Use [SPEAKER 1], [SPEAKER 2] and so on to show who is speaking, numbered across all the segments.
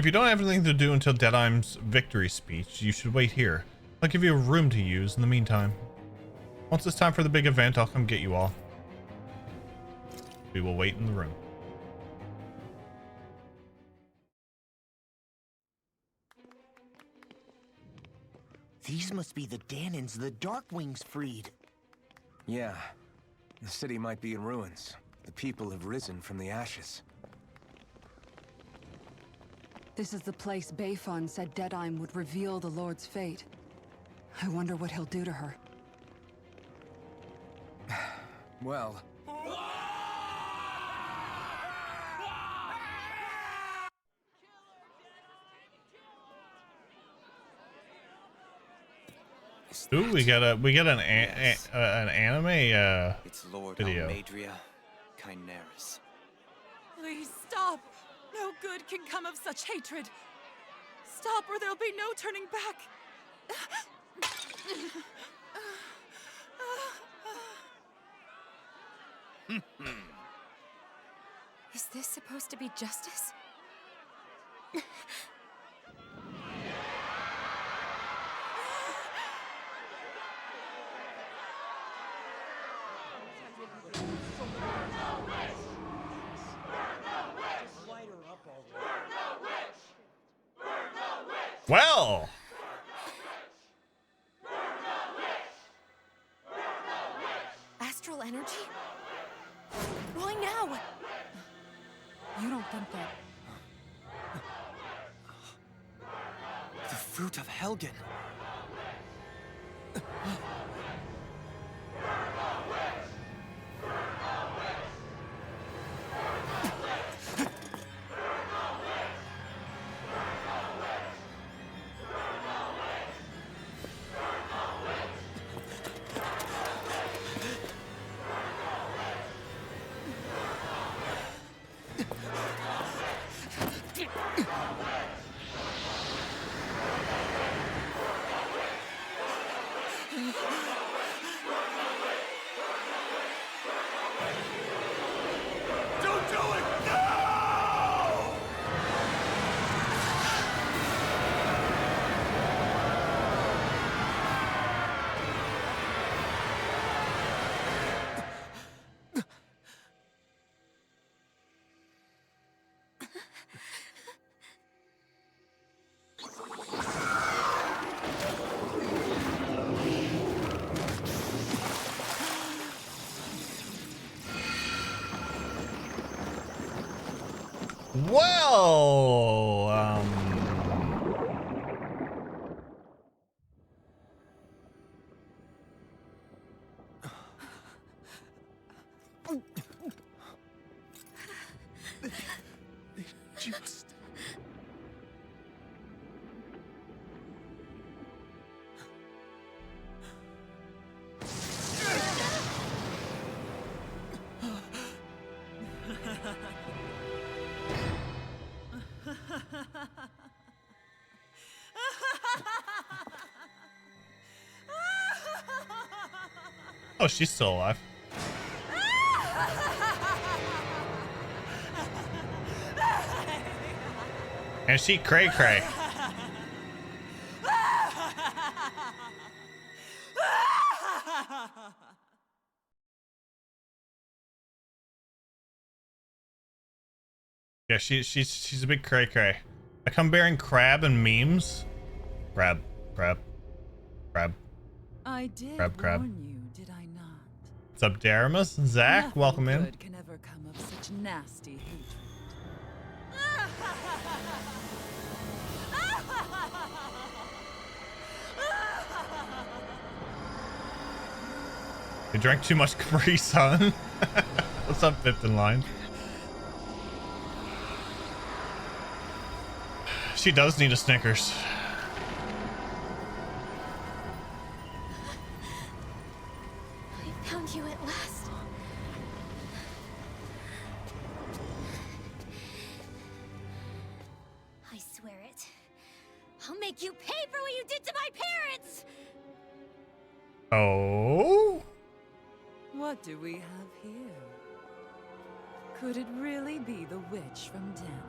[SPEAKER 1] If you don't have anything to do until Deadeye's victory speech, you should wait here. I'll give you a room to use in the meantime. Once it's time for the big event, I'll come get you all. We will wait in the room.
[SPEAKER 2] These must be the Danans the Darkwings freed.
[SPEAKER 3] Yeah. The city might be in ruins. The people have risen from the ashes.
[SPEAKER 4] This is the place Bayfon said Deadeye would reveal the Lord's fate. I wonder what he'll do to her.
[SPEAKER 3] Well...
[SPEAKER 1] Ooh, we got an anime
[SPEAKER 5] It's Lord
[SPEAKER 1] video.
[SPEAKER 5] Almadria Kynaris.
[SPEAKER 6] Please stop! No good can come of such hatred. Stop or there'll be no turning back.
[SPEAKER 7] Is this supposed to be justice?
[SPEAKER 1] Well,
[SPEAKER 7] Astral energy? Why now?
[SPEAKER 4] You don't think that...
[SPEAKER 3] The fruit of Helgen.
[SPEAKER 1] well,
[SPEAKER 3] Just...
[SPEAKER 1] oh, she's still alive. And she cray cray. Yeah, she's a big cray cray. I come bearing crab and memes. Crab.
[SPEAKER 6] I did
[SPEAKER 1] Crab.
[SPEAKER 6] warn you, did I not?
[SPEAKER 1] What's up, Daramus? Zach,
[SPEAKER 6] Nothing
[SPEAKER 1] welcome in.
[SPEAKER 6] good can ever come of such nasty hatred.
[SPEAKER 1] You drank too much Capri Sun. What's up, fifth in line? She does need a Snickers.
[SPEAKER 7] I found you at last. I swear it. I'll make you pay for what you did to my parents!
[SPEAKER 1] Oh?
[SPEAKER 6] What do we have here? Could it really be the witch from Dana?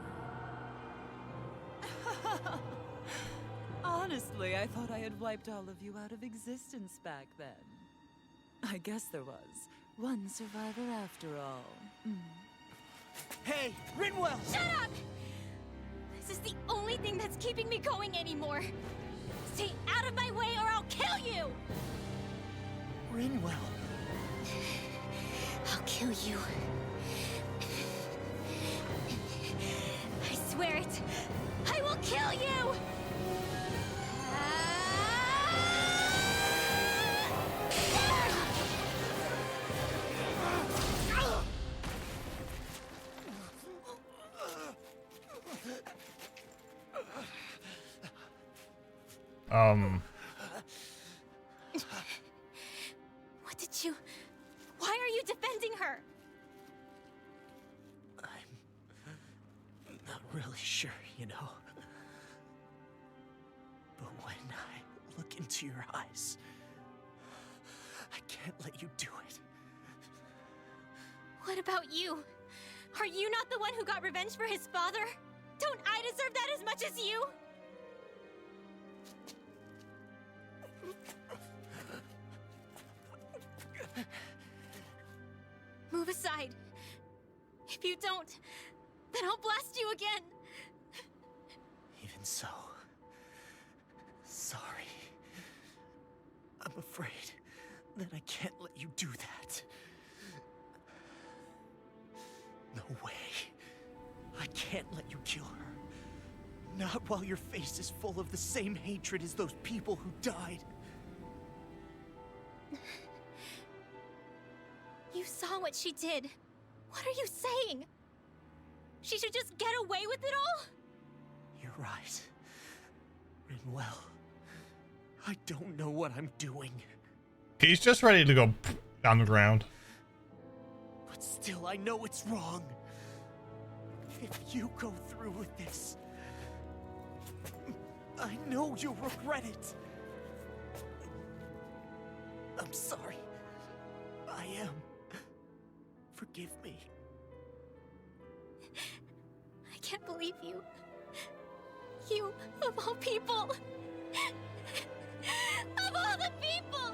[SPEAKER 6] Honestly, I thought I had wiped all of you out of existence back then. I guess there was one survivor after all.
[SPEAKER 2] Hey, Rinwell!
[SPEAKER 7] Shut up! This is the only thing that's keeping me going anymore. Stay out of my way or I'll kill you!
[SPEAKER 2] Rinwell.
[SPEAKER 7] I'll kill you. I swear it. I will kill you! What did you... Why are you defending her?
[SPEAKER 2] I'm not really sure, you know. But when I look into your eyes, I can't let you do it.
[SPEAKER 7] What about you? Are you not the one who got revenge for his father? Don't I deserve that as much as you? Move aside. If you don't, then I'll blast you again.
[SPEAKER 2] Even so, sorry. I'm afraid that I can't let you do that. No way. I can't let you kill her. Not while your face is full of the same hatred as those people who died.
[SPEAKER 7] You saw what she did. What are you saying? She should just get away with it all?
[SPEAKER 2] You're right. Rinwell, I don't know what I'm doing.
[SPEAKER 1] He's just ready to go on the ground.
[SPEAKER 2] But still, I know it's wrong. If you go through with this, I know you'll regret it. I'm sorry. I am. Forgive me.
[SPEAKER 7] I can't believe you. You, of all people. Of all the people!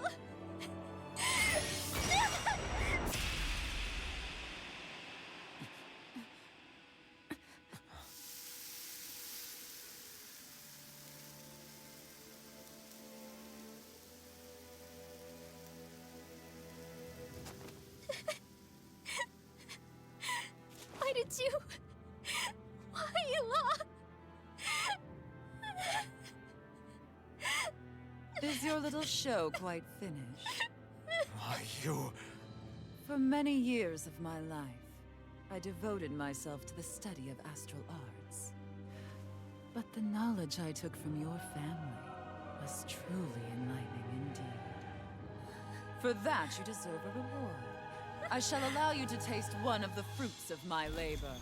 [SPEAKER 7] Why did you... Why you lost?
[SPEAKER 6] Is your little show quite finished?
[SPEAKER 2] Why, you...
[SPEAKER 6] For many years of my life, I devoted myself to the study of astral arts. But the knowledge I took from your family was truly enlightening indeed. For that, you deserve a reward. I shall allow you to taste one of the fruits of my labor.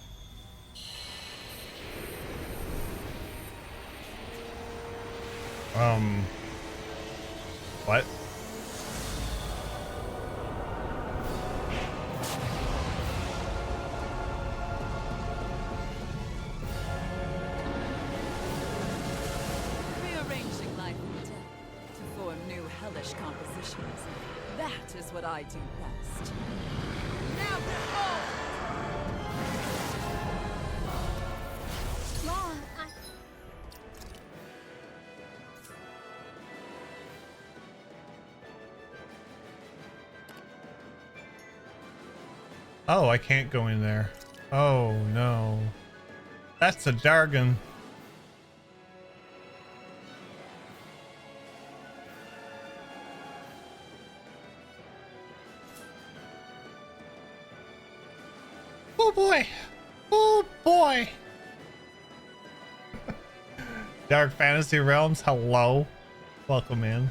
[SPEAKER 1] What?
[SPEAKER 6] Rearranging life and death to form new hellish compositions. That is what I do best. Now behold!
[SPEAKER 7] Mom,
[SPEAKER 1] Oh, I can't go in there. Oh no. That's a Dargon. Oh boy. Oh boy. Dark Fantasy Realms, hello. Welcome in.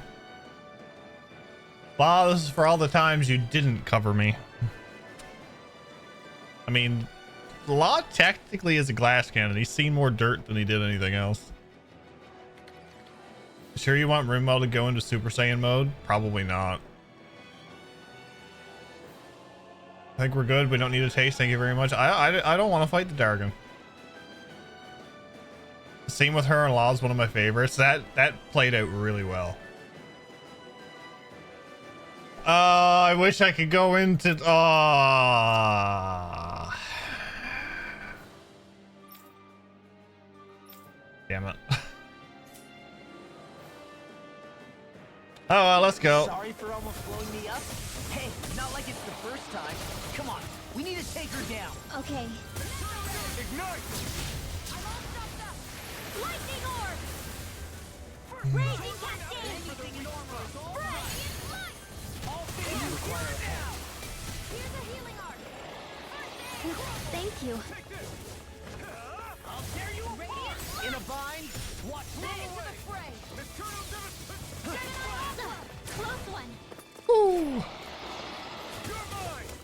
[SPEAKER 1] Wow, this is for all the times you didn't cover me. I mean, Law technically is a glass cannon. He's seen more dirt than he did anything else. Sure you want Rinwell to go into Super Saiyan mode? Probably not. I think we're good. We don't need a taste. Thank you very much. I don't want to fight the Dargon. Scene with her in law is one of my favorites. That played out really well. I wish I could go into. Damn it. Oh, well, let's go.
[SPEAKER 2] Sorry for almost blowing me up. Hey, not like it's the first time. Come on, we need to take her down.
[SPEAKER 7] Okay.
[SPEAKER 2] Ignite!
[SPEAKER 7] Lightning orb! Raging cascade! Here's a healing arc. Thank you.
[SPEAKER 2] I'll tear you apart! In a bind? Watch me!
[SPEAKER 7] Close one.
[SPEAKER 1] Ooh.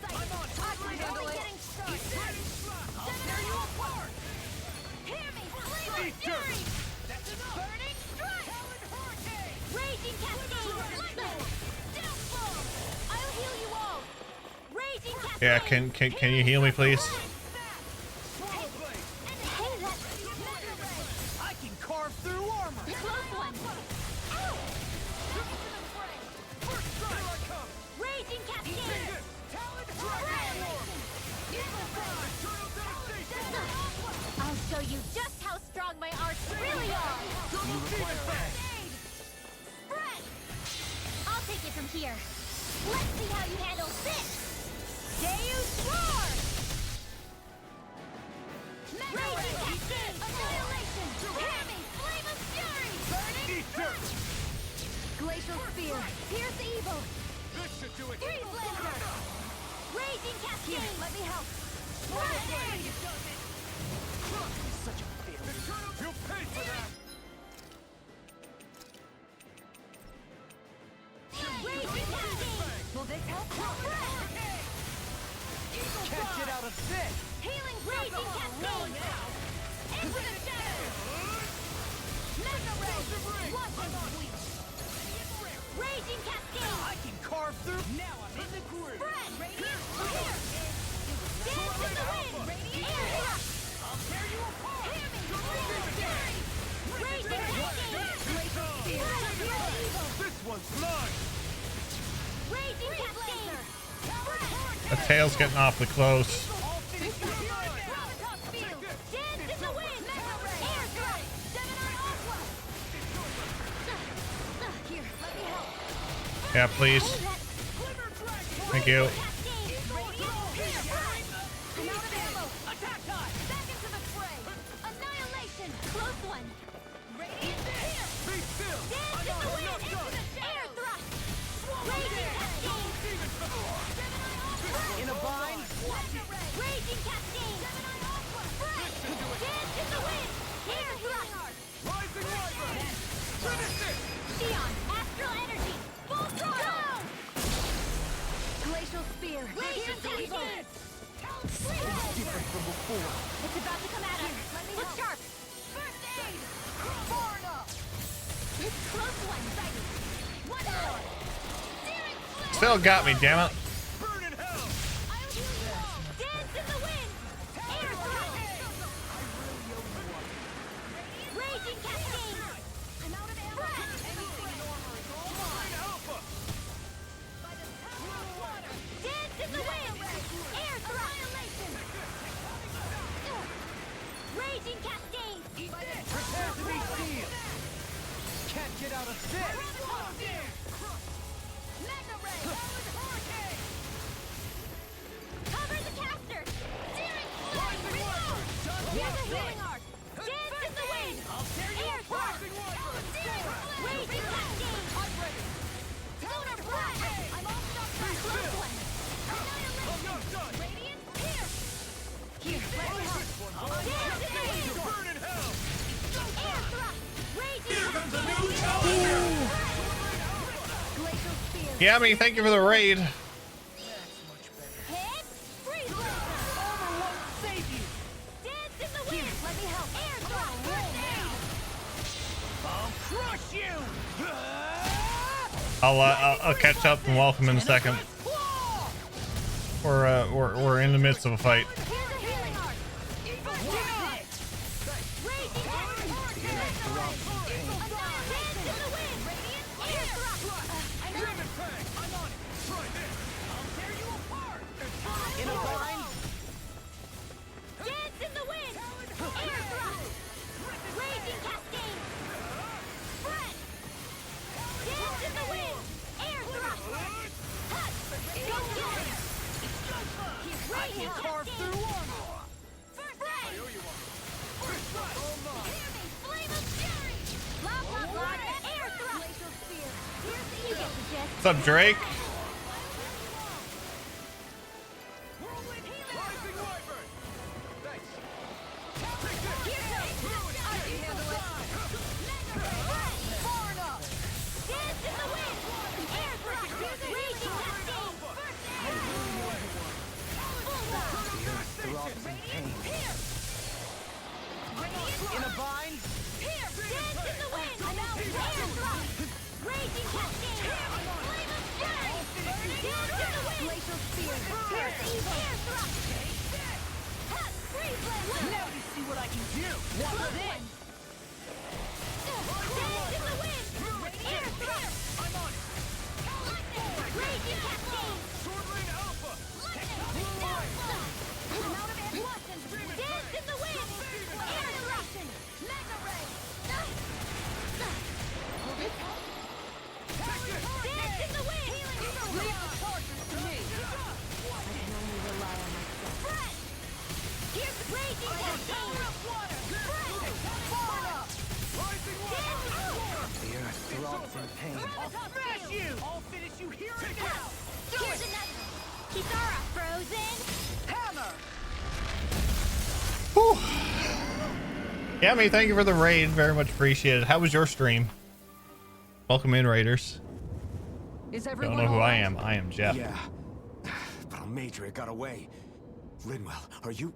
[SPEAKER 2] I'm on top of
[SPEAKER 7] Getting started.
[SPEAKER 2] I'll tear you apart!
[SPEAKER 7] Hear me! Flaming fury!
[SPEAKER 2] That's enough!
[SPEAKER 7] Burning strike!
[SPEAKER 2] Hurricane!
[SPEAKER 7] Raging cascade! Lightning! Downfall! I'll heal you all! Raging cascade!
[SPEAKER 1] Yeah, can you heal me, please?
[SPEAKER 2] I can carve through armor!
[SPEAKER 7] Close one!
[SPEAKER 2] First strike! Here I come!
[SPEAKER 7] Raging cascade!
[SPEAKER 2] Talon
[SPEAKER 7] I'll show you just how strong my arts really are! Spread! I'll take it from here. Let's see how you handle this! Deus Roar! Raging cascade! Annihilation! Hear me! Flame of fury! Burning glacial spear! Pierce evil!
[SPEAKER 2] This should do it!
[SPEAKER 7] Freeze laser! Raging cascade! Let me help! Spread!
[SPEAKER 2] Such a failure. You'll pay for that!
[SPEAKER 7] Raging cascade! Will this help?
[SPEAKER 2] Can't get out of this!
[SPEAKER 7] Healing raging cascade! Into the shadows! Mega ray! Watch him sweep! Raging cascade!
[SPEAKER 2] I can carve through. Now I'm in the groove.
[SPEAKER 7] Spread! Here! Dance in the wind! Air thrust!
[SPEAKER 2] I'll tear you apart.
[SPEAKER 7] Hear me! Raging cascade! Pure evil!
[SPEAKER 2] This one's mine.
[SPEAKER 7] Raging cascade!
[SPEAKER 1] The tail's getting awfully close.
[SPEAKER 2] I'll finish you blind.
[SPEAKER 7] Dance in the wind! Air thrust! Gemini Aqua! Here, let me help.
[SPEAKER 1] Yeah, please. Thank you.
[SPEAKER 7] I'm out of ammo. Attack time! Back into the fray! Annihilation! Close one! Radiant here!
[SPEAKER 2] Be still.
[SPEAKER 7] Dance in the wind! Air thrust! Raging cascade!
[SPEAKER 2] In a bind.
[SPEAKER 7] Raging cascade! Dance in the wind! Air thrust!
[SPEAKER 2] Rising Wyvern. Finish it.
[SPEAKER 7] Sion! Astral energy! Full throttle! Glacial spear! Raging evil!
[SPEAKER 2] Different from before.
[SPEAKER 7] It's about to come at us. Look sharp. First aid. Far enough. Close one. One more. Searing flame.
[SPEAKER 1] Still got me, damn it.
[SPEAKER 2] Burn in hell.
[SPEAKER 7] I'll heal you all. Dance in the wind. Air thrust. Raging cascade. I'm out of ammo.
[SPEAKER 2] Flying alpha.
[SPEAKER 7] By the power of water. Dance in the wind. Air thrust. Raging cascade.
[SPEAKER 2] Prepare to be sealed. Can't get out of this.
[SPEAKER 7] Mega ray. Cover the caster. Searing flame. Reload. Here's a healing arc. Dance in the wind. Air thrust. Searing flame. Raging cascade. Solar blast. I'm all stuck. Close one. Annihilation. Radiant here. Here. Let me help. Dance in the wind.
[SPEAKER 2] Burn in hell.
[SPEAKER 7] Air thrust. Raging glacial spear.
[SPEAKER 1] Yummy, thank you for the raid.
[SPEAKER 7] Hit. Freeze blast.
[SPEAKER 2] Armor won't save you.
[SPEAKER 7] Dance in the wind. Let me help. Air thrust. First aid.
[SPEAKER 2] I'll crush you.
[SPEAKER 1] I'll catch up and welcome in a second. We're in the midst of a fight.
[SPEAKER 7] Here's a healing arc. Raging cascade.
[SPEAKER 1] What's up, Drake?
[SPEAKER 2] In a bind?
[SPEAKER 7] Here! Dance in the wind! I'm out! Raging cascade! Flame of fury! Dance in the wind! Glacial spear! Pierce evil! Air thrust! Freeze blade!
[SPEAKER 2] Now you see what I can do!
[SPEAKER 7] Close one! Dance in the wind! Air thrust!
[SPEAKER 2] I'm on it!
[SPEAKER 7] Raging cascade!
[SPEAKER 2] Sword Rain Alpha!
[SPEAKER 7] I'm out of air blossoms! Dance in the wind! Air thrust! Mega ray! Dance in the wind! Leave the torches to me! I can only rely on myself. Fred! Here's the raging cascade! Water! Fred! Forward up!
[SPEAKER 3] The earth throbs in pain.
[SPEAKER 2] I'll smash you! I'll finish you here and now!
[SPEAKER 7] Here's another! Kisara frozen!
[SPEAKER 2] Hammer!
[SPEAKER 1] Yami, thank you for the raid. Very much appreciated. How was your stream? Welcome in, Raiders.
[SPEAKER 4] Is
[SPEAKER 1] Don't
[SPEAKER 4] everyone
[SPEAKER 1] know who
[SPEAKER 4] all
[SPEAKER 1] I
[SPEAKER 4] right?
[SPEAKER 1] am. I am Jeff.
[SPEAKER 3] Yeah. But Almeidrea got away. Linwell, are you...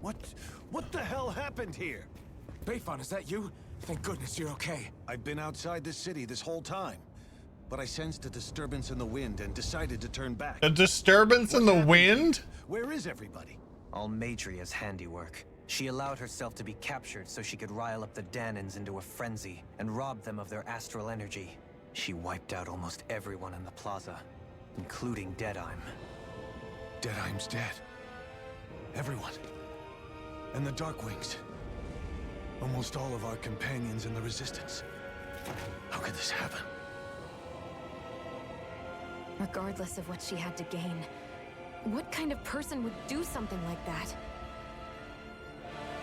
[SPEAKER 8] What the hell happened here?
[SPEAKER 3] Bayfon, is that you? Thank goodness you're okay.
[SPEAKER 8] I've been outside the city this whole time, but I sensed a disturbance in the wind and decided to turn back.
[SPEAKER 1] A disturbance in the wind?
[SPEAKER 8] Where is everybody?
[SPEAKER 5] Almeidrea's handiwork. She allowed herself to be captured so she could rile up the Danans into a frenzy and rob them of their astral energy. She wiped out almost everyone in the plaza, including Deadheim.
[SPEAKER 8] Deadheim's dead. Everyone. And the Darkwings. Almost all of our companions in the Resistance. How could this happen?
[SPEAKER 9] Regardless of what she had to gain, what kind of person would do something like that?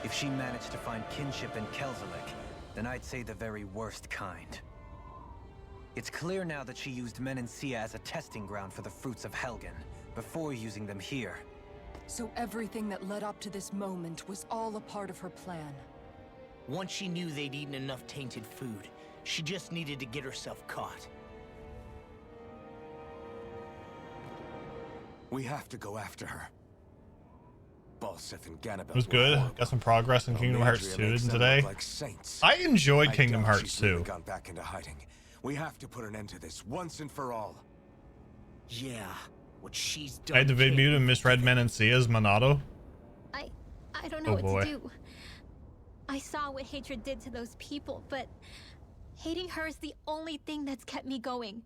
[SPEAKER 5] If she managed to find kinship in Kelzelik, then I'd say the very worst kind. It's clear now that she used Menancia as a testing ground for the fruits of Helgen, before using them here.
[SPEAKER 4] So everything that led up to this moment was all a part of her plan.
[SPEAKER 2] Once she knew they'd eaten enough tainted food, she just needed to get herself caught.
[SPEAKER 3] We have to go after her. Balseth and Ganabel
[SPEAKER 1] It was
[SPEAKER 3] were
[SPEAKER 1] good.
[SPEAKER 3] horrible.
[SPEAKER 1] Got some progress in Kingdom Hearts
[SPEAKER 3] Almeidrea
[SPEAKER 1] 2
[SPEAKER 3] makes them
[SPEAKER 1] today.
[SPEAKER 3] look like saints.
[SPEAKER 1] I enjoyed
[SPEAKER 3] I
[SPEAKER 1] Kingdom
[SPEAKER 3] doubt
[SPEAKER 1] Hearts
[SPEAKER 3] she's really
[SPEAKER 1] 2.
[SPEAKER 3] gone back into hiding. We have to put an end to this once and for all.
[SPEAKER 2] Yeah, what she's done.
[SPEAKER 1] I had to vid
[SPEAKER 2] can't-
[SPEAKER 1] mute and misread Menancia's Monado.
[SPEAKER 7] I don't know
[SPEAKER 1] Oh,
[SPEAKER 7] what
[SPEAKER 1] boy.
[SPEAKER 7] to do. I saw what hatred did to those people, but hating her is the only thing that's kept me going.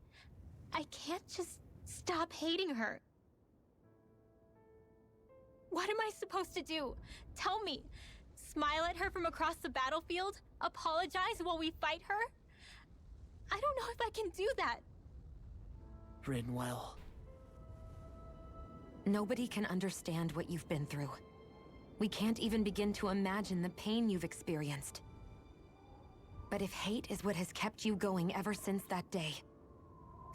[SPEAKER 7] I can't just stop hating her. What am I supposed to do? Tell me. Smile at her from across the battlefield? Apologize while we fight her? I don't know if I can do that.
[SPEAKER 2] Rinwell.
[SPEAKER 9] Nobody can understand what you've been through. We can't even begin to imagine the pain you've experienced. But if hate is what has kept you going ever since that day,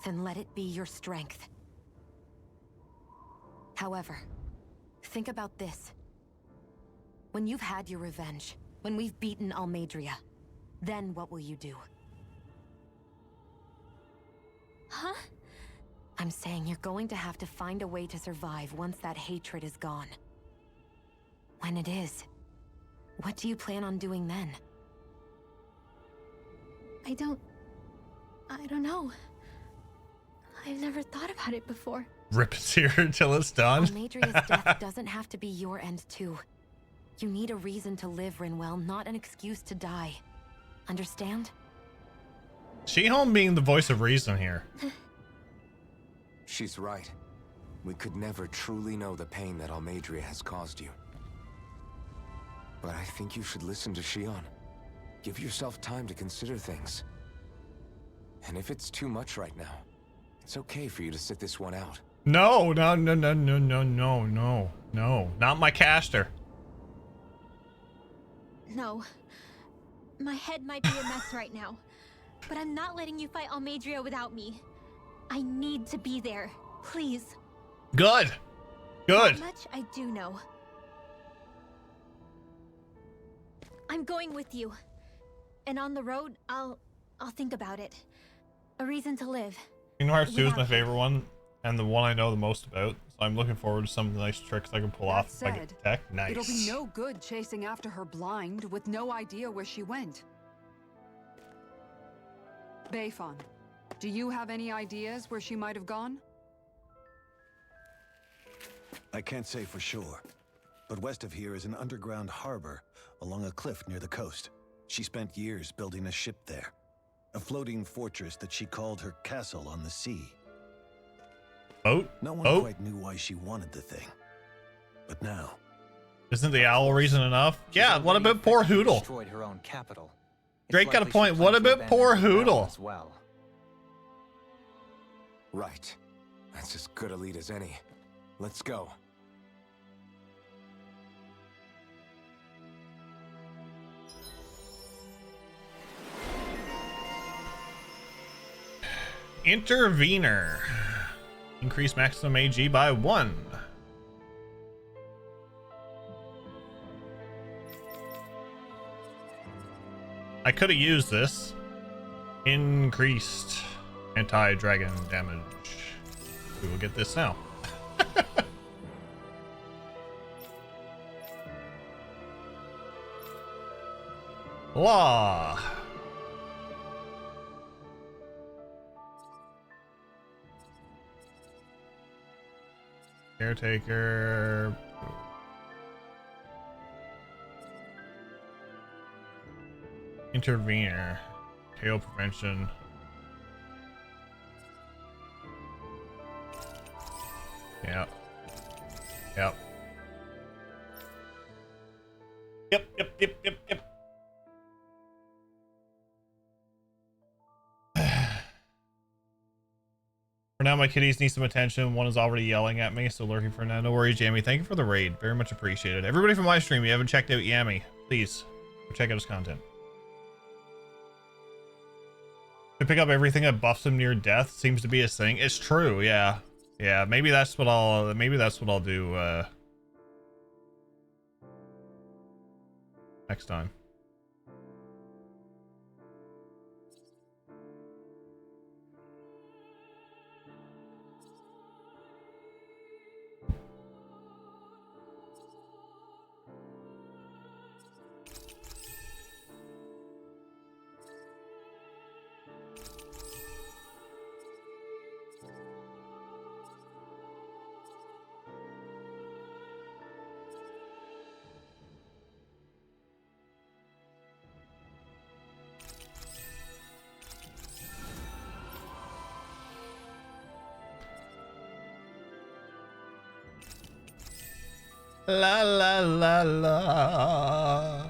[SPEAKER 9] then let it be your strength. However, think about this. When you've had your revenge, when we've beaten Almeidrea, then what will you do?
[SPEAKER 7] Huh?
[SPEAKER 9] I'm saying you're going to have to find a way to survive once that hatred is gone. When it is, what do you plan on doing then?
[SPEAKER 7] I don't know. I've never thought about it before.
[SPEAKER 1] Rip it here until it's done.
[SPEAKER 9] Almeidrea's death doesn't have to be your end too. You need a reason to live, Rinwell, not an excuse to die. Understand?
[SPEAKER 1] She-Hulk being the voice of reason here.
[SPEAKER 3] She's right. We could never truly know the pain that Almeidrea has caused you. But I think you should listen to Shion. Give yourself time to consider things. And if it's too much right now, it's okay for you to sit this one out.
[SPEAKER 1] No, no, no, no, no, no, no, no, no. Not my caster.
[SPEAKER 7] No. My head might be a mess right now. But I'm not letting you fight Almadria without me. I need to be there. Please.
[SPEAKER 1] Good. Good.
[SPEAKER 7] That much I do know. I'm going with you. And on the road, I'll think about it. A reason to live.
[SPEAKER 1] Kingdom Hearts 2 is
[SPEAKER 7] Without
[SPEAKER 1] my
[SPEAKER 7] you.
[SPEAKER 1] favorite one, and the one I know the most about. So I'm looking forward to some of the nice tricks I can pull
[SPEAKER 4] That
[SPEAKER 1] off if I get
[SPEAKER 4] said,
[SPEAKER 1] the tech. Nice.
[SPEAKER 4] It'll be no good chasing after her blind with no idea where she went. Bayfon, do you have any ideas where she might have gone?
[SPEAKER 8] I can't say for sure, but west of here is an underground harbor along a cliff near the coast. She spent years building a ship there. A floating fortress that she called her castle on the sea.
[SPEAKER 1] Boat?
[SPEAKER 8] No one
[SPEAKER 1] Boat?
[SPEAKER 8] quite knew why she wanted the thing. But now,
[SPEAKER 1] Isn't the owl reason enough?
[SPEAKER 5] She's
[SPEAKER 1] Yeah, what
[SPEAKER 5] already
[SPEAKER 1] about poor
[SPEAKER 5] effectively
[SPEAKER 1] Hoodle?
[SPEAKER 5] Destroyed her own capital. It's
[SPEAKER 1] Drake got a
[SPEAKER 5] likely she
[SPEAKER 1] point. What
[SPEAKER 5] planned to
[SPEAKER 1] about poor
[SPEAKER 5] abandon her realm
[SPEAKER 1] Hoodle?
[SPEAKER 5] as well.
[SPEAKER 3] Right. That's as good a lead as any. Let's go.
[SPEAKER 1] Intervener. Increase maximum AG by 1. I could have used this. Increased anti-dragon damage. We will get this now. Law. Caretaker. Intervener. KO prevention. Yep. Yep. Yep. For now, my kitties need some attention. One is already yelling at me, so lurking for now. No worries, Yami. Thank you for the raid. Very much appreciated. Everybody from my stream, you haven't checked out Yami, please go check out his content. To pick up everything that buffs him near death seems to be his thing. It's true, yeah. Yeah, maybe that's what I'll do next time. La la la la.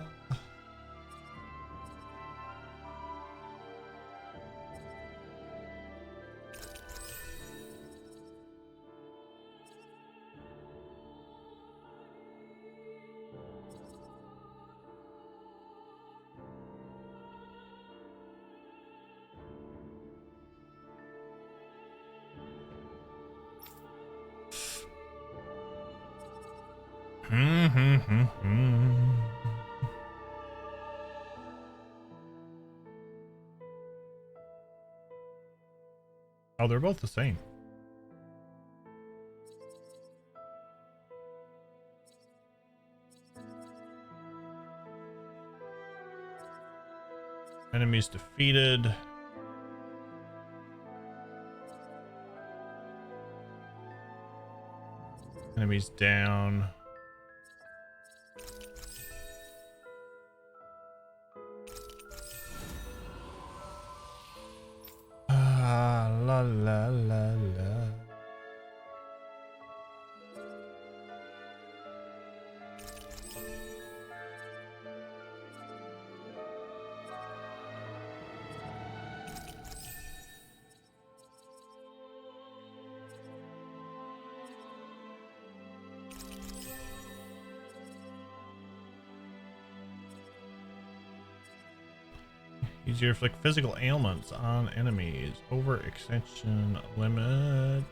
[SPEAKER 1] Oh, they're both the same. Enemies defeated. Enemies down. Ah, la la la la. Use your inflict physical ailments on enemies. Overextension limit.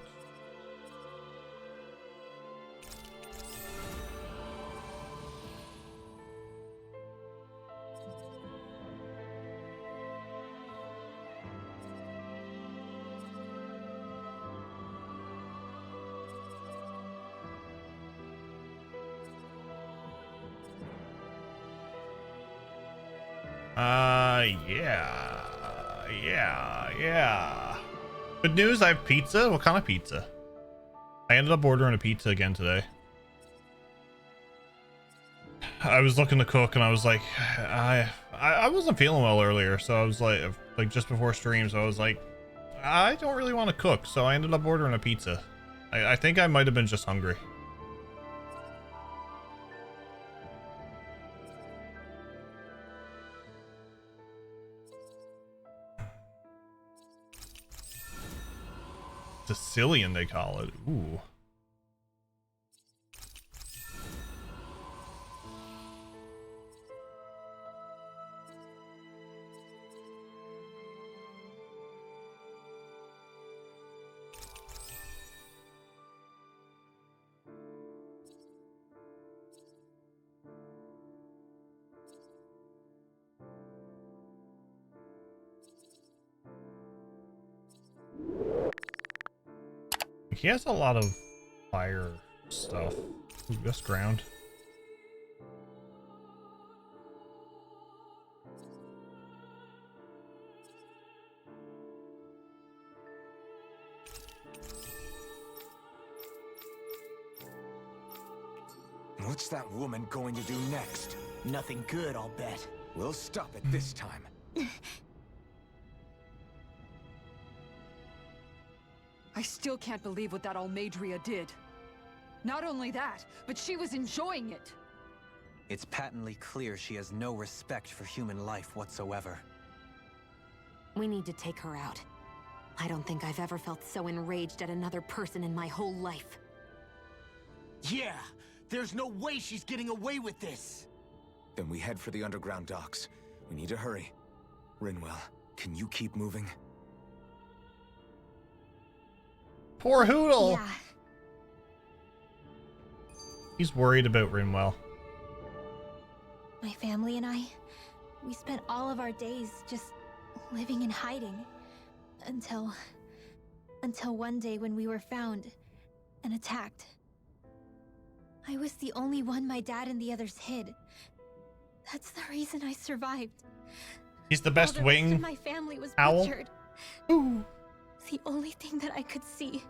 [SPEAKER 1] Yeah. Good news, I have pizza. What kind of pizza? I ended up ordering a pizza again today. I was looking to cook and I was like, I wasn't feeling well earlier, so I was like just before stream, so I was like, I don't really want to cook, so I ended up ordering a pizza. I think I might have been just hungry. Sicilian, they call it. Ooh. He has a lot of fire stuff. Ooh, this ground.
[SPEAKER 3] What's that woman going to do next?
[SPEAKER 2] Nothing good, I'll bet.
[SPEAKER 3] We'll stop it this time.
[SPEAKER 4] I still can't believe what that Almeidrea did. Not only that, but she was enjoying it.
[SPEAKER 5] It's patently clear she has no respect for human life whatsoever.
[SPEAKER 9] We need to take her out. I don't think I've ever felt so enraged at another person in my whole life.
[SPEAKER 2] Yeah! There's no way she's getting away with this!
[SPEAKER 3] Then we head for the underground docks. We need to hurry. Rinwell, can you keep moving?
[SPEAKER 1] Poor Hootle!
[SPEAKER 7] Yeah.
[SPEAKER 1] He's worried about Rinwell.
[SPEAKER 7] My family and I, we spent all of our days just living in hiding. Until one day when we were found and attacked. I was the only one my dad and the others hid. That's the reason I survived.
[SPEAKER 1] He's the best
[SPEAKER 7] While the rest
[SPEAKER 1] wing
[SPEAKER 7] of my family was
[SPEAKER 1] owl.
[SPEAKER 7] butchered.
[SPEAKER 1] Ooh.
[SPEAKER 7] The only thing that I could see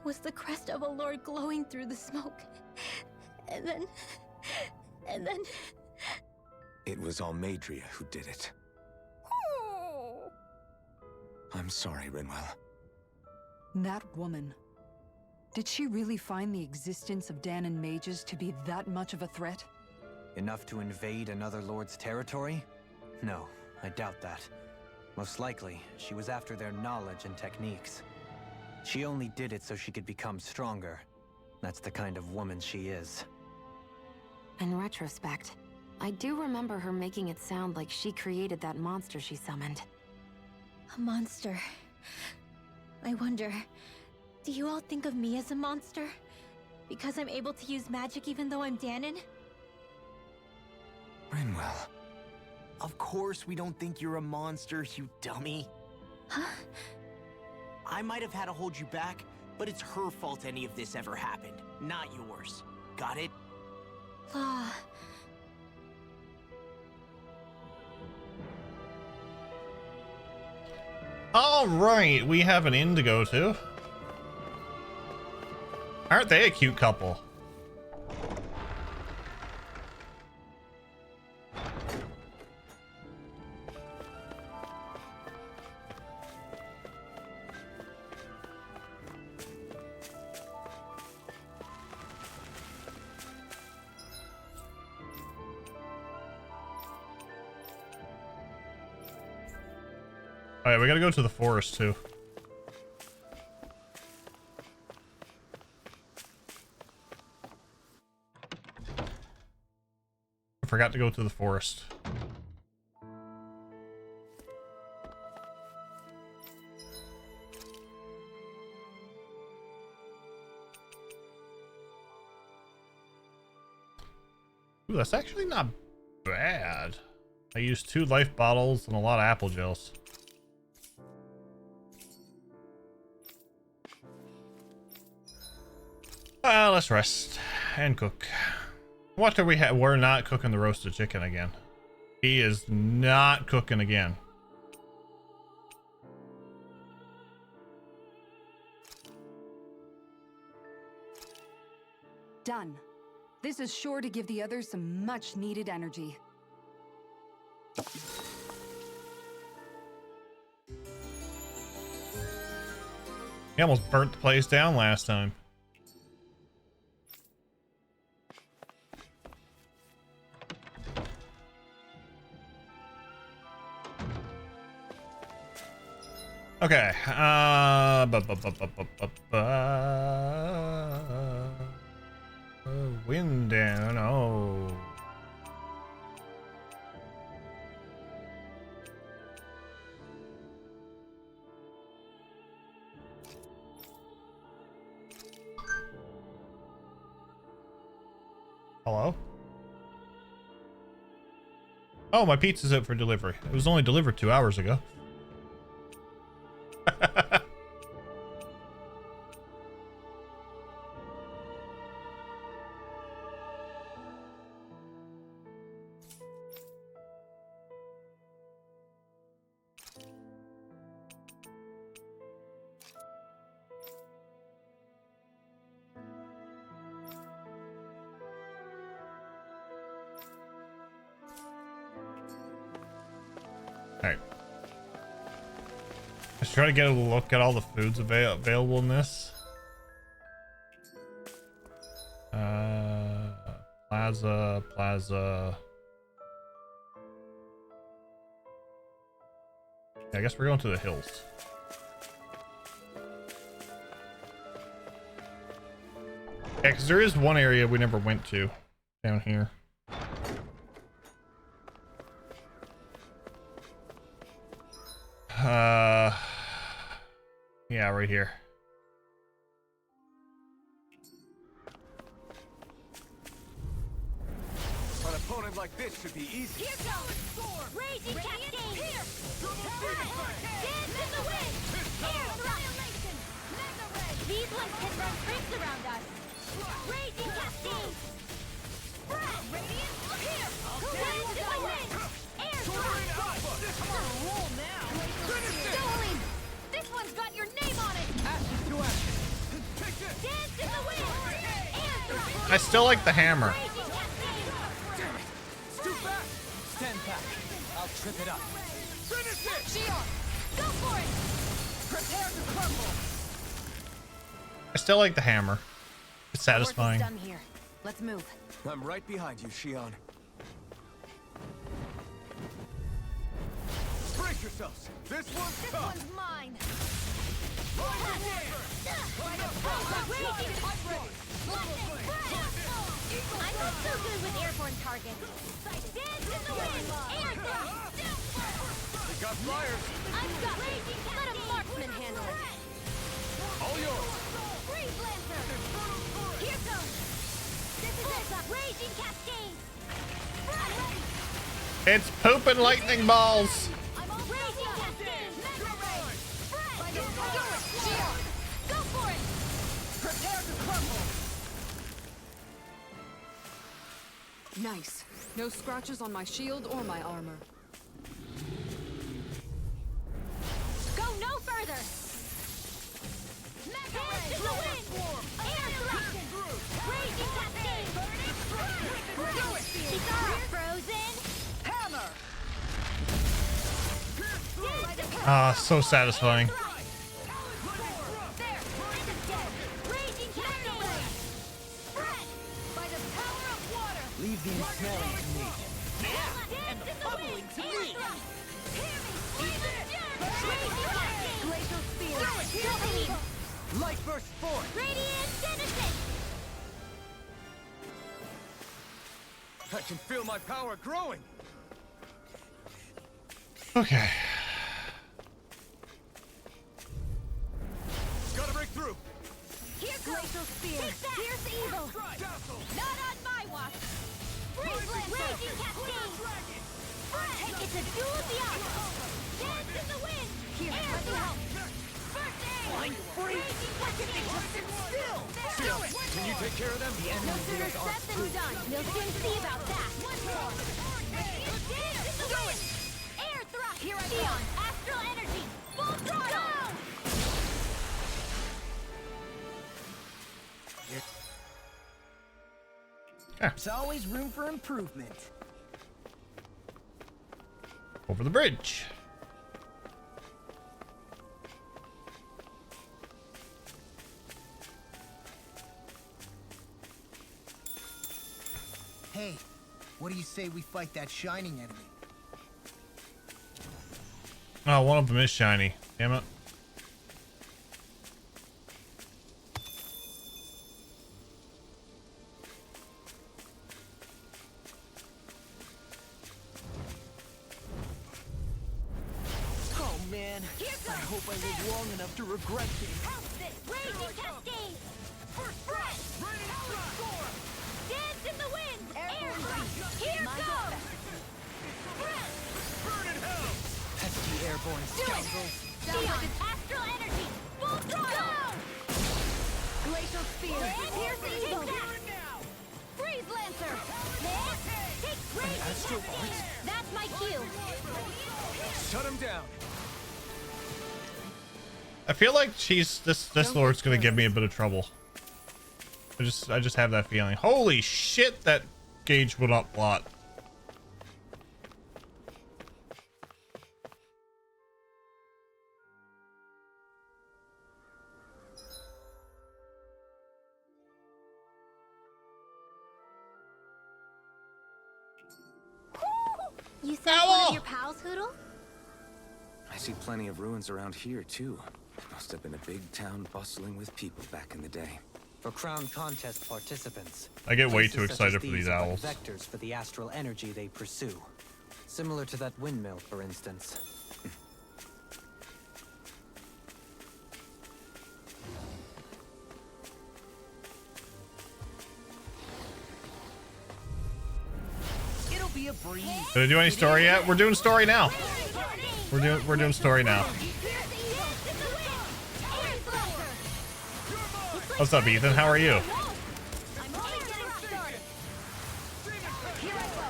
[SPEAKER 7] was the crest of a lord glowing through the smoke. And then...
[SPEAKER 3] It was Almeidrea who did it. I'm sorry, Rinwell.
[SPEAKER 4] That woman. Did she really find the existence of Dahnan mages to be that much of a threat?
[SPEAKER 5] Enough to invade another lord's territory? No, I doubt that. Most likely, she was after their knowledge and techniques. She only did it so she could become stronger. That's the kind of woman she is.
[SPEAKER 9] In retrospect, I do remember her making it sound like she created that monster she summoned.
[SPEAKER 7] A monster. I wonder, do you all think of me as a monster? Because I'm able to use magic even though I'm Dahnan?
[SPEAKER 3] Rinwell.
[SPEAKER 2] Of course we don't think you're a monster, you dummy.
[SPEAKER 7] Huh?
[SPEAKER 2] I might have had to hold you back, but it's her fault any of this ever happened, not yours. Got it?
[SPEAKER 7] Law.
[SPEAKER 1] Alright, we have an inn to go to. Aren't they a cute couple? Alright, we gotta go to the forest too. I forgot to go to the forest. Ooh, that's actually not bad. I used 2 life bottles and a lot of apple gels. Let's rest and cook. What do we have? We're not cooking the roasted chicken again. He is not cooking again.
[SPEAKER 4] Done. This is sure to give the others some much needed energy.
[SPEAKER 1] He almost burnt the place down last time. Okay. Wind down. Oh. Hello? Oh, my pizza's out for delivery. It was only delivered 2 hours ago. Alright. Let's try to get a look at all the foods available in this. Plaza. Yeah, I guess we're going to the hills. Yeah, because there is one area we never went to down here. Yeah, right here.
[SPEAKER 3] An opponent like this should be easy.
[SPEAKER 7] Here goes! Raging Cascade! Here! Dance in the wind! Air Annihilation! Mega Ray! These ones can run rings around us! Raging Cascade! Spread! Radiant! Here! Dance in the wind! Air Thrust! I'm on a roll now! Stoling! This one's got your name on it!
[SPEAKER 3] Ashes to ashes.
[SPEAKER 7] Dance in the wind! Air Thrust!
[SPEAKER 1] I still like the hammer.
[SPEAKER 7] Raging Cascade!
[SPEAKER 3] It's too fast. Stand back. I'll trip it up. Finish it!
[SPEAKER 7] Shion! Go for it! Prepare to crumble!
[SPEAKER 1] I still like the hammer. It's
[SPEAKER 9] Work is
[SPEAKER 1] satisfying.
[SPEAKER 9] done here. Let's move.
[SPEAKER 3] I'm right behind you, Shion. Brace yourselves. This one's
[SPEAKER 7] This
[SPEAKER 3] tough.
[SPEAKER 7] one's mine! I'm not so good with airborne targets. Dance in the wind! Air thrust!
[SPEAKER 3] We got flyers.
[SPEAKER 7] I've got raging. Let a marksman handle it.
[SPEAKER 3] All yours.
[SPEAKER 7] Freeze Lancer! Here goes! This is it! Raging Cascade! I'm ready!
[SPEAKER 1] It's pooping lightning balls.
[SPEAKER 7] I'm all raging Cascade! Mega Ray! Spread! Do it! Shield! Go for it! Prepare to crumble!
[SPEAKER 4] Nice. No scratches on my shield or my armor.
[SPEAKER 7] Go no further! Mega Ray! To the wind! Air thrust! Raging Cascade! Do it! Cigar frozen! Hammer!
[SPEAKER 1] Ah, so satisfying.
[SPEAKER 7] There! This is dead! Raging Cascade! Spread! By the power of water!
[SPEAKER 2] Leave the smelling to me.
[SPEAKER 7] And bubbling to me! Hear me! Raging Cascade! Glacial Spear! Double!
[SPEAKER 2] Light burst forth.
[SPEAKER 7] Radiant Denizen!
[SPEAKER 3] I can feel my power growing.
[SPEAKER 1] Okay.
[SPEAKER 3] Gotta break through.
[SPEAKER 7] Here goes! Glacial Spear! Fierce Evil!
[SPEAKER 3] Dazzle.
[SPEAKER 7] Not on my watch! Freeze It's a duel beyond. Dance in the wind. Here, let me help. First aid.
[SPEAKER 2] Fine, free. Why can't they just sit still?
[SPEAKER 7] Do it.
[SPEAKER 2] Can you take care of them? The
[SPEAKER 7] No sooner said than done. We'll soon see about that. One more. Dance in the wind. Air thrust. Here I go. Astral energy. Full throttle. Go.
[SPEAKER 2] There's always room for improvement.
[SPEAKER 1] Over the bridge.
[SPEAKER 2] Hey, what do you say we fight that shining enemy?
[SPEAKER 1] Oh, one of them is shiny. Damn it.
[SPEAKER 2] Oh man, I hope I live long enough to regret this.
[SPEAKER 7] Raging cascade. First breath. Dance in the wind. Air thrust. Here goes.
[SPEAKER 2] Pesky airborne scoundrels.
[SPEAKER 7] Xeon, astral energy. Full throttle. Glacial spear. Piercing impact. Freeze lancer. Take raging cascade. That's my cue.
[SPEAKER 2] Shut him down.
[SPEAKER 1] I feel like this lord's gonna give me a bit of trouble. I just have that feeling. Holy shit, that gauge went up a lot.
[SPEAKER 7] You sent one of your pals, Hoodle?
[SPEAKER 3] I see plenty of ruins around here, too. Must have been a big town bustling with people back in the day.
[SPEAKER 5] For Crown Contest participants,
[SPEAKER 1] I get way
[SPEAKER 5] places
[SPEAKER 1] too
[SPEAKER 5] such
[SPEAKER 1] excited
[SPEAKER 5] as
[SPEAKER 1] for these
[SPEAKER 5] are
[SPEAKER 1] owls.
[SPEAKER 5] vectors for the astral energy they pursue. Similar to that windmill, for instance.
[SPEAKER 2] It'll be a breeze.
[SPEAKER 1] Did I do any story yet? We're doing story now. We're doing story now. What's up, Ethan? How are you?
[SPEAKER 7] I'm only getting started. Here I go.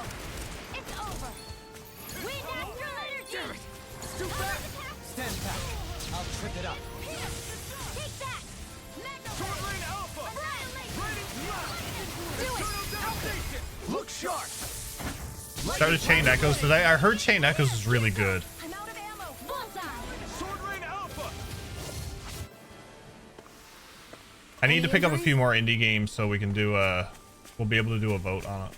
[SPEAKER 7] It's over. Wind astral energy.
[SPEAKER 2] Too fast. Stand back. I'll trip it up.
[SPEAKER 7] Take that.
[SPEAKER 2] Short lane alpha.
[SPEAKER 7] Do it.
[SPEAKER 2] Look sharp.
[SPEAKER 1] Started Chain Echoes today. I heard Chain Echoes is really good.
[SPEAKER 7] I'm out of ammo. Bullseye.
[SPEAKER 2] Sword lane alpha.
[SPEAKER 1] I need to pick up a few more indie games so we can do we'll be able to do a vote on it.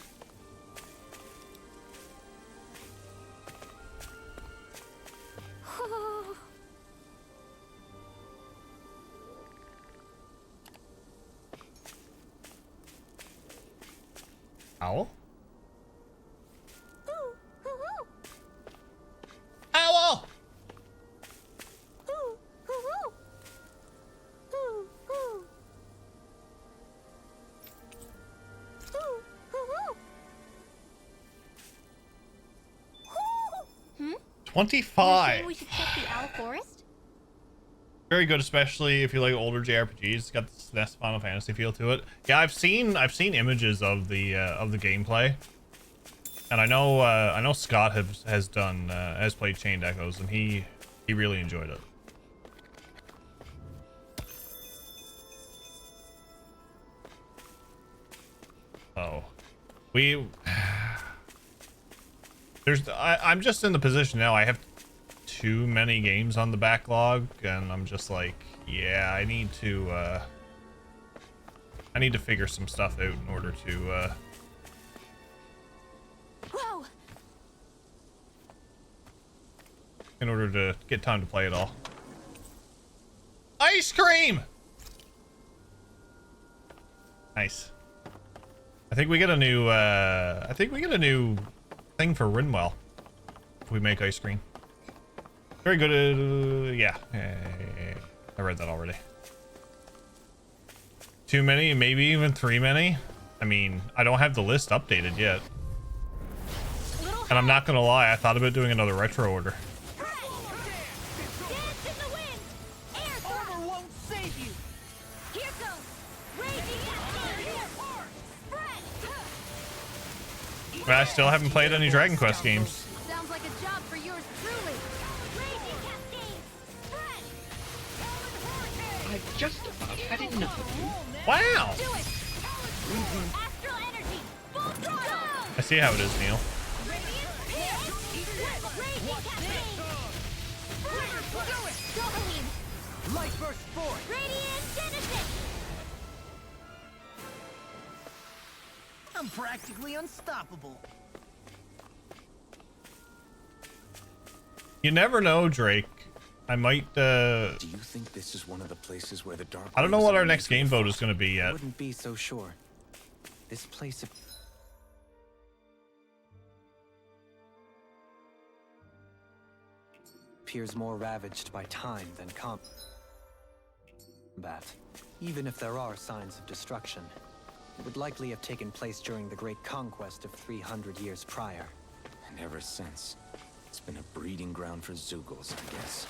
[SPEAKER 1] Owl? Owl!
[SPEAKER 7] Hmm?
[SPEAKER 1] 25.
[SPEAKER 7] We should check the Owl Forest?
[SPEAKER 1] Very good, especially if you like older JRPGs. It's got this SNES Final Fantasy feel to it. Yeah, I've seen images of the gameplay, and I know Scott has played Chained Echoes, and he really enjoyed it. Oh, I'm just in the position now. I have too many games on the backlog, and I'm just like, yeah, I need to figure some stuff out in order to
[SPEAKER 7] Whoa!
[SPEAKER 1] get time to play it all. Ice cream! Nice. I think we get a new thing for Rinwell if we make ice cream. Very good. Yeah, I read that already. Too many, maybe even 3 many. I mean, I don't have the list updated yet.
[SPEAKER 7] Little
[SPEAKER 1] And I'm not gonna lie, I thought about doing another retro order.
[SPEAKER 7] Dance in the wind! Air thrust!
[SPEAKER 2] Armor won't save you!
[SPEAKER 7] Here goes! Raging cascade! Spread!
[SPEAKER 1] But I still haven't played any Dragon Quest games.
[SPEAKER 7] Sounds like a job for yours truly. Raging cascade! Spread!
[SPEAKER 10] I've just about had enough of you.
[SPEAKER 1] Wow!
[SPEAKER 7] Do it! Astral energy! Full throttle!
[SPEAKER 1] I see how it is, Neil.
[SPEAKER 7] Radiant hit! Raging cascade! Do it! Dohalim!
[SPEAKER 2] Light burst forth!
[SPEAKER 7] Radiant genesis!
[SPEAKER 2] I'm practically unstoppable.
[SPEAKER 1] You never know, Drake. I might,
[SPEAKER 3] Do you think this is one of the places where the dark?
[SPEAKER 1] I don't know what our
[SPEAKER 3] Ones
[SPEAKER 1] next game vote is going to be
[SPEAKER 5] I
[SPEAKER 1] yet.
[SPEAKER 5] wouldn't be so sure. This place appears more ravaged by time than combat. Even if there are signs of destruction, it would likely have taken place during the Great Conquest of 300 years prior.
[SPEAKER 3] And ever since, it's been a breeding ground for Zeugles, I guess.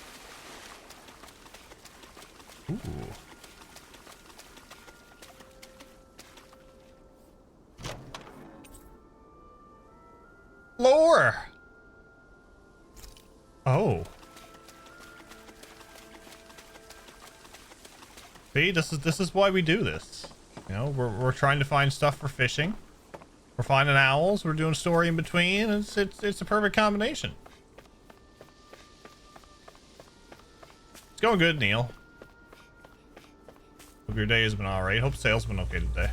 [SPEAKER 1] Ooh. Lore. Oh. See, this is why we do this. You know, we're trying to find stuff for fishing. We're finding owls. We're doing story in between. It's a perfect combination. It's going good, Neil. Hope your day has been all right. Hope sales been okay today.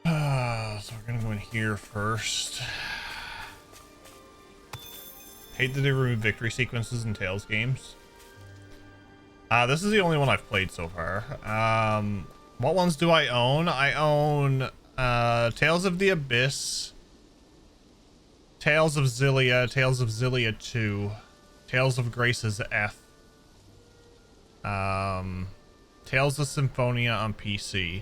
[SPEAKER 1] So we're gonna go in here first. Hate that they removed victory sequences in Tales games. This is the only one I've played so far. What ones do I own? I own Tales of the Abyss, Tales of Xillia, Tales of Xillia 2, Tales of Grace's F, Tales of Symphonia on PC,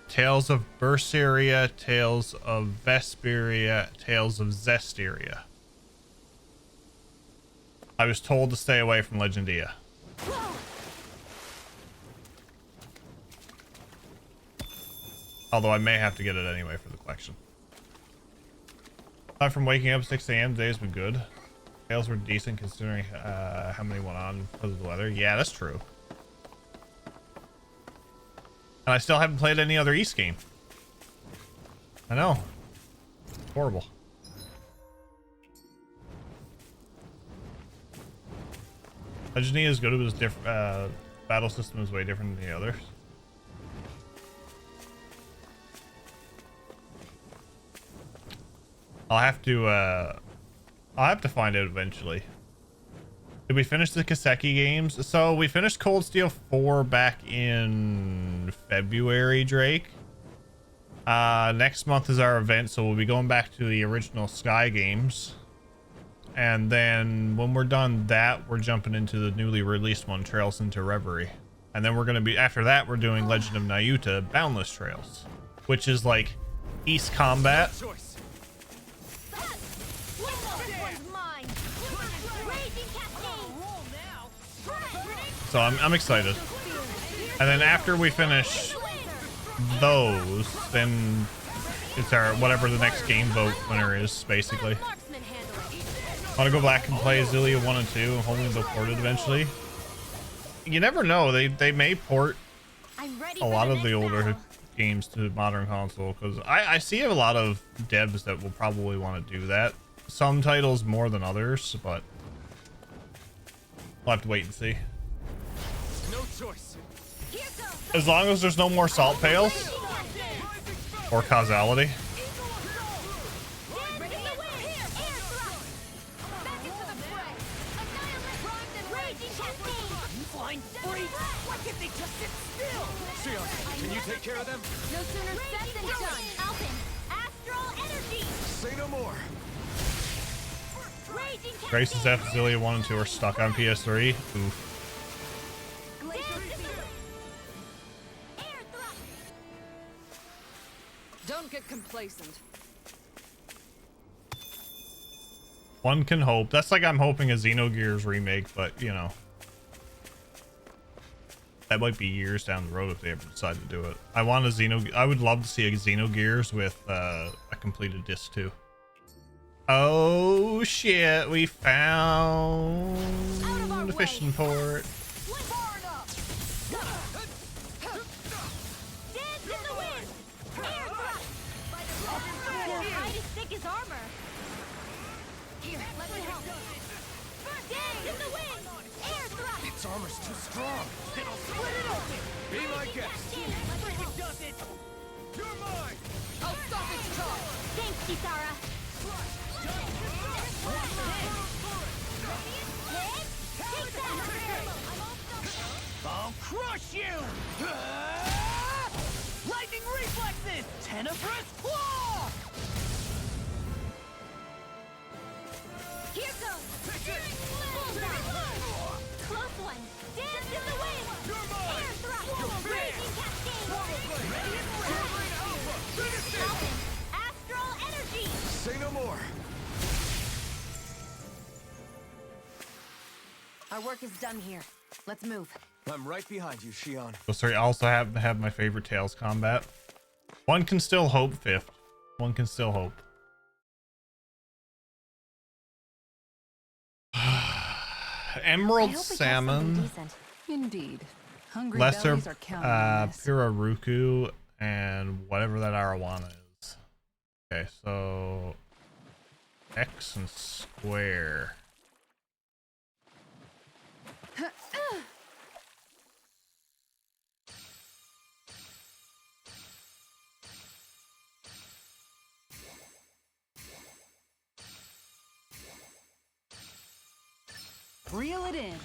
[SPEAKER 1] Tales of Berseria, Tales of Vesperia, Tales of Zestiria. I was told to stay away from Legendia. Although I may have to get it anyway for the collection. Aside from waking up 6 a.m. today's been good. Tales were decent considering how many went on because of the weather. Yeah, that's true. And I still haven't played any other East game. I know. Horrible. Legendia is good. It was different. Battle system is way different than the others. I'll have to find out eventually. Did we finish the Kaseki games? So we finished Cold Steel 4 back in February, Drake. Next month is our event, so we'll be going back to the original Sky games. And then when we're done that, we're jumping into the newly released one, Trails into Reverie. And then we're going to be, after that, we're doing Legend of Nayuta, Boundless Trails, which is like East Combat. So I'm excited. And then after we finish those, then it's our whatever the next game vote winner is, basically. I want to go back and play Xillia 1 and 2 and hopefully they'll port it eventually. You never know, they may port a lot of the older games to modern console, because I see a lot of devs that will probably want to do that. Some titles more than others, but we'll have to wait and see.
[SPEAKER 2] No choice.
[SPEAKER 1] As long as there's no more salt pails or causality.
[SPEAKER 2] Can you take care of them?
[SPEAKER 7] No sooner said than done. Alpin, astral energy.
[SPEAKER 2] Say no more.
[SPEAKER 7] Raging
[SPEAKER 1] Grace's F, Zillia 1 and 2 are stuck on PS3. Oof.
[SPEAKER 6] Don't get complacent.
[SPEAKER 1] One can hope. That's like I'm hoping a Xenogears remake, but you know. That might be years down the road if they ever decide to do it. I want a I would love to see a Xenogears with a completed disc too. Oh shit, we found the fishing port.
[SPEAKER 2] Its armor's too strong. It'll split it open. Be my guest. Freaking does it. You're mine.
[SPEAKER 6] I'll stop its charge.
[SPEAKER 7] Thanks, Kisara.
[SPEAKER 2] I'll crush you! Lightning reflexes! Tenebrous claw!
[SPEAKER 7] Here goes! Close one! Dance in the wind! Air thrust! Raging cascade! Falcon! Astral energy!
[SPEAKER 3] Say no more.
[SPEAKER 9] Our work is done here. Let's move.
[SPEAKER 3] I'm right behind you, Shion.
[SPEAKER 1] Oh, sorry, I also have my favorite Tails combat. One can still hope, Fifth. One can still hope. Emerald salmon,
[SPEAKER 4] Indeed. Hungry
[SPEAKER 1] lesser
[SPEAKER 4] bellies are counting on this.
[SPEAKER 1] Piraruku, and whatever that arowana is. Okay, so X and square.
[SPEAKER 4] Reel it in.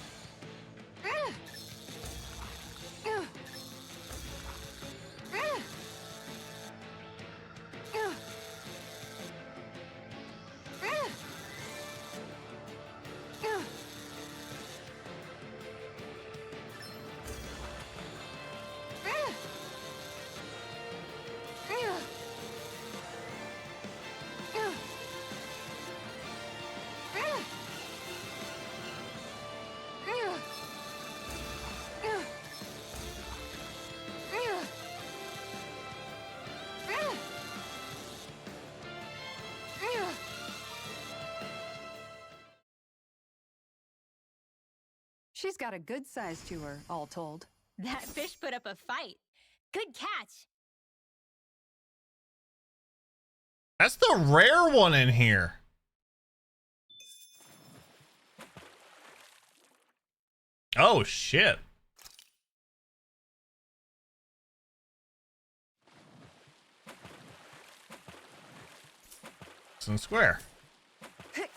[SPEAKER 4] She's got a good size to her, all told.
[SPEAKER 7] That fish put up a fight. Good catch.
[SPEAKER 1] That's the rare one in here. Oh shit. It's in square.
[SPEAKER 4] Yeah.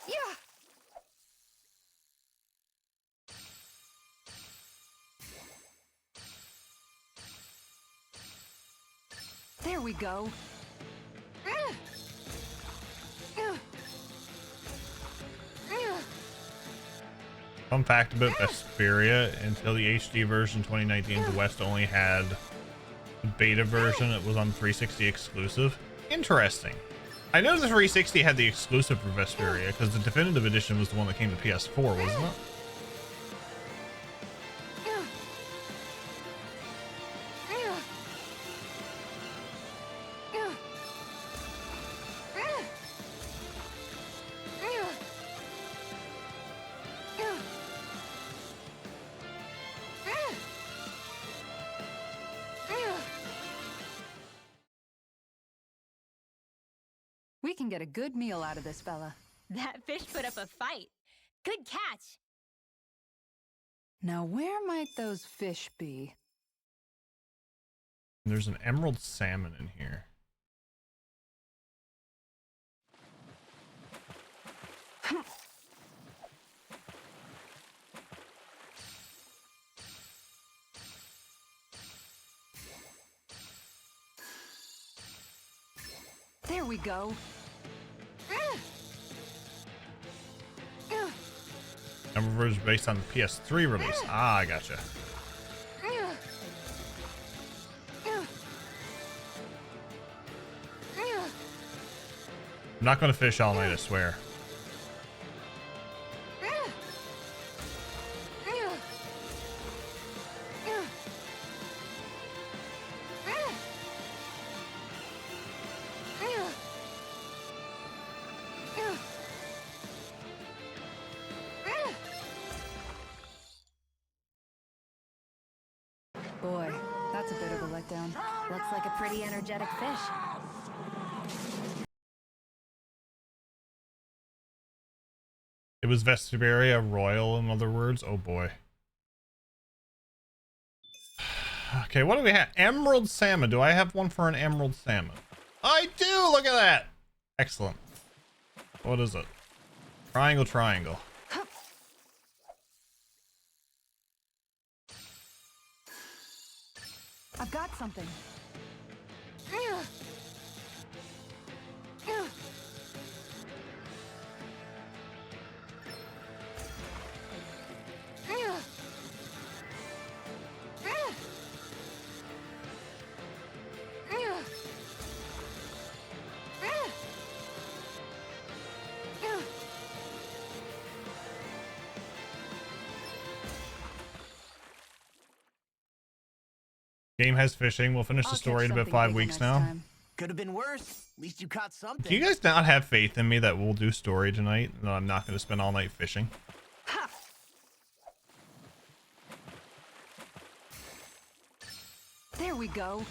[SPEAKER 4] There we go.
[SPEAKER 1] Fun fact about Vesperia, until the HD version 2019, the West only had the beta version. It was on 360 exclusive. Interesting. I know the 360 had the exclusive for Vesperia because the definitive edition was the one that came to PS4, wasn't it?
[SPEAKER 4] We can get a good meal out of this fella.
[SPEAKER 7] That fish put up a fight. Good catch.
[SPEAKER 4] Now, where might those fish be?
[SPEAKER 1] There's an emerald salmon in here.
[SPEAKER 4] There we go.
[SPEAKER 1] Emerald version based on the PS3 release. Ah, I gotcha. I'm not going to fish all night, I swear.
[SPEAKER 4] Boy, that's a bit of a letdown.
[SPEAKER 9] Looks like a pretty energetic fish.
[SPEAKER 1] It was Vesperia Royal, in other words. Oh boy. Okay, what do we have? Emerald salmon. Do I have one for an emerald salmon? I do! Look at that! Excellent. What is it? Triangle, triangle.
[SPEAKER 4] I've got something.
[SPEAKER 1] Game has fishing. We'll finish the story in about 5 weeks now.
[SPEAKER 2] Could have been worse. At least you caught something.
[SPEAKER 1] Do you guys not have faith in me that we'll do story tonight? No, I'm not going to spend all night fishing.
[SPEAKER 4] There we go.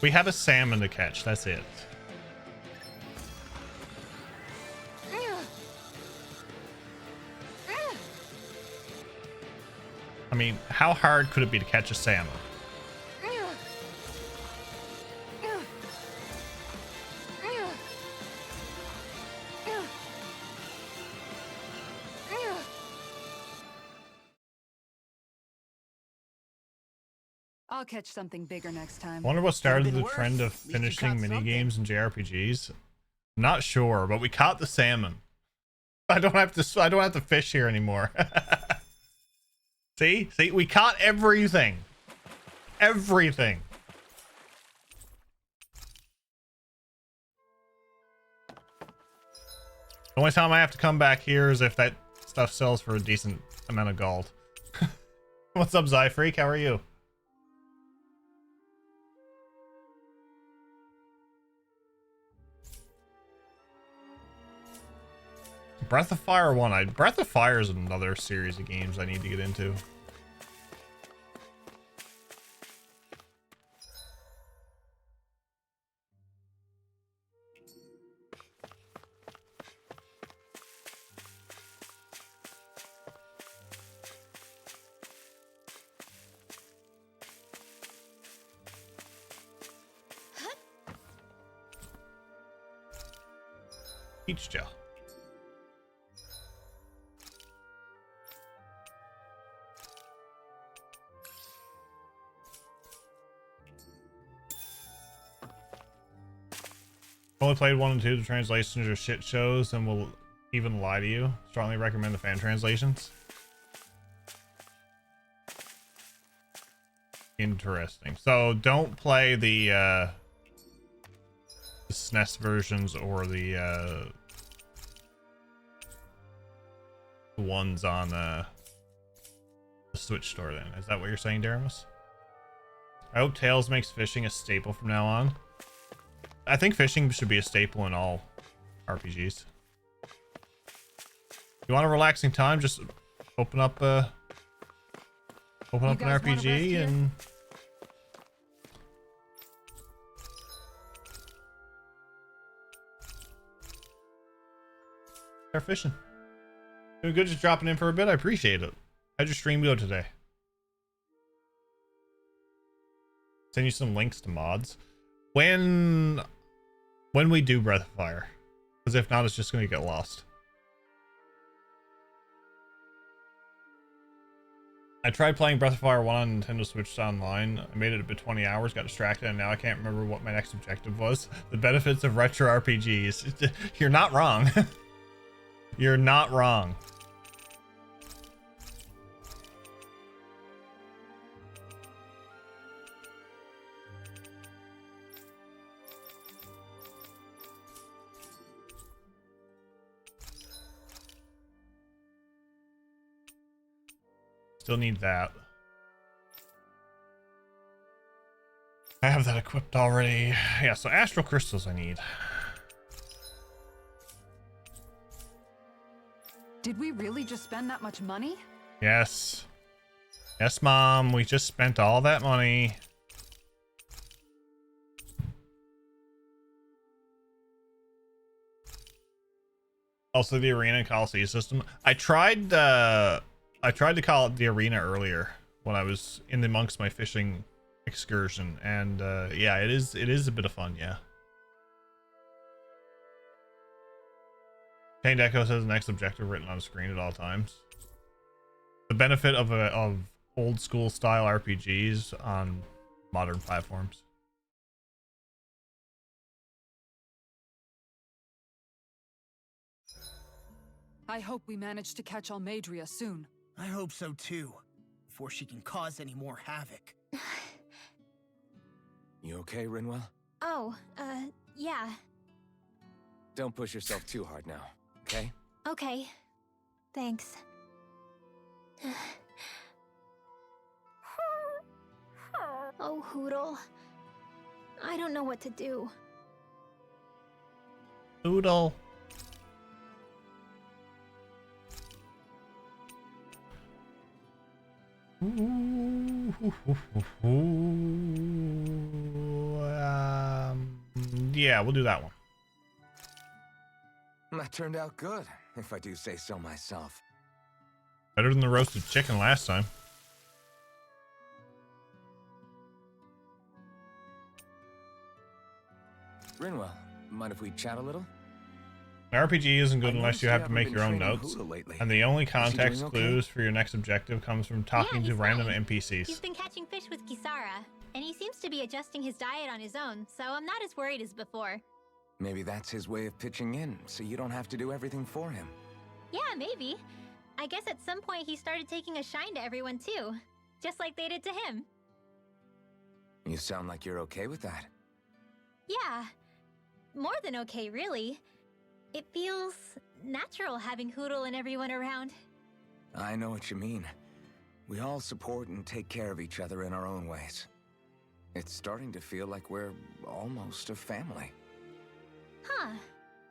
[SPEAKER 1] We have a salmon to catch. That's it. I mean, how hard could it be to catch a salmon?
[SPEAKER 4] I'll catch something bigger next time.
[SPEAKER 1] I wonder what started the
[SPEAKER 2] worse.
[SPEAKER 1] trend of
[SPEAKER 2] At least you
[SPEAKER 1] finishing
[SPEAKER 2] caught
[SPEAKER 1] mini
[SPEAKER 2] something.
[SPEAKER 1] games and JRPGs. Not sure, but we caught the salmon. I don't have to fish here anymore. See, we caught everything. Everything. The only time I have to come back here is if that stuff sells for a decent amount of gold. What's up, Zyfreak? How are you? Breath of Fire 1. Breath of Fire is another series of games I need to get into. Peach gel. Only played 1 and 2. The translations are shit shows and will even lie to you. Strongly recommend the fan translations. Interesting. So don't play the SNES versions or the ones on the Switch store then. Is that what you're saying, Daramus? I hope Tails makes fishing a staple from now on. I think fishing should be a staple in all RPGs. You want a relaxing time? Just open up an RPG and start fishing. Doing good, just dropping in for a bit. I appreciate it. How'd your stream go today? Send you some links to mods. When we do Breath of Fire, because if not, it's just going to get lost. I tried playing Breath of Fire 1 on Nintendo Switch Online. I made it a bit 20 hours, got distracted, and now I can't remember what my next objective was. The benefits of retro RPGs. You're not wrong. You're not wrong. Still need that. I have that equipped already. Yeah, so astral crystals I need.
[SPEAKER 4] Did we really just spend that much money?
[SPEAKER 1] Yes. Yes, Mom. We just spent all that money. Also, the arena and Coliseum system. I tried to call it the arena earlier when I was in amongst my fishing excursion, and yeah, it is a bit of fun. Yeah. Chained Echo says next objective written on the screen at all times. The benefit of old school style RPGs on modern platforms.
[SPEAKER 4] I hope we manage to catch Almadria soon.
[SPEAKER 2] I hope so too, before she can cause any more havoc.
[SPEAKER 3] You okay, Rinwell?
[SPEAKER 7] Oh, yeah.
[SPEAKER 3] Don't push yourself too hard now, okay?
[SPEAKER 7] Okay. Thanks. Oh, Hootle. I don't know what to do.
[SPEAKER 1] Oodle. Yeah, we'll do that one.
[SPEAKER 3] That turned out good, if I do say so myself.
[SPEAKER 1] Better than the roasted chicken last time.
[SPEAKER 3] Rinwell, mind if we chat a little?
[SPEAKER 1] An RPG isn't good
[SPEAKER 3] I
[SPEAKER 1] unless you
[SPEAKER 3] noticed
[SPEAKER 1] have
[SPEAKER 3] you
[SPEAKER 1] to make
[SPEAKER 3] haven't
[SPEAKER 1] your own
[SPEAKER 3] been training
[SPEAKER 1] notes,
[SPEAKER 3] Hula lately.
[SPEAKER 1] and the only
[SPEAKER 3] Is he doing
[SPEAKER 1] context
[SPEAKER 3] okay?
[SPEAKER 1] clues for your next objective comes from talking to
[SPEAKER 7] he's
[SPEAKER 1] random
[SPEAKER 7] fine.
[SPEAKER 1] NPCs.
[SPEAKER 7] He's been catching fish with Kisara, and he seems to be adjusting his diet on his own, so I'm not as worried as before.
[SPEAKER 3] Maybe that's his way of pitching in, so you don't have to do everything for him.
[SPEAKER 7] Yeah, maybe. I guess at some point he started taking a shine to everyone too, just like they did to him.
[SPEAKER 3] You sound like you're okay with that.
[SPEAKER 7] Yeah. More than okay, really. It feels natural having Hootle and everyone around.
[SPEAKER 3] I know what you mean. We all support and take care of each other in our own ways. It's starting to feel like we're almost a family.
[SPEAKER 7] Huh.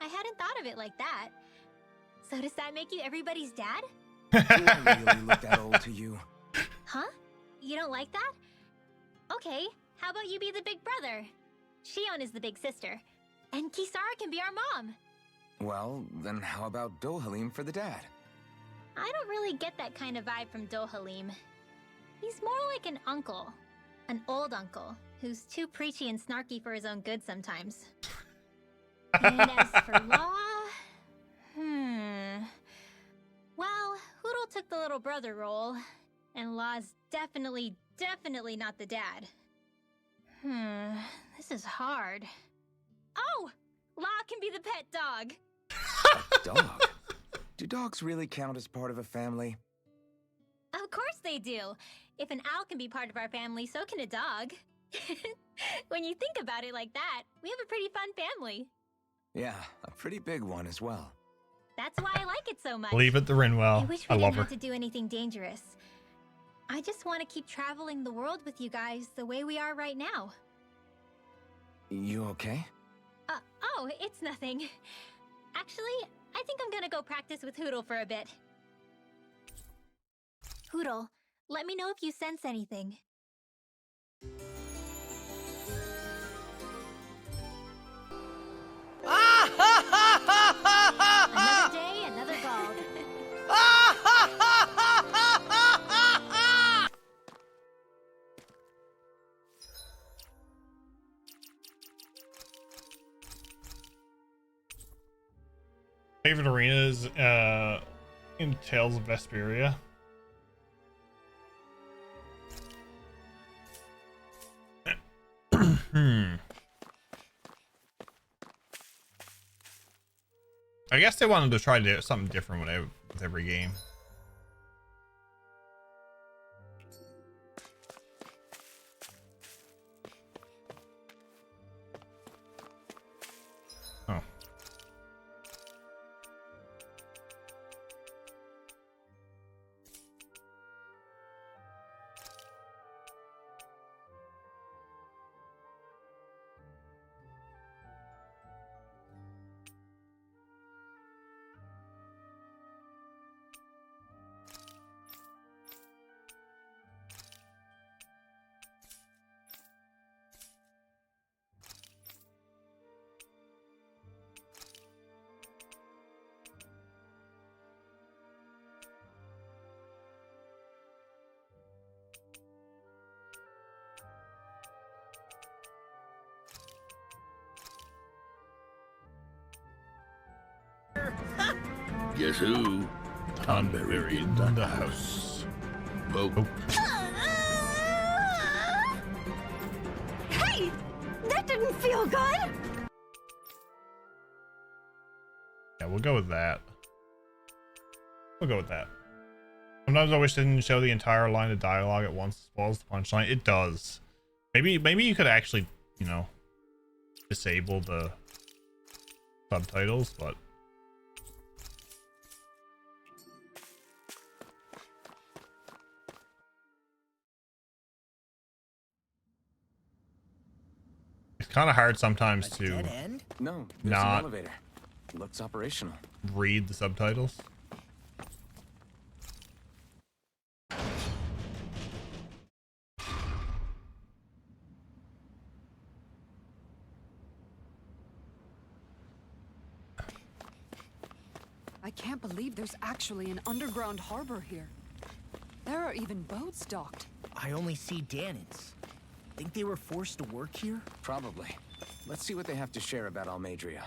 [SPEAKER 7] I hadn't thought of it like that. So does that make you everybody's dad?
[SPEAKER 3] Do I really look that old to you?
[SPEAKER 7] Huh? You don't like that? Okay, how about you be the big brother? Shion is the big sister, and Kisara can be our mom.
[SPEAKER 3] Well, then how about Dohalim for the dad?
[SPEAKER 7] I don't really get that kind of vibe from Dohalim. He's more like an uncle. An old uncle, who's too preachy and snarky for his own good sometimes. And as for Law... Well, Hootle took the little brother role, and Law's definitely not the dad. This is hard. Oh! Law can be the pet dog!
[SPEAKER 3] A dog? Do dogs really count as part of a family?
[SPEAKER 7] Of course they do! If an owl can be part of our family, so can a dog. When you think about it like that, we have a pretty fun family.
[SPEAKER 3] Yeah, a pretty big one as well.
[SPEAKER 7] That's why I like it so much.
[SPEAKER 1] Leave it to Rinwell.
[SPEAKER 7] I wish we
[SPEAKER 1] I love
[SPEAKER 7] didn't
[SPEAKER 1] her.
[SPEAKER 7] have to do anything dangerous. I just want to keep traveling the world with you guys the way we are right now.
[SPEAKER 3] You okay?
[SPEAKER 7] Oh, it's nothing. Actually, I think I'm gonna go practice with Hootle for a bit. Hootle, let me know if you sense anything. Another day, another Gald.
[SPEAKER 1] Favorite arenas in Tales of Vesperia. I guess they wanted to try to do something different with every game. Oh.
[SPEAKER 11] Guess who?
[SPEAKER 1] Tonberry in the house.
[SPEAKER 11] Pope.
[SPEAKER 7] Hey! That didn't feel good!
[SPEAKER 1] Yeah, we'll go with that. We'll go with that. Sometimes I wish they didn't show the entire line of dialogue at once as well as the punchline. It does. Maybe you could actually, you know, disable the subtitles, but it's kind of hard sometimes to
[SPEAKER 2] Dead end?
[SPEAKER 3] No, there's
[SPEAKER 1] Not-
[SPEAKER 3] an elevator. Looks operational.
[SPEAKER 1] read the subtitles.
[SPEAKER 4] I can't believe there's actually an underground harbor here. There are even boats docked.
[SPEAKER 2] I only see Danans. Think they were forced to work here?
[SPEAKER 3] Probably. Let's see what they have to share about Almadria.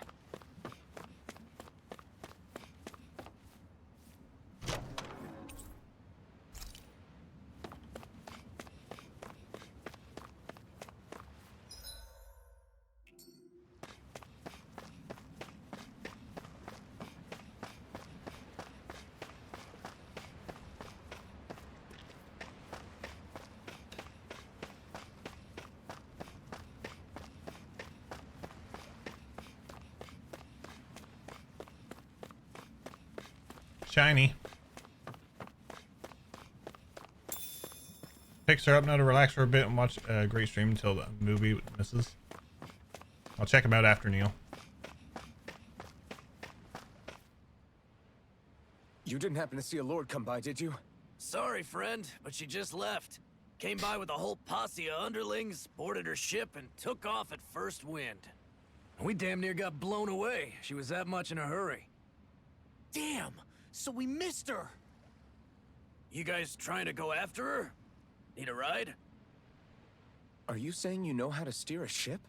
[SPEAKER 1] Shiny. Picks her up now to relax for a bit and watch a great stream until the movie misses. I'll check him out after, Neil.
[SPEAKER 3] You didn't happen to see a lord come by, did you?
[SPEAKER 12] Sorry, friend, but she just left. Came by with a whole posse of underlings, boarded her ship, and took off at first wind. We damn near got blown away. She was that much in a hurry.
[SPEAKER 2] Damn! So we missed her!
[SPEAKER 12] You guys trying to go after her? Need a ride?
[SPEAKER 3] Are you saying you know how to steer a ship?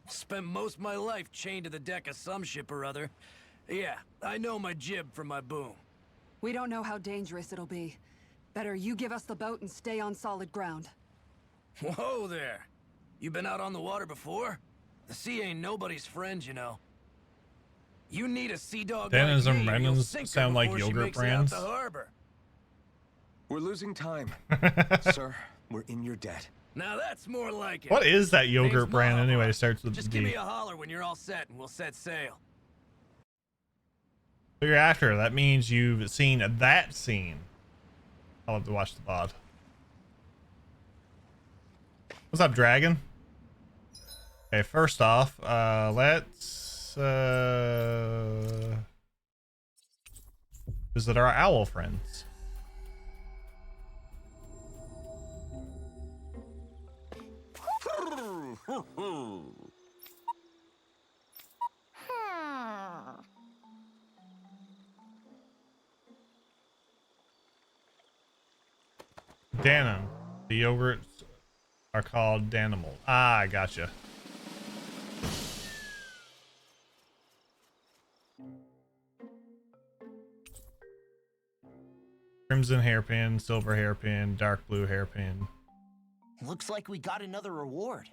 [SPEAKER 12] Spent most of my life chained to the deck of some ship or other. Yeah, I know my jib from my boom.
[SPEAKER 4] We don't know how dangerous it'll be. Better you give us the boat and stay on solid ground.
[SPEAKER 12] Whoa there! You been out on the water before? The sea ain't nobody's friend, you know. You need a sea dog
[SPEAKER 1] Danans
[SPEAKER 12] like
[SPEAKER 1] and
[SPEAKER 12] me, or you'll
[SPEAKER 1] Brennans
[SPEAKER 12] sink her
[SPEAKER 1] sound like
[SPEAKER 12] before she
[SPEAKER 1] yogurt
[SPEAKER 12] makes it
[SPEAKER 1] brands.
[SPEAKER 12] out the harbor.
[SPEAKER 3] We're losing time. Sir, we're in your debt.
[SPEAKER 12] Now that's more like it.
[SPEAKER 1] What is that yogurt
[SPEAKER 12] Name's
[SPEAKER 1] brand
[SPEAKER 12] Mahavar.
[SPEAKER 1] anyway? Starts with
[SPEAKER 12] Just
[SPEAKER 1] D.
[SPEAKER 12] give me a holler when you're all set and we'll set sail.
[SPEAKER 1] So you're after her. That means you've seen that scene. I'll have to watch the VOD. What's up, Dragon? Okay, first off, let's visit our owl friends. Danon. The yogurts are called Danimal. Ah, I gotcha. Crimson hairpin, silver hairpin, dark blue hairpin.
[SPEAKER 2] Looks like we got another reward.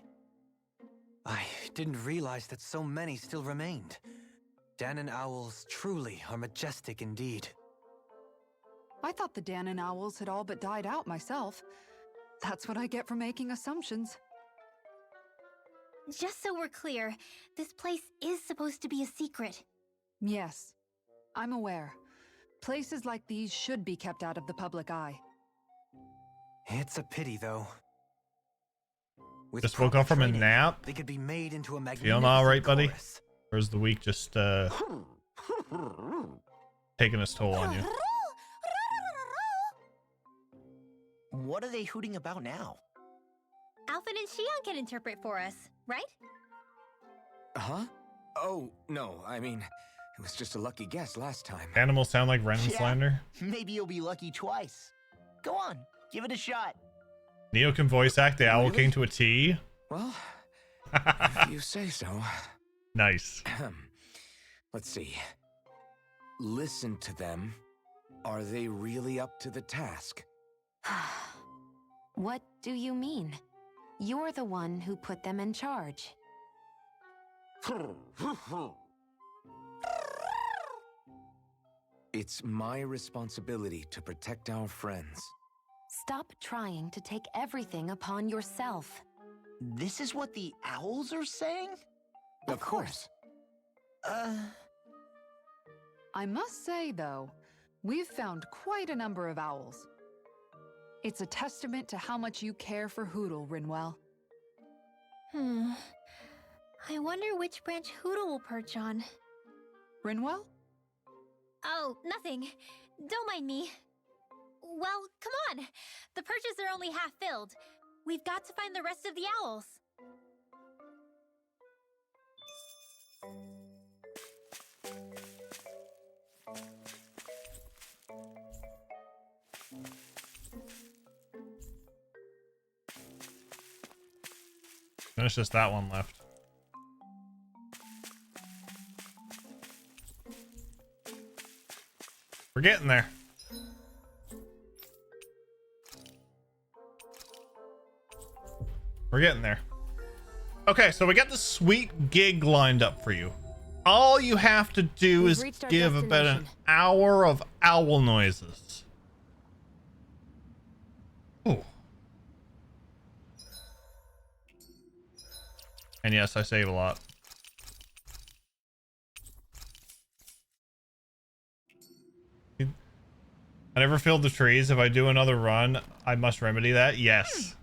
[SPEAKER 5] I didn't realize that so many still remained. Danon owls truly are majestic indeed.
[SPEAKER 4] I thought the Danon owls had all but died out myself. That's what I get for making assumptions.
[SPEAKER 7] Just so we're clear, this place is supposed to be a secret.
[SPEAKER 4] Yes, I'm aware. Places like these should be kept out of the public eye.
[SPEAKER 5] It's a pity, though. With
[SPEAKER 1] Just woke up from a
[SPEAKER 5] training,
[SPEAKER 1] nap.
[SPEAKER 5] They could be made into a magnificent
[SPEAKER 1] Feeling all right, buddy?
[SPEAKER 5] chorus.
[SPEAKER 1] Or is the week just taking its toll on you?
[SPEAKER 2] What are they hooting about now?
[SPEAKER 7] Alphen and Shion can interpret for us, right?
[SPEAKER 3] Huh? Oh, no, I mean, it was just a lucky guess last time.
[SPEAKER 1] Animals sound like Ren and
[SPEAKER 2] Yeah.
[SPEAKER 1] Slander.
[SPEAKER 2] Maybe you'll be lucky twice. Go on, give it a shot.
[SPEAKER 1] Neo can voice act the Owl
[SPEAKER 3] Really?
[SPEAKER 1] King to a T.
[SPEAKER 3] Well, if you say so.
[SPEAKER 1] Nice.
[SPEAKER 3] Let's see. Listen to them. Are they really up to the task?
[SPEAKER 9] What do you mean? You're the one who put them in charge.
[SPEAKER 3] It's my responsibility to protect our friends.
[SPEAKER 9] Stop trying to take everything upon yourself.
[SPEAKER 2] This is what the owls are saying?
[SPEAKER 3] Of course.
[SPEAKER 4] I must say, though, we've found quite a number of owls. It's a testament to how much you care for Hootle, Rinwell.
[SPEAKER 7] I wonder which branch Hootle will perch on.
[SPEAKER 4] Rinwell?
[SPEAKER 7] Oh, nothing. Don't mind me. Well, come on. The perches are only half filled. We've got to find the rest of the owls.
[SPEAKER 1] There's just that one left. We're getting there. We're getting there. Okay, so we got the sweet gig lined up for you. All you have to do
[SPEAKER 9] We've
[SPEAKER 1] is
[SPEAKER 9] reached our
[SPEAKER 1] give about an
[SPEAKER 9] destination.
[SPEAKER 1] hour of owl noises. Ooh. And yes, I save a lot. I never filled the trees. If I do another run, I must remedy that. Yes.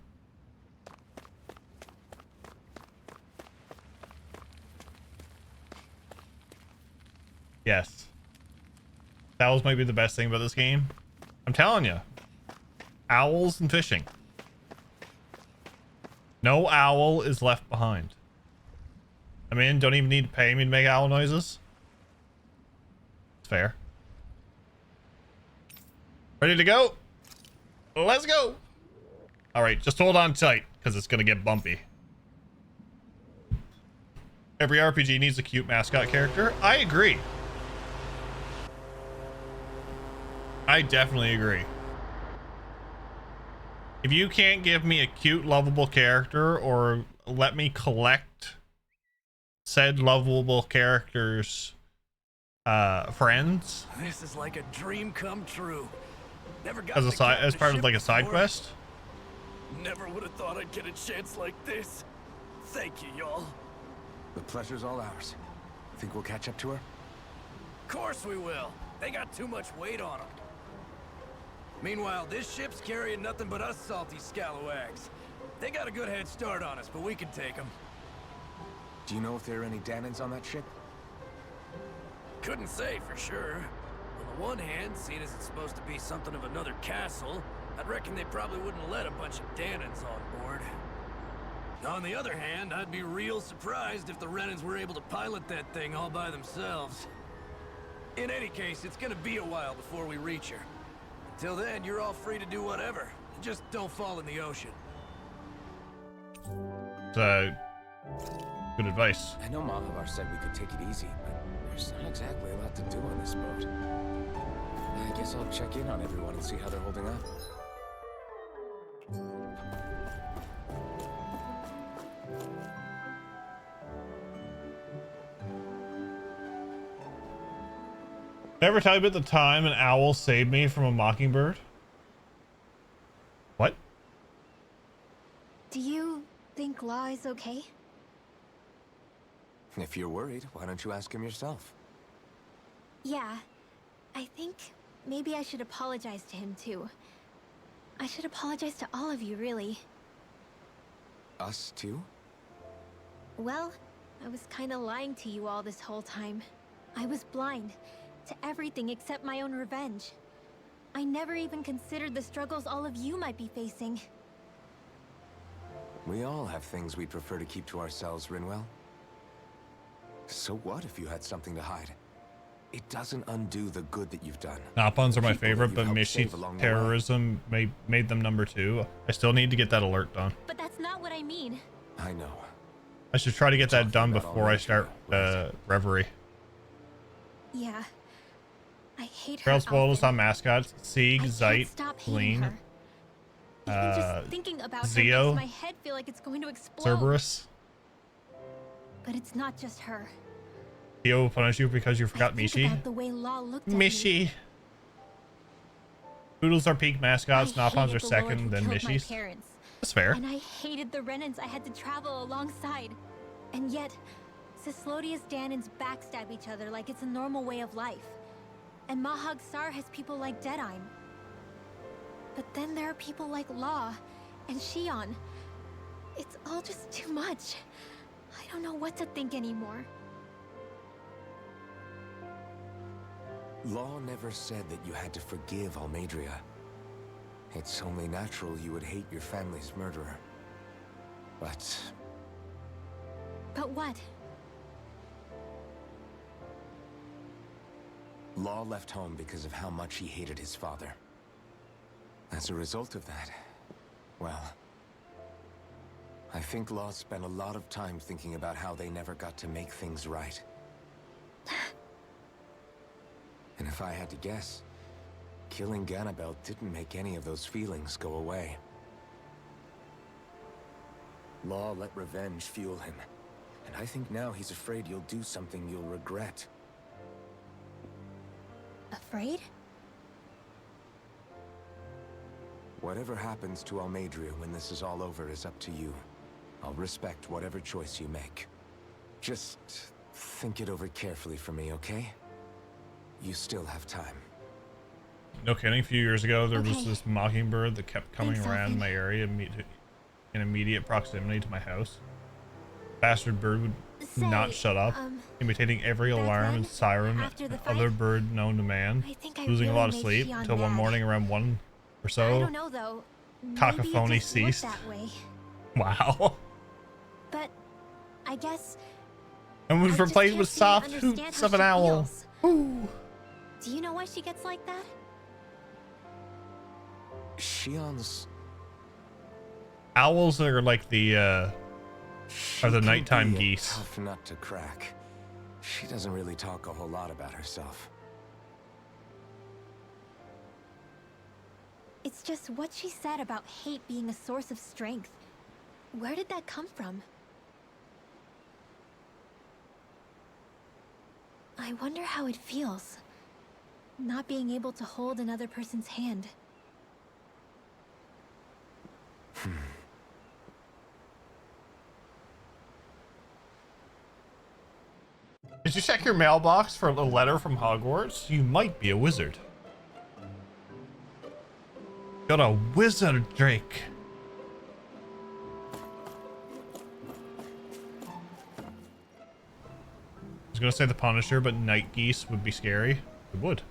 [SPEAKER 1] Yes. Owls might be the best thing about this game. I'm telling you. Owls and fishing. No owl is left behind. I mean, don't even need to pay me to make owl noises. It's fair. Ready to go? Let's go. All right, just hold on tight because it's going to get bumpy. Every RPG needs a cute mascot character. I agree. I definitely agree. If you can't give me a cute, lovable character or let me collect said lovable characters' friends
[SPEAKER 12] This is like a dream come true. Never got
[SPEAKER 1] as a
[SPEAKER 12] to
[SPEAKER 1] side,
[SPEAKER 12] captain
[SPEAKER 1] as part of
[SPEAKER 12] ship
[SPEAKER 1] like a side
[SPEAKER 12] before.
[SPEAKER 1] quest.
[SPEAKER 12] Never would have thought I'd get a chance like this. Thank you, y'all.
[SPEAKER 3] The pleasure's all ours. Think we'll catch up to her?
[SPEAKER 12] Of course we will. They got too much weight on them. Meanwhile, this ship's carrying nothing but us salty scalawags. They got a good head start on us, but we can take them.
[SPEAKER 3] Do you know if there are any Danons on that ship?
[SPEAKER 12] Couldn't say for sure. On the one hand, seeing as it's supposed to be something of another castle, I'd reckon they probably wouldn't let a bunch of Danons on board. On the other hand, I'd be real surprised if the Renans were able to pilot that thing all by themselves. In any case, it's gonna be a while before we reach her. Until then, you're all free to do whatever. Just don't fall in the ocean.
[SPEAKER 1] So, good advice.
[SPEAKER 3] I know Malabar said we could take it easy, but there's not exactly a lot to do on this boat. I guess I'll check in on everyone and see how they're holding up.
[SPEAKER 1] Did I ever tell you about the time an owl saved me from a mockingbird? What?
[SPEAKER 7] Do you think Law is okay?
[SPEAKER 3] If you're worried, why don't you ask him yourself?
[SPEAKER 7] Yeah. I think maybe I should apologize to him too. I should apologize to all of you, really.
[SPEAKER 3] Us too?
[SPEAKER 7] Well, I was kinda lying to you all this whole time. I was blind to everything except my own revenge. I never even considered the struggles all of you might be facing.
[SPEAKER 3] We all have things we'd prefer to keep to ourselves, Rinwell. So what if you had something to hide? It doesn't undo the good that you've done.
[SPEAKER 1] Nopons are my
[SPEAKER 3] People that
[SPEAKER 1] favorite,
[SPEAKER 3] you've
[SPEAKER 1] but
[SPEAKER 3] helped
[SPEAKER 1] Mishi
[SPEAKER 3] save along the way.
[SPEAKER 1] terrorism made them number 2. I still need to get that alert done.
[SPEAKER 7] But that's not what I mean.
[SPEAKER 3] I know.
[SPEAKER 1] I should try to get that done
[SPEAKER 3] about
[SPEAKER 1] before I start Reverie.
[SPEAKER 7] Yeah. I hate her
[SPEAKER 1] Trail spoilers
[SPEAKER 7] outfit.
[SPEAKER 1] on mascots. Sieg,
[SPEAKER 7] I can't
[SPEAKER 1] Zeit,
[SPEAKER 7] stop hating
[SPEAKER 1] Lean,
[SPEAKER 7] her. Even just thinking about her
[SPEAKER 1] Zio,
[SPEAKER 7] makes my head feel like it's going to explode.
[SPEAKER 1] Cerberus.
[SPEAKER 7] But it's not just her.
[SPEAKER 1] Theo will punish you because you forgot
[SPEAKER 7] I think
[SPEAKER 1] Mishi.
[SPEAKER 7] about the way Law looked at me.
[SPEAKER 1] Mishi. Poodles are peak mascots.
[SPEAKER 7] I
[SPEAKER 1] Nopons
[SPEAKER 7] hated
[SPEAKER 1] are
[SPEAKER 7] the Lord
[SPEAKER 1] second,
[SPEAKER 7] who
[SPEAKER 1] then
[SPEAKER 7] killed my
[SPEAKER 1] Mishi's.
[SPEAKER 7] parents.
[SPEAKER 1] That's fair.
[SPEAKER 7] And I hated the Renans I had to travel alongside. And yet, Cyslodia's Danans backstab each other like it's a normal way of life. And Mahag Sar has people like Deadeye. But then there are people like Law and Shion. It's all just too much. I don't know what to think anymore.
[SPEAKER 3] Law never said that you had to forgive Almeidrea. It's only natural you would hate your family's murderer. But
[SPEAKER 7] But what?
[SPEAKER 3] Law left home because of how much he hated his father. As a result of that, well, I think Law spent a lot of time thinking about how they never got to make things right. And if I had to guess, killing Ganabel didn't make any of those feelings go away. Law let revenge fuel him, and I think now he's afraid you'll do something you'll regret.
[SPEAKER 7] Afraid?
[SPEAKER 3] Whatever happens to Almeidrea when this is all over is up to you. I'll respect whatever choice you make. Just think it over carefully for me, okay? You still have time.
[SPEAKER 1] No kidding. A few years ago, there was
[SPEAKER 7] Okay.
[SPEAKER 1] this mockingbird that kept coming
[SPEAKER 7] Thanks,
[SPEAKER 1] around
[SPEAKER 7] Alvin.
[SPEAKER 1] my area in immediate proximity to my house. Bastard bird would not
[SPEAKER 7] Say,
[SPEAKER 1] shut up, imitating every
[SPEAKER 7] back
[SPEAKER 1] alarm
[SPEAKER 7] then,
[SPEAKER 1] and siren
[SPEAKER 7] after the
[SPEAKER 1] and
[SPEAKER 7] fight,
[SPEAKER 1] other bird known to man,
[SPEAKER 7] I think I
[SPEAKER 1] losing
[SPEAKER 7] really
[SPEAKER 1] a lot of
[SPEAKER 7] made
[SPEAKER 1] sleep
[SPEAKER 7] Shion
[SPEAKER 1] until one
[SPEAKER 7] mad.
[SPEAKER 1] morning around 1 or
[SPEAKER 7] I
[SPEAKER 1] so.
[SPEAKER 7] don't know though. Maybe
[SPEAKER 1] Cacophony
[SPEAKER 7] it just looked
[SPEAKER 1] ceased.
[SPEAKER 7] that way.
[SPEAKER 1] Wow.
[SPEAKER 7] But I guess
[SPEAKER 1] And was
[SPEAKER 7] I just
[SPEAKER 1] replaced
[SPEAKER 7] can't
[SPEAKER 1] with
[SPEAKER 7] seem to
[SPEAKER 1] soft
[SPEAKER 7] understand
[SPEAKER 1] hoots
[SPEAKER 7] how
[SPEAKER 1] of an
[SPEAKER 7] she
[SPEAKER 1] owl.
[SPEAKER 7] feels.
[SPEAKER 1] Ooh.
[SPEAKER 7] Do you know why she gets like that?
[SPEAKER 3] Shion's...
[SPEAKER 1] Owls are like the
[SPEAKER 3] She
[SPEAKER 1] are the
[SPEAKER 3] can
[SPEAKER 1] nighttime
[SPEAKER 3] be a
[SPEAKER 1] geese.
[SPEAKER 3] tough nut to crack. She doesn't really talk a whole lot about herself.
[SPEAKER 7] It's just what she said about hate being a source of strength. Where did that come from? I wonder how it feels, not being able to hold another person's hand.
[SPEAKER 1] Did you check your mailbox for a letter from Hogwarts? You might be a wizard. Got a wizard, Drake. I was gonna say the Punisher, but night geese would be scary. It would.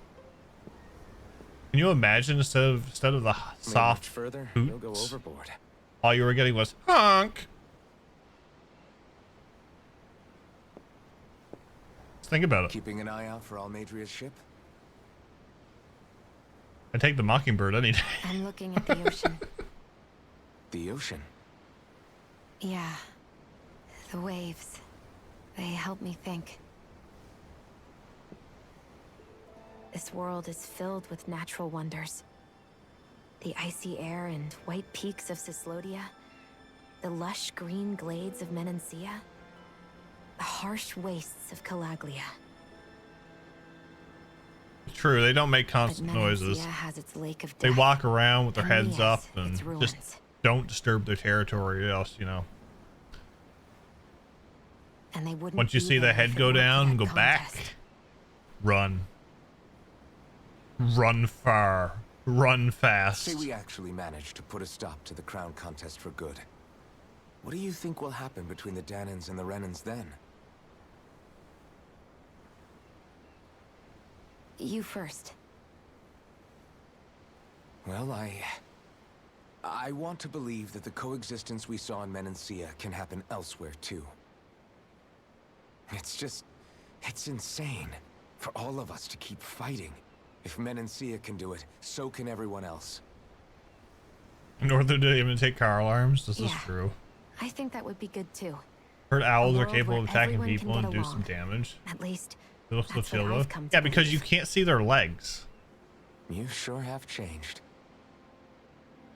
[SPEAKER 1] Can you imagine instead of the
[SPEAKER 3] Maybe
[SPEAKER 1] soft
[SPEAKER 3] much further,
[SPEAKER 1] hoots,
[SPEAKER 3] you'll go overboard.
[SPEAKER 1] all you were getting was honk? Let's think about it.
[SPEAKER 3] Keeping an eye out for Almeidrea's ship?
[SPEAKER 1] I take the Mockingbird any day.
[SPEAKER 9] I'm looking at the ocean.
[SPEAKER 3] The ocean?
[SPEAKER 9] Yeah. The waves. They help me think. This world is filled with natural wonders. The icy air and white peaks of Cyslodia. The lush green glades of Menancia. The harsh wastes of Calaglia.
[SPEAKER 1] True, they don't make
[SPEAKER 9] But
[SPEAKER 1] constant noises.
[SPEAKER 9] Menancia has its lake of
[SPEAKER 1] They
[SPEAKER 9] death,
[SPEAKER 1] walk around with their
[SPEAKER 9] and
[SPEAKER 1] heads
[SPEAKER 9] Nias,
[SPEAKER 1] up
[SPEAKER 9] its
[SPEAKER 1] and
[SPEAKER 9] ruins.
[SPEAKER 1] just don't disturb their territory, or else, you know.
[SPEAKER 9] And they wouldn't
[SPEAKER 1] Once you
[SPEAKER 9] be
[SPEAKER 1] see the
[SPEAKER 9] there if
[SPEAKER 1] head
[SPEAKER 9] it
[SPEAKER 1] go
[SPEAKER 9] weren't for
[SPEAKER 1] down,
[SPEAKER 9] that
[SPEAKER 1] go back.
[SPEAKER 9] contest.
[SPEAKER 1] Run. Run far. Run fast.
[SPEAKER 3] Say we actually managed to put a stop to the crown contest for good. What do you think will happen between the Danans and the Renans then?
[SPEAKER 9] You first.
[SPEAKER 3] Well, I want to believe that the coexistence we saw in Menancia can happen elsewhere too. It's insane for all of us to keep fighting. If Menancia can do it, so can everyone else.
[SPEAKER 1] In order to even take Carl arms, this is
[SPEAKER 9] Yeah.
[SPEAKER 1] true.
[SPEAKER 9] I think that would be good too.
[SPEAKER 1] Heard owls
[SPEAKER 9] A
[SPEAKER 1] are
[SPEAKER 9] world
[SPEAKER 1] capable
[SPEAKER 9] where
[SPEAKER 1] of attacking
[SPEAKER 9] everyone can
[SPEAKER 1] people
[SPEAKER 9] get
[SPEAKER 1] and do some
[SPEAKER 9] along.
[SPEAKER 1] damage.
[SPEAKER 9] At least,
[SPEAKER 1] They look so
[SPEAKER 9] that's what
[SPEAKER 1] chill though.
[SPEAKER 9] I've come to
[SPEAKER 1] Yeah, because you
[SPEAKER 9] believe.
[SPEAKER 1] can't see their legs.
[SPEAKER 3] You sure have changed.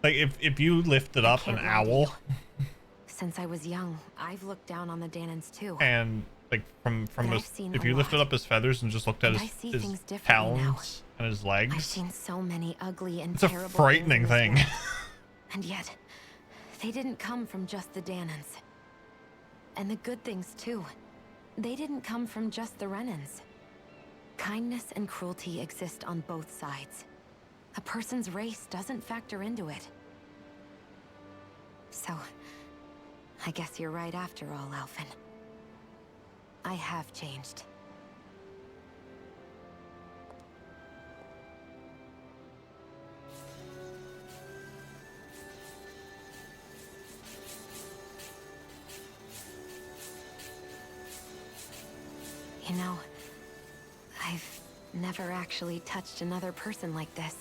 [SPEAKER 1] Like if you lifted up an
[SPEAKER 9] can't lie to
[SPEAKER 1] owl
[SPEAKER 9] Since I was young, I've looked down on the Danans too.
[SPEAKER 1] and like from
[SPEAKER 9] But
[SPEAKER 1] his,
[SPEAKER 9] I've seen
[SPEAKER 1] if
[SPEAKER 9] a
[SPEAKER 1] you lifted
[SPEAKER 9] lot.
[SPEAKER 1] up his feathers and just looked at
[SPEAKER 9] And I
[SPEAKER 1] his,
[SPEAKER 9] see
[SPEAKER 1] his
[SPEAKER 9] things differently now.
[SPEAKER 1] talons and his
[SPEAKER 9] I've
[SPEAKER 1] legs,
[SPEAKER 9] seen so many ugly and
[SPEAKER 1] it's a
[SPEAKER 9] terrible
[SPEAKER 1] frightening
[SPEAKER 9] things in
[SPEAKER 1] thing.
[SPEAKER 9] this world. And yet, they didn't come from just the Danans. And the good things too. They didn't come from just the Renans. Kindness and cruelty exist on both sides. A person's race doesn't factor into it. So, I guess you're right after all, Alphen. I have changed. You know, I've never actually touched another person like this.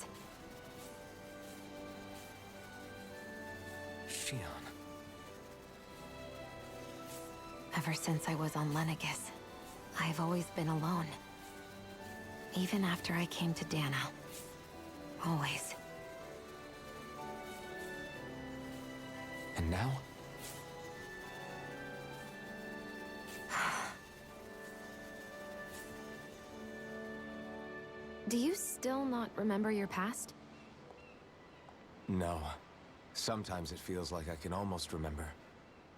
[SPEAKER 3] Shion.
[SPEAKER 9] Ever since I was on Lenegis, I've always been alone. Even after I came to Dana. Always.
[SPEAKER 3] And now?
[SPEAKER 9] Do you still not remember your past?
[SPEAKER 3] No. Sometimes it feels like I can almost remember.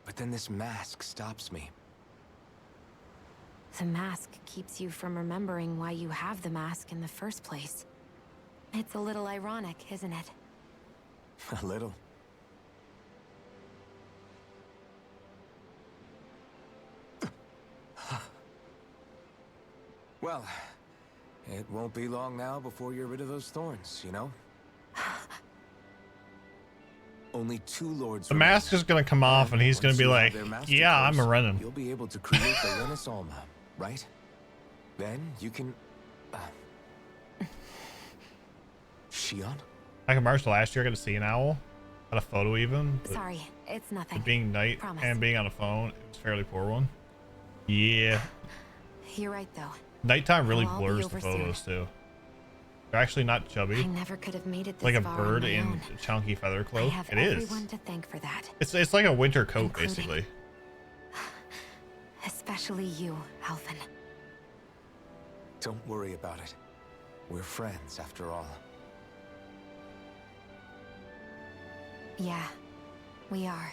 [SPEAKER 3] But then this mask stops me.
[SPEAKER 9] The mask keeps you from remembering why you have the mask in the first place. It's a little ironic, isn't it?
[SPEAKER 3] A little. Well, it won't be long now before you're rid of those thorns, you know? Only 2 lords.
[SPEAKER 1] The mask is gonna come off and he's gonna
[SPEAKER 3] Once
[SPEAKER 1] be
[SPEAKER 3] you have
[SPEAKER 1] like,
[SPEAKER 3] their master
[SPEAKER 1] yeah, I'm a
[SPEAKER 3] curse,
[SPEAKER 1] Renan.
[SPEAKER 3] You'll be able to create the Renis Alma, right? Then you can... Shion?
[SPEAKER 1] Like in March last year, I got to see an owl. Had a photo even. but
[SPEAKER 9] Sorry, it's nothing.
[SPEAKER 1] being night
[SPEAKER 9] Promise.
[SPEAKER 1] and being on a phone, it was a fairly poor one. Yeah.
[SPEAKER 9] You're right, though.
[SPEAKER 1] Nighttime really
[SPEAKER 9] I'll be
[SPEAKER 1] blurs the
[SPEAKER 9] over soon.
[SPEAKER 1] photos too. They're actually not
[SPEAKER 9] I
[SPEAKER 1] chubby.
[SPEAKER 9] never could have made it this
[SPEAKER 1] Like a
[SPEAKER 9] far on
[SPEAKER 1] bird
[SPEAKER 9] my
[SPEAKER 1] in
[SPEAKER 9] own.
[SPEAKER 1] a chunky feather
[SPEAKER 9] I
[SPEAKER 1] cloak.
[SPEAKER 9] have
[SPEAKER 1] It is.
[SPEAKER 9] everyone to thank for that.
[SPEAKER 1] It's like a winter coat,
[SPEAKER 9] Including-
[SPEAKER 1] basically.
[SPEAKER 9] Especially you, Alphen.
[SPEAKER 3] Don't worry about it. We're friends, after all.
[SPEAKER 9] Yeah, we are.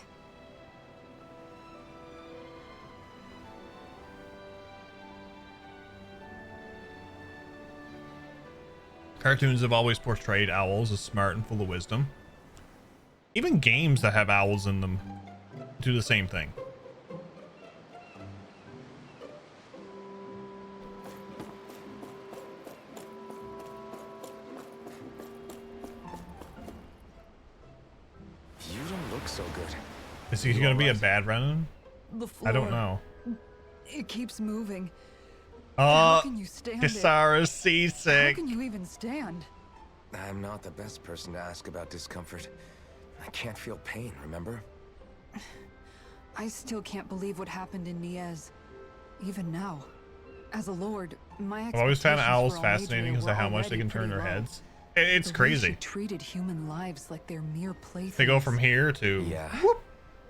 [SPEAKER 1] Cartoons have always portrayed owls as smart and full of wisdom. Even games that have owls in them do the same thing.
[SPEAKER 3] You don't look so good.
[SPEAKER 1] Is he going to be a bad Renan?
[SPEAKER 4] The floor.
[SPEAKER 1] I don't know.
[SPEAKER 4] It keeps moving. How
[SPEAKER 1] Oh,
[SPEAKER 4] can you stand it?
[SPEAKER 1] Kisara's
[SPEAKER 4] How
[SPEAKER 1] seasick.
[SPEAKER 4] can you even stand?
[SPEAKER 3] I'm not the best person to ask about discomfort. I can't feel pain, remember?
[SPEAKER 4] I still can't believe what happened in Niez. Even now. As a lord, my
[SPEAKER 1] I've always found
[SPEAKER 4] expectations
[SPEAKER 1] owls
[SPEAKER 4] for
[SPEAKER 1] fascinating
[SPEAKER 4] Almadria
[SPEAKER 1] because of
[SPEAKER 4] were
[SPEAKER 1] how much they
[SPEAKER 4] already
[SPEAKER 1] can turn
[SPEAKER 4] pretty
[SPEAKER 1] their
[SPEAKER 4] low.
[SPEAKER 1] heads. It's
[SPEAKER 4] The way
[SPEAKER 1] crazy.
[SPEAKER 4] She treated human lives like they're mere playthings.
[SPEAKER 1] They go from here to
[SPEAKER 3] Yeah.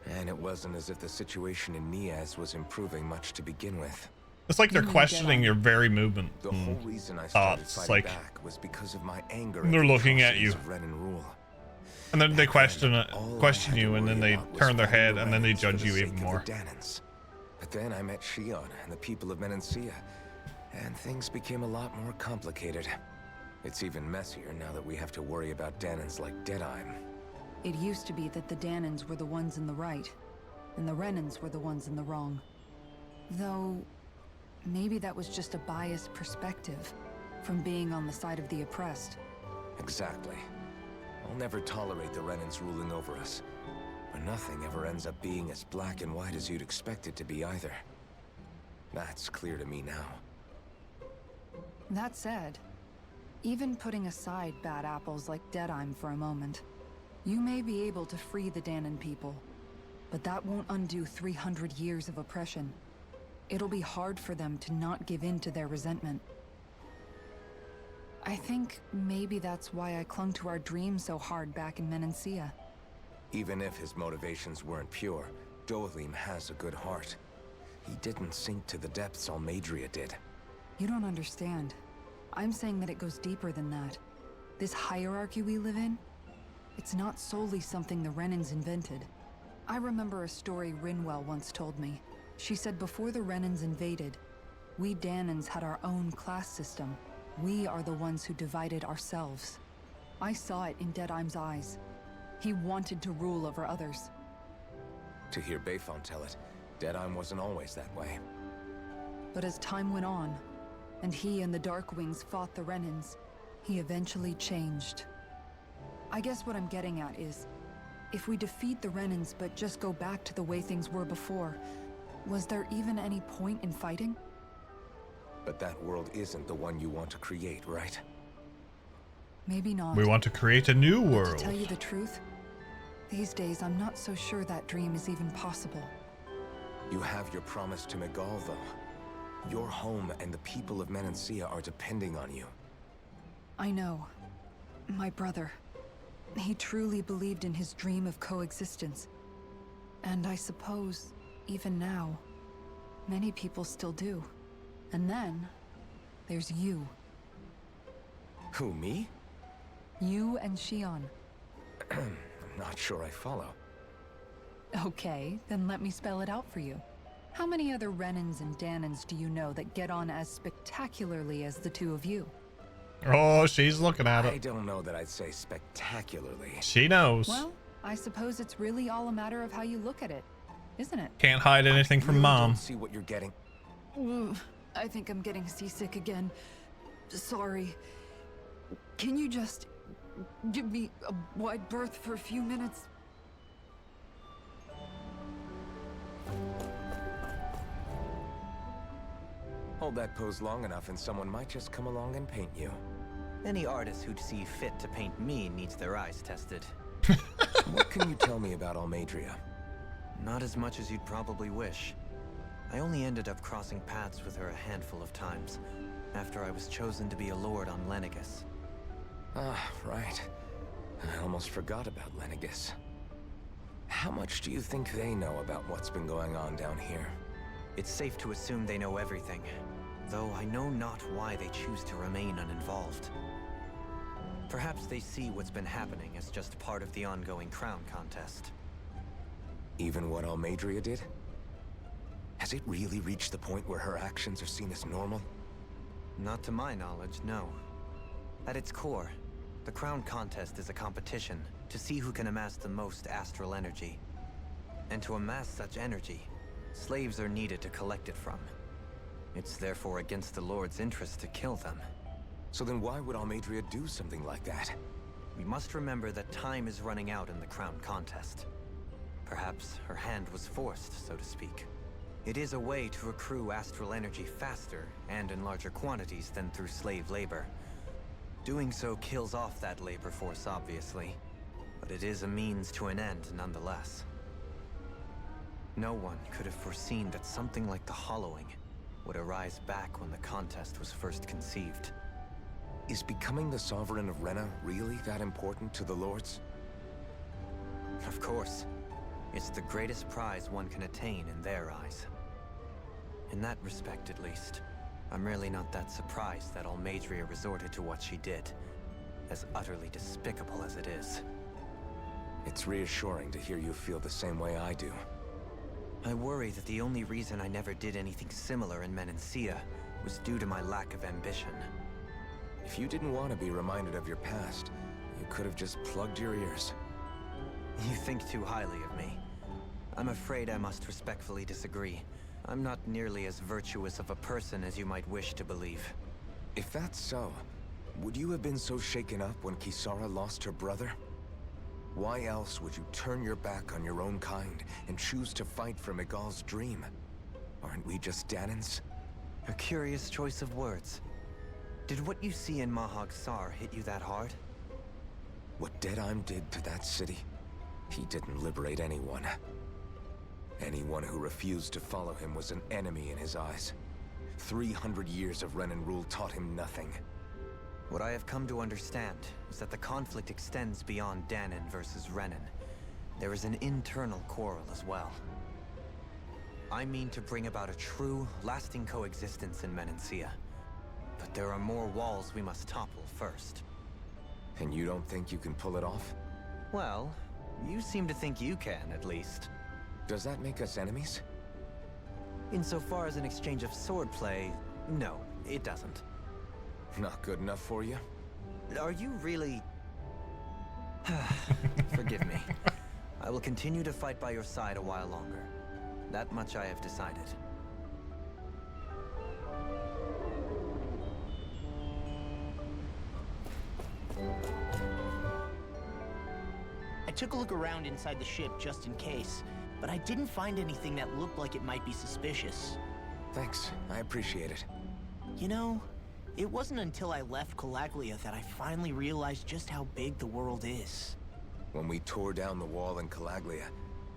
[SPEAKER 3] And it wasn't as if the situation in Niaz was improving much to begin with.
[SPEAKER 1] It's like they're
[SPEAKER 4] You mean
[SPEAKER 1] questioning
[SPEAKER 4] Deadeye.
[SPEAKER 1] your very movement.
[SPEAKER 3] The
[SPEAKER 1] and
[SPEAKER 3] whole reason I started
[SPEAKER 1] thoughts,
[SPEAKER 3] fighting
[SPEAKER 1] like,
[SPEAKER 3] back was because of my anger.
[SPEAKER 1] they're
[SPEAKER 3] at the
[SPEAKER 1] looking at
[SPEAKER 3] atrocities
[SPEAKER 1] you.
[SPEAKER 3] of
[SPEAKER 1] and
[SPEAKER 3] Renan rule.
[SPEAKER 1] then they
[SPEAKER 3] Back
[SPEAKER 1] question
[SPEAKER 3] then,
[SPEAKER 1] it,
[SPEAKER 3] all I
[SPEAKER 1] question
[SPEAKER 3] had to
[SPEAKER 1] you, and then
[SPEAKER 3] worry
[SPEAKER 1] they
[SPEAKER 3] about was
[SPEAKER 1] turn their
[SPEAKER 3] fighting
[SPEAKER 1] head,
[SPEAKER 3] the
[SPEAKER 1] and then they
[SPEAKER 3] Renans for
[SPEAKER 1] judge
[SPEAKER 3] the
[SPEAKER 1] you
[SPEAKER 3] sake
[SPEAKER 1] even
[SPEAKER 3] of
[SPEAKER 1] more.
[SPEAKER 3] the Dahnans. But then I met Shion and the people of Menancia, and things became a lot more complicated. It's even messier now that we have to worry about Dahnans like Deadeye.
[SPEAKER 4] It used to be that the Dahnans were the ones in the right, and the Renans were the ones in the wrong. Though, maybe that was just a biased perspective from being on the side of the oppressed.
[SPEAKER 3] Exactly. I'll never tolerate the Renans ruling over us. But nothing ever ends up being as black and white as you'd expect it to be either. That's clear to me now.
[SPEAKER 4] That said, even putting aside bad apples like Deadeye for a moment, you may be able to free the Dahnan people, but that won't undo 300 years of oppression. It'll be hard for them to not give in to their resentment. I think maybe that's why I clung to our dream so hard back in Menancia.
[SPEAKER 3] Even if his motivations weren't pure, Dohalim has a good heart. He didn't sink to the depths Almeidrea did.
[SPEAKER 4] You don't understand. I'm saying that it goes deeper than that. This hierarchy we live in, it's not solely something the Renans invented. I remember a story Rinwell once told me. She said before the Renans invaded, we Dahnans had our own class system. We are the ones who divided ourselves. I saw it in Deadeye's eyes. He wanted to rule over others.
[SPEAKER 3] To hear Bayfon tell it, Deadeye wasn't always that way.
[SPEAKER 4] But as time went on, and he and the Darkwings fought the Renans, he eventually changed. I guess what I'm getting at is, if we defeat the Renans but just go back to the way things were before, was there even any point in fighting?
[SPEAKER 3] But that world isn't the one you want to create, right?
[SPEAKER 4] Maybe not.
[SPEAKER 1] We want to create a new
[SPEAKER 4] But
[SPEAKER 1] world.
[SPEAKER 4] to tell you the truth, these days I'm not so sure that dream is even possible.
[SPEAKER 3] You have your promise to Megal, though. Your home and the people of Menancia are depending on you.
[SPEAKER 4] I know. My brother. He truly believed in his dream of coexistence. And I suppose, even now, many people still do. And then, there's you.
[SPEAKER 3] Who, me?
[SPEAKER 4] You and Shion.
[SPEAKER 3] I'm not sure I follow.
[SPEAKER 4] Okay, then let me spell it out for you. How many other Renans and Dahnans do you know that get on as spectacularly as the two of you?
[SPEAKER 1] Oh, she's looking at
[SPEAKER 3] I
[SPEAKER 1] it.
[SPEAKER 3] don't know that I'd say spectacularly.
[SPEAKER 1] She knows.
[SPEAKER 4] Well, I suppose it's really all a matter of how you look at it, isn't it?
[SPEAKER 1] Can't hide anything from
[SPEAKER 3] Really
[SPEAKER 1] Mom.
[SPEAKER 3] don't see what you're getting.
[SPEAKER 4] I think I'm getting seasick again. Sorry. Can you just give me a wide berth for a few minutes?
[SPEAKER 3] Hold that pose long enough and someone might just come along and paint you.
[SPEAKER 5] Any artist who'd see fit to paint me needs their eyes tested.
[SPEAKER 3] What can you tell me about Almeidrea?
[SPEAKER 5] Not as much as you'd probably wish. I only ended up crossing paths with her a handful of times, after I was chosen to be a lord on Lenegus.
[SPEAKER 3] Ah, right. I almost forgot about Lenegus. How much do you think they know about what's been going on down here?
[SPEAKER 5] It's safe to assume they know everything, though I know not why they choose to remain uninvolved. Perhaps they see what's been happening as just part of the ongoing crown contest.
[SPEAKER 3] Even what Almeidrea did? Has it really reached the point where her actions are seen as normal?
[SPEAKER 5] Not to my knowledge, no. At its core, the crown contest is a competition to see who can amass the most astral energy. And to amass such energy, slaves are needed to collect it from. It's therefore against the Lord's interest to kill them.
[SPEAKER 3] So then why would Almeidrea do something like that?
[SPEAKER 5] We must remember that time is running out in the crown contest. Perhaps her hand was forced, so to speak. It is a way to accrue astral energy faster and in larger quantities than through slave labor. Doing so kills off that labor force, obviously, but it is a means to an end nonetheless. No one could have foreseen that something like the Hollowing would arise back when the contest was first conceived.
[SPEAKER 3] Is becoming the Sovereign of Rena really that important to the Lords?
[SPEAKER 5] Of course. It's the greatest prize one can attain in their eyes. In that respect, at least. I'm really not that surprised that Almeidrea resorted to what she did, as utterly despicable as it is.
[SPEAKER 3] It's reassuring to hear you feel the same way I do.
[SPEAKER 5] I worry that the only reason I never did anything similar in Menancia was due to my lack of ambition.
[SPEAKER 3] If you didn't want to be reminded of your past, you could have just plugged your ears.
[SPEAKER 5] You think too highly of me. I'm afraid I must respectfully disagree. I'm not nearly as virtuous of a person as you might wish to believe.
[SPEAKER 3] If that's so, would you have been so shaken up when Kisara lost her brother? Why else would you turn your back on your own kind and choose to fight for Miguel's dream? Aren't we just Danans?
[SPEAKER 5] A curious choice of words. Did what you see in Mahag Saar hit you that hard?
[SPEAKER 3] What Deadheim did to that city, he didn't liberate anyone. Anyone who refused to follow him was an enemy in his eyes. 300 years of Renan rule taught him nothing.
[SPEAKER 5] What I have come to understand is that the conflict extends beyond Danan versus Renan. There is an internal quarrel as well. I mean to bring about a true, lasting coexistence in Menancia. But there are more walls we must topple first.
[SPEAKER 3] And you don't think you can pull it off?
[SPEAKER 5] Well, you seem to think you can, at least.
[SPEAKER 3] Does that make us enemies?
[SPEAKER 5] Insofar as an exchange of swordplay, no, it doesn't.
[SPEAKER 3] Not good enough for you?
[SPEAKER 5] Are you really... Forgive me. I will continue to fight by your side a while longer. That much I have decided.
[SPEAKER 2] I took a look around inside the ship just in case, but I didn't find anything that looked like it might be suspicious.
[SPEAKER 3] Thanks, I appreciate it.
[SPEAKER 2] You know, it wasn't until I left Calaglia that I finally realized just how big the world is.
[SPEAKER 3] When we tore down the wall in Calaglia,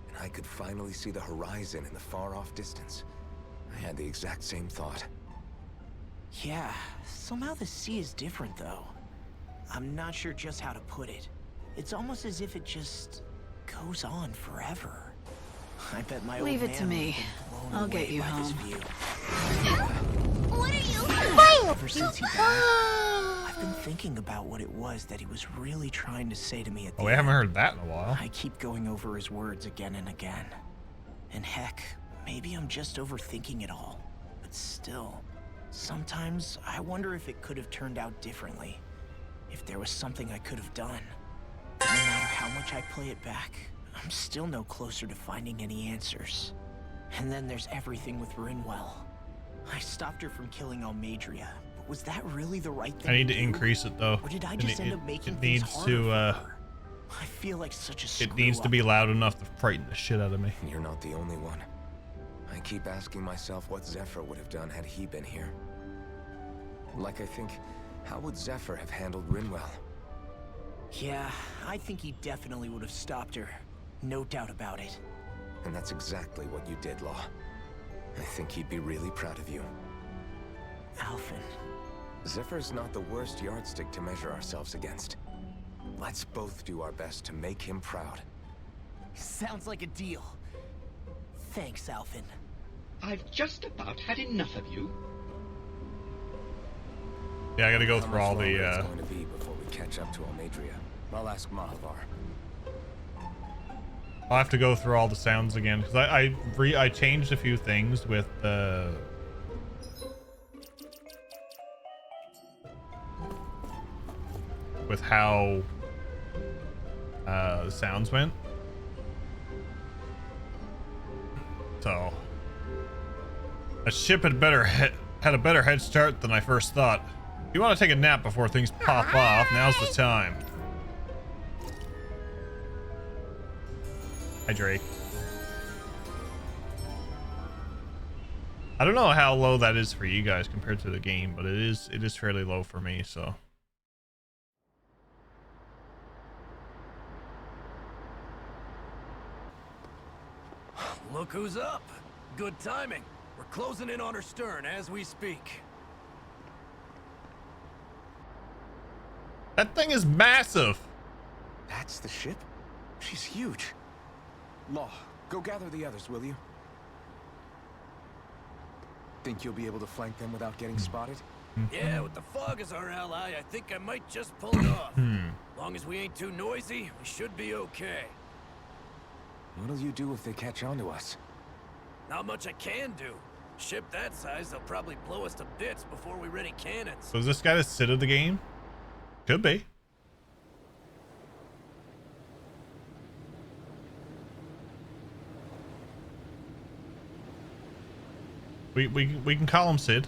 [SPEAKER 3] and I could finally see the horizon in the far-off distance, I had the exact same thought.
[SPEAKER 2] Yeah, somehow the sea is different though. I'm not sure just how to put it. It's almost as if it just goes on forever. I bet my
[SPEAKER 6] Leave
[SPEAKER 2] old
[SPEAKER 6] it to
[SPEAKER 2] man
[SPEAKER 6] me.
[SPEAKER 2] was blown
[SPEAKER 6] I'll get
[SPEAKER 2] away
[SPEAKER 6] you
[SPEAKER 2] by this
[SPEAKER 6] home.
[SPEAKER 2] view.
[SPEAKER 7] What are you?
[SPEAKER 2] Ever since he died, I've been thinking about what it was that he was really trying to say to me at the
[SPEAKER 1] Oh, we
[SPEAKER 2] end.
[SPEAKER 1] haven't heard that in a while.
[SPEAKER 2] I keep going over his words again and again. And heck, maybe I'm just overthinking it all. But still, sometimes I wonder if it could have turned out differently. If there was something I could have done. No matter how much I play it back, I'm still no closer to finding any answers. And then there's everything with Rinwell. I stopped her from killing Almeidrea, but was that really the right thing
[SPEAKER 1] I need to
[SPEAKER 2] do?
[SPEAKER 1] increase it though.
[SPEAKER 2] Or did I
[SPEAKER 1] And
[SPEAKER 2] just end up making
[SPEAKER 1] it
[SPEAKER 2] things
[SPEAKER 1] needs
[SPEAKER 2] harder
[SPEAKER 1] to
[SPEAKER 2] for her? I feel like such a
[SPEAKER 1] it needs to be loud enough to frighten the shit out of me.
[SPEAKER 3] You're not the only one. I keep asking myself what Zephyr would have done had he been here. Like I think, how would Zephyr have handled Rinwell?
[SPEAKER 2] Yeah, I think he definitely would have stopped her. No doubt about it.
[SPEAKER 3] And that's exactly what you did, Law. I think he'd be really proud of you.
[SPEAKER 2] Alphen.
[SPEAKER 3] Zephyr's not the worst yardstick to measure ourselves against. Let's both do our best to make him proud.
[SPEAKER 2] Sounds like a deal. Thanks, Alphen.
[SPEAKER 10] I've just about had enough of you.
[SPEAKER 1] Yeah, I gotta go
[SPEAKER 3] How
[SPEAKER 1] through
[SPEAKER 3] much
[SPEAKER 1] all
[SPEAKER 3] longer
[SPEAKER 1] the
[SPEAKER 3] it's going to be before we catch up to Almeidrea? I'll ask Mahavar.
[SPEAKER 1] I'll have to go through all the sounds again because I changed a few things with how the sounds went. So a ship had a better head start than I first thought. If you want to take a nap before things pop off, now's the time. Hi, Drake. I don't know how low that is for you guys compared to the game, but it is fairly low for me, so.
[SPEAKER 12] Look who's up. Good timing. We're closing in on her stern as we speak.
[SPEAKER 1] That thing is massive.
[SPEAKER 3] That's the ship? She's huge. Law, go gather the others, will you? Think you'll be able to flank them without getting spotted?
[SPEAKER 12] Yeah, with the fog as our ally, I think I might just pull it off. Long as we ain't too noisy, we should be okay.
[SPEAKER 3] What'll you do if they catch on to us?
[SPEAKER 12] Not much I can do. Ship that size, they'll probably blow us to bits before we ready cannons.
[SPEAKER 1] So is this guy the Sid of the game? Could be. We can call him Sid.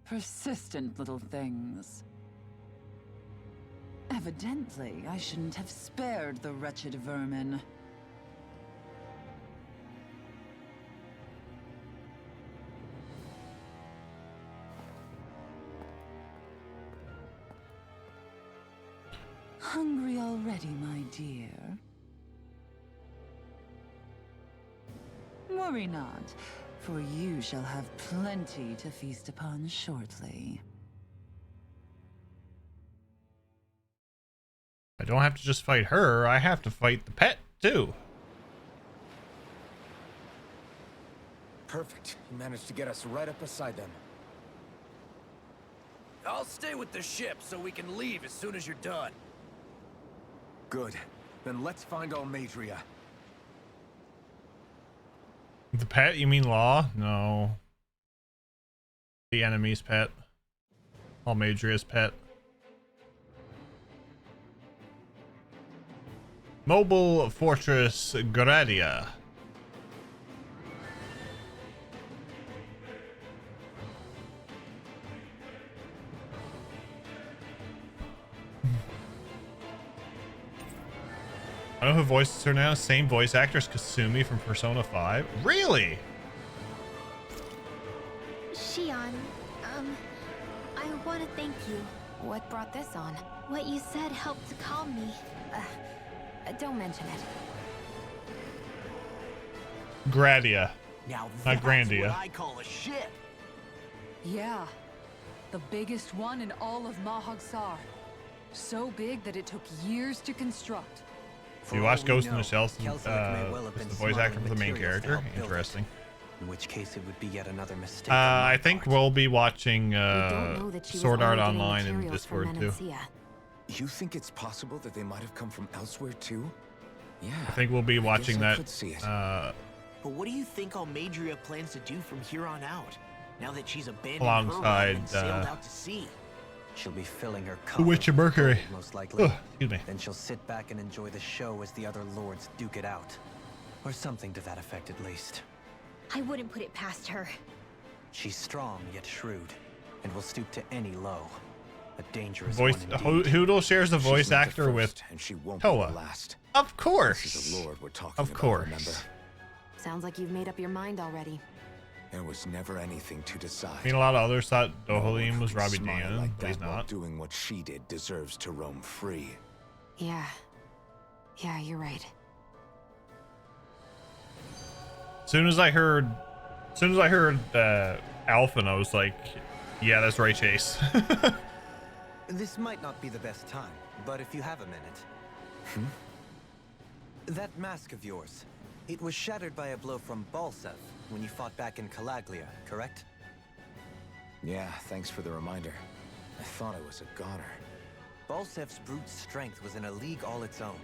[SPEAKER 6] Persistent little things. Evidently, I shouldn't have spared the wretched vermin. Hungry already, my dear? Worry not, for you shall have plenty to feast upon shortly.
[SPEAKER 1] I don't have to just fight her, I have to fight the pet too.
[SPEAKER 3] Perfect. You managed to get us right up beside them.
[SPEAKER 12] I'll stay with the ship so we can leave as soon as you're done.
[SPEAKER 3] Good. Then let's find Almadria.
[SPEAKER 1] The pet? You mean Law? No. The enemy's pet. Almadria's pet. Mobile Fortress Gradia. I know who voices her now. Same voice actress, Kasumi from Persona 5. Really?
[SPEAKER 7] Shion, I want to thank you.
[SPEAKER 9] What brought this on?
[SPEAKER 7] What you said helped to calm me.
[SPEAKER 9] Don't mention it.
[SPEAKER 1] Gradia.
[SPEAKER 2] Now
[SPEAKER 1] Not
[SPEAKER 2] that's
[SPEAKER 1] Grandia.
[SPEAKER 2] what I call a ship.
[SPEAKER 4] Yeah. The biggest one in all of Mahag-Sar. So big that it took years to construct.
[SPEAKER 1] You watched Ghost in the Shell,
[SPEAKER 5] Kelsic may well have
[SPEAKER 1] is
[SPEAKER 5] been
[SPEAKER 1] the voice
[SPEAKER 5] smart
[SPEAKER 1] actor
[SPEAKER 5] in
[SPEAKER 1] for the main
[SPEAKER 5] materials to
[SPEAKER 1] character.
[SPEAKER 5] help build it.
[SPEAKER 1] Interesting.
[SPEAKER 5] In which case it would be yet another mistake. on my
[SPEAKER 1] I think
[SPEAKER 5] part.
[SPEAKER 1] we'll be watching
[SPEAKER 9] We don't know that she was
[SPEAKER 1] Sword Art
[SPEAKER 9] only getting
[SPEAKER 1] Online and
[SPEAKER 9] materials from
[SPEAKER 1] Discord too.
[SPEAKER 9] Menancia.
[SPEAKER 3] You think it's possible that they might have come from elsewhere too? Yeah.
[SPEAKER 1] I think we'll be watching
[SPEAKER 3] I
[SPEAKER 1] that.
[SPEAKER 3] could see it.
[SPEAKER 2] But what do you think Almadria plans to do from here on out? Now that she's abandoned
[SPEAKER 1] Alongside,
[SPEAKER 2] her realm and sailed out to sea.
[SPEAKER 5] She'll be filling her cup
[SPEAKER 1] The Witch of
[SPEAKER 5] with
[SPEAKER 1] Mercury.
[SPEAKER 5] gold, most likely.
[SPEAKER 1] Ugh, excuse me.
[SPEAKER 5] Then she'll sit back and enjoy the show as the other lords duke it out. Or something to that effect, at least.
[SPEAKER 7] I wouldn't put it past her.
[SPEAKER 5] She's strong yet shrewd, and will stoop to any low. A dangerous
[SPEAKER 1] Voice
[SPEAKER 5] one indeed.
[SPEAKER 1] Hoodle shares the
[SPEAKER 3] She's
[SPEAKER 1] voice
[SPEAKER 3] not the
[SPEAKER 1] actor with
[SPEAKER 3] first, and she won't be
[SPEAKER 1] Toa.
[SPEAKER 3] the last.
[SPEAKER 1] Of
[SPEAKER 3] This
[SPEAKER 1] course.
[SPEAKER 3] is a lord we're talking
[SPEAKER 1] Of
[SPEAKER 3] about,
[SPEAKER 1] course.
[SPEAKER 3] remember?
[SPEAKER 9] Sounds like you've made up your mind already.
[SPEAKER 3] There was never anything to decide.
[SPEAKER 1] I mean, a lot of others thought
[SPEAKER 3] No one
[SPEAKER 1] Dohalim
[SPEAKER 3] who
[SPEAKER 1] was
[SPEAKER 3] can
[SPEAKER 1] Robbie
[SPEAKER 3] smile
[SPEAKER 1] Dan,
[SPEAKER 3] like
[SPEAKER 1] but he's
[SPEAKER 3] that while
[SPEAKER 1] not.
[SPEAKER 3] doing what she did deserves to roam free.
[SPEAKER 9] Yeah. Yeah, you're right.
[SPEAKER 1] As soon as I heard Alpha, I was like, yeah, that's right, Chase.
[SPEAKER 5] This might not be the best time, but if you have a minute. That mask of yours, it was shattered by a blow from Balsef when you fought back in Calaglia, correct?
[SPEAKER 3] Yeah, thanks for the reminder. I thought I was a goner.
[SPEAKER 5] Balsef's brute strength was in a league all its own,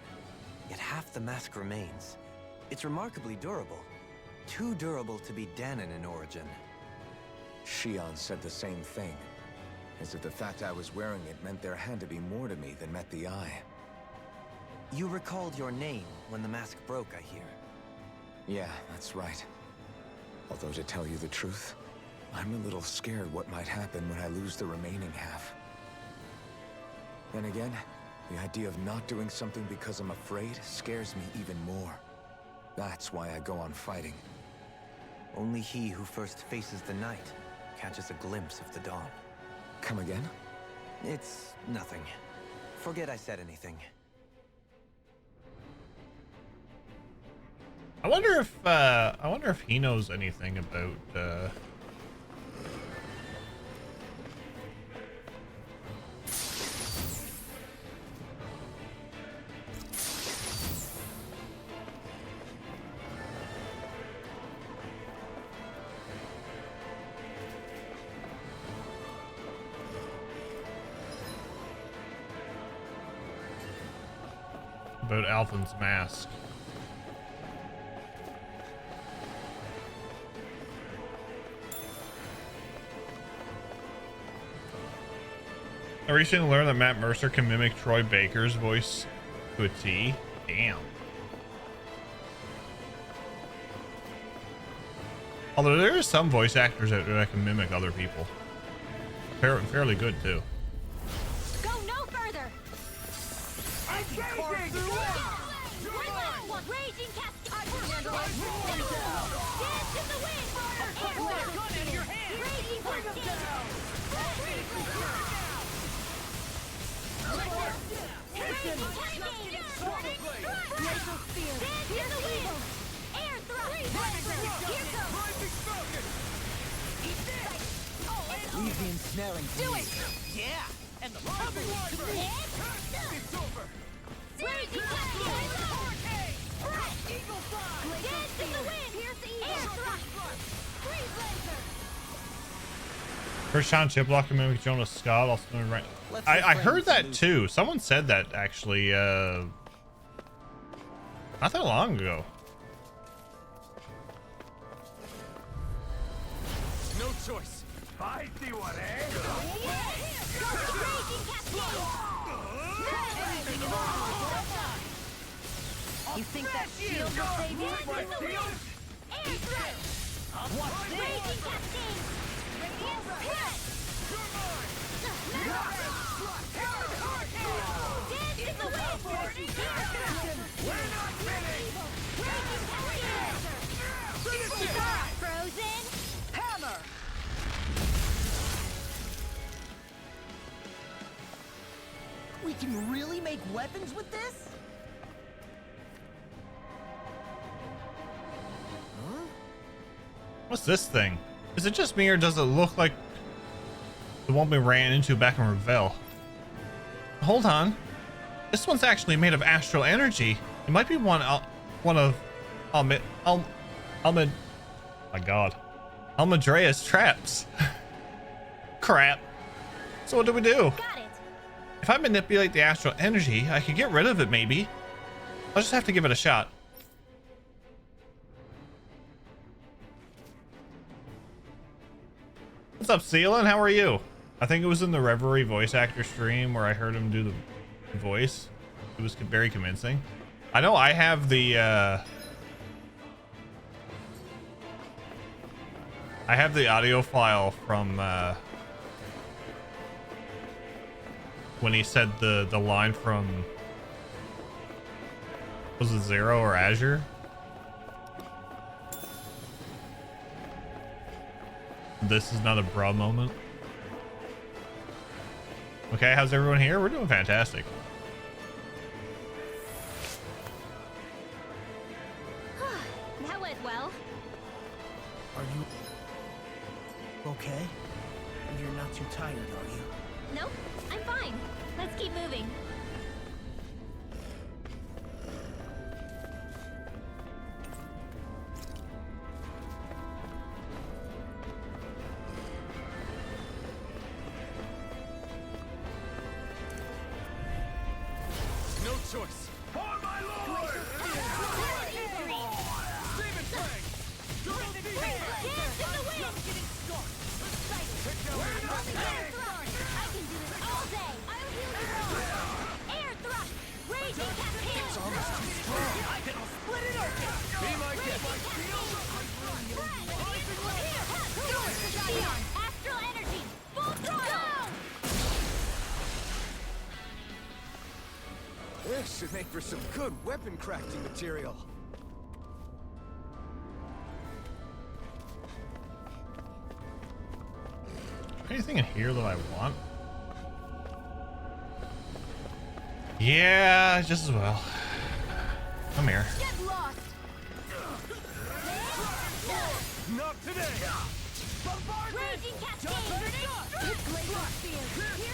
[SPEAKER 5] yet half the mask remains. It's remarkably durable. Too durable to be Dahnan in origin.
[SPEAKER 3] Shion said the same thing. As if the fact I was wearing it meant there had to be more to me than met the eye.
[SPEAKER 5] You recalled your name when the mask broke, I hear.
[SPEAKER 3] Yeah, that's right. Although to tell you the truth, I'm a little scared what might happen when I lose the remaining half. Then again, the idea of not doing something because I'm afraid scares me even more. That's why I go on fighting.
[SPEAKER 5] Only he who first faces the night catches a glimpse of the dawn.
[SPEAKER 3] Come again?
[SPEAKER 5] It's nothing. Forget I said anything.
[SPEAKER 1] I wonder if he knows anything about about Alvin's mask. I recently learned that Matt Mercer can mimic Troy Baker's voice to a T. Damn. Although there is some voice actors out there that can mimic other people. Fairly good too.
[SPEAKER 7] Go no further.
[SPEAKER 12] I can carve through
[SPEAKER 7] Raging cascade. I can handle it. Dance in the wind.
[SPEAKER 12] Put that gun in your hand.
[SPEAKER 7] Raging cascade. Raging cascade. Glacial spear. Dance in the wind. Air thrust. Here goes.
[SPEAKER 12] Eat this.
[SPEAKER 5] Leave the ensnaring.
[SPEAKER 7] Do it.
[SPEAKER 12] Yeah. And the heavy It's over.
[SPEAKER 7] Raging cascade.
[SPEAKER 12] Eagle fly.
[SPEAKER 7] Dance in the wind. Pierce the air thrust. Freeze laser.
[SPEAKER 1] First Sean Chiplock can mimic Jonas Scott. Also known right. I heard that too. Someone said that actually not that long ago.
[SPEAKER 12] No choice. I see what, eh?
[SPEAKER 7] You think that shield will save you? Air thrust.
[SPEAKER 12] Watch this.
[SPEAKER 7] Raging cascade. Radiant spirit. Dance in the wind.
[SPEAKER 12] We're not finished.
[SPEAKER 7] Raging cascade. Frozen.
[SPEAKER 12] Hammer.
[SPEAKER 2] We can really make weapons with this?
[SPEAKER 1] What's this thing? Is it just me or does it look like the one we ran into back in Revel? Hold on. This one's actually made of astral energy. It might be one of my God. Almudrea's traps. Crap. So what do we do?
[SPEAKER 7] Got it.
[SPEAKER 1] If I manipulate the astral energy, I could get rid of it maybe. I'll just have to give it a shot. What's up, Sealan? How are you? I think it was in the Reverie voice actor stream where I heard him do the voice. It was very convincing. I know I have the audio file from when he said the line from, was it Zero or Azure? This is not a bra moment. Okay, how's everyone here? We're doing fantastic.
[SPEAKER 7] That went well.
[SPEAKER 2] Are you okay? You're not too tired, are you?
[SPEAKER 7] Nope, I'm fine. Let's keep moving.
[SPEAKER 12] No choice. For my lord! Demon Fang! Dance
[SPEAKER 7] in the wind! I can do this all day. I'll heal you all. Air thrust. Raging cascade. It's almost too strong.
[SPEAKER 12] I can split it open! Be my guest!
[SPEAKER 7] Astral energy. Full throttle.
[SPEAKER 3] This should make for some good weapon crafting material.
[SPEAKER 1] Anything in here that I want? Yeah, just as well. Come here.
[SPEAKER 7] Get lost.
[SPEAKER 12] Not today!
[SPEAKER 7] Raging cascade. Glacial spear. Raging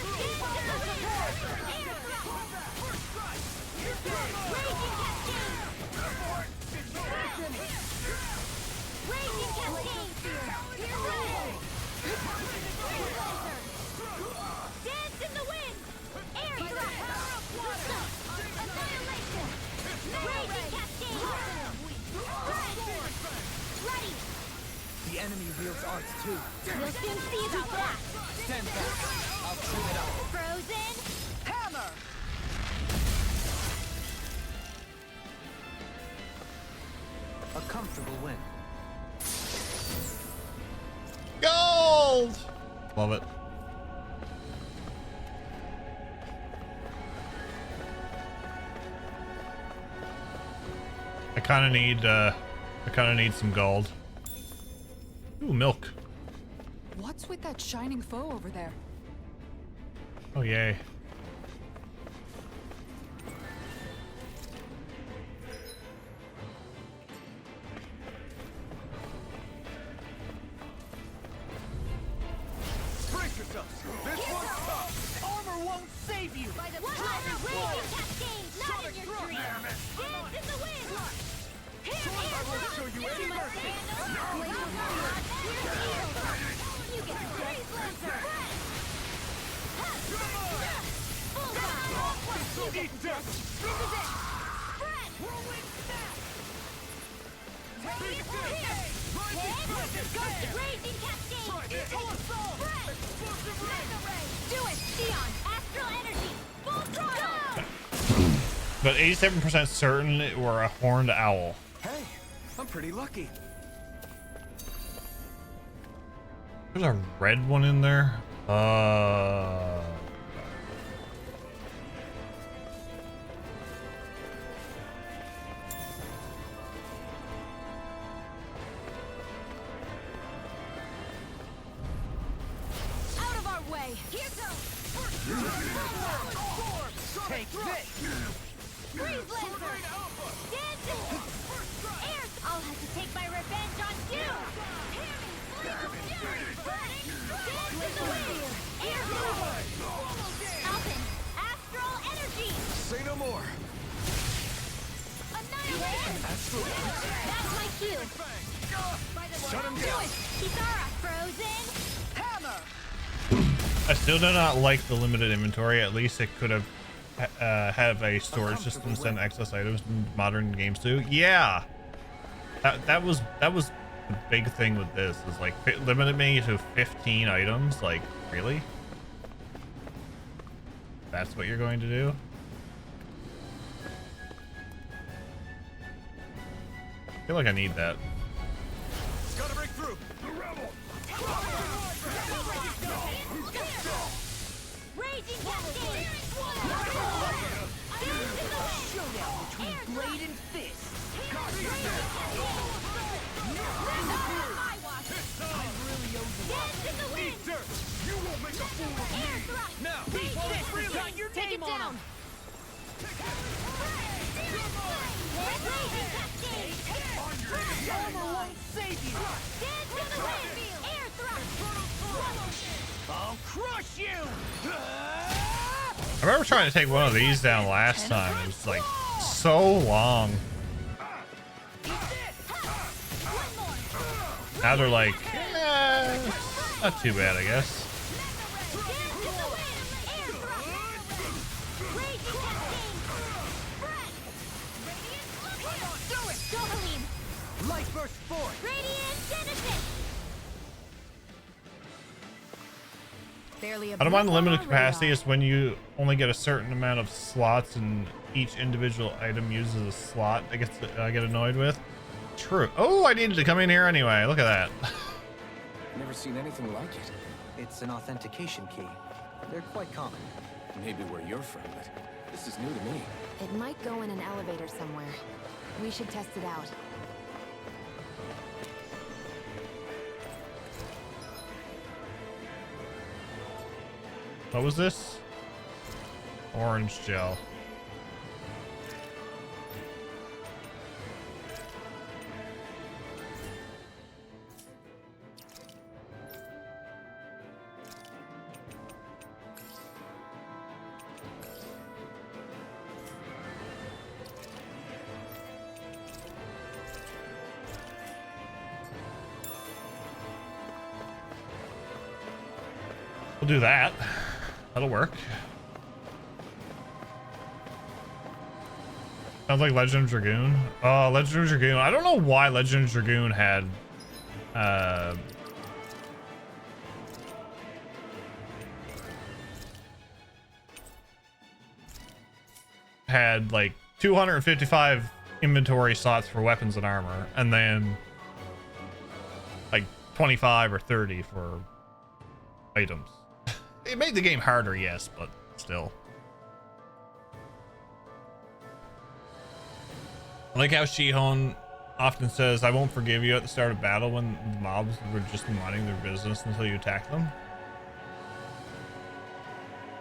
[SPEAKER 7] cascade. Raging cascade. Dance in the wind. Air thrust. Annihilation.
[SPEAKER 5] enemy wields arts too.
[SPEAKER 7] You'll soon see about that.
[SPEAKER 5] Stand back. I'll trim it up.
[SPEAKER 7] Frozen.
[SPEAKER 6] Hammer!
[SPEAKER 5] A comfortable win.
[SPEAKER 1] Gold! Love it. I kind of need some gold. Ooh, milk.
[SPEAKER 4] What's with that shining foe over there?
[SPEAKER 1] Oh, yay.
[SPEAKER 12] Brace yourselves. This one's tough. Armor won't save you.
[SPEAKER 7] By the power of raging cascade, not in your dreams. Dance in the wind.
[SPEAKER 12] I won't show you any mercy.
[SPEAKER 7] You get Grace Lancer.
[SPEAKER 12] Eat death.
[SPEAKER 7] Spread. Whirlwind snap. Raging cascade. Spread. Mega ray. Do it, Sion. Astral energy. Full throttle.
[SPEAKER 1] But 87% certain we're a horned owl.
[SPEAKER 12] Hey, I'm pretty lucky.
[SPEAKER 1] There's a red one in there.
[SPEAKER 7] Out of our way. Here goes.
[SPEAKER 12] Take this.
[SPEAKER 7] Freeze Lancer. Dance in air. I'll have to take my revenge on you. Dance in the wind. Air forward. Alpin. Astral energy.
[SPEAKER 12] Say no more.
[SPEAKER 7] Annihilation. That's my cue.
[SPEAKER 12] Shut him
[SPEAKER 7] Do
[SPEAKER 12] down.
[SPEAKER 7] it. Kisara. Frozen.
[SPEAKER 6] Hammer!
[SPEAKER 1] I still do not like the limited inventory. At least it could have a storage system send excess items in modern games too. Yeah, that was the big thing with this, is like limited me to 15 items. Like, really? That's what you're going to do? I feel like I need that.
[SPEAKER 12] Gotta break through. The rebel.
[SPEAKER 7] Raging cascade.
[SPEAKER 6] Showdown between blade and fist.
[SPEAKER 7] Dance in the wind.
[SPEAKER 12] Dirt. You won't make a fool of
[SPEAKER 7] Air
[SPEAKER 12] me.
[SPEAKER 7] thrust.
[SPEAKER 12] Now.
[SPEAKER 7] Big fist.
[SPEAKER 6] It's got your
[SPEAKER 7] Take it
[SPEAKER 6] name on
[SPEAKER 7] down.
[SPEAKER 6] him.
[SPEAKER 7] Raging cascade.
[SPEAKER 6] Armor won't save you.
[SPEAKER 7] Dance in the wind. Air thrust.
[SPEAKER 6] I'll crush you.
[SPEAKER 1] I remember trying to take one of these down last time. It was like so long. Now they're like, not too bad, I guess.
[SPEAKER 6] Light burst forth.
[SPEAKER 1] I don't mind the limited capacity. It's when you only get a certain amount of slots and each individual item uses a slot I get annoyed with. True. Oh, I needed to come in here anyway. Look at that.
[SPEAKER 3] Never seen anything like it.
[SPEAKER 5] It's an authentication key. They're quite common.
[SPEAKER 3] Maybe where you're from, but this is new to me.
[SPEAKER 9] It might go in an elevator somewhere. We should test it out.
[SPEAKER 1] What was this? Orange gel. We'll do that. That'll work. Sounds like Legend of Dragoon. Oh, Legend of Dragoon. I don't know why Legend of Dragoon had had like 255 inventory slots for weapons and armor, and then like 25 or 30 for items. It made the game harder, yes, but still. I like how Shihon often says, "I won't forgive you" at the start of battle when the mobs were just minding their business until you attack them.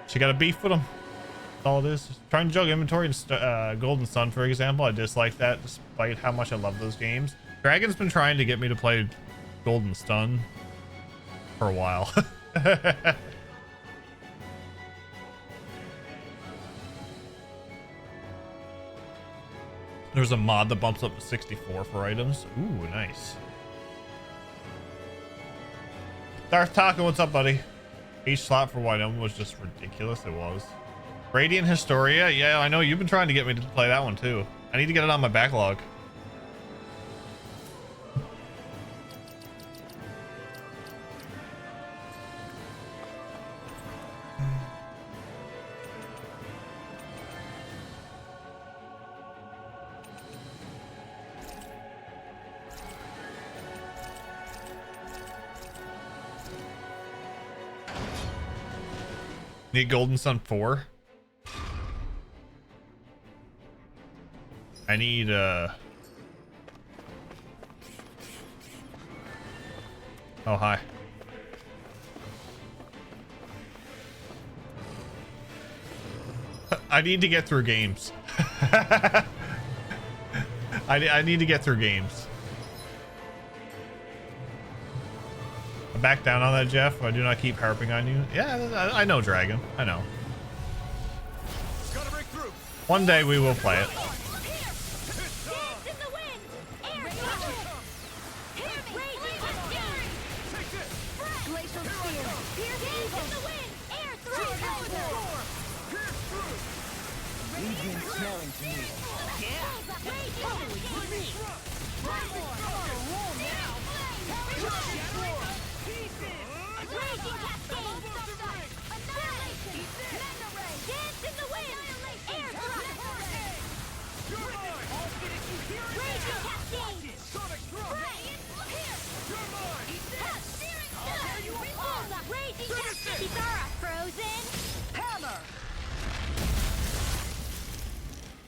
[SPEAKER 1] She got a beef with them. That's all it is. Trying to jug inventory in Golden Sun, for example, I dislike that despite how much I love those games. Dragon's been trying to get me to play Golden Sun for a while. There's a mod that bumps up to 64 for items. Ooh, nice. Darth Taco, what's up, buddy? Each slot for one item was just ridiculous. It was. Radiant Historia. Yeah, I know you've been trying to get me to play that one too. I need to get it on my backlog. Need Golden Sun 4. I need oh, hi. I need to get through games. I need to get through games. Back down on that, Jeff. I do not keep harping on you. Yeah, I know, Dragon. I know. One day we will play it.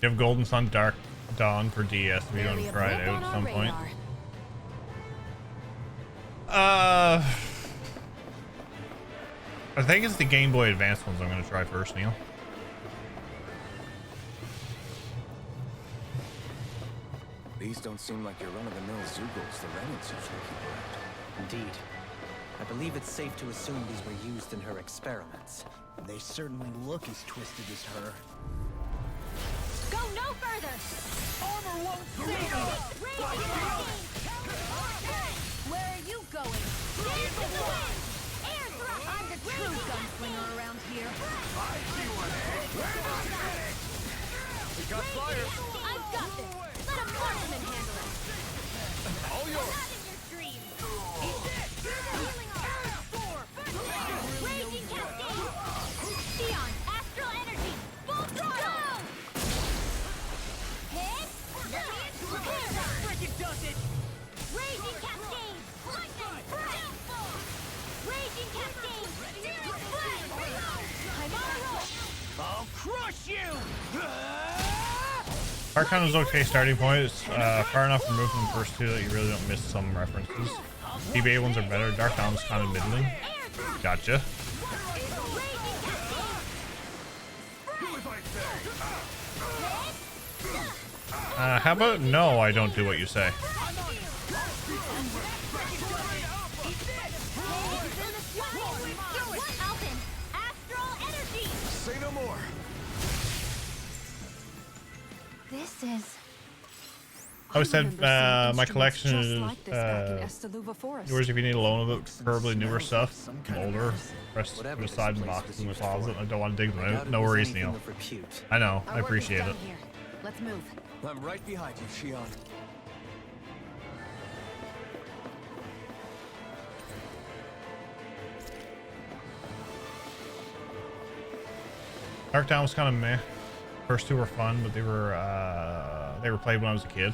[SPEAKER 1] You have Golden Sun Dark Dawn for DS if you want to try it out at some point. I think it's the Game Boy Advance ones I'm going to try first, Neil.
[SPEAKER 3] These don't seem like your run-of-the-mill Zeugles the Renans usually keep around.
[SPEAKER 5] Indeed. I believe it's safe to assume these were used in her experiments.
[SPEAKER 2] They certainly look as twisted as her.
[SPEAKER 7] Go no further! Armor won't save you! Where are you going? Dance in the wind! Air thrust! I'm the true gunslinger around here. I see what we got fire! I've got this! Let a marksman handle it! All yours! Not in your dreams! Healing arm! Raging cascade! Sion, astral energy! Full throttle! Frickin' does it! Raging cascade! Lightning! Raging cascade! I'm on a roll! I'll crush you!
[SPEAKER 1] Archon is okay starting point. It's far enough removed from the first two that you really don't miss some references. TBA ones are better. Dark Dawn's kind of middling. Gotcha. How about no, I don't do what you say.
[SPEAKER 3] Say no more.
[SPEAKER 9] This is...
[SPEAKER 1] I always said my collection is
[SPEAKER 4] Forest.
[SPEAKER 1] yours if you need a loan of it, preferably newer stuff. Some older, rest to the side and boxes in the closet. I don't want to dig them out. No worries, Neil. I know, I appreciate it.
[SPEAKER 9] Let's move.
[SPEAKER 3] I'm right behind you, Shion.
[SPEAKER 1] Darktown was kind of meh. First two were fun, but they were played when I was a kid.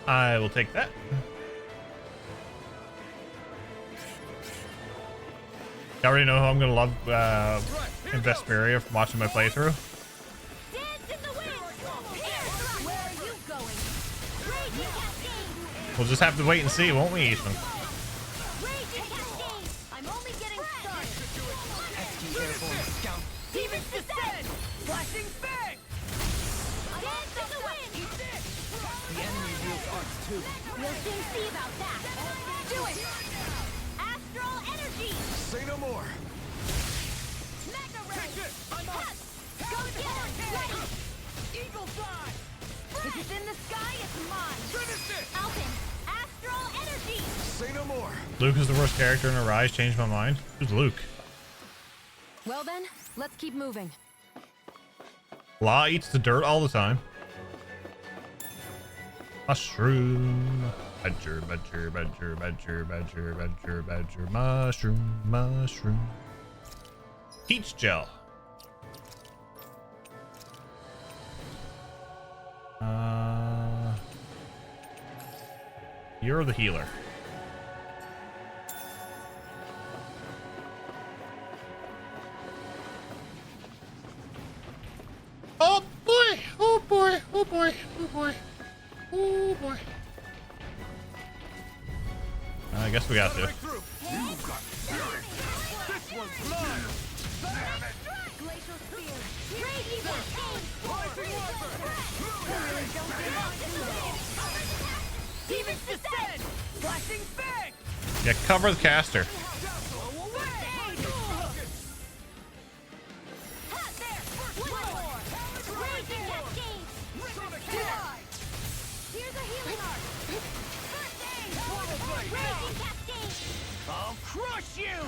[SPEAKER 1] I will take that. I already know who I'm gonna love in Vesperia from watching my playthrough. We'll just have to wait and see, won't we, Ethan?
[SPEAKER 7] I'm only getting started.
[SPEAKER 5] ST Airborne Scout.
[SPEAKER 12] Demons descend! Flashing fang!
[SPEAKER 7] Dance in the wind.
[SPEAKER 5] The enemy wields arts too.
[SPEAKER 7] We'll soon see about that. Do it. Astral energy.
[SPEAKER 3] Say no more.
[SPEAKER 7] Mega ray. Go get him. Ready.
[SPEAKER 12] Eagle fly!
[SPEAKER 7] If it's in the sky, it's mine.
[SPEAKER 12] Finish it!
[SPEAKER 7] Alpin. Astral energy.
[SPEAKER 3] Say no more.
[SPEAKER 1] Luke is the worst character in Arise. Changed my mind. Who's Luke?
[SPEAKER 9] Well then, let's keep moving.
[SPEAKER 1] Law eats the dirt all the time. Mushroom. Badger, badger, badger, badger, badger, badger, badger. Mushroom, mushroom. Peach gel. You're the healer. Oh boy! Oh boy! Oh boy! Oh boy! Oh boy! I guess we got to.
[SPEAKER 12] Through! You got spirit! This one's mine!
[SPEAKER 7] Glacial spear. Raging cascade.
[SPEAKER 12] Rising Wyvern!
[SPEAKER 7] Demons descend.
[SPEAKER 12] Flashing fang!
[SPEAKER 1] Yeah, cover the caster.
[SPEAKER 7] Here's a healing art. First aid. Raging cascade.
[SPEAKER 12] I'll crush you!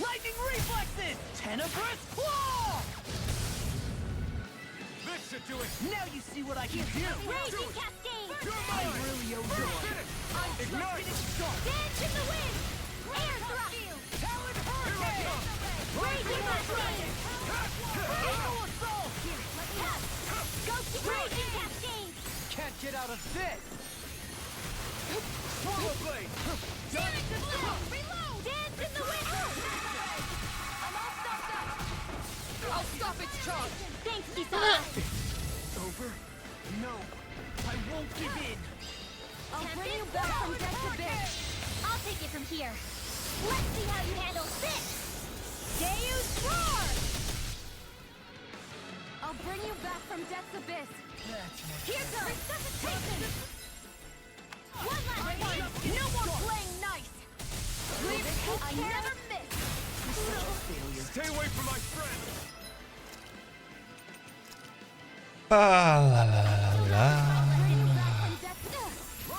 [SPEAKER 12] Lightning reflexes! Tenebrous claw! This should do it! Now you see what I can do!
[SPEAKER 7] Raging cascade.
[SPEAKER 12] I really owe you one. Ignite!
[SPEAKER 7] Dance in the wind. Air thrust.
[SPEAKER 12] Talon hurricane!
[SPEAKER 7] Raging cascade.
[SPEAKER 12] Eagle assault!
[SPEAKER 7] Go to raging cascade.
[SPEAKER 12] Can't get out of this! Swallow blade!
[SPEAKER 7] Damage is low. Reload. Dance in the wind. I'm all stuffed up. I'll stop its charge. Thanks, Kisara.
[SPEAKER 12] Over? No, I won't give in!
[SPEAKER 7] I'll bring you back from death to bed. I'll take it from here. Let's see how you handle this. Deus Roar! I'll bring you back from death's abyss. Here goes resuscitation. One last one. No more playing nice. Sleep, I never miss.
[SPEAKER 12] Stay away from my friend!
[SPEAKER 1] La la la la.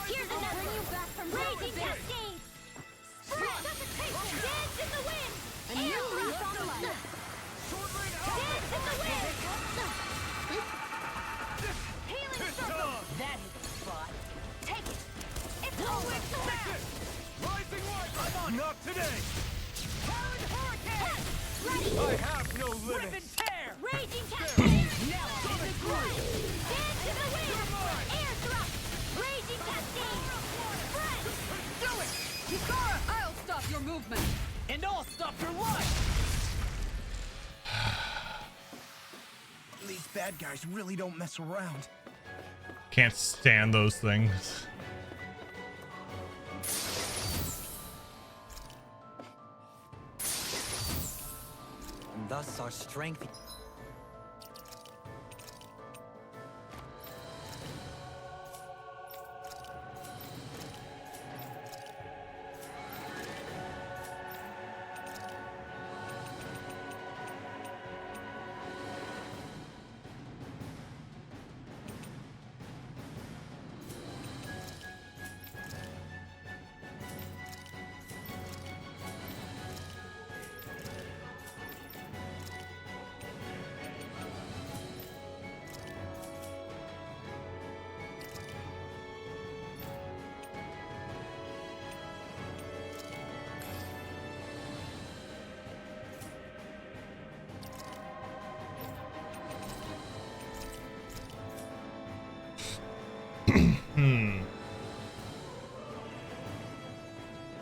[SPEAKER 7] Here's another. Bring you back from raging cascades. Resuscitation. Dance in the wind. Air thrust on the left. Dance in the wind. Healing circle. That hit the spot. Take it. It's over.
[SPEAKER 12] Rising Wyvern! Not today! Talon hurricane!
[SPEAKER 7] Ready.
[SPEAKER 12] I have no limits! Rip and tear!
[SPEAKER 7] Raging cascade.
[SPEAKER 12] Now I'm the groove!
[SPEAKER 7] Dance in the wind. Air thrust. Raging cascade. Spread.
[SPEAKER 12] Do it!
[SPEAKER 6] Kisara, I'll stop your movement.
[SPEAKER 12] And I'll stop your life! These bad guys really don't mess around.
[SPEAKER 1] Can't stand those things.
[SPEAKER 5] And thus our strength.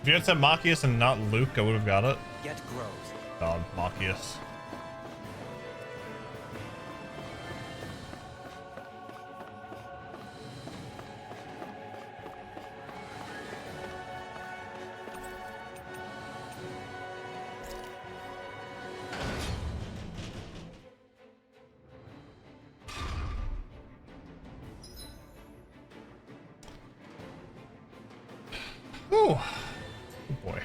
[SPEAKER 1] If you had said Machias and not Luke, I would have got it.
[SPEAKER 5] Get Groves.
[SPEAKER 1] God, Machias. Ooh. Oh boy.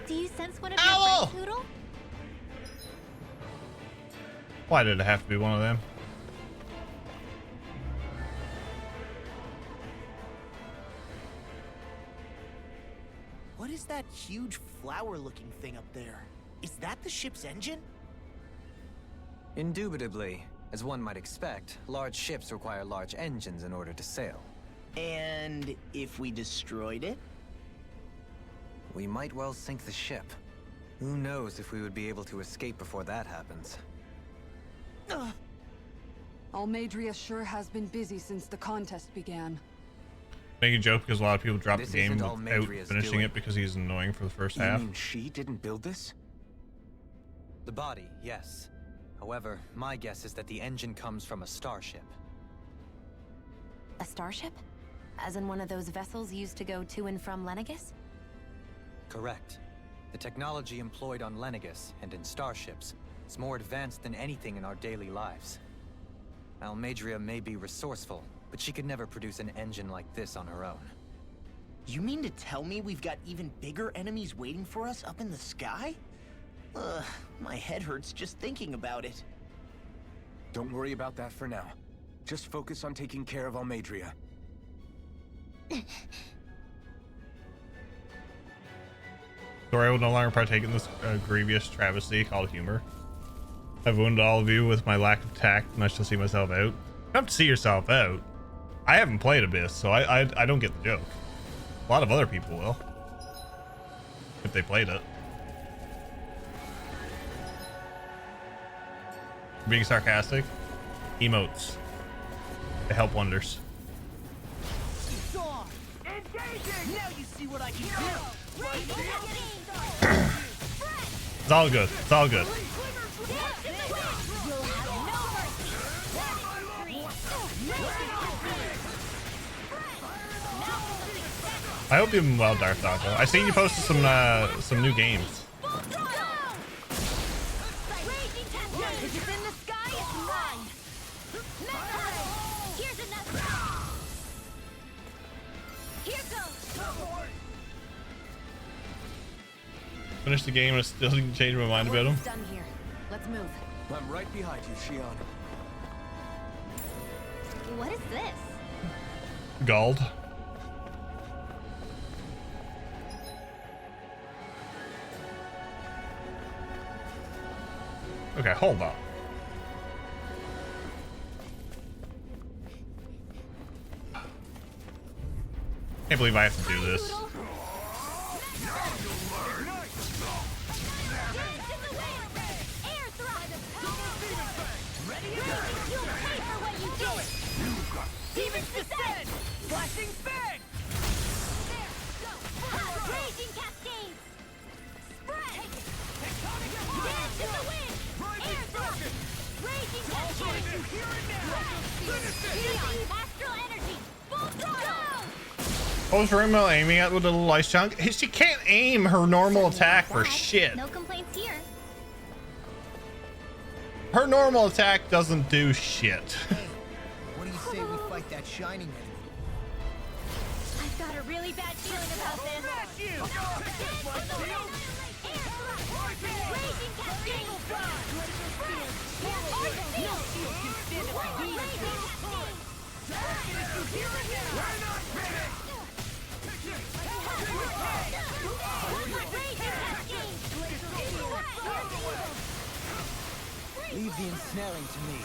[SPEAKER 7] Do you sense one of
[SPEAKER 1] Owl!
[SPEAKER 7] your friends, Poodle?
[SPEAKER 1] Why did it have to be one of them?
[SPEAKER 2] What is that huge flower-looking thing up there? Is that the ship's engine?
[SPEAKER 5] Indubitably. As one might expect, large ships require large engines in order to sail.
[SPEAKER 2] And if we destroyed it?
[SPEAKER 5] We might well sink the ship. Who knows if we would be able to escape before that happens.
[SPEAKER 4] Almadria sure has been busy since the contest began.
[SPEAKER 1] Make a joke because a lot of people drop
[SPEAKER 5] This
[SPEAKER 1] the game
[SPEAKER 5] isn't
[SPEAKER 1] without
[SPEAKER 5] Almadria's
[SPEAKER 1] finishing
[SPEAKER 5] doing.
[SPEAKER 1] it because he's annoying for the first
[SPEAKER 3] You
[SPEAKER 1] half.
[SPEAKER 3] mean she didn't build this?
[SPEAKER 5] The body, yes. However, my guess is that the engine comes from a starship.
[SPEAKER 9] A starship? As in one of those vessels used to go to and from Lenegus?
[SPEAKER 5] Correct. The technology employed on Lenegus and in starships is more advanced than anything in our daily lives. Almadria may be resourceful, but she could never produce an engine like this on her own.
[SPEAKER 2] You mean to tell me we've got even bigger enemies waiting for us up in the sky? Ugh, my head hurts just thinking about it.
[SPEAKER 3] Don't worry about that for now. Just focus on taking care of Almadria.
[SPEAKER 1] Sorry, I will no longer partake in this grievous travesty called humor. I've wounded all of you with my lack of tact, and I shall see myself out. You don't have to see yourself out. I haven't played Abyss, so I don't get the joke. A lot of other people will. If they played it. Being sarcastic. Emotes. They help wonders.
[SPEAKER 2] Now you see what I can
[SPEAKER 1] It's all good. It's all good. I hope you're doing well, Darth Taco. I seen you posted some new games. Finished the game and I still didn't change my mind about him.
[SPEAKER 9] Done here. Let's move.
[SPEAKER 3] I'm right behind you, Shion.
[SPEAKER 7] What is this?
[SPEAKER 1] Gald. Okay, hold up. Can't believe I have to do this.
[SPEAKER 2] Flashing fang!
[SPEAKER 7] Raging cascades! Spread! Dance in the wind! Air thrust! Raging cascades! Neon astral energy! Full throttle!
[SPEAKER 1] What was Rimwell aiming at with the little ice chunk? She can't aim her normal attack for shit.
[SPEAKER 7] No complaints here.
[SPEAKER 1] Her normal attack doesn't do shit.
[SPEAKER 2] What do you say we fight that shining enemy?
[SPEAKER 7] I've got a really bad feeling about this.
[SPEAKER 2] Smash you!
[SPEAKER 7] Raging cascades!
[SPEAKER 2] Leave the ensnaring to me.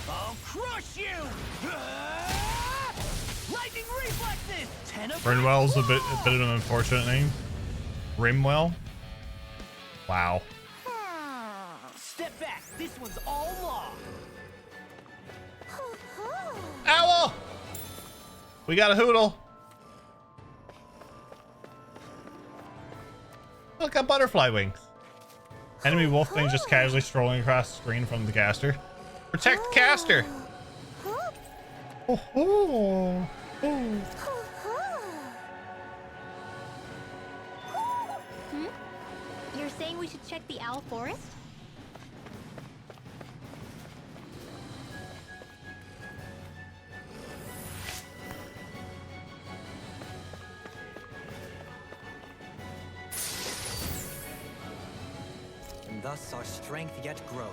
[SPEAKER 2] I'll crush you! Lightning reflexes! 10 of
[SPEAKER 1] Rimwell's a bit of an unfortunate name. Rimwell? Wow.
[SPEAKER 2] Step back. This one's all law.
[SPEAKER 1] Owl! We got a Hoodle. Look, got butterfly wings. Enemy wolf thing just casually strolling across the screen from the caster. Protect the caster. Oh,
[SPEAKER 7] You're saying we should check the Owl Forest?
[SPEAKER 5] And thus our strength yet grows.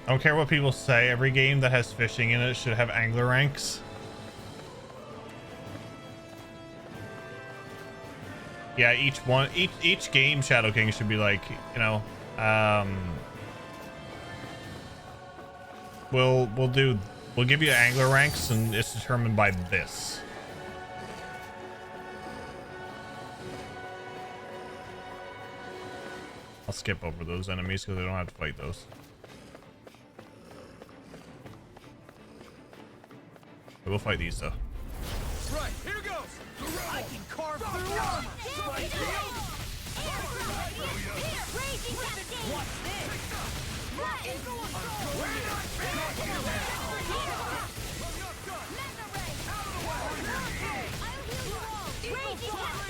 [SPEAKER 1] I don't care what people say. Every game that has fishing in it should have angler ranks. Yeah, each game Shadow King should be like, you know, we'll give you angler ranks and it's determined by this. I'll skip over those enemies because I don't have to fight those. We'll fight these though.
[SPEAKER 2] Right, here goes. I can carve through armor.
[SPEAKER 7] Raging Cascade!
[SPEAKER 2] What's this?
[SPEAKER 7] Raging Cascade!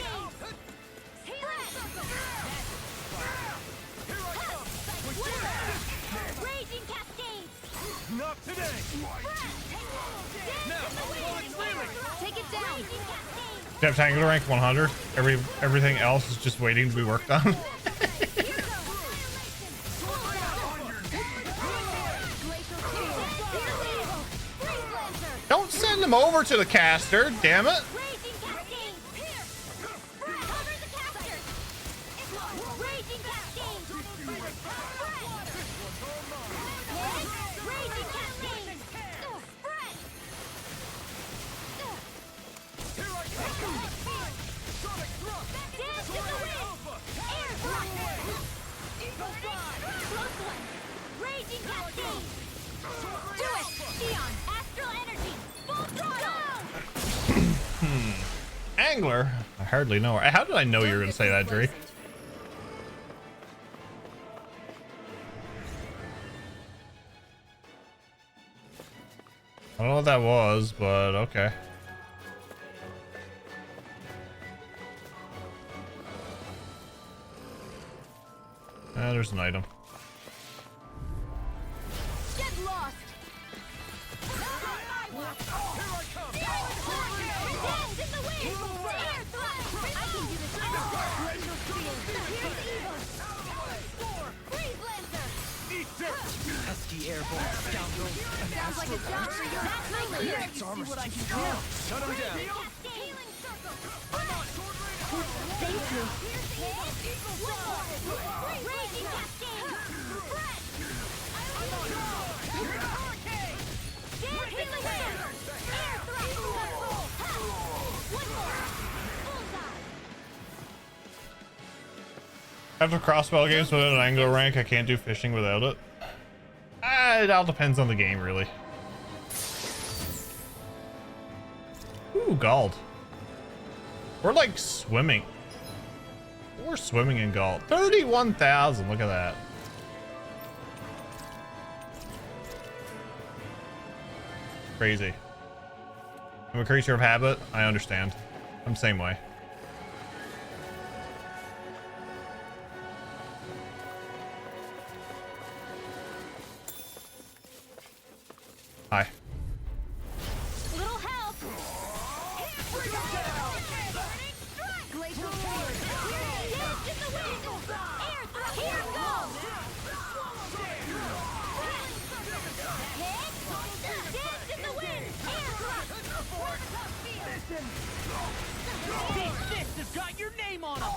[SPEAKER 7] Raging Cascade!
[SPEAKER 2] Not today. Now,
[SPEAKER 7] Take it down!
[SPEAKER 1] Depth Angler rank 100. Everything else is just waiting to be worked on. Don't send them over to the caster, damn it.
[SPEAKER 7] Raging Cascade! Cover the caster! Raging Cascade! Raging Cascade! Spread! Dance to the wind! Air thrust! Close one! Raging Cascade! Do it! Sion! Astral energy! Full throttle!
[SPEAKER 1] Angler? I hardly know her. How did I know you were going to say that, Drake? I don't know what that was, but okay. There's an item.
[SPEAKER 7] Get lost! Dance in the wind! Air thrust! I can do this all! Glacial Steel! Here's Evo! Freeze Lancer!
[SPEAKER 5] Pesky airborne scoundrel.
[SPEAKER 7] Sounds like a job for your... That's my clear!
[SPEAKER 2] See what I can do. Shut him down.
[SPEAKER 7] Healing circle! Thank you! Raging Cascade! Spread! Dance in the wind! Air thrust! One more! Bullseye!
[SPEAKER 1] After crossbow games without an angler rank, I can't do fishing without it. It all depends on the game, really. Ooh, gold. We're like swimming. We're swimming in gold. 31,000. Look at that. Crazy. I'm a creature of habit. I understand. I'm the same way. Hi.
[SPEAKER 7] Little help! Glacial Sword! Dance in the wind! Air thrust! Here goes! Dance in the wind! Air thrust!
[SPEAKER 2] These fists have got your name on them.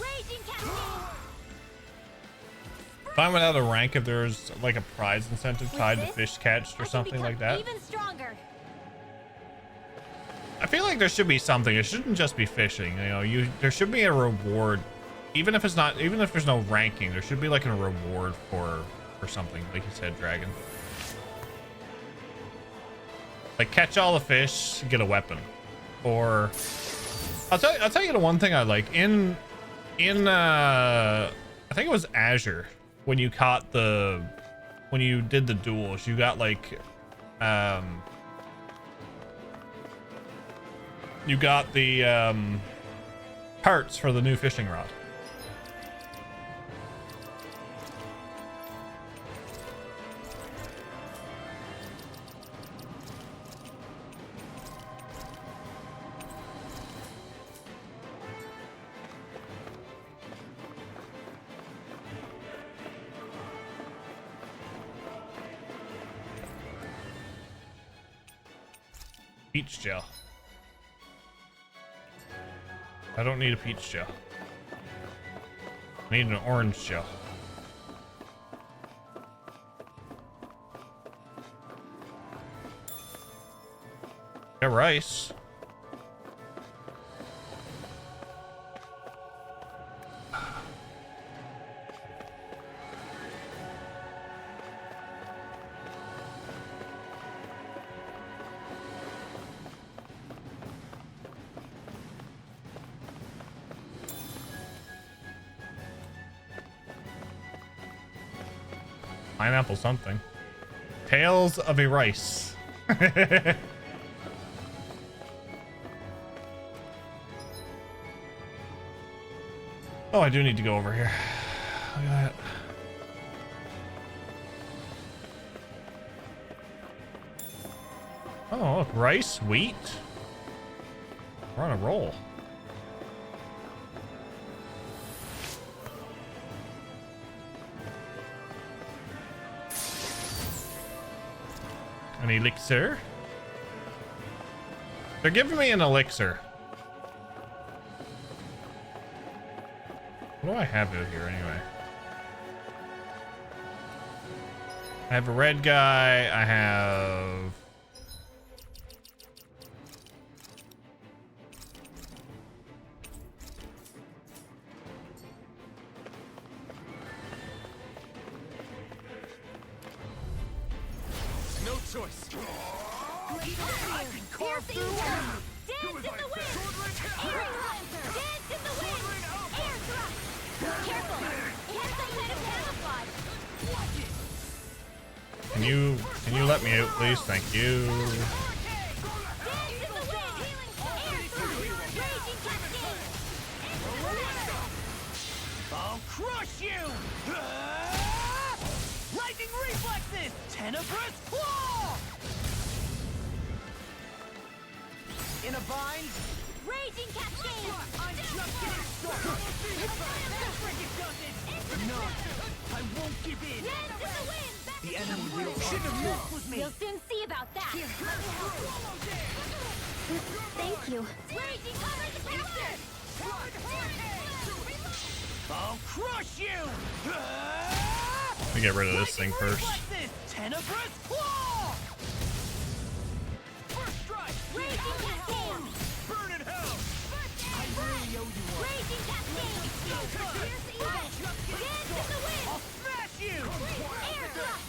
[SPEAKER 7] Raging Cascade!
[SPEAKER 1] Fine without a rank if there's like a prize incentive tied to fish catched or something like that.
[SPEAKER 7] Even stronger.
[SPEAKER 1] I feel like there should be something. It shouldn't just be fishing. You know, there should be a reward, even if there's no ranking. There should be like a reward for something, like you said, Dragon. Like catch all the fish, get a weapon, or I'll tell you the one thing I like in I think it was Azure when you did the duels, you got like you got the parts for the new fishing rod. Peach gel. I don't need a peach gel. I need an orange gel. Got rice. Pineapple something. Tales of a rice. Oh, I do need to go over here. Look at that. Oh, look, rice, wheat. We're on a roll. An elixir? They're giving me an elixir. What do I have out here anyway? I have a red guy. I have...
[SPEAKER 12] No choice.
[SPEAKER 7] I can carve through. Dance in the wind. Air cleanser. Dance in the wind. Air thrust. Careful. Here's some kind of camouflage.
[SPEAKER 1] Can you let me out, please? Thank you.
[SPEAKER 7] Dance in the wind. Air thrust. Raging cascade.
[SPEAKER 2] I'll crush you! Lightning reflexes! Tenebrous claw! In a bind?
[SPEAKER 7] Raging cascade.
[SPEAKER 2] I'm just getting started! No, I won't give in!
[SPEAKER 7] Dance in the wind.
[SPEAKER 2] The enemy will should have messed with me!
[SPEAKER 7] We'll soon see about that. Here, let me help. Thank you. Raging cover the caster.
[SPEAKER 2] I'll crush you!
[SPEAKER 1] Let me get rid of this thing first.
[SPEAKER 2] Tenebrous claw! First strike!
[SPEAKER 7] Raging cascade.
[SPEAKER 2] Burn in hell! I really owe you one.
[SPEAKER 7] Raging cascade. Dance in the wind.
[SPEAKER 2] I'll smash you!
[SPEAKER 7] Air thrust.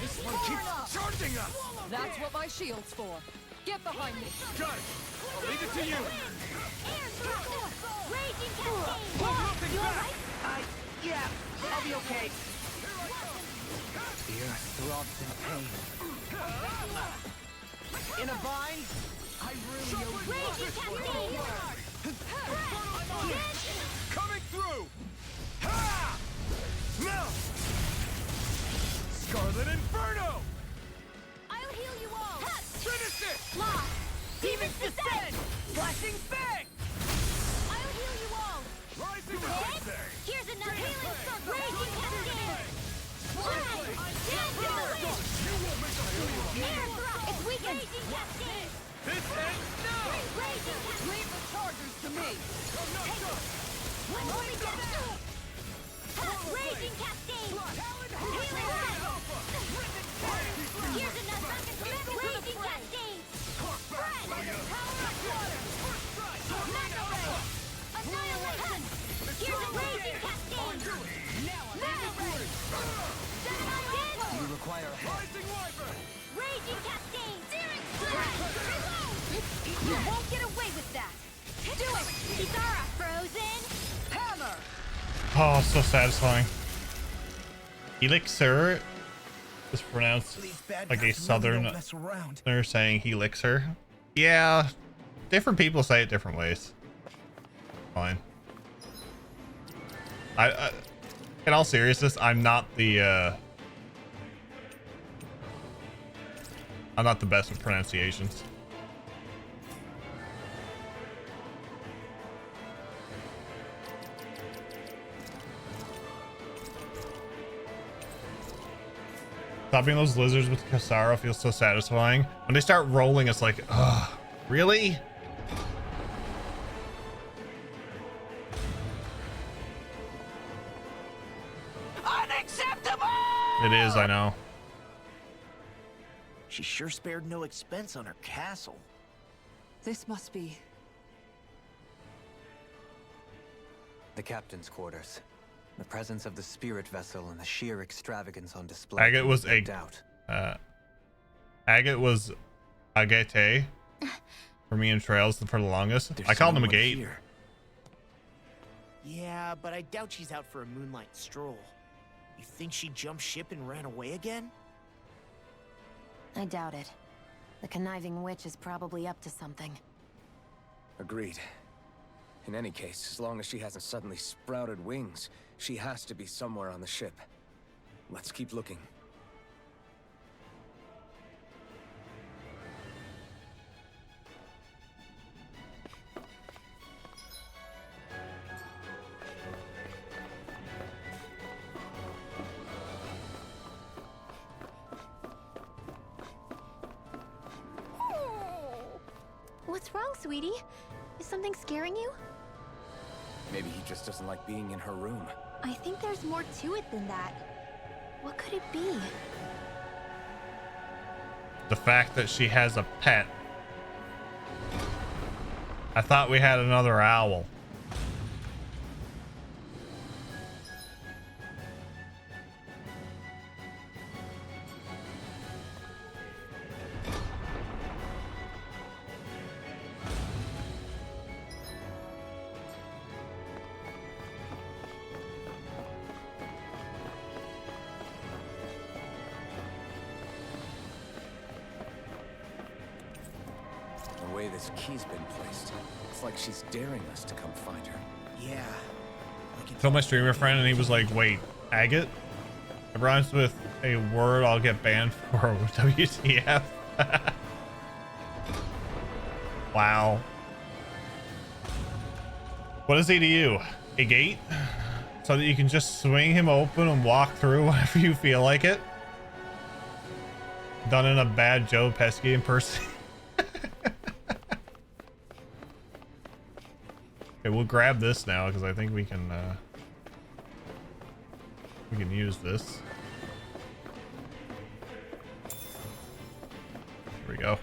[SPEAKER 12] This one keeps charging us.
[SPEAKER 4] That's what my shield's for. Get behind me.
[SPEAKER 12] Got it. I'll leave it to you.
[SPEAKER 7] Air thrust. Raging cascade.
[SPEAKER 12] Nothing
[SPEAKER 7] You
[SPEAKER 12] back.
[SPEAKER 7] alright?
[SPEAKER 2] Yeah, I'll be okay.
[SPEAKER 5] The earth throbs in pain.
[SPEAKER 2] In a bind? I really owe you
[SPEAKER 7] Raging cascade.
[SPEAKER 12] Coming through. Ha! Now. Scarlet Inferno.
[SPEAKER 7] I'll heal you all.
[SPEAKER 12] Finish it.
[SPEAKER 7] Lost.
[SPEAKER 2] Demons descend! Flashing fang!
[SPEAKER 7] I'll heal you all.
[SPEAKER 12] Rising
[SPEAKER 7] Hit.
[SPEAKER 12] Rising.
[SPEAKER 7] Here's another healing circle. Raging cascade. Dance in the wind.
[SPEAKER 12] You won't make a fool of me.
[SPEAKER 7] Air thrust. It's weakened. Raging cascade.
[SPEAKER 12] This ends now!
[SPEAKER 6] Leave the chargers to me!
[SPEAKER 7] When will we get out? Raging Cascade! Healing Head! Here's another! Raging Cascade! Spread! Power up water! Mega Ray! Annihilation! Here's a Raging Cascade! Mega Ray! Seven-on-one!
[SPEAKER 5] You require a head.
[SPEAKER 7] Raging Cascade! Searing Slash! Reload!
[SPEAKER 6] You won't get away with that!
[SPEAKER 7] Do it! Kisara! Frozen!
[SPEAKER 6] Hammer!
[SPEAKER 1] Oh, so satisfying. Elixir is pronounced like a southerner saying helixir. Yeah, different people say it different ways. Fine. I in all seriousness, I'm not the best with pronunciations. Stopping those lizards with Kisara feels so satisfying. When they start rolling, it's like, ugh, really?
[SPEAKER 2] Unacceptable!
[SPEAKER 1] It is, I know.
[SPEAKER 2] She sure spared no expense on her castle.
[SPEAKER 4] This must be...
[SPEAKER 5] The captain's quarters. The presence of the spirit vessel and the sheer extravagance on display.
[SPEAKER 1] Agate was
[SPEAKER 5] no doubt.
[SPEAKER 1] Agate was Agate for me and Trails for the longest. I called him a gate.
[SPEAKER 2] Here. Yeah, but I doubt she's out for a moonlight stroll. You think she jumped ship and ran away again?
[SPEAKER 9] I doubt it. The conniving witch is probably up to something.
[SPEAKER 3] Agreed. In any case, as long as she hasn't suddenly sprouted wings, she has to be somewhere on the ship. Let's keep looking.
[SPEAKER 7] What's wrong, sweetie? Is something scaring you?
[SPEAKER 3] Maybe he just doesn't like being in her room.
[SPEAKER 7] I think there's more to it than that. What could it be?
[SPEAKER 1] The fact that she has a pet. I thought we had another owl.
[SPEAKER 3] The way this key's been placed, it's like she's daring us to come find her.
[SPEAKER 2] Yeah.
[SPEAKER 1] Told my streamer friend and he was like, wait, agate? It rhymes with a word I'll get banned for. WTF. Wow. What is he to you? A gate? So that you can just swing him open and walk through whenever you feel like it? Done in a bad Joe Pesci impersonation. Okay, we'll grab this now because I think we can use this. There we go.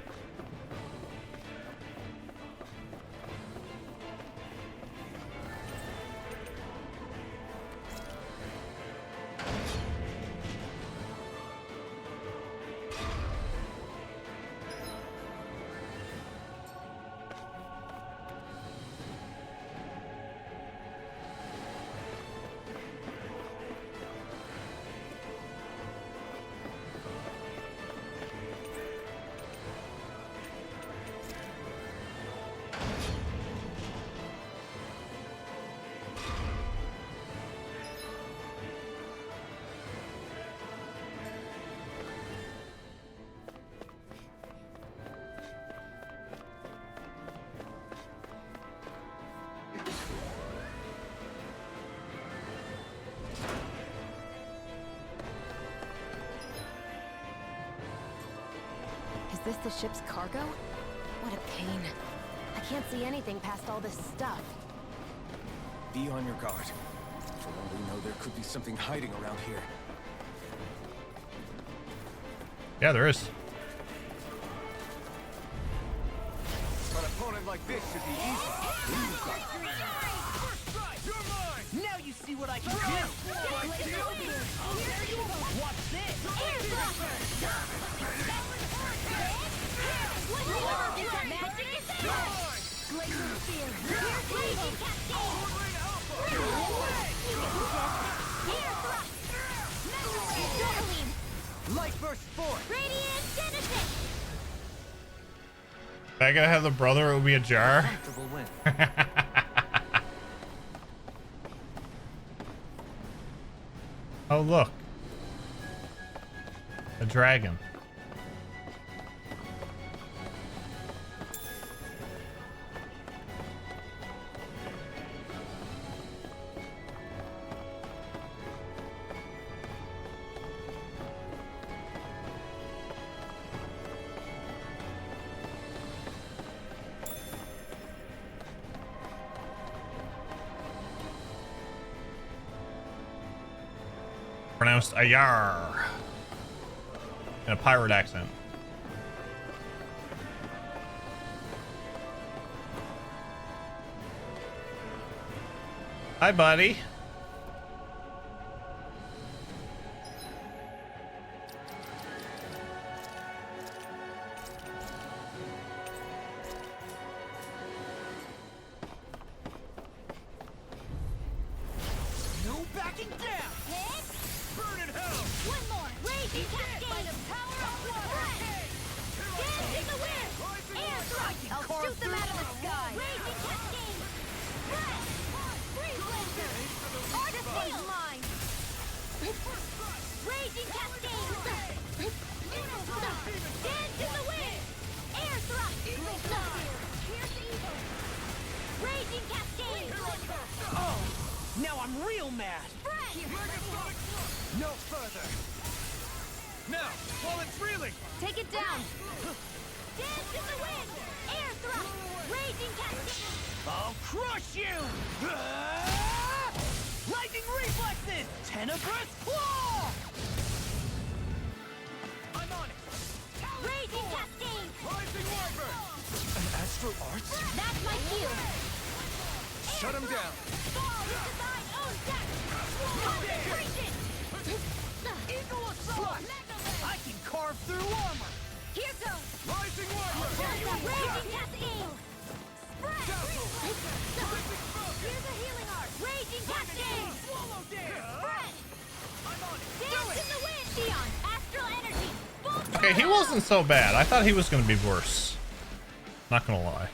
[SPEAKER 9] Is this the ship's cargo? What a pain. I can't see anything past all this stuff.
[SPEAKER 3] Be on your guard. For all we know, there could be something hiding around here.
[SPEAKER 1] Yeah, there is.
[SPEAKER 3] An opponent like this should be easy.
[SPEAKER 2] Now you see what I can do! Watch this!
[SPEAKER 7] Magic is Blazing Spear! Blazing Cascade!
[SPEAKER 2] Light burst forth!
[SPEAKER 7] Radiant Genesis!
[SPEAKER 1] If I gotta have the brother, it would be a jar.
[SPEAKER 5] Comfortable win.
[SPEAKER 1] Oh, look. A dragon. Pronounced Ayar in a pirate accent. Hi, buddy.
[SPEAKER 2] No backing down!
[SPEAKER 7] Hit!
[SPEAKER 2] Burn in hell!
[SPEAKER 7] One more! Raging Cascade! By the power of water! Dance in the wind! Air thrust! I'll shoot them out of the sky! Raging Cascade! Breath! Freeze Blaster! Art of Steel! Mine! Raging Cascade! Dance in the wind! Air thrust! Pierce evil! Raging Cascade!
[SPEAKER 2] Oh! Now I'm real mad! No further! Now, while it's reeling!
[SPEAKER 7] Take it down! Dance in the wind! Air thrust! Raging Cascade!
[SPEAKER 2] I'll crush you! Ah! Lightning reflexes! Tenebrous claw! I'm on it!
[SPEAKER 7] Raging Cascade!
[SPEAKER 3] Rising Wyvern! An astral arts?
[SPEAKER 7] That's my cue!
[SPEAKER 3] Shut him down!
[SPEAKER 7] Fall into thine own death! Concentration!
[SPEAKER 2] Eagle assault! I can carve through armor!
[SPEAKER 7] Here goes!
[SPEAKER 3] Rising Wyvern!
[SPEAKER 7] Raging Cascade! Spread! Here's a healing art! Raging Cascade!
[SPEAKER 2] Swallow dance!
[SPEAKER 7] Spread!
[SPEAKER 2] I'm on it!
[SPEAKER 7] Dance in the wind! Sion! Astral energy! Full
[SPEAKER 1] Okay, he wasn't so bad. I thought he was gonna be worse. Not gonna lie.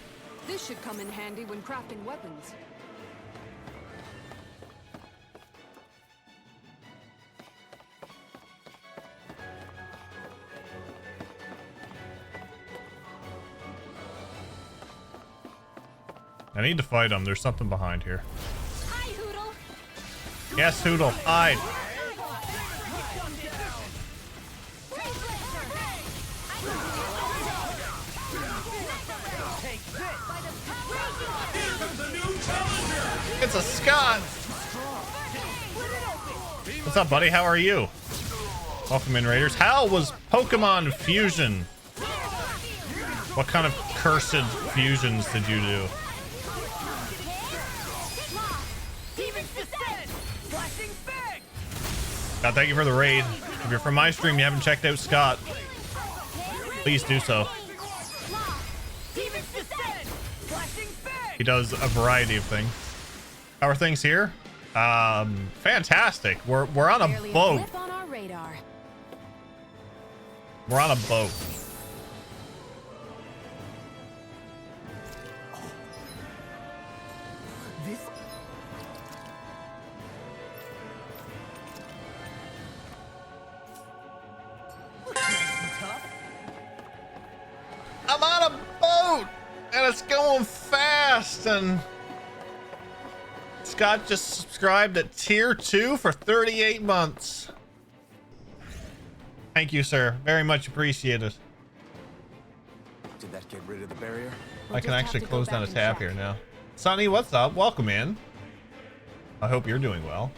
[SPEAKER 4] This should come in handy when crafting weapons.
[SPEAKER 1] I need to fight him. There's something behind here.
[SPEAKER 7] Hi, Hoodle!
[SPEAKER 1] Yes, Hoodle, hide. It's a Scott. What's up, buddy? How are you? Welcome in, Raiders. How was Pokemon Fusion? What kind of cursed fusions did you do? God, thank you for the raid. If you're from my stream, you haven't checked out Scott, please do so. He does a variety of things. How are things here? Fantastic. We're on a
[SPEAKER 9] Barely
[SPEAKER 1] boat.
[SPEAKER 9] blip on our radar.
[SPEAKER 1] We're on a boat.
[SPEAKER 2] This...
[SPEAKER 1] I'm on a boat and it's going fast, and Scott just subscribed at tier 2 for 38 months. Thank you, sir. Very much appreciated.
[SPEAKER 3] Did Did that get rid of the barrier?
[SPEAKER 1] I can actually close down a tab here now. Sonny, what's up? Welcome in. I hope you're doing well.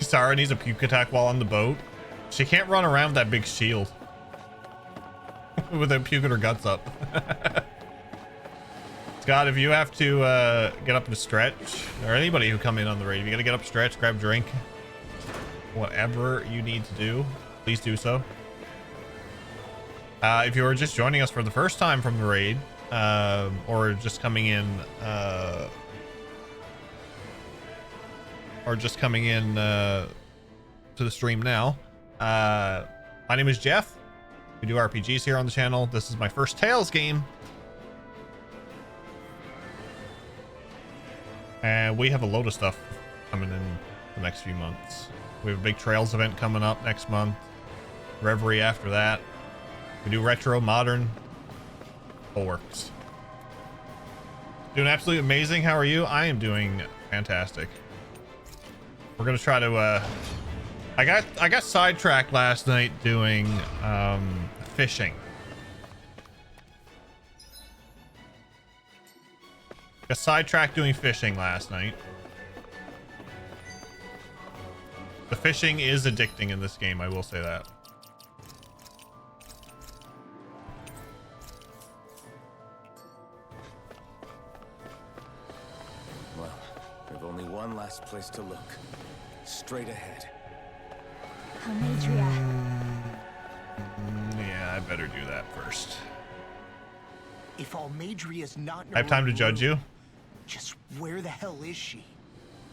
[SPEAKER 1] Sarah needs a puke attack while on the boat. She can't run around with that big shield. Without puking her guts up. Scott, if you have to get up and stretch, or anybody who come in on the raid, if you gotta get up, stretch, grab a drink, whatever you need to do, please do so. If you were just joining us for the first time from the raid, or just coming in to the stream now, my name is Jeff. We do RPGs here on the channel. This is my first Tales game, and we have a load of stuff coming in the next few months. We have a big Trails event coming up next month, Reverie after that. We do retro, modern, whole works. Doing absolutely amazing. How are you? I am doing fantastic. We're gonna try to I got sidetracked last night doing fishing. Got sidetracked doing fishing last night. The fishing is addicting in this game, I will say that.
[SPEAKER 3] Well, we've only one last place to look. Straight ahead.
[SPEAKER 1] Yeah, I better do that first.
[SPEAKER 2] If Almadria's not in
[SPEAKER 1] I have time to judge you.
[SPEAKER 2] Just where the hell is she?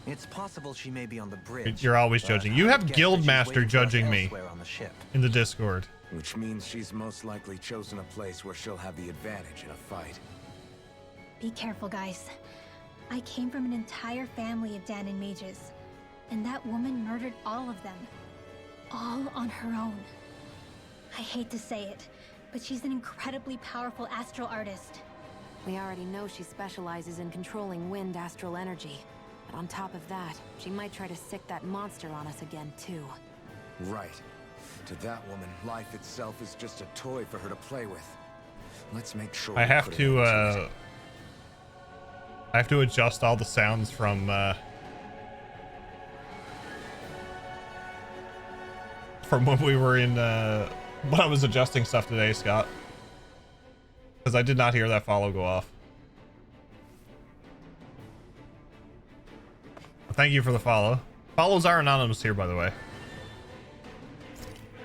[SPEAKER 5] It's possible she may be on the bridge.
[SPEAKER 1] You're always judging. You have Guildmaster judging me
[SPEAKER 5] on the ship.
[SPEAKER 1] in the Discord.
[SPEAKER 3] Which means she's most likely chosen a place where she'll have the advantage in a fight.
[SPEAKER 7] Be careful, guys. I came from an entire family of Dahnan mages, and that woman murdered all of them. All on her own. I hate to say it, but she's an incredibly powerful astral artist.
[SPEAKER 9] We already know she specializes in controlling wind astral energy. But on top of that, she might try to sick that monster on us again, too.
[SPEAKER 3] Right. To that woman, life itself is just a toy for her to play with. Let's make sure
[SPEAKER 1] I have to adjust all the sounds from when we were in when I was adjusting stuff today, Scott, because I did not hear that follow go off. Thank you for the follow. Follows are anonymous here, by the way.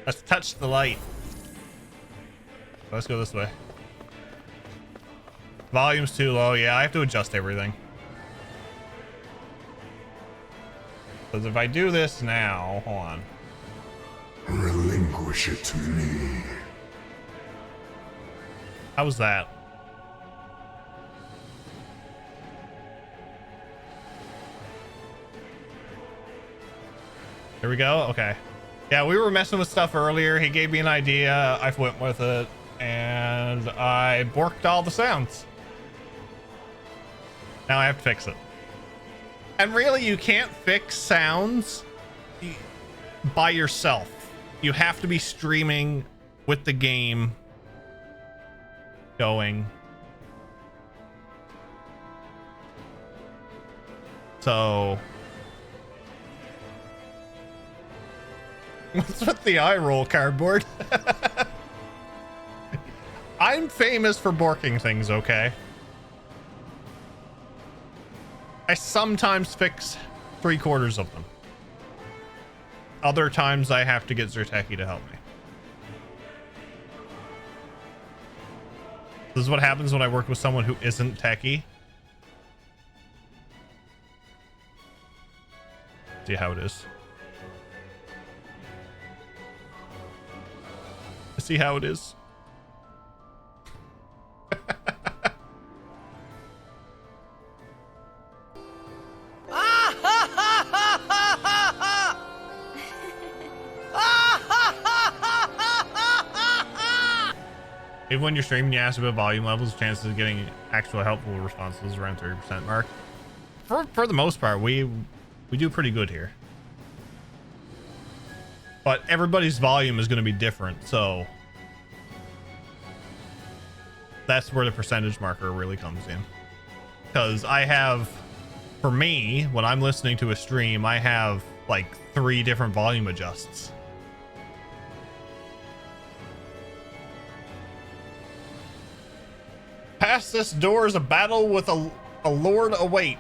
[SPEAKER 1] Let's touch the light. Let's go this way. Volume's too low. Yeah, I have to adjust everything. Because if I do this now, hold on.
[SPEAKER 11] Relinquish it to me.
[SPEAKER 1] How was that? Here we go. Okay. Yeah, we were messing with stuff earlier. He gave me an idea. I went with it, and I borked all the sounds. Now I have to fix it. And really, you can't fix sounds by yourself. You have to be streaming with the game going. So what's with the eye roll, cardboard? I'm famous for borking things, okay? I sometimes fix 3/4 of them. Other times I have to get Zerteki to help me. This is what happens when I work with someone who isn't techie. See how it is. See how it is. Even when you're streaming, you ask about volume levels, chances of getting actual helpful responses around 30% mark. for the most part, we do pretty good here. But everybody's volume is going to be different, so that's where the percentage marker really comes in. Because I have, for me, when I'm listening to a stream, I have like 3 different volume adjusts. Past this door is a battle with a lord await.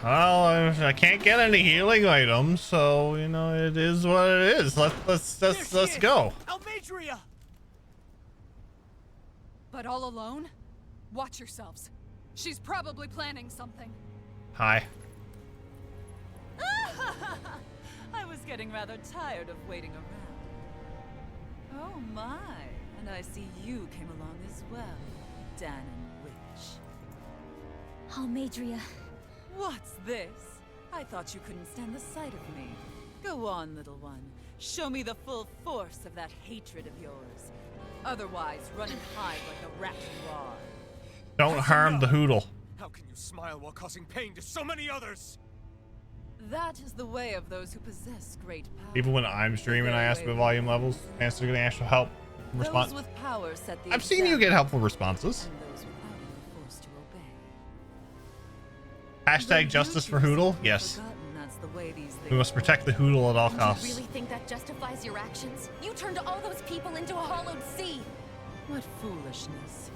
[SPEAKER 1] Well, I can't get any healing items, so you know it is what it is. Let's go.
[SPEAKER 2] Almeidrea!
[SPEAKER 4] But all alone? Watch yourselves. She's probably planning something.
[SPEAKER 1] Hi.
[SPEAKER 6] I was getting rather tired of waiting around. Oh my, and I see you came along as well, Danon Witch.
[SPEAKER 7] Almeidrea.
[SPEAKER 6] What's this? I thought you couldn't stand the sight of me. Go on, little one. Show me the full force of that hatred of yours. Otherwise, run and hide like a rat you are.
[SPEAKER 1] Don't harm the Hoodle.
[SPEAKER 11] How can you smile while causing pain to so many others?
[SPEAKER 6] That is the way of those who possess great power.
[SPEAKER 1] Even when I'm streaming, I ask about volume levels. Answer to actual help response.
[SPEAKER 6] Those with power set the
[SPEAKER 1] I've seen you get helpful responses.
[SPEAKER 6] and those without any forced to obey.
[SPEAKER 1] Hashtag justice for Hoodle. Yes.
[SPEAKER 6] That's the way these
[SPEAKER 1] We must protect the Hoodle at all
[SPEAKER 9] You
[SPEAKER 1] costs.
[SPEAKER 9] really think that justifies your actions? You turned all those people into a hollowed sea!
[SPEAKER 6] What foolishness.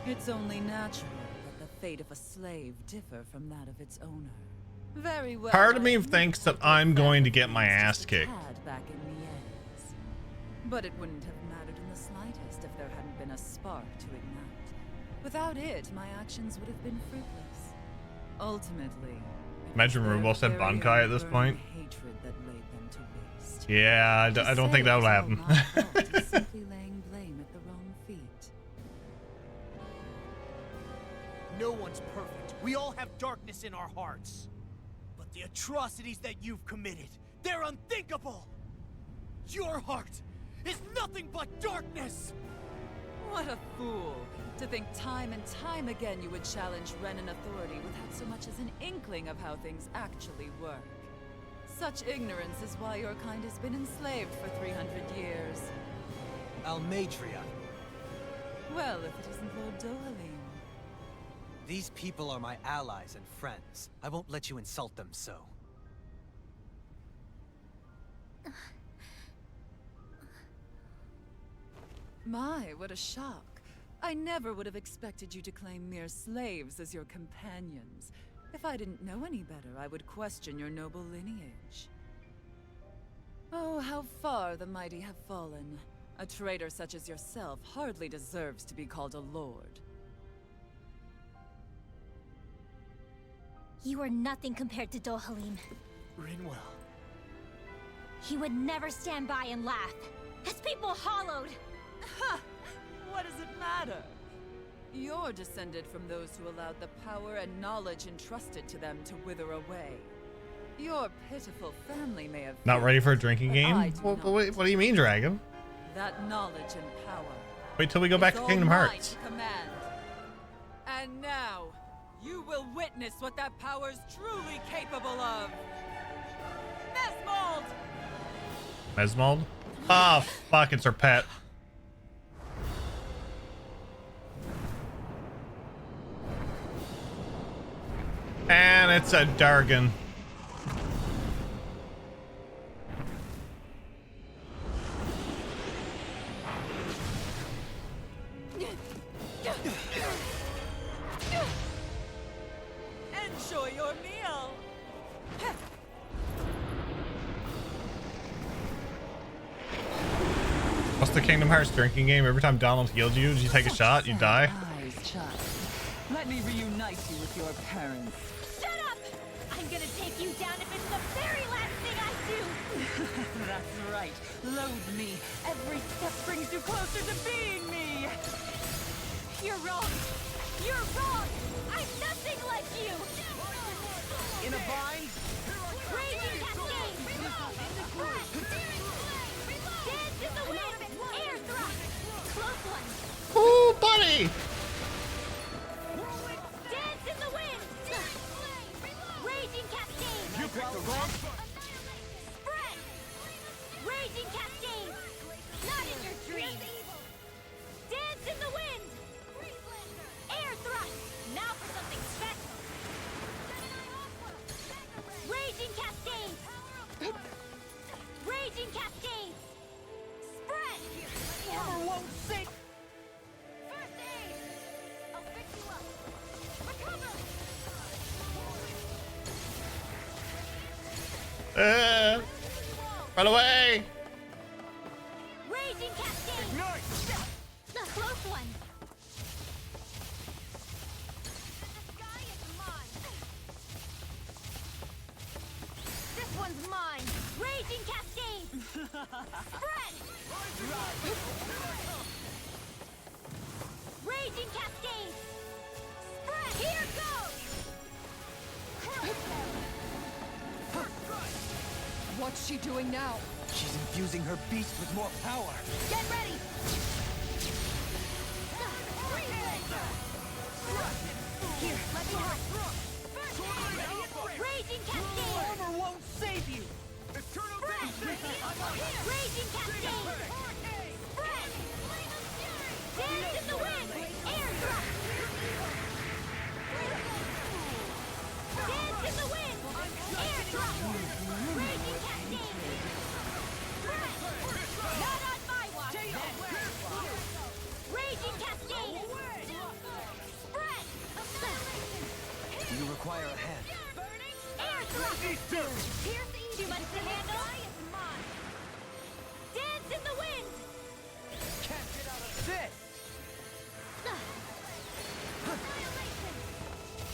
[SPEAKER 6] It's only natural that the fate of a slave differ from that of its owner. Very well.
[SPEAKER 1] Part of me
[SPEAKER 6] I
[SPEAKER 1] thinks that
[SPEAKER 6] admit
[SPEAKER 1] I'm
[SPEAKER 6] that
[SPEAKER 1] going to get
[SPEAKER 6] family
[SPEAKER 1] my
[SPEAKER 6] was
[SPEAKER 1] ass
[SPEAKER 6] just a
[SPEAKER 1] kicked.
[SPEAKER 6] tad back in Mies. But it wouldn't have mattered in the slightest if there hadn't been a spark to ignite. Without it, my actions would have been fruitless. Ultimately, it
[SPEAKER 1] Imagine
[SPEAKER 6] was their
[SPEAKER 1] Rubel said
[SPEAKER 6] very
[SPEAKER 1] Bankai at
[SPEAKER 6] own
[SPEAKER 1] this
[SPEAKER 6] burning
[SPEAKER 1] point.
[SPEAKER 6] hatred that laid them to waste.
[SPEAKER 1] Yeah, I don't think that would happen.
[SPEAKER 6] To say it was all my fault is simply laying blame at the wrong feet.
[SPEAKER 2] No one's perfect. We all have darkness in our hearts. But the atrocities that you've committed, they're unthinkable! Your heart is nothing but darkness!
[SPEAKER 6] What a fool! To think time and time again you would challenge Renan authority without so much as an inkling of how things actually work. Such ignorance is why your kind has been enslaved for 300 years.
[SPEAKER 5] Almeidrea.
[SPEAKER 6] Well, if it isn't Lord Dohalim.
[SPEAKER 5] These people are my allies and friends. I won't let you insult them so.
[SPEAKER 6] My, what a shock. I never would have expected you to claim mere slaves as your companions. If I didn't know any better, I would question your noble lineage. Oh, how far the mighty have fallen. A traitor such as yourself hardly deserves to be called a lord.
[SPEAKER 7] You are nothing compared to Dohalim.
[SPEAKER 2] Rinwell.
[SPEAKER 7] He would never stand by and laugh. His people hollowed!
[SPEAKER 6] Ha! What does it matter? You're descended from those who allowed the power and knowledge entrusted to them to wither away. Your pitiful family may have...
[SPEAKER 1] Not ready for a drinking
[SPEAKER 6] but I
[SPEAKER 1] game?
[SPEAKER 6] do
[SPEAKER 1] What
[SPEAKER 6] not.
[SPEAKER 1] do you mean, Dragon?
[SPEAKER 6] That knowledge and power.
[SPEAKER 1] Wait till we go back
[SPEAKER 6] is
[SPEAKER 1] to
[SPEAKER 6] all
[SPEAKER 1] Kingdom
[SPEAKER 6] mine
[SPEAKER 1] Hearts.
[SPEAKER 6] to command. And now, you will witness what that power's truly capable of. Mesmold!
[SPEAKER 1] Mesmold? Ah, fuck, it's her pet. And it's a Dargon.
[SPEAKER 6] Enjoy your meal.
[SPEAKER 1] What's the Kingdom Hearts drinking game? Every time Donald healed you, did you take a shot? You die?
[SPEAKER 6] Eyes, child. Let me reunite you with your parents.
[SPEAKER 7] Shut up! I'm gonna take you down if it's the very last thing I do!
[SPEAKER 6] That's right. Loathe me. Every step brings you closer to being me.
[SPEAKER 7] You're wrong! You're wrong! I'm nothing like you!
[SPEAKER 2] In a bind?
[SPEAKER 7] Raging Cascade! Dance in the wind! Air thrust! Close one!
[SPEAKER 1] Ooh, buddy!
[SPEAKER 7] Dance in the wind!
[SPEAKER 1] Run away!
[SPEAKER 7] Raging Cascade! Ignite! The close one! The sky is mine! This one's mine! Raging Cascade! Spread! Raging Cascade! Spread! Here goes!
[SPEAKER 4] What's she doing now?
[SPEAKER 5] She's infusing her beast with more power.
[SPEAKER 7] Get ready! Here, let me help. Raging Cascade!
[SPEAKER 11] Armor won't save you! Eternal
[SPEAKER 7] Raging Cascade! Spread! Dance in the wind! Air thrust! Dance in the wind! Air thrust! Raging Cascade! Spread! Not on my watch! Raging Cascade! Spread!
[SPEAKER 5] Do you require a hand?
[SPEAKER 7] Air thrust! Too much to handle? Dance in the wind!
[SPEAKER 11] Can't get out of this!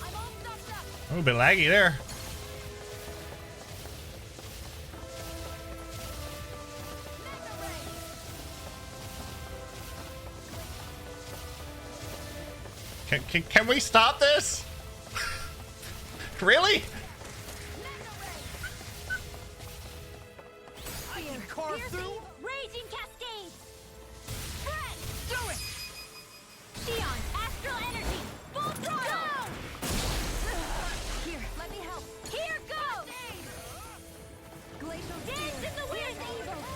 [SPEAKER 7] I'm all stuffed up!
[SPEAKER 1] Oh, a bit laggy there. Can we stop this? Really?
[SPEAKER 11] I can carve through!
[SPEAKER 7] Raging Cascade! Spread! Do it! Xion, Astral Energy! Full throttle! Here, let me help. Here goes! Glacial Dance in the wind!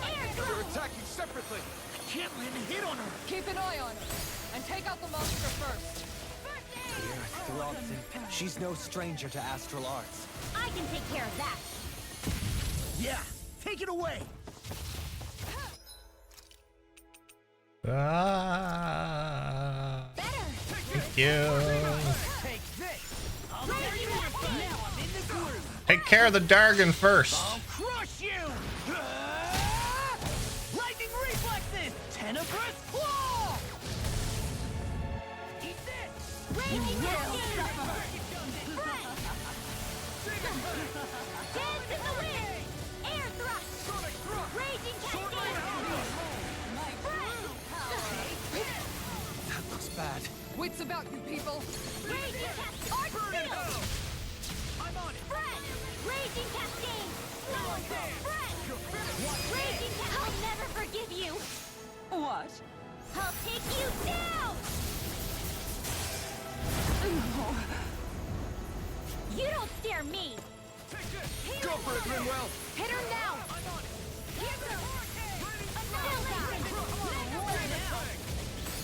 [SPEAKER 7] Air
[SPEAKER 11] They're
[SPEAKER 7] thrust!
[SPEAKER 11] attacking separately! I can't land a hit on her!
[SPEAKER 4] Keep an eye on her. And take out the monster first.
[SPEAKER 5] The earth throbs in pain. She's no stranger to astral arts.
[SPEAKER 7] I can take care of that.
[SPEAKER 11] Yeah! Take it away!
[SPEAKER 1] Thank you.
[SPEAKER 11] Take this! I'll tear you up! Now I'm in the groove!
[SPEAKER 1] Take care of the Dargon first.
[SPEAKER 11] I'll crush you! Lightning reflexes! Tenebrous claw! Eat this!
[SPEAKER 7] Raging Cascade! Spread! Dance in the wind! Air thrust! Raging Cascade!
[SPEAKER 5] That looks bad.
[SPEAKER 4] Wits about you people.
[SPEAKER 7] Raging Cascade! Art field!
[SPEAKER 11] I'm on it!
[SPEAKER 7] Spread! Raging Cascade! Spread! Raging Cascade! I'll never forgive you!
[SPEAKER 6] What?
[SPEAKER 7] I'll take you down! You don't scare me!
[SPEAKER 11] Go for it, Grimwell!
[SPEAKER 7] Hit her now! Here goes! Annihilation!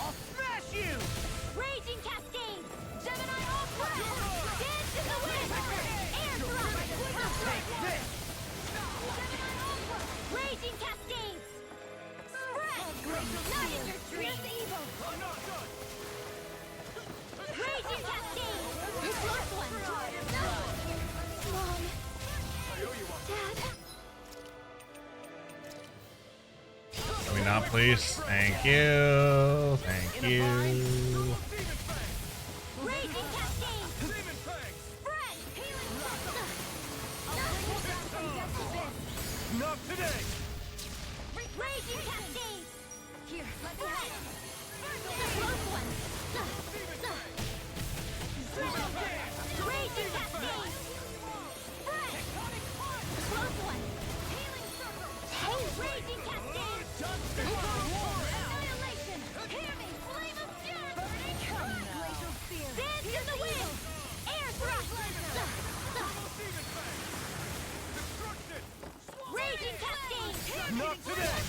[SPEAKER 11] I'll smash you!
[SPEAKER 7] Raging Cascade! Gemini Ultra! Dance in the wind! Air thrust!
[SPEAKER 11] Take this!
[SPEAKER 7] Raging Cascades! Spread! Not in your dreams! Raging Cascade! Close one! Mom! Dad!
[SPEAKER 1] Can we not, please? Thank you. Thank you.
[SPEAKER 7] Raging Cascade! Spread!
[SPEAKER 11] Not today!
[SPEAKER 7] Raging Cascade! Here, let me help. The close one! Raging Cascade! Spread! Close one! Hey, Raging Cascade! Annihilation! Hear me! Flame of fury! Glacial Spear! Dance in the wind! Air thrust! Raging Cascade!
[SPEAKER 11] Not today!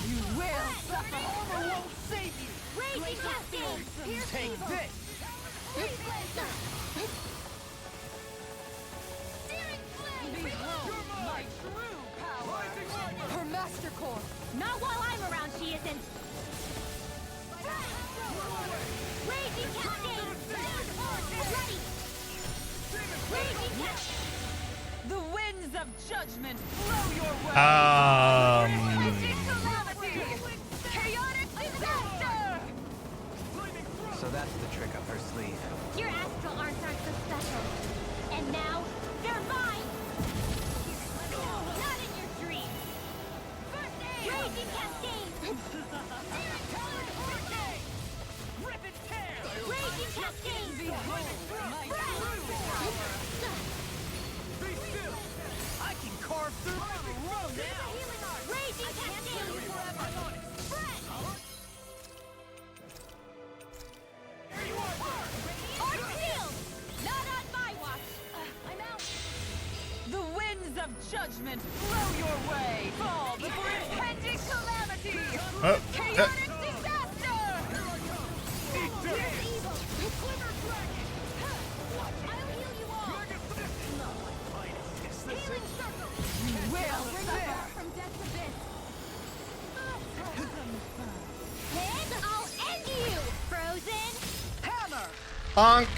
[SPEAKER 7] You will suffer!
[SPEAKER 11] Armor won't save you!
[SPEAKER 7] Raging Cascade!
[SPEAKER 11] Take this!
[SPEAKER 4] Behold my true power. Her master core.
[SPEAKER 7] Not while I'm around, she isn't! Raging Cascade! Ready! Raging Cascade!
[SPEAKER 6] The winds of judgment blow your way!
[SPEAKER 5] So that's the trick up her sleeve.
[SPEAKER 7] Your astral arts aren't so special. And now, they're mine! Not in your dreams! First aid! Raging Cascade!
[SPEAKER 11] Rip and tear!
[SPEAKER 7] Raging Cascade!
[SPEAKER 11] Be still! I can carve through every room now!
[SPEAKER 7] Raging Cascade! Arc shield! Not on my watch! I'm out!
[SPEAKER 6] The winds of judgment blow your way! Fall before impending calamity! Chaotic disaster!
[SPEAKER 7] Evil! Glimmer dragon! I'll heal you all! Healing circle!
[SPEAKER 6] You will suffer!
[SPEAKER 7] From death's abyss! And I'll end you! Frozen!
[SPEAKER 6] Hammer!
[SPEAKER 1] Bonk.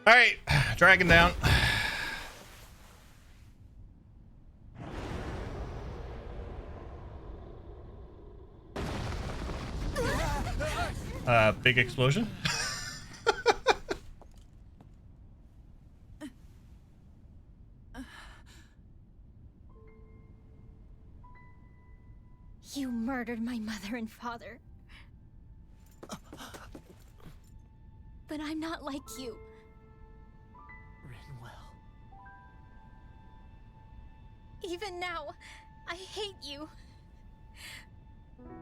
[SPEAKER 1] All right, dragon down. Big explosion.
[SPEAKER 7] You murdered my mother and father. But I'm not like you.
[SPEAKER 2] Rinwell.
[SPEAKER 7] Even now, I hate you.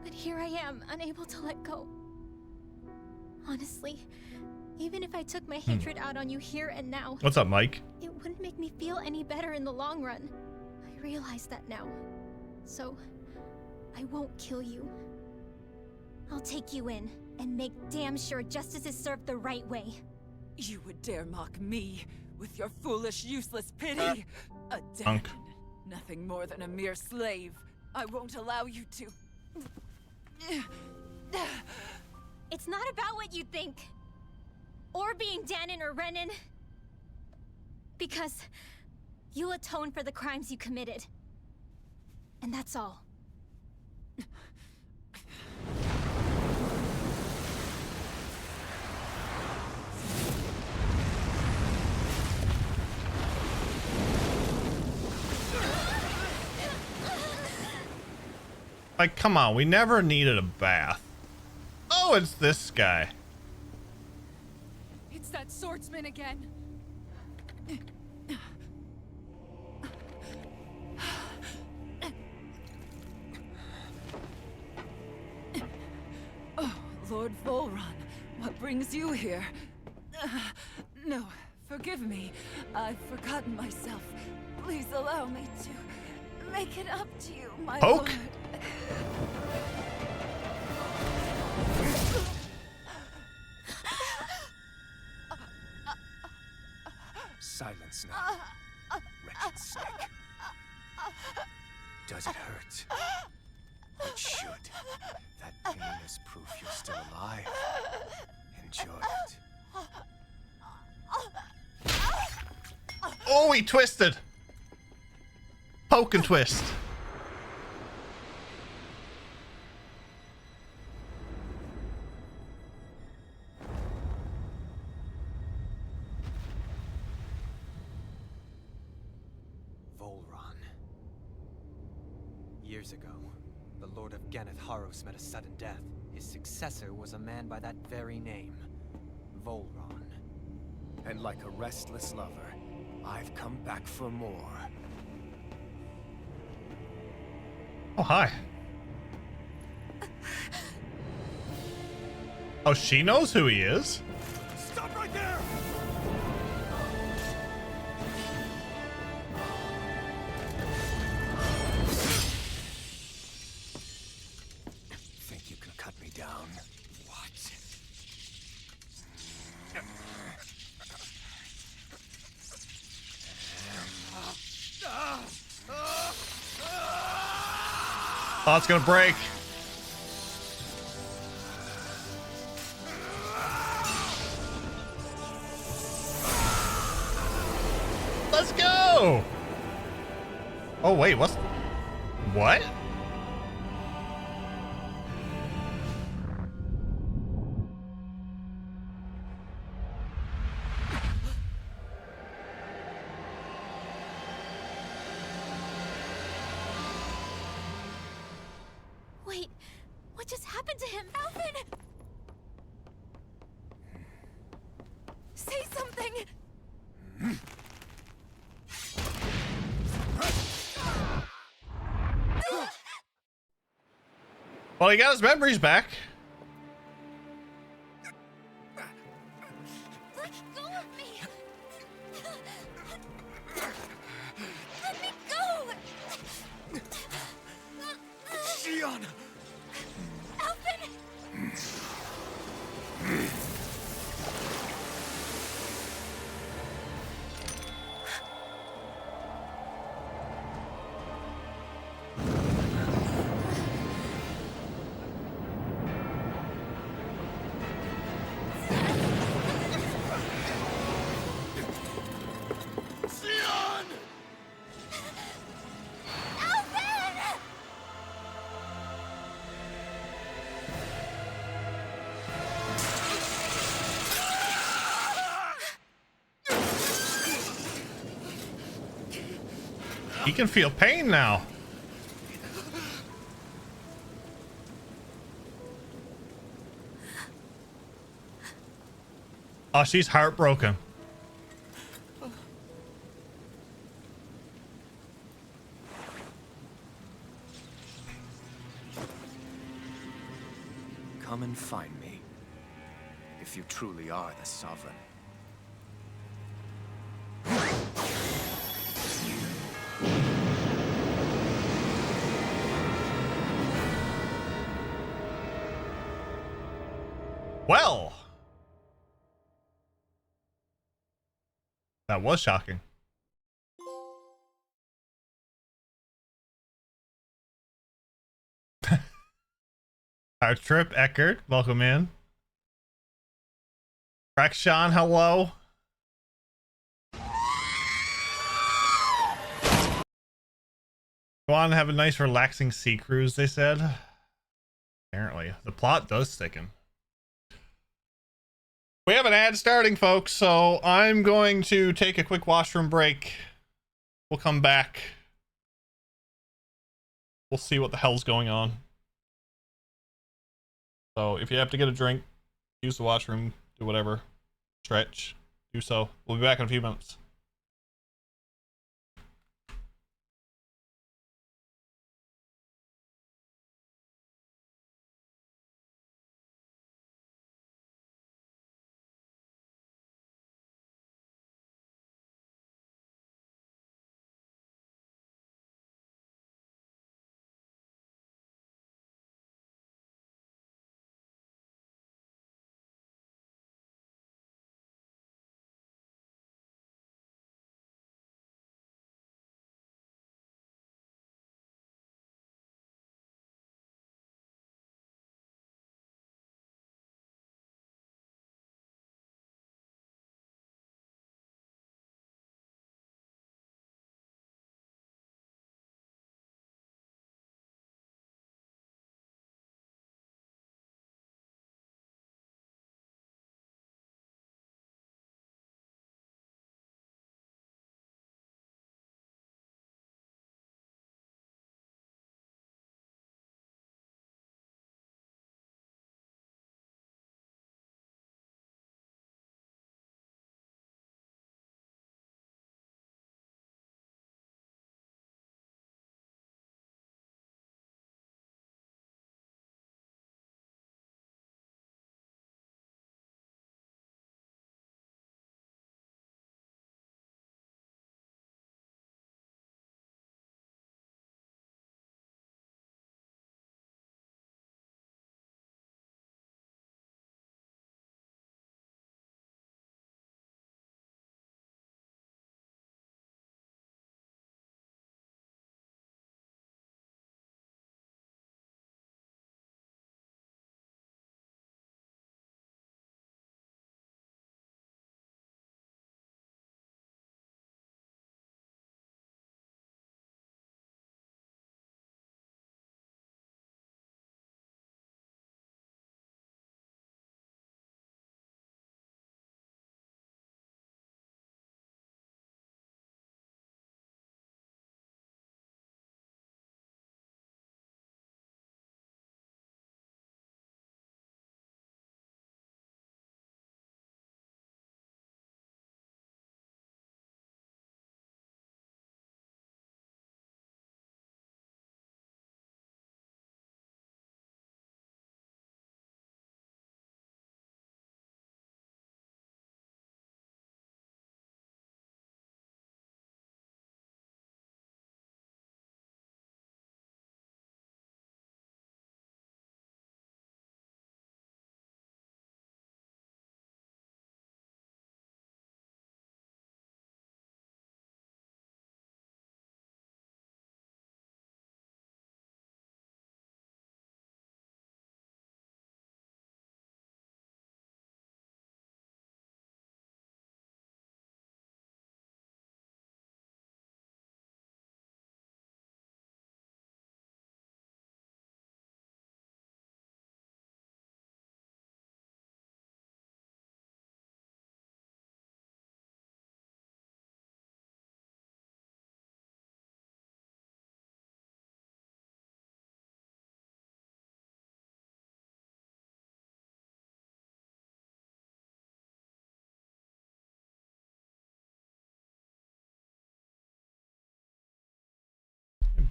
[SPEAKER 7] But here I am, unable to let go. Honestly, even if I took my hatred out on you here and now,
[SPEAKER 1] What's up, Mike?
[SPEAKER 7] it wouldn't make me feel any better in the long run. I realize that now. So, I won't kill you. I'll take you in and make damn sure justice is served the right way.
[SPEAKER 6] You would dare mock me with your foolish, useless pity? A
[SPEAKER 1] Punk.
[SPEAKER 6] Danon, nothing more than a mere slave. I won't allow you to.
[SPEAKER 7] It's not about what you think. Or being Danon or Renan. Because you'll atone for the crimes you committed. And that's all.
[SPEAKER 1] Like, come on, we never needed a bath. Oh, it's this guy.
[SPEAKER 6] It's that swordsman again. Oh, Lord Volron, what brings you here? No, forgive me. I've forgotten myself. Please allow me to make it up to you, my
[SPEAKER 1] Poke?
[SPEAKER 6] lord.
[SPEAKER 3] Silence now, wretched snake. Does it hurt? It should. That pain is proof you're still alive. Enjoy it.
[SPEAKER 1] Oh, he twisted. Poke and twist.
[SPEAKER 5] Volron. Years ago, the Lord of Ganeth Haros met a sudden death. His successor was a man by that very name, Volron.
[SPEAKER 3] And like a restless lover, I've come back for more.
[SPEAKER 1] Oh, hi. Oh, she knows who he is.
[SPEAKER 11] Stop right there!
[SPEAKER 3] Think you can cut me down? What?
[SPEAKER 1] Oh, it's gonna break. Let's go. Oh wait, what?
[SPEAKER 7] happened to him? Alvin! Say something!
[SPEAKER 1] Well, he got his memories back.
[SPEAKER 7] Let go of me! Let me go!
[SPEAKER 11] Shion!
[SPEAKER 7] Alvin!
[SPEAKER 11] Shion!
[SPEAKER 7] Alvin!
[SPEAKER 1] He can feel pain now. Oh, she's heartbroken.
[SPEAKER 3] Come and find me, if you truly are the Sovereign.
[SPEAKER 1] Well, that was shocking. Our trip, Eckert, welcome in. Rakshan, hello. Go on and have a nice relaxing sea cruise, they said. Apparently, the plot does thicken. We have an ad starting, folks, so I'm going to take a quick washroom break. We'll come back. We'll see what the hell's going on. So if you have to get a drink, use the washroom, do whatever, stretch, do so. We'll be back in a few minutes.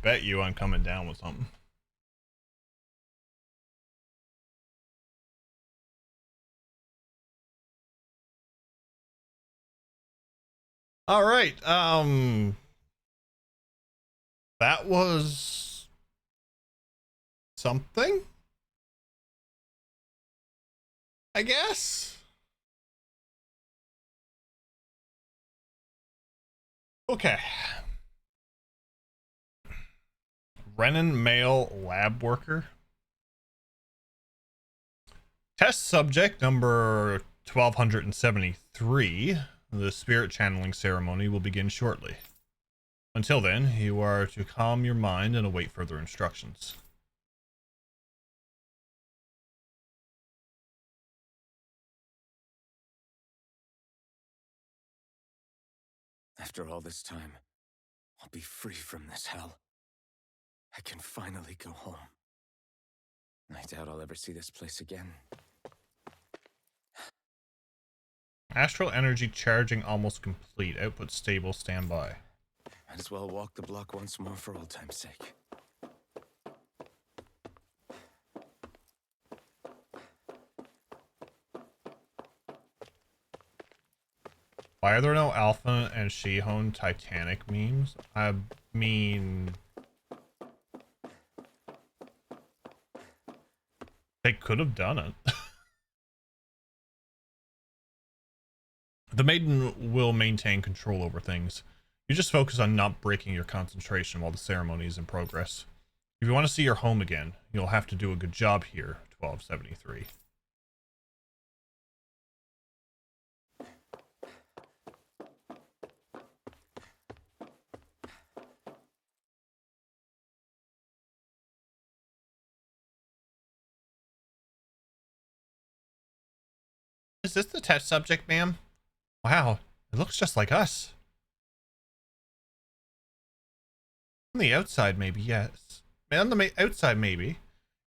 [SPEAKER 1] bet you I'm coming down with something. All right. That was something, I guess. Okay. Renan male lab worker. Test subject number 1273. The spirit channeling ceremony will begin shortly. Until then, you are to calm your mind and await further instructions.
[SPEAKER 3] After all this time, I'll be free from this hell. I can finally go home. I doubt I'll ever see this place again.
[SPEAKER 1] Astral energy charging almost complete. Output stable. Standby.
[SPEAKER 3] Might as well walk the block once more for old time's sake.
[SPEAKER 1] Why are there no Alpha and Shihon Titanic memes? I mean, they could have done it. The Maiden will maintain control over things. You just focus on not breaking your concentration while the ceremony is in progress. If you want to see your home again, you'll have to do a good job here, 1273. Is this the test subject, ma'am? Wow, it looks just like us. On the outside, maybe, yes. On the outside, maybe.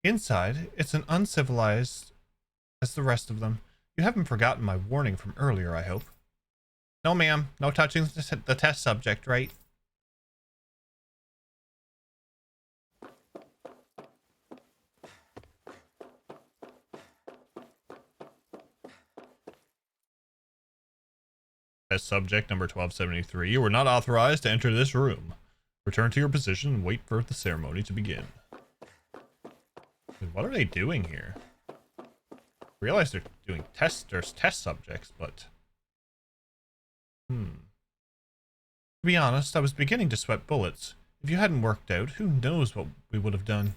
[SPEAKER 1] Inside, it's an uncivilized as the rest of them. You haven't forgotten my warning from earlier, I hope. No, ma'am. No touching the test subject, right? Test subject number 1273. You were not authorized to enter this room. Return to your position and wait for the ceremony to begin. What are they doing here? I realize they're doing test subjects, but... To be honest, I was beginning to sweat bullets. If you hadn't worked out, who knows what we would have done.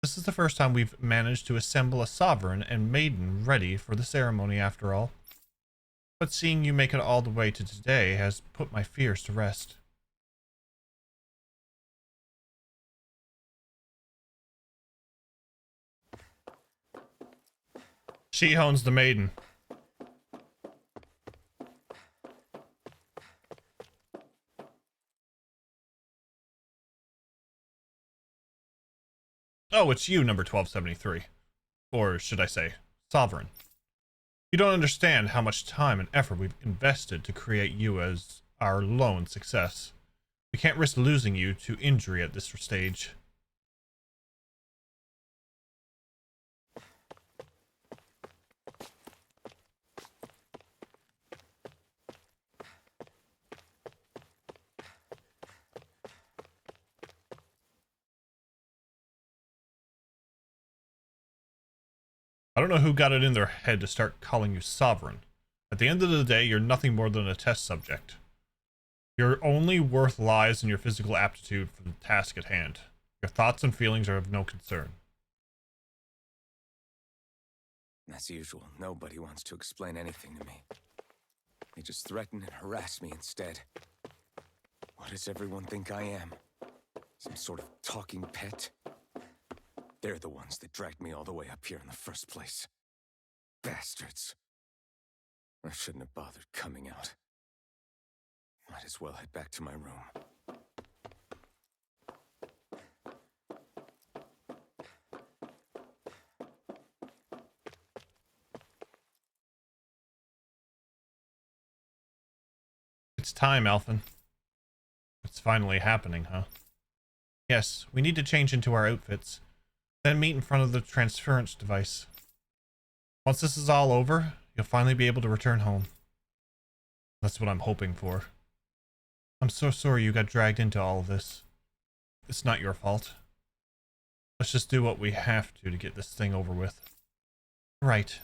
[SPEAKER 1] This is the first time we've managed to assemble a sovereign and maiden ready for the ceremony after all. But seeing you make it all the way to today has put my fears to rest. She owns the maiden. Oh, it's you, number 1273. Or should I say, Sovereign. You don't understand how much time and effort we've invested to create you as our lone success. We can't risk losing you to injury at this stage. I don't know who got it in their head to start calling you Sovereign. At the end of the day, you're nothing more than a test subject. Your only worth lies in your physical aptitude for the task at hand. Your thoughts and feelings are of no concern.
[SPEAKER 3] As usual, nobody wants to explain anything to me. They just threaten and harass me instead. What does everyone think I am? Some sort of talking pet? They're the ones that dragged me all the way up here in the first place. Bastards. I shouldn't have bothered coming out. Might as well head back to my room.
[SPEAKER 1] It's time, Alphen. It's finally happening, huh? Yes, we need to change into our outfits. Then meet in front of the transference device. Once this is all over, you'll finally be able to return home. That's what I'm hoping for. I'm so sorry you got dragged into all of this. It's not your fault. Let's just do what we have to get this thing over with. Right.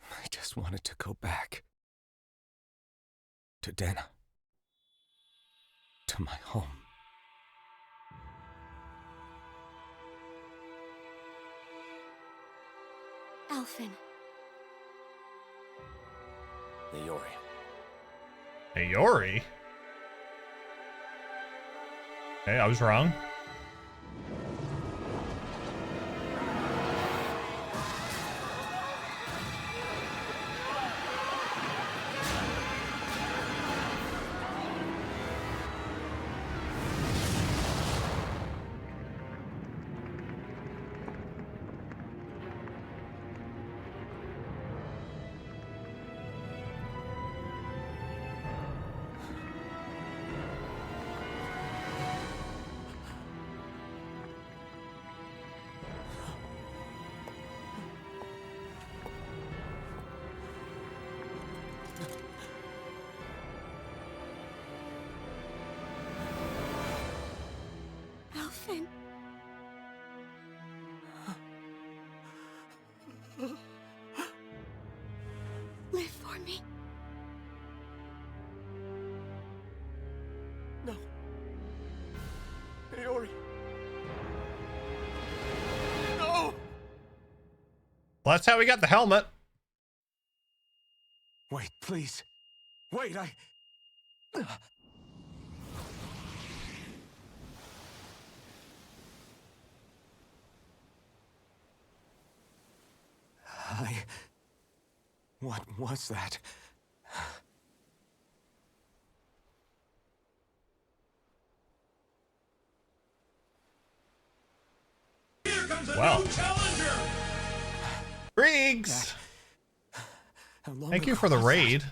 [SPEAKER 3] I just wanted to go back. To Dena. To my home.
[SPEAKER 7] Alphen.
[SPEAKER 3] Naori.
[SPEAKER 1] Naori? Okay, I was wrong.
[SPEAKER 7] Alphen. Live for me.
[SPEAKER 3] No. Naori. No!
[SPEAKER 1] Well, that's how we got the helmet.
[SPEAKER 3] Wait, please. Wait, What was that?
[SPEAKER 1] Well. Riggs! Thank you for the raid.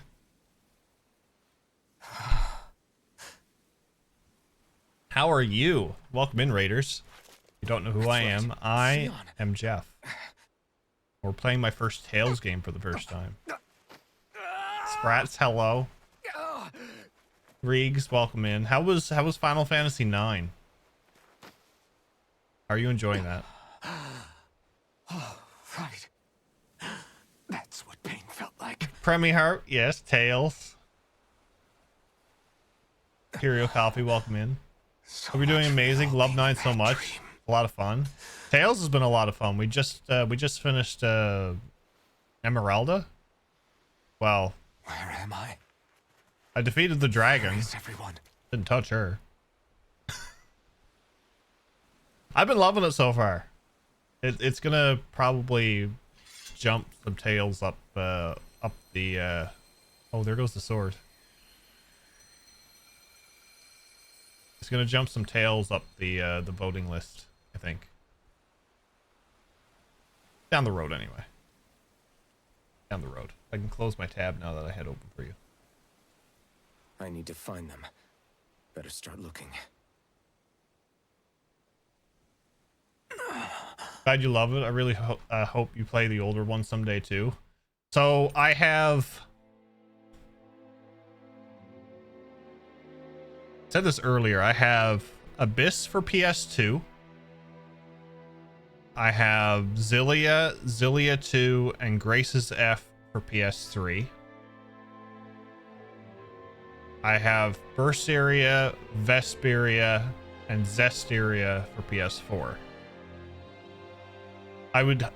[SPEAKER 1] How are you? Welcome in, Raiders. If you don't know who I am, I am Jeff. We're playing my first Tales game for the first time. Sprats, hello. Riggs, welcome in. How was Final Fantasy IX? Are you enjoying that?
[SPEAKER 3] Oh, right. That's what pain felt like.
[SPEAKER 1] Premi Heart, yes. Tales. Curio Coffee, welcome in. Hope you're doing amazing. Love 9 so much. A lot of fun. Tales has been a lot of fun. We just finished Emeralda. Well,
[SPEAKER 3] where am I?
[SPEAKER 1] I defeated the dragon.
[SPEAKER 3] Where is everyone?
[SPEAKER 1] Didn't touch her. I've been loving it so far. It's gonna probably jump some Tales up the oh, there goes the sword. It's gonna jump some Tales up the voting list, I think. Down the road anyway. Down the road. I can close my tab now that I had open for you.
[SPEAKER 3] I need to find them. Better start looking.
[SPEAKER 1] Glad you love it. I really hope you play the older one someday too. So I have said this earlier. I have Abyss for PS2. I have Xillia 2, and Grace's F for PS3. I have Berseria, Vesperia, and Zestiria for PS4. I would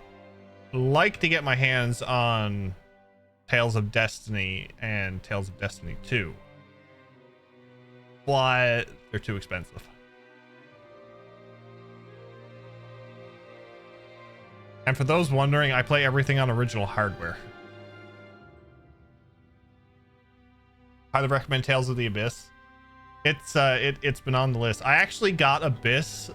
[SPEAKER 1] like to get my hands on Tales of Destiny and Tales of Destiny 2, but they're too expensive. And for those wondering, I play everything on original hardware. Highly recommend Tales of the Abyss. It's been on the list. I actually got Abyss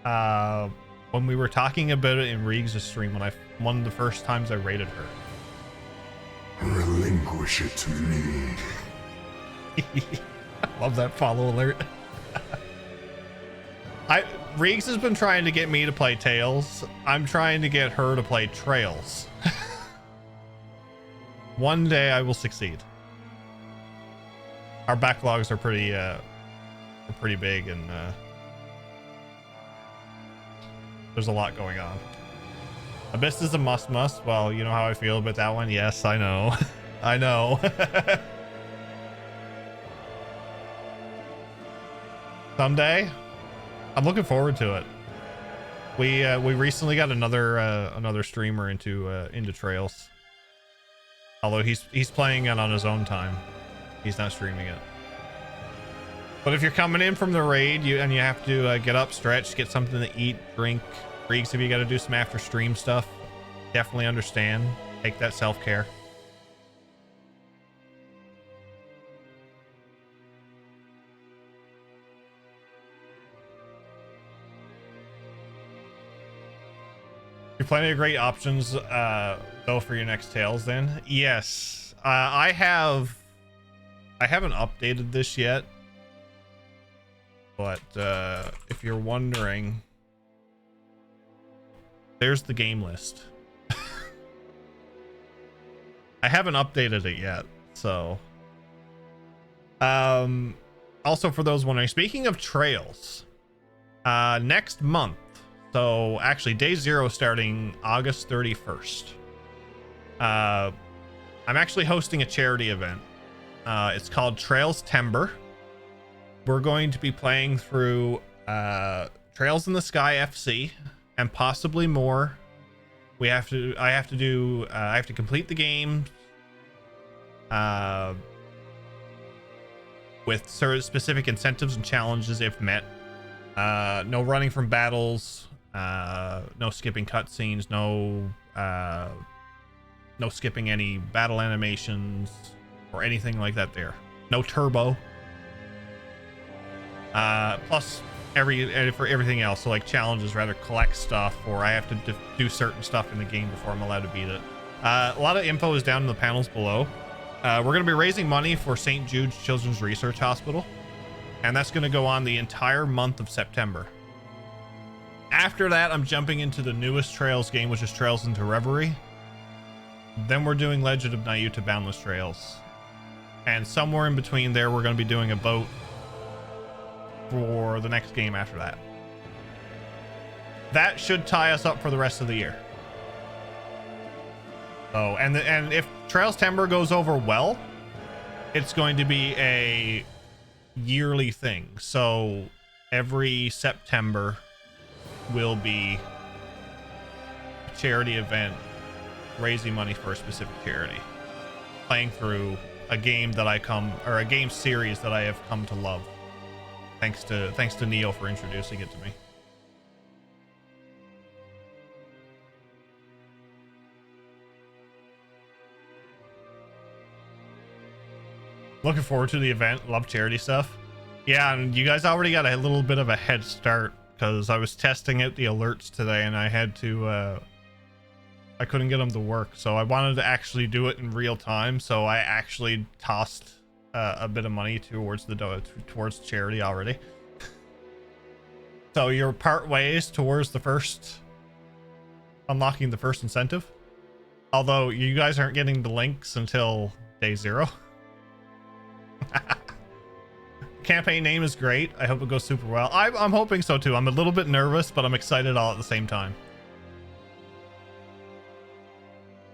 [SPEAKER 1] when we were talking about it in Riggs' stream, when one of the first times I raided her.
[SPEAKER 13] Relinquish it to me.
[SPEAKER 1] Love that follow alert. Reeks has been trying to get me to play Tales. I'm trying to get her to play Trails. One day I will succeed. Our backlogs are pretty big, and there's a lot going on. Abyss is a must. Well, you know how I feel about that one. Yes, I know. I know. Someday, I'm looking forward to it. We recently got another streamer into Trails. Although he's playing it on his own time. He's not streaming it. But if you're coming in from the raid, you have to get up, stretch, get something to eat, drink. Freaks, if you got to do some after stream stuff, definitely understand. Take that self-care. You're plenty of great options though for your next Tales then. Yes, I haven't updated this yet, but if you're wondering, there's the game list. I haven't updated it yet, so also for those wondering, speaking of Trails, next month, so actually day 0 starting August 31st, I'm actually hosting a charity event. It's called Trails Timber. We're going to be playing through Trails in the Sky FC and possibly more. I have to complete the game with certain specific incentives and challenges if met. No running from battles, no skipping cutscenes, no skipping any battle animations or anything like that there. No turbo. Plus for everything else, so like challenges, rather collect stuff, or I have to do certain stuff in the game before I'm allowed to beat it. A lot of info is down in the panels below. We're going to be raising money for St. Jude's Children's Research Hospital, and that's going to go on the entire month of September. After that, I'm jumping into the newest Trails game, which is Trails into Reverie. Then we're doing Legend of Nayuta Boundless Trails, and somewhere in between there, we're going to be doing a boat for the next game after that. That should tie us up for the rest of the year. Oh, and if Trails Timber goes over well, it's going to be a yearly thing. So every September will be a charity event raising money for a specific charity, playing through a game that a game series that I have come to love. Thanks to Neo for introducing it to me. Looking forward to the event. Love charity stuff. Yeah, and you guys already got a little bit of a head start because I was testing out the alerts today and I had to I couldn't get them to work, so I wanted to actually do it in real time, so I actually tossed a bit of money towards charity already. So you're part ways towards unlocking the first incentive. Although you guys aren't getting the links until day 0. Campaign name is great. I hope it goes super well. I'm hoping so too. I'm a little bit nervous, but I'm excited all at the same time.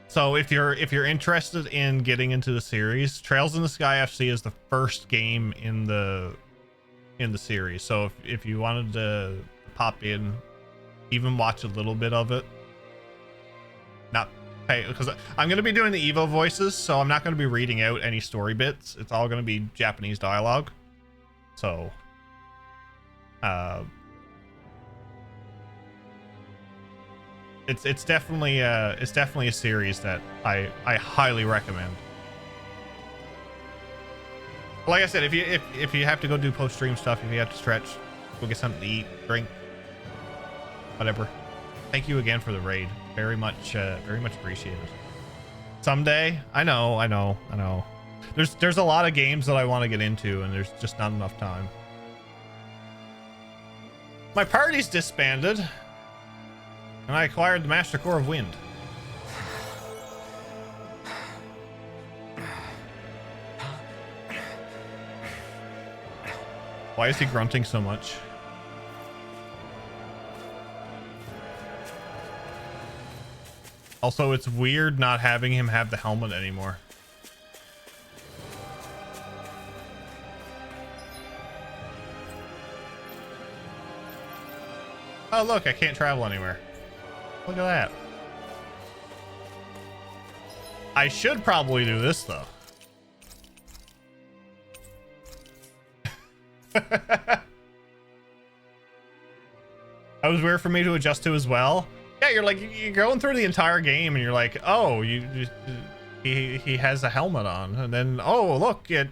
[SPEAKER 1] So if you're interested in getting into the series, Trails in the Sky FC is the first game in the series. So if you wanted to pop in, even watch a little bit of it, not pay, because I'm going to be doing the Evo voices, so I'm not going to be reading out any story bits. It's all going to be Japanese dialogue. So it's definitely a series that I highly recommend. Like I said, if you have to go do post stream stuff, if you have to stretch, go get something to eat, drink, whatever. Thank you again for the raid. Very much appreciated. Someday, I know. There's a lot of games that I want to get into, and there's just not enough time. My party's disbanded, and I acquired the Master Core of Wind. Why is he grunting so much? Also, it's weird not having him have the helmet anymore. Oh, look, I can't travel anywhere. Look at that. I should probably do this, though. That was weird for me to adjust to as well. Yeah, you're going through the entire game and you're like, oh, he has a helmet on, and then oh look, it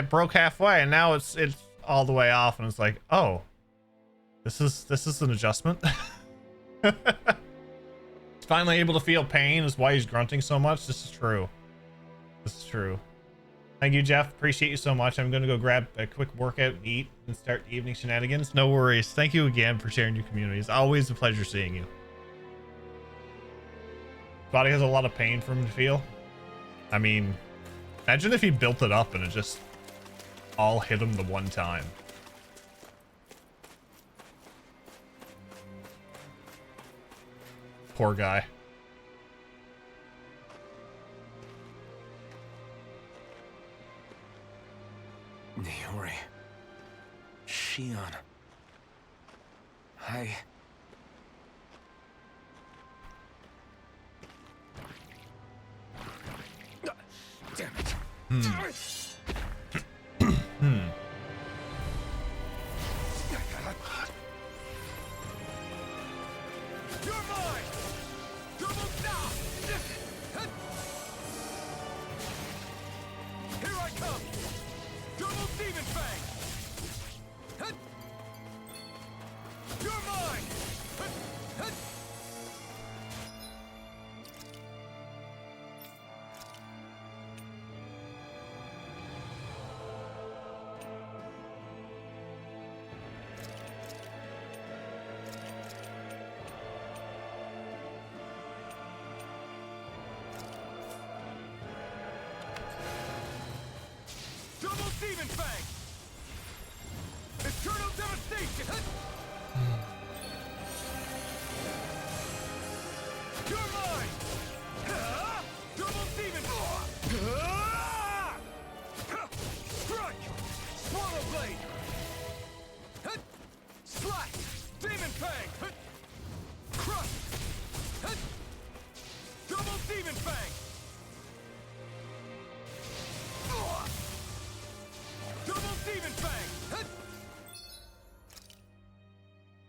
[SPEAKER 1] broke halfway, and now it's all the way off, and it's like, oh, this is an adjustment. He's finally able to feel pain, is why he's grunting so much. This is true. This is true. Thank you, Jeff. Appreciate you so much. I'm going to go grab a quick workout and eat and start the evening shenanigans. No worries. Thank you again for sharing your community. It's always a pleasure seeing you. Body has a lot of pain for him to feel. I mean, imagine if he built it up and it just all hit him the one time. Poor guy.
[SPEAKER 3] Niori. Shion. Damn it.
[SPEAKER 11] You're mine! Double down! Here I come! Double Demon Fang! You're mine! Double Demon Fang! Eternal Devastation! You're mine! Double Demon! Strike! Swallow Blade! Slash! Demon Fang! Crush! Double Demon Fang! Double Demon Fang!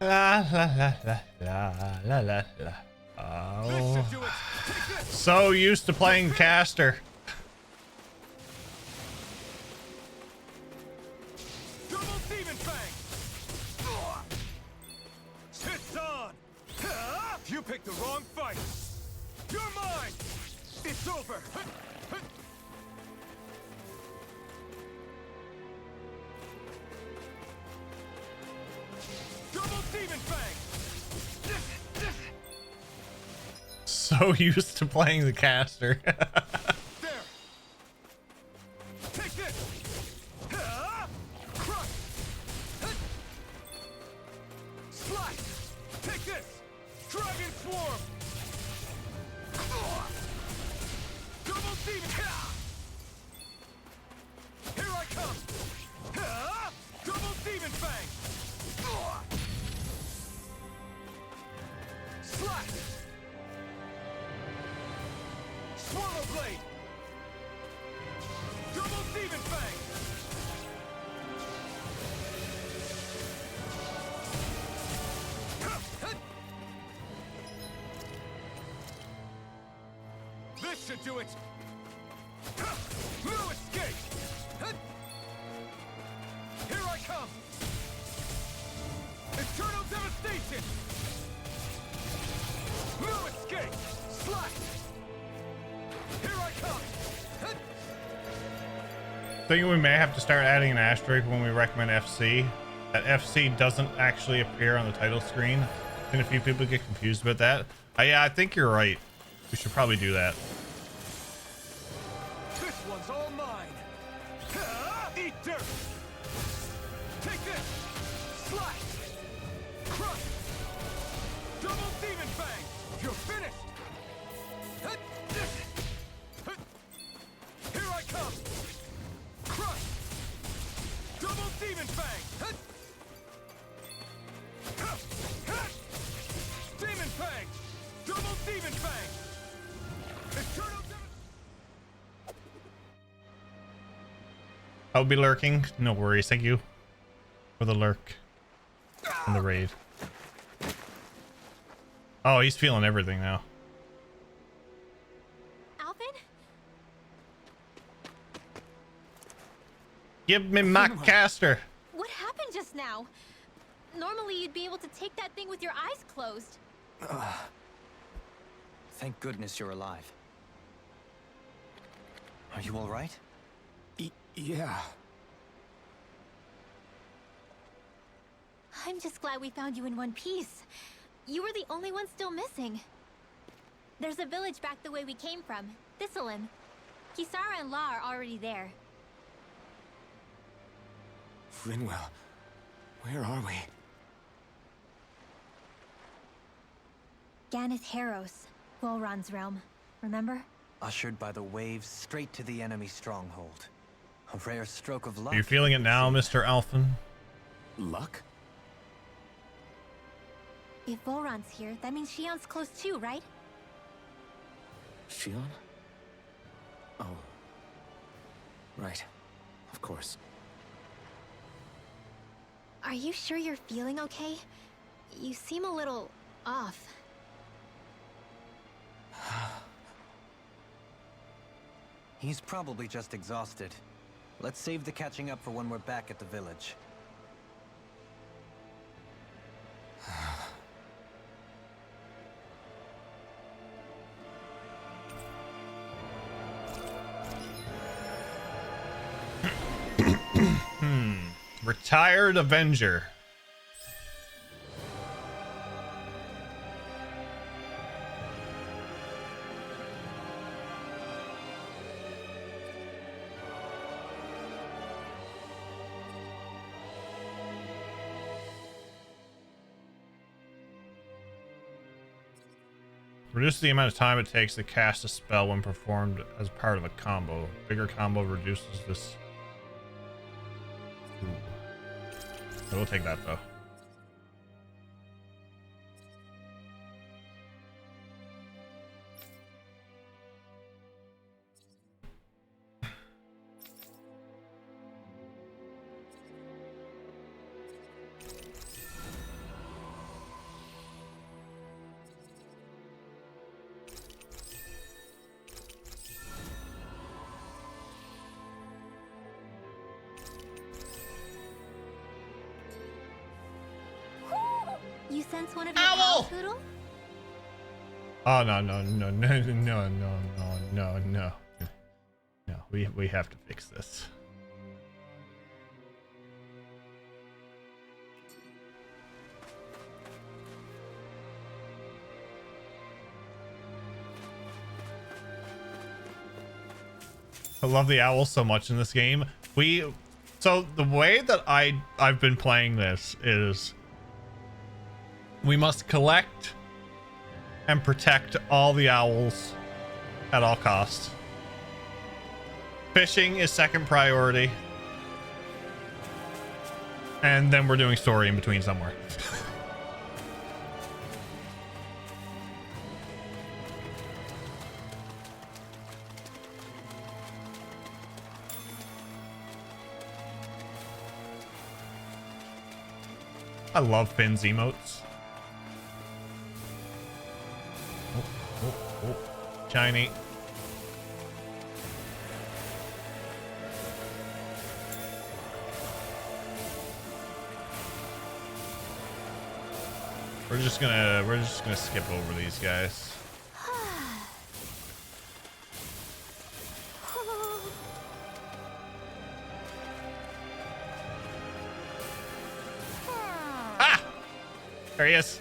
[SPEAKER 1] La la la la la la la. Oh, so used to playing caster.
[SPEAKER 11] Double Demon Fang! It's on! You picked the wrong fight! You're mine! It's over! Double Demon Fang!
[SPEAKER 1] So used to playing the caster.
[SPEAKER 11] There! Take this! Crush! Slice! Take this! Dragon Swarm! Double Demon! Here I come! Double Demon Fang! Slash! Swallow Blade! Double Demon Fang! This should do it! No escape! Here I come! Eternal Devastation! No escape! Slash!
[SPEAKER 1] Think we may have to start adding an asterisk when we recommend FC. That FC doesn't actually appear on the title screen. And a few people get confused about that. Yeah, I think you're right. We should probably do that.
[SPEAKER 11] This one's all mine. Eat dirt. Take this. Slash. Crush. Double Demon Fang. You're finished. Here I come. Crush. Double Demon Fang. Demon Fang. Double Demon Fang. Eternal Demon.
[SPEAKER 1] I'll be lurking. No worries. Thank you for the lurk and the raid. Oh, he's feeling everything now.
[SPEAKER 7] Alvin?
[SPEAKER 1] Give me my caster.
[SPEAKER 7] What happened just now? Normally you'd be able to take that thing with your eyes closed.
[SPEAKER 5] Thank goodness you're alive. Are you all right?
[SPEAKER 3] Yeah.
[SPEAKER 7] I'm just glad we found you in one piece. You were the only one still missing. There's a village back the way we came from, Thistlein. Kisara and La are already there.
[SPEAKER 3] Rinwell, where are we?
[SPEAKER 7] Ganeth Haros, Volron's realm. Remember?
[SPEAKER 5] Ushered by the waves straight to the enemy stronghold. A rare stroke of luck.
[SPEAKER 1] Are you feeling it now, Mr. Alphen?
[SPEAKER 3] Luck?
[SPEAKER 7] If Volron's here, that means Shion's close too, right?
[SPEAKER 3] Shion? Oh. Right. Of course.
[SPEAKER 7] Are you sure you're feeling okay? You seem a little off.
[SPEAKER 5] He's probably just exhausted. Let's save the catching up for when we're back at the village.
[SPEAKER 1] Retired Avenger. Reduce the amount of time it takes to cast a spell when performed as part of a combo. Bigger combo reduces this. Ooh. We'll take that though.
[SPEAKER 7] You sense one of your pals, Poodle?
[SPEAKER 1] Oh no. No, we have to fix this. I love the owl so much in this game. So the way that I've been playing this is we must collect and protect all the owls at all costs. Fishing is second priority. And then we're doing story in between somewhere. I love Finn's emotes. Oh. Shiny. We're just gonna skip over these guys. There he is.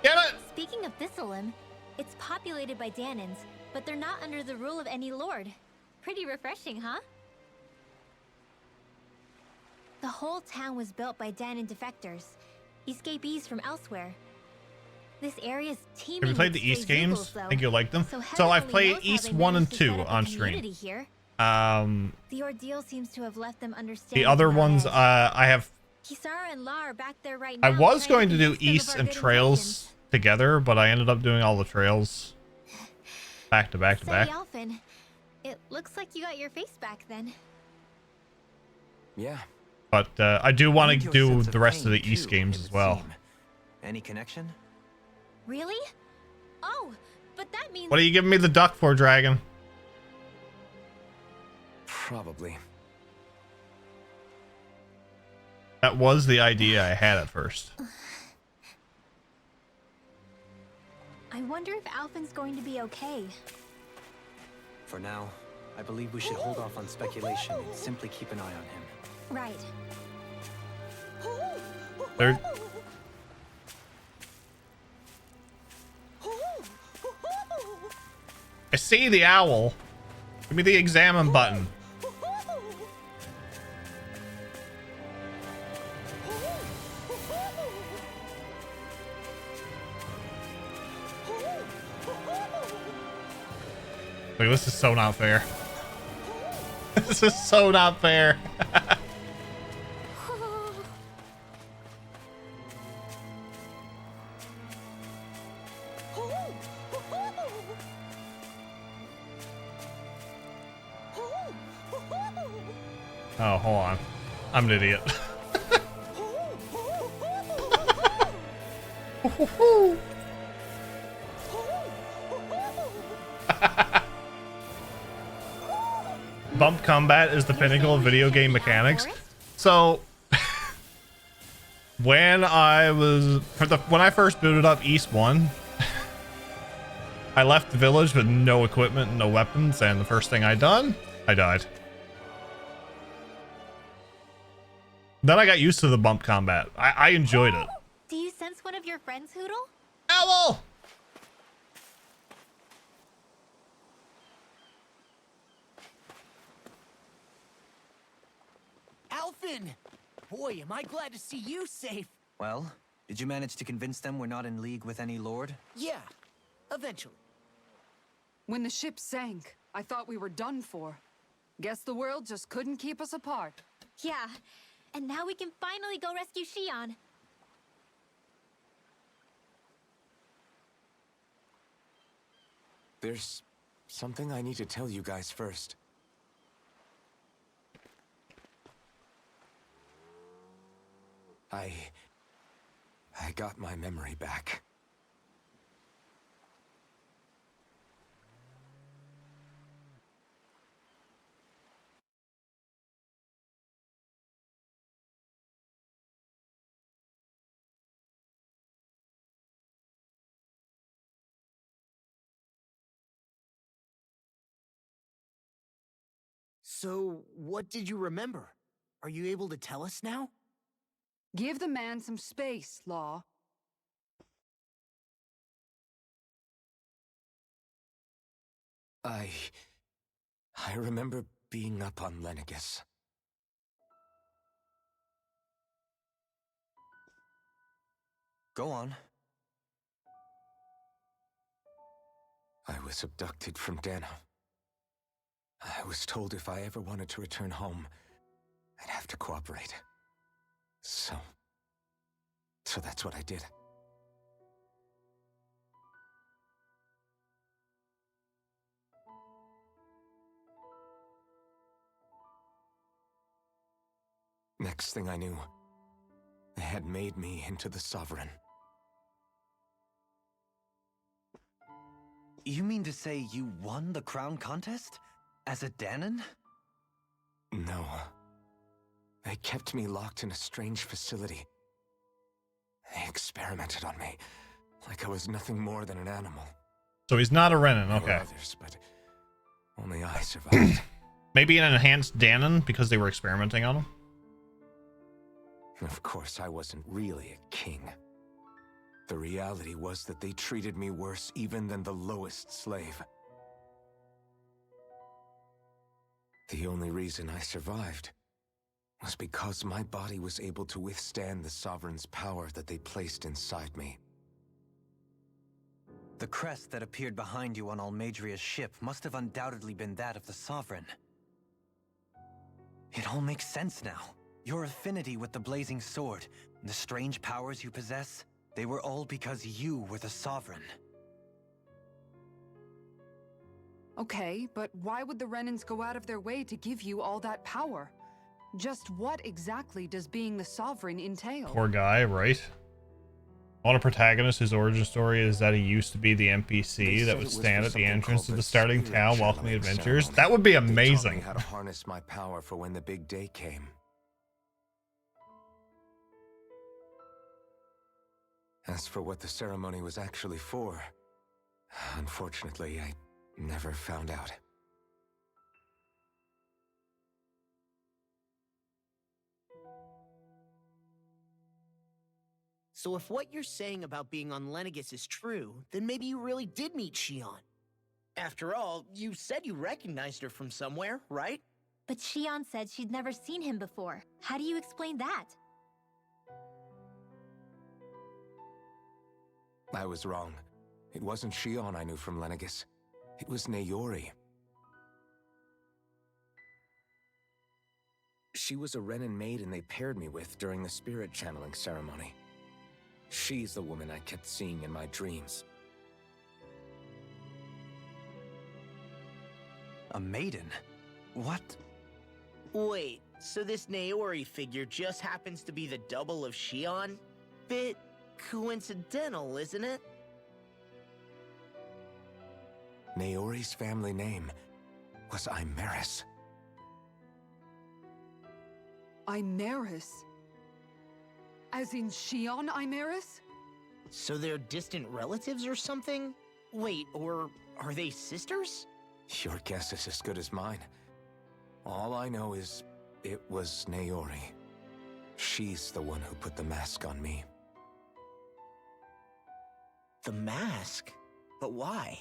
[SPEAKER 1] Get it!
[SPEAKER 7] Speaking of Thistlelim, it's populated by Danans, but they're not under the rule of any lord. Pretty refreshing, huh? The whole town was built by Danan defectors, escapees from elsewhere. This area's teeming.
[SPEAKER 1] Have you played
[SPEAKER 7] with
[SPEAKER 1] the East
[SPEAKER 7] stray
[SPEAKER 1] games?
[SPEAKER 7] Zeugles, though.
[SPEAKER 1] I think you'll like them.
[SPEAKER 7] So
[SPEAKER 1] So I've
[SPEAKER 7] heaven only
[SPEAKER 1] played
[SPEAKER 7] knows how
[SPEAKER 1] East
[SPEAKER 7] they
[SPEAKER 1] 1 and
[SPEAKER 7] managed to
[SPEAKER 1] 2
[SPEAKER 7] set up a
[SPEAKER 1] on stream.
[SPEAKER 7] community here. The ordeal seems to have left them understanding.
[SPEAKER 1] The other
[SPEAKER 7] on
[SPEAKER 1] ones,
[SPEAKER 7] edge.
[SPEAKER 1] I have.
[SPEAKER 7] Kisara and La are back there right
[SPEAKER 1] I
[SPEAKER 7] now.
[SPEAKER 1] was
[SPEAKER 7] trying
[SPEAKER 1] going to do
[SPEAKER 7] convince them of
[SPEAKER 1] East
[SPEAKER 7] our
[SPEAKER 1] and
[SPEAKER 7] good
[SPEAKER 1] Trails
[SPEAKER 7] intentions.
[SPEAKER 1] together, but I ended up doing all the trails back to back to
[SPEAKER 7] Say,
[SPEAKER 1] back.
[SPEAKER 7] Alphen, it looks like you got your face back then.
[SPEAKER 3] Yeah.
[SPEAKER 1] But I do want
[SPEAKER 5] And
[SPEAKER 1] to
[SPEAKER 5] your
[SPEAKER 1] do
[SPEAKER 5] sense of
[SPEAKER 1] the rest of
[SPEAKER 5] pain,
[SPEAKER 1] the East
[SPEAKER 5] too,
[SPEAKER 1] games
[SPEAKER 5] it
[SPEAKER 1] as
[SPEAKER 5] would
[SPEAKER 1] well.
[SPEAKER 5] seem. Any connection?
[SPEAKER 7] Really? Oh, but that means.
[SPEAKER 1] What are you giving me the duck for, Dragon?
[SPEAKER 3] Probably.
[SPEAKER 1] That was the idea I had at first.
[SPEAKER 7] I wonder if Alphen's going to be okay.
[SPEAKER 5] For now, I believe we should hold off on speculation and simply keep an eye on him.
[SPEAKER 7] Right.
[SPEAKER 1] There, I see the owl. Give me the examine button. Like, this is so not fair. This is so not fair. Oh, hold on. I'm an idiot. Bump combat is the pinnacle of video game mechanics. So when I first booted up East 1, I left the village with no equipment and no weapons, and the first thing I died. Then I got used to the bump combat. I enjoyed it.
[SPEAKER 7] Do you sense one of your friends, Hootle?
[SPEAKER 1] Owl!
[SPEAKER 11] Alphen! Boy, am I glad to see you safe.
[SPEAKER 5] Well, did you manage to convince them we're not in league with any lord?
[SPEAKER 11] Yeah, eventually.
[SPEAKER 4] When the ship sank, I thought we were done for. Guess the world just couldn't keep us apart.
[SPEAKER 7] Yeah, and now we can finally go rescue Shion.
[SPEAKER 3] There's something I need to tell you guys first. I got my memory back.
[SPEAKER 2] So, what did you remember? Are you able to tell us now?
[SPEAKER 4] Give the man some space, Law.
[SPEAKER 3] I remember being up on Lenegis.
[SPEAKER 5] Go on.
[SPEAKER 3] I was abducted from Dana. I was told if I ever wanted to return home, I'd have to cooperate. So that's what I did. Next thing I knew, they had made me into the Sovereign.
[SPEAKER 5] You mean to say you won the crown contest? As a Danan?
[SPEAKER 3] No. They kept me locked in a strange facility. They experimented on me, like I was nothing more than an animal.
[SPEAKER 1] So he's not a Renin,
[SPEAKER 3] There were
[SPEAKER 1] okay.
[SPEAKER 3] others, but only I survived.
[SPEAKER 1] Maybe an enhanced Danon because they were experimenting on him?
[SPEAKER 3] Of course, I wasn't really a king. The reality was that they treated me worse even than the lowest slave. The only reason I survived was because my body was able to withstand the Sovereign's power that they placed inside me.
[SPEAKER 5] The crest that appeared behind you on Almadria's ship must have undoubtedly been that of the Sovereign. It all makes sense now. Your affinity with the Blazing Sword, and the strange powers you possess, they were all because you were the Sovereign.
[SPEAKER 4] Okay, but why would the Renans go out of their way to give you all that power? Just what exactly does being the Sovereign entail?
[SPEAKER 1] Poor guy, right? On a protagonist whose origin story is that he used to be the NPC that would stand at the entrance to the starting town welcoming adventurers. That would be amazing.
[SPEAKER 3] They taught me how to harness my power for when the big day came. As for what the ceremony was actually for, unfortunately, I never found out.
[SPEAKER 2] So if what you're saying about being on Lenegis is true, then maybe you really did meet Shion. After all, you said you recognized her from somewhere, right?
[SPEAKER 7] But Shion said she'd never seen him before. How do you explain that?
[SPEAKER 3] I was wrong. It wasn't Shion I knew from Lenegis. It was Naori. She was a Renan maiden they paired me with during the spirit channeling ceremony. She's the woman I kept seeing in my dreams.
[SPEAKER 5] A maiden? What?
[SPEAKER 2] Wait, so this Naori figure just happens to be the double of Shion? Bit coincidental, isn't it?
[SPEAKER 3] Naori's family name was Imeris.
[SPEAKER 4] Imeris? As in Shion Imeris?
[SPEAKER 2] So they're distant relatives or something? Wait, or are they sisters?
[SPEAKER 3] Your guess is as good as mine. All I know is it was Naori. She's the one who put the mask on me.
[SPEAKER 2] The mask? But why?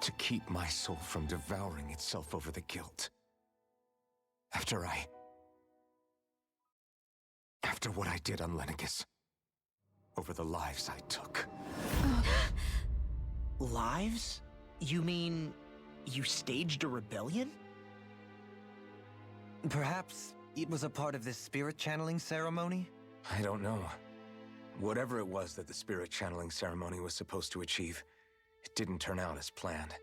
[SPEAKER 3] To keep my soul from devouring itself over the guilt. After what I did on Lenegis. Over the lives I took.
[SPEAKER 2] Lives? You mean you staged a rebellion?
[SPEAKER 5] Perhaps it was a part of this spirit channeling ceremony?
[SPEAKER 3] I don't know. Whatever it was that the spirit channeling ceremony was supposed to achieve, it didn't turn out as planned.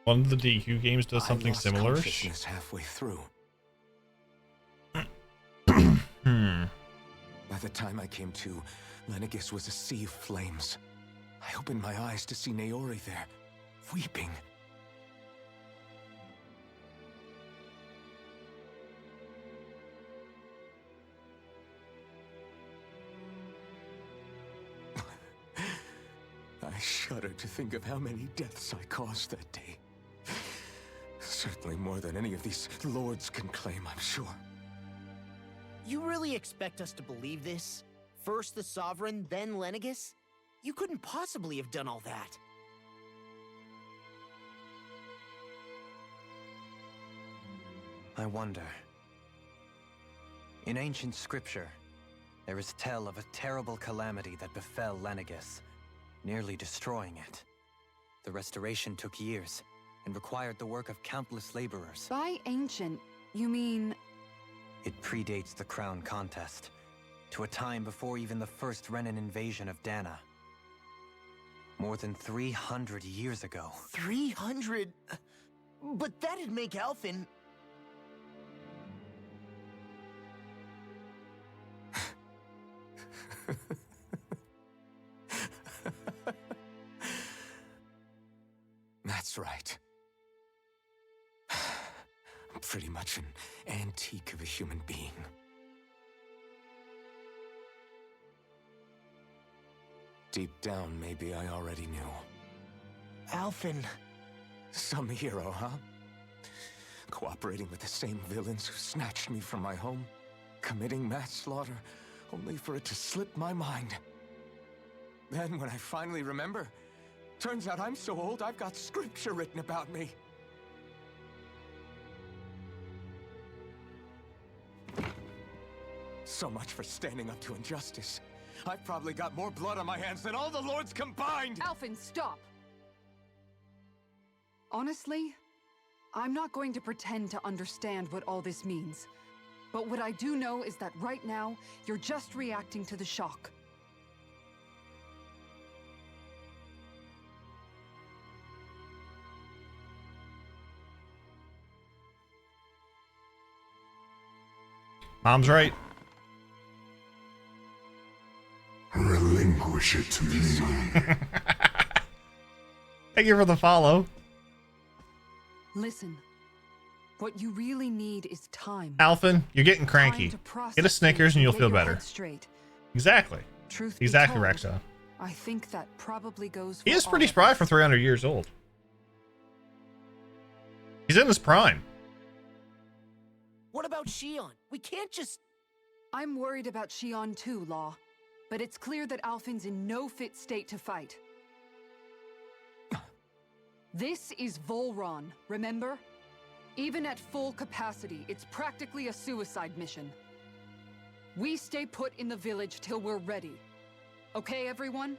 [SPEAKER 1] One of the DQ games does something similar.
[SPEAKER 3] Consciousness halfway through. By the time I came to, Lenegis was a sea of flames. I opened my eyes to see Naori there, weeping. I shudder to think of how many deaths I caused that day. Certainly more than any of these lords can claim, I'm sure.
[SPEAKER 2] You really expect us to believe this? First the Sovereign, then Lenegis? You couldn't possibly have done all that.
[SPEAKER 5] I wonder. In ancient scripture, there is tell of a terrible calamity that befell Lenegis, nearly destroying it. The restoration took years, and required the work of countless laborers.
[SPEAKER 4] By ancient, you mean...
[SPEAKER 5] It predates the crown contest, to a time before even the first Renan invasion of Dana. More than 300 years ago.
[SPEAKER 2] 300? But that'd make Alphen...
[SPEAKER 3] That's right. I'm pretty much an antique of a human being. Deep down, maybe I already knew.
[SPEAKER 2] Alphen...
[SPEAKER 3] Some hero, huh? cooperating with the same villains who snatched me from my home, committing mass slaughter, only for it to slip my mind. Then, when I finally remember, turns out I'm so old I've got scripture written about me. So much for standing up to injustice. I've probably got more blood on my hands than all the lords combined!
[SPEAKER 4] Alphen, stop! Honestly, I'm not going to pretend to understand what all this means. But what I do know is that right now, you're just reacting to the shock.
[SPEAKER 1] Mom's right.
[SPEAKER 13] Relinquish it to me.
[SPEAKER 1] Thank you for the follow.
[SPEAKER 4] Listen, what you really need is time.
[SPEAKER 1] Alphen, you're getting cranky. Get a Snickers and you'll feel better.
[SPEAKER 4] Straight.
[SPEAKER 1] Exactly. Exactly, Rexo.
[SPEAKER 4] I think that probably goes.
[SPEAKER 1] He is pretty spry for 300 years old. He's in his prime.
[SPEAKER 2] What about Shion? We can't just...
[SPEAKER 4] I'm worried about Shion too, Law. But it's clear that Alphen's in no fit state to fight. This is Volron, remember? Even at full capacity, it's practically a suicide mission. We stay put in the village till we're ready. Okay, everyone?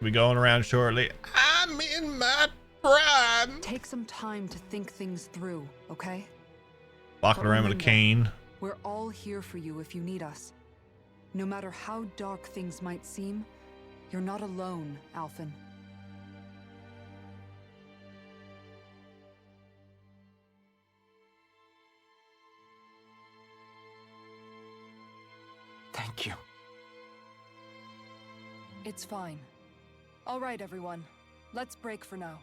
[SPEAKER 1] We going around shortly. I'm in my prime.
[SPEAKER 4] Take some time to think things through, okay?
[SPEAKER 1] Walking around with a cane.
[SPEAKER 4] We're all here for you if you need us. No matter how dark things might seem, you're not alone, Alphen.
[SPEAKER 3] Thank you.
[SPEAKER 4] It's fine. All right, everyone. Let's break for now.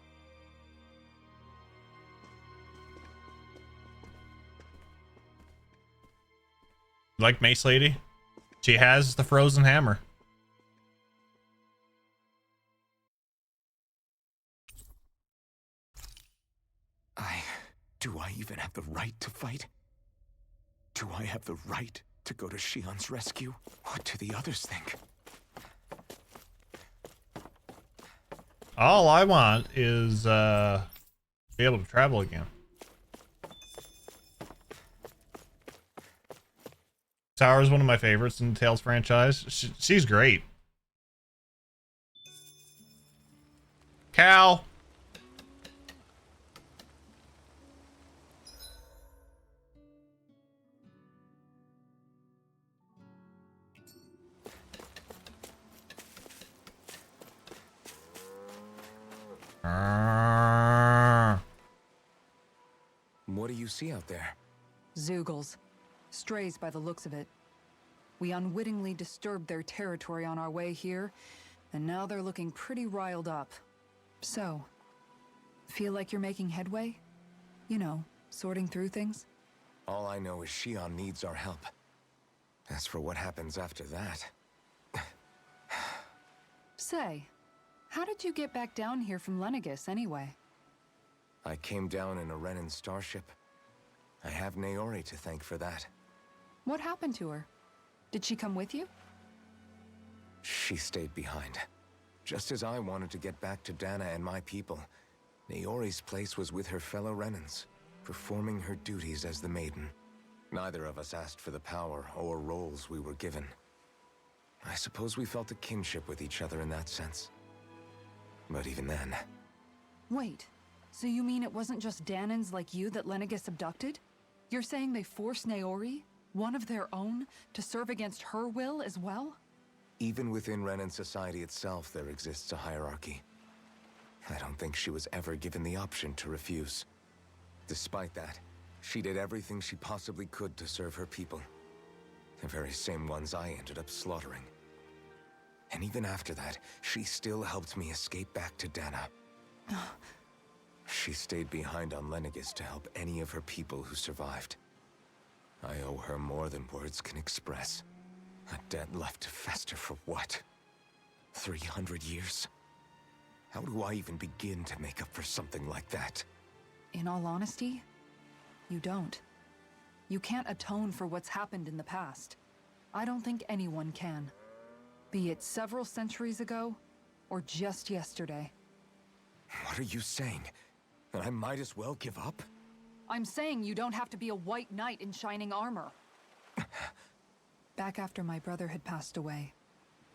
[SPEAKER 1] Like Mace Lady? She has the frozen hammer.
[SPEAKER 3] Do I even have the right to fight? Do I have the right to go to Shion's rescue? What do the others think?
[SPEAKER 1] All I want is be able to travel again. Sour is one of my favorites in the Tales franchise. She's great. Cal.
[SPEAKER 3] What do you see out there?
[SPEAKER 4] Zeugles. Strays by the looks of it. We unwittingly disturbed their territory on our way here, and now they're looking pretty riled up. So, feel like you're making headway? You know, sorting through things?
[SPEAKER 3] All I know is Shion needs our help. As for what happens after that...
[SPEAKER 4] Say, how did you get back down here from Lenegis anyway?
[SPEAKER 3] I came down in a Renan starship. I have Naori to thank for that.
[SPEAKER 4] What happened to her? Did she come with you?
[SPEAKER 3] She stayed behind. Just as I wanted to get back to Dana and my people, Naori's place was with her fellow Renans, performing her duties as the Maiden. Neither of us asked for the power or roles we were given. I suppose we felt a kinship with each other in that sense. But even then...
[SPEAKER 4] Wait, so you mean it wasn't just Danans like you that Lenegis abducted? You're saying they forced Naori, one of their own, to serve against her will as well?
[SPEAKER 3] Even within Renan society itself, there exists a hierarchy. I don't think she was ever given the option to refuse. Despite that, she did everything she possibly could to serve her people. The very same ones I ended up slaughtering. And even after that, she still helped me escape back to Dana. She stayed behind on Lenegis to help any of her people who survived. I owe her more than words can express. A debt left to fester for what? 300 years? How do I even begin to make up for something like that?
[SPEAKER 4] In all honesty, you don't. You can't atone for what's happened in the past. I don't think anyone can. Be it several centuries ago, or just yesterday.
[SPEAKER 3] What are you saying? That I might as well give up?
[SPEAKER 4] I'm saying you don't have to be a white knight in shining armor. Back after my brother had passed away,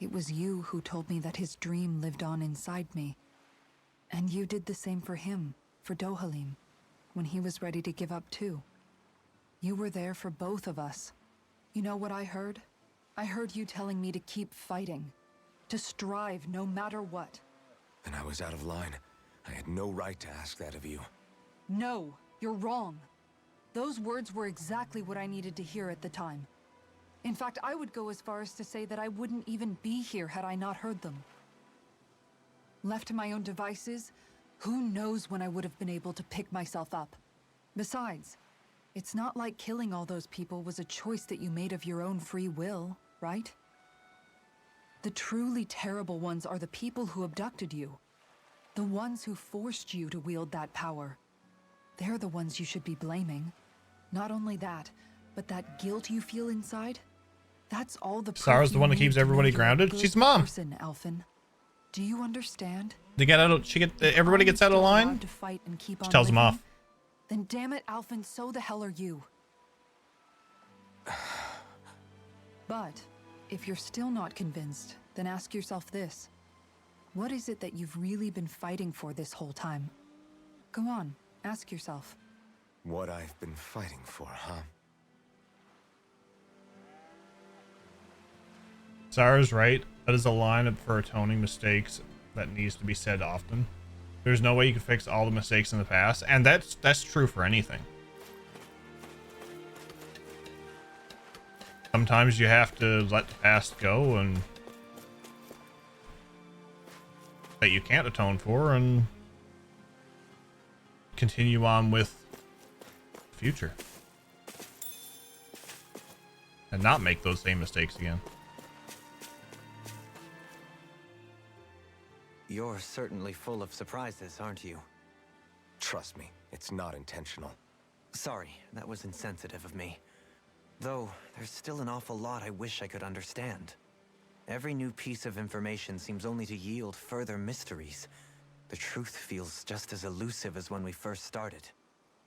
[SPEAKER 4] it was you who told me that his dream lived on inside me. And you did the same for him, for Dohalim, when he was ready to give up too. You were there for both of us. You know what I heard? I heard you telling me to keep fighting, to strive no matter what.
[SPEAKER 3] Then I was out of line. I had no right to ask that of you.
[SPEAKER 4] No, you're wrong. Those words were exactly what I needed to hear at the time. In fact, I would go as far as to say that I wouldn't even be here had I not heard them. Left to my own devices, who knows when I would have been able to pick myself up. Besides, it's not like killing all those people was a choice that you made of your own free will, right? The truly terrible ones are the people who abducted you. The ones who forced you to wield that power. They're the ones you should be blaming. Not only that, but that guilt you feel inside, that's all the
[SPEAKER 1] Sarah's the one that keeps everybody grounded. She's mom.
[SPEAKER 4] Person, Alphen. Do you understand?
[SPEAKER 1] They get out. Everybody gets out of line.
[SPEAKER 4] To fight and keep
[SPEAKER 1] She
[SPEAKER 4] on
[SPEAKER 1] tells them
[SPEAKER 4] living?
[SPEAKER 1] off.
[SPEAKER 4] Then damn it, Alphen, so the hell are you. But if you're still not convinced, then ask yourself this. What is it that you've really been fighting for this whole time? Go on, ask yourself.
[SPEAKER 3] What I've been fighting for, huh?
[SPEAKER 1] Sarah's right. That is a line for atoning mistakes that needs to be said often. There's no way you can fix all the mistakes in the past, and that's true for anything. Sometimes you have to let the past go and that you can't atone for and continue on with the future. And not make those same mistakes again.
[SPEAKER 5] You're certainly full of surprises, aren't you?
[SPEAKER 3] Trust me, it's not intentional.
[SPEAKER 5] Sorry, that was insensitive of me. Though, there's still an awful lot I wish I could understand. Every new piece of information seems only to yield further mysteries. The truth feels just as elusive as when we first started.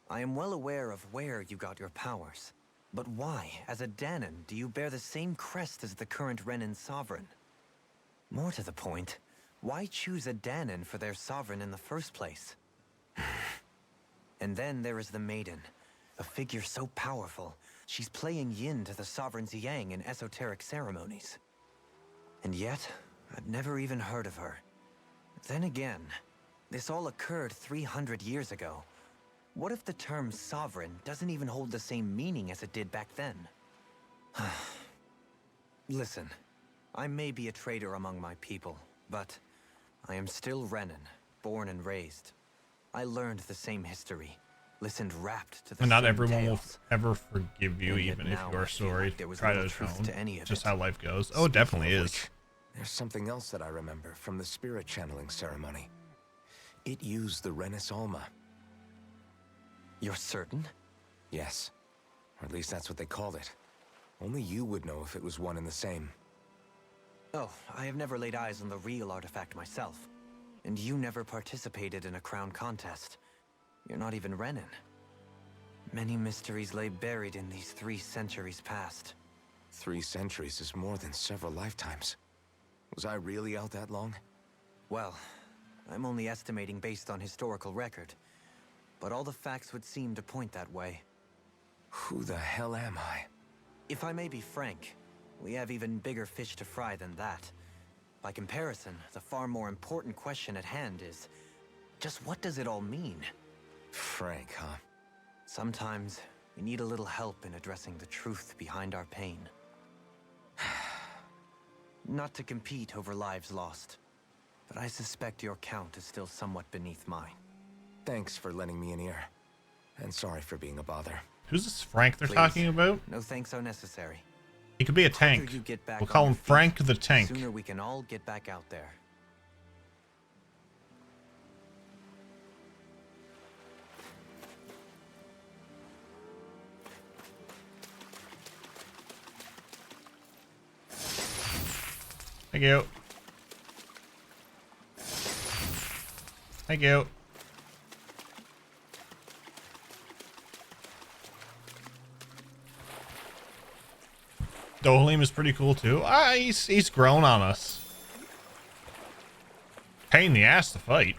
[SPEAKER 5] I am well aware of where you got your powers. But why, as a Dahnan, do you bear the same crest as the current Renan sovereign? More to the point, why choose a Dahnan for their sovereign in the first place? And then there is the Maiden, a figure so powerful, she's playing yin to the sovereign's yang in esoteric ceremonies. And yet, I've never even heard of her. Then again, this all occurred 300 years ago. What if the term sovereign doesn't even hold the same meaning as it did back then? Listen, I may be a traitor among my people, but I am still Renan, born and raised. I learned the same history, listened rapt to the
[SPEAKER 1] And not
[SPEAKER 5] same
[SPEAKER 1] everyone will
[SPEAKER 5] tales.
[SPEAKER 1] ever forgive you,
[SPEAKER 5] And yet
[SPEAKER 1] even if
[SPEAKER 5] now
[SPEAKER 1] you
[SPEAKER 5] I
[SPEAKER 1] are
[SPEAKER 5] feel
[SPEAKER 1] sorry.
[SPEAKER 5] like there was
[SPEAKER 1] Try to
[SPEAKER 5] little truth
[SPEAKER 1] atone.
[SPEAKER 5] to any of
[SPEAKER 1] Just
[SPEAKER 5] it.
[SPEAKER 1] how life goes. Oh, it definitely is.
[SPEAKER 3] There's something else that I remember from the spirit channeling ceremony. It used the Renis Alma.
[SPEAKER 5] You're certain?
[SPEAKER 3] Yes. Or at least that's what they called it. Only you would know if it was one and the same.
[SPEAKER 5] Oh, I have never laid eyes on the real artifact myself. And you never participated in a crown contest. You're not even Renan. Many mysteries lay buried in these 3 centuries past.
[SPEAKER 3] 3 centuries is more than several lifetimes. Was I really out that long?
[SPEAKER 5] Well, I'm only estimating based on historical record. But all the facts would seem to point that way.
[SPEAKER 3] Who the hell am I?
[SPEAKER 5] If I may be frank, we have even bigger fish to fry than that. By comparison, the far more important question at hand is, just what does it all mean?
[SPEAKER 3] Frank, huh?
[SPEAKER 5] Sometimes, we need a little help in addressing the truth behind our pain. Not to compete over lives lost, but I suspect your count is still somewhat beneath mine.
[SPEAKER 3] Thanks for lending me an ear. And sorry for being a bother.
[SPEAKER 1] Who's this Frank they're
[SPEAKER 5] Please,
[SPEAKER 1] talking about?
[SPEAKER 5] No thanks are necessary.
[SPEAKER 1] He could be a
[SPEAKER 5] The quicker
[SPEAKER 1] tank.
[SPEAKER 5] you get back
[SPEAKER 1] We'll call
[SPEAKER 5] on
[SPEAKER 1] him
[SPEAKER 5] your feet,
[SPEAKER 1] Frank the
[SPEAKER 5] the
[SPEAKER 1] Tank.
[SPEAKER 5] sooner we can all get back out there.
[SPEAKER 1] Thank you. Thank you. Dohalim is pretty cool too. He's grown on us. Pain in the ass to fight.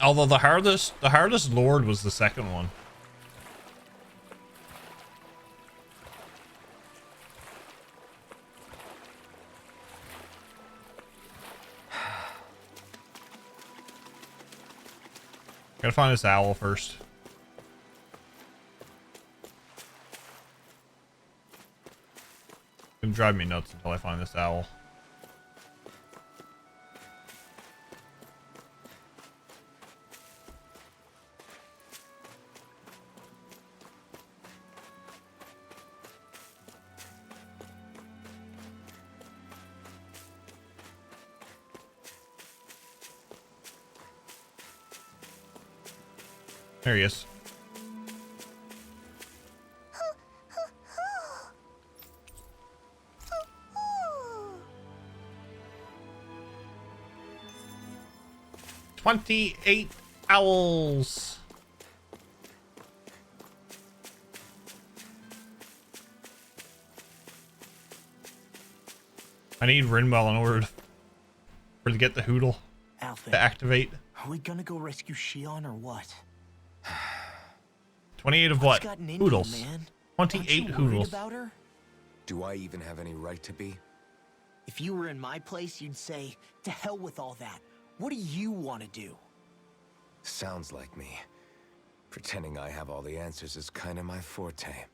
[SPEAKER 1] Although the hardest lord was the second one. Gotta find this owl first. It's gonna drive me nuts until I find this owl. There he is. "28 owls." I need Rinwell in order to get the Hootle
[SPEAKER 2] Alphen,
[SPEAKER 1] to activate.
[SPEAKER 2] are we gonna go rescue Shion or what?
[SPEAKER 1] 28 of
[SPEAKER 2] What's
[SPEAKER 1] what?
[SPEAKER 2] gotten into you,
[SPEAKER 1] Hoodles.
[SPEAKER 2] man?
[SPEAKER 1] 28
[SPEAKER 2] Aren't you worried
[SPEAKER 1] Hoodles.
[SPEAKER 2] about her?
[SPEAKER 3] Do I even have any right to be?
[SPEAKER 2] If you were in my place, you'd say, to hell with all that. What do you want to do?
[SPEAKER 3] Sounds like me. Pretending I have all the answers is kind of my forte.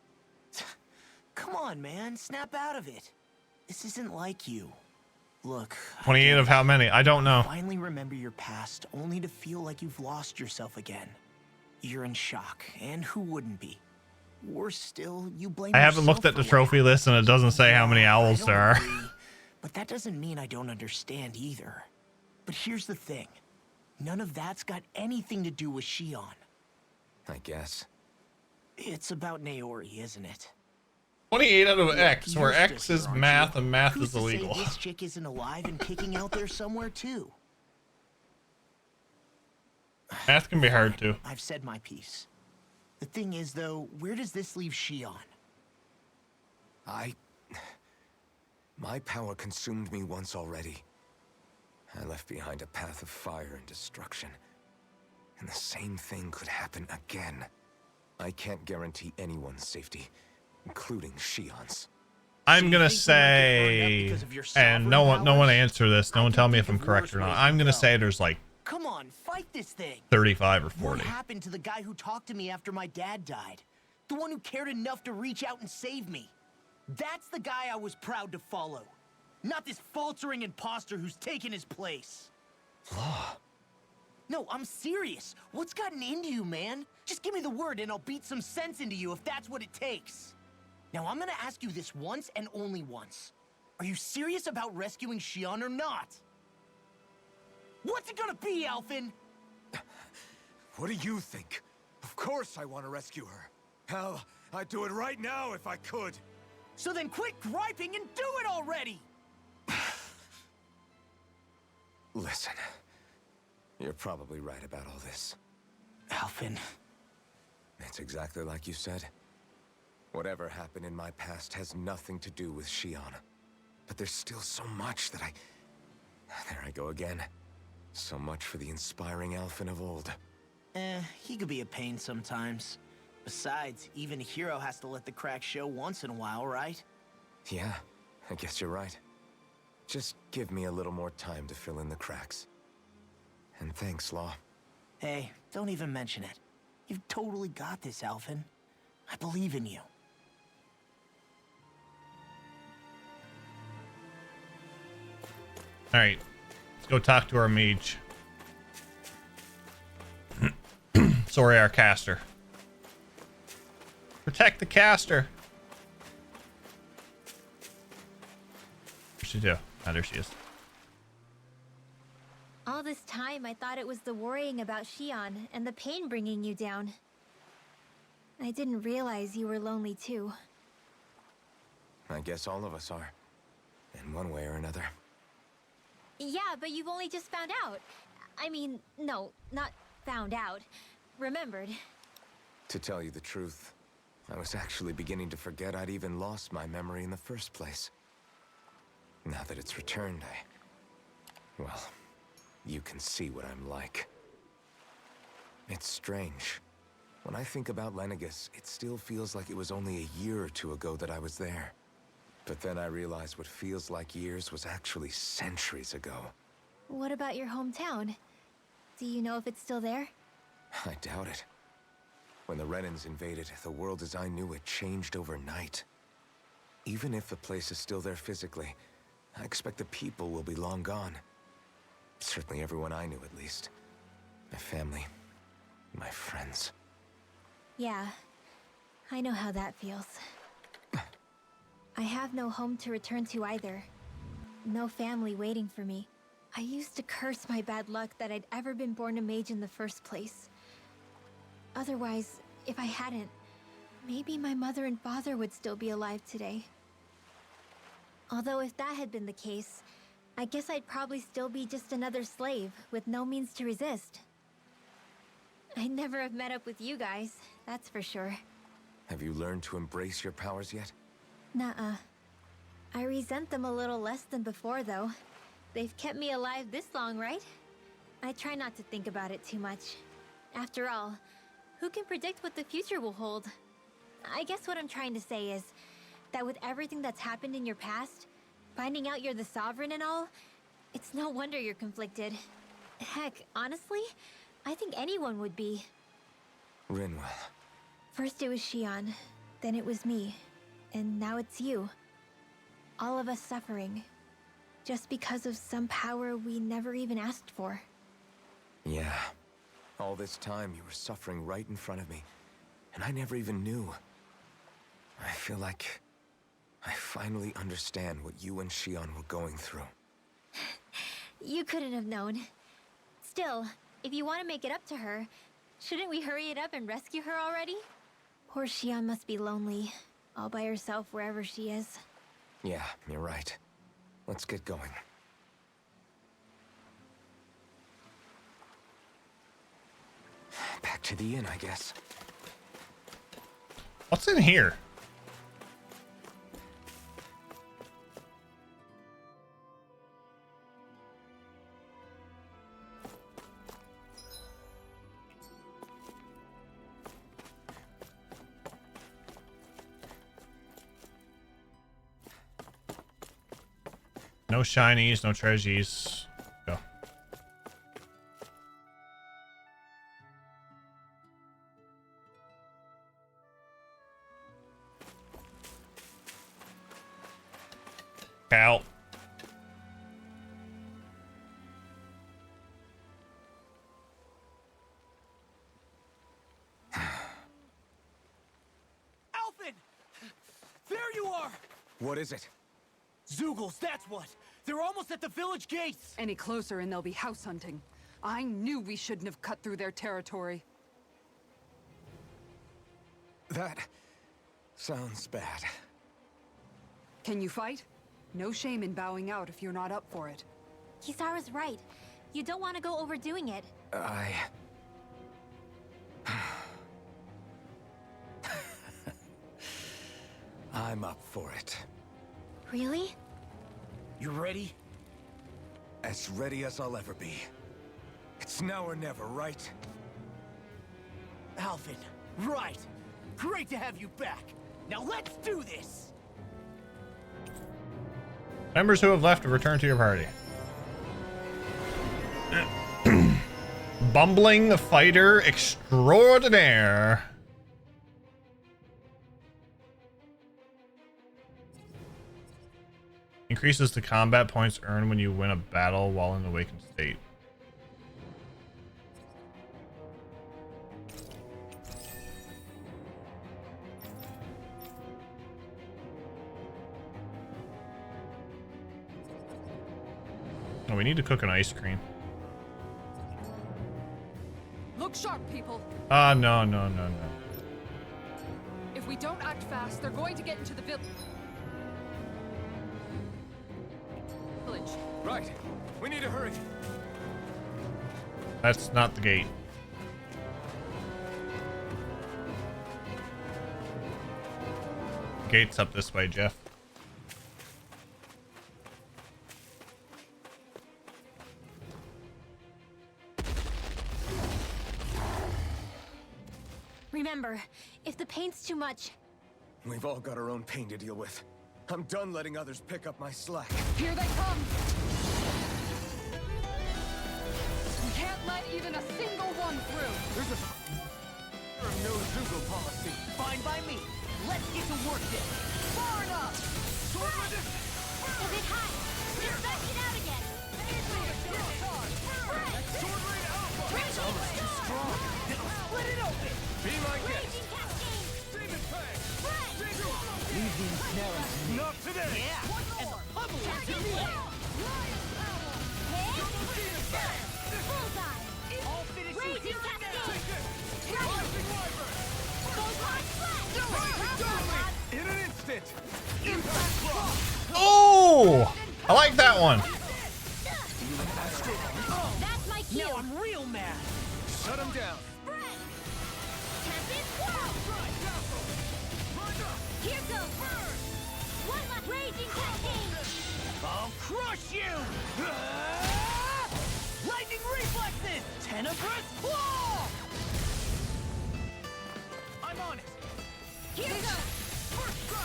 [SPEAKER 2] Come on, man. Snap out of it. This isn't like you. Look,
[SPEAKER 1] 28 of how many? I don't know.
[SPEAKER 2] finally remember your past, only to feel like you've lost yourself again. You're in shock, and who wouldn't be? Worse still, you blame
[SPEAKER 1] I haven't looked
[SPEAKER 2] yourself
[SPEAKER 1] at the
[SPEAKER 2] for what
[SPEAKER 1] trophy list and it doesn't say how many
[SPEAKER 2] happened.
[SPEAKER 1] owls
[SPEAKER 2] I
[SPEAKER 1] there
[SPEAKER 2] don't
[SPEAKER 1] are.
[SPEAKER 2] agree, but that doesn't mean I don't understand either. But here's the thing. None of that's got anything to do with Shion.
[SPEAKER 3] I guess.
[SPEAKER 2] It's about Naori, isn't it?
[SPEAKER 1] 28 out of
[SPEAKER 2] Look,
[SPEAKER 1] X,
[SPEAKER 2] you're
[SPEAKER 1] where
[SPEAKER 2] still
[SPEAKER 1] X
[SPEAKER 2] here,
[SPEAKER 1] is
[SPEAKER 2] aren't
[SPEAKER 1] math
[SPEAKER 2] you?
[SPEAKER 1] and math
[SPEAKER 2] Who's
[SPEAKER 1] is
[SPEAKER 2] to say
[SPEAKER 1] illegal.
[SPEAKER 2] this chick isn't alive and kicking out there somewhere too.
[SPEAKER 1] Math can be hard too.
[SPEAKER 2] I've said my piece. The thing is, though, where does this leave Shion?
[SPEAKER 3] My power consumed me once already. I left behind a path of fire and destruction. And the same thing could happen again. I can't guarantee anyone's safety, including Shion's.
[SPEAKER 1] I'm gonna
[SPEAKER 2] think you might get burned up
[SPEAKER 1] say,
[SPEAKER 2] because of your
[SPEAKER 1] and no
[SPEAKER 2] sovereign
[SPEAKER 1] one
[SPEAKER 2] powers?
[SPEAKER 1] answer this. No
[SPEAKER 2] I
[SPEAKER 1] one
[SPEAKER 2] can
[SPEAKER 1] tell me if
[SPEAKER 2] think
[SPEAKER 1] I'm
[SPEAKER 2] of
[SPEAKER 1] correct
[SPEAKER 2] worse
[SPEAKER 1] or not.
[SPEAKER 2] ways
[SPEAKER 1] I'm
[SPEAKER 2] to
[SPEAKER 1] gonna
[SPEAKER 2] go.
[SPEAKER 1] say there's like
[SPEAKER 2] Come on, fight this thing.
[SPEAKER 1] 35 or
[SPEAKER 2] What
[SPEAKER 1] 40.
[SPEAKER 2] happened to the guy who talked to me after my dad died? The one who cared enough to reach out and save me. That's the guy I was proud to follow. Not this faltering imposter who's taken his place. No, I'm serious. What's gotten into you, man? Just give me the word and I'll beat some sense into you if that's what it takes. Now, I'm gonna ask you this once and only once. Are you serious about rescuing Shion or not? What's it gonna be, Alphen?
[SPEAKER 3] What do you think? Of course I want to rescue her. Hell, I'd do it right now if I could.
[SPEAKER 2] So then quit griping and do it already!
[SPEAKER 3] Listen, you're probably right about all this.
[SPEAKER 2] Alphen.
[SPEAKER 3] It's exactly like you said. Whatever happened in my past has nothing to do with Shion. But there's still so much that There I go again. So much for the inspiring Alphen of old.
[SPEAKER 2] He could be a pain sometimes. Besides, even a hero has to let the cracks show once in a while, right?
[SPEAKER 3] Yeah, I guess you're right. Just give me a little more time to fill in the cracks. And thanks, Law.
[SPEAKER 2] Hey, don't even mention it. You've totally got this, Alphen. I believe in you.
[SPEAKER 1] Alright, let's go talk to our mage. Sorry, our caster. Protect the caster. What'd she do? Oh, there she is.
[SPEAKER 7] All this time, I thought it was the worrying about Shion and the pain bringing you down. I didn't realize you were lonely too.
[SPEAKER 3] I guess all of us are. In one way or another.
[SPEAKER 7] Yeah, but you've only just found out. I mean, no, not found out. Remembered.
[SPEAKER 3] To tell you the truth, I was actually beginning to forget I'd even lost my memory in the first place. Now that it's returned, well, you can see what I'm like. It's strange. When I think about Lenegis, it still feels like it was only a year or two ago that I was there. But then I realized what feels like years was actually centuries ago.
[SPEAKER 7] What about your hometown? Do you know if it's still there?
[SPEAKER 3] I doubt it. When the Renans invaded, the world as I knew it changed overnight. Even if the place is still there physically, I expect the people will be long gone. Certainly everyone I knew, at least. My family, my friends.
[SPEAKER 7] Yeah, I know how that feels. I have no home to return to either. No family waiting for me. I used to curse my bad luck that I'd ever been born a mage in the first place. Otherwise, if I hadn't, maybe my mother and father would still be alive today. Although if that had been the case, I guess I'd probably still be just another slave with no means to resist. I'd never have met up with you guys, that's for sure.
[SPEAKER 3] Have you learned to embrace your powers yet?
[SPEAKER 7] Nuh-uh. I resent them a little less than before, though. They've kept me alive this long, right? I try not to think about it too much. After all, who can predict what the future will hold? I guess what I'm trying to say is that with everything that's happened in your past, finding out you're the Sovereign and all, it's no wonder you're conflicted. Heck, honestly, I think anyone would be.
[SPEAKER 3] Rinwell.
[SPEAKER 7] First it was Shion, then it was me, and now it's you. All of us suffering, just because of some power we never even asked for.
[SPEAKER 3] Yeah. All this time you were suffering right in front of me, and I never even knew. I feel like I finally understand what you and Shion were going through.
[SPEAKER 7] You couldn't have known. Still, if you want to make it up to her, shouldn't we hurry it up and rescue her already? Poor Shion must be lonely, all by herself wherever she is.
[SPEAKER 3] Yeah, you're right. Let's get going. Back to the inn, I guess.
[SPEAKER 1] What's in here? No shinies, no treasures. Go. Cal.
[SPEAKER 11] Alphen! There you are!
[SPEAKER 3] What is it?
[SPEAKER 11] Zeugles, that's what! They're almost at the village gates!
[SPEAKER 4] Any closer and they'll be house hunting. I knew we shouldn't have cut through their territory.
[SPEAKER 3] That sounds bad.
[SPEAKER 4] Can you fight? No shame in bowing out if you're not up for it.
[SPEAKER 7] Kisara's right. You don't want to go overdoing it.
[SPEAKER 3] I'm up for it.
[SPEAKER 7] Really?
[SPEAKER 11] You ready?
[SPEAKER 3] As ready as I'll ever be. It's now or never, right?
[SPEAKER 11] Alphen, right! Great to have you back! Now let's do this!
[SPEAKER 1] Members who have left have returned to your party. Bumbling fighter extraordinaire. Increases the combat points earned when you win a battle while in awakened state. Oh, we need to cook an ice cream.
[SPEAKER 4] Look sharp, people.
[SPEAKER 1] No.
[SPEAKER 4] If we don't act fast, they're going to get into the village.
[SPEAKER 3] Right. We need to hurry.
[SPEAKER 1] That's not the gate. Gate's up this way, Jeff.
[SPEAKER 7] Remember, if the pain's too much,
[SPEAKER 3] We've all got our own pain to deal with. I'm done letting others pick up my slack.
[SPEAKER 4] Here they come! We can't let even a single one through!
[SPEAKER 3] There's a no Zoogle policy.
[SPEAKER 11] Fine by me. Let's get to work then.
[SPEAKER 4] Far enough!
[SPEAKER 7] a bit high. Just back it out again.
[SPEAKER 3] It's almost too strong.
[SPEAKER 11] Split it open.
[SPEAKER 3] Be my guest.
[SPEAKER 7] Raging cascade.
[SPEAKER 3] Demon Fang.
[SPEAKER 11] Leave the ensnaring to me.
[SPEAKER 3] Not today.
[SPEAKER 11] Yeah. And the pummel to
[SPEAKER 7] Target
[SPEAKER 11] me.
[SPEAKER 7] hit. Bullseye.
[SPEAKER 11] I'll finish you
[SPEAKER 7] Raging
[SPEAKER 11] here and now.
[SPEAKER 7] cascade. Bullseye flash.
[SPEAKER 3] In an instant.
[SPEAKER 1] Oh! I like that one.
[SPEAKER 7] That's my cue.
[SPEAKER 11] Now I'm real mad.
[SPEAKER 3] Shut him down.
[SPEAKER 7] Spread. Tempest whirl. Here goes. One left. Raging cascade.
[SPEAKER 11] I'll crush you. Lightning reflexes. Tenebrous claw. I'm on it.
[SPEAKER 7] Here goes.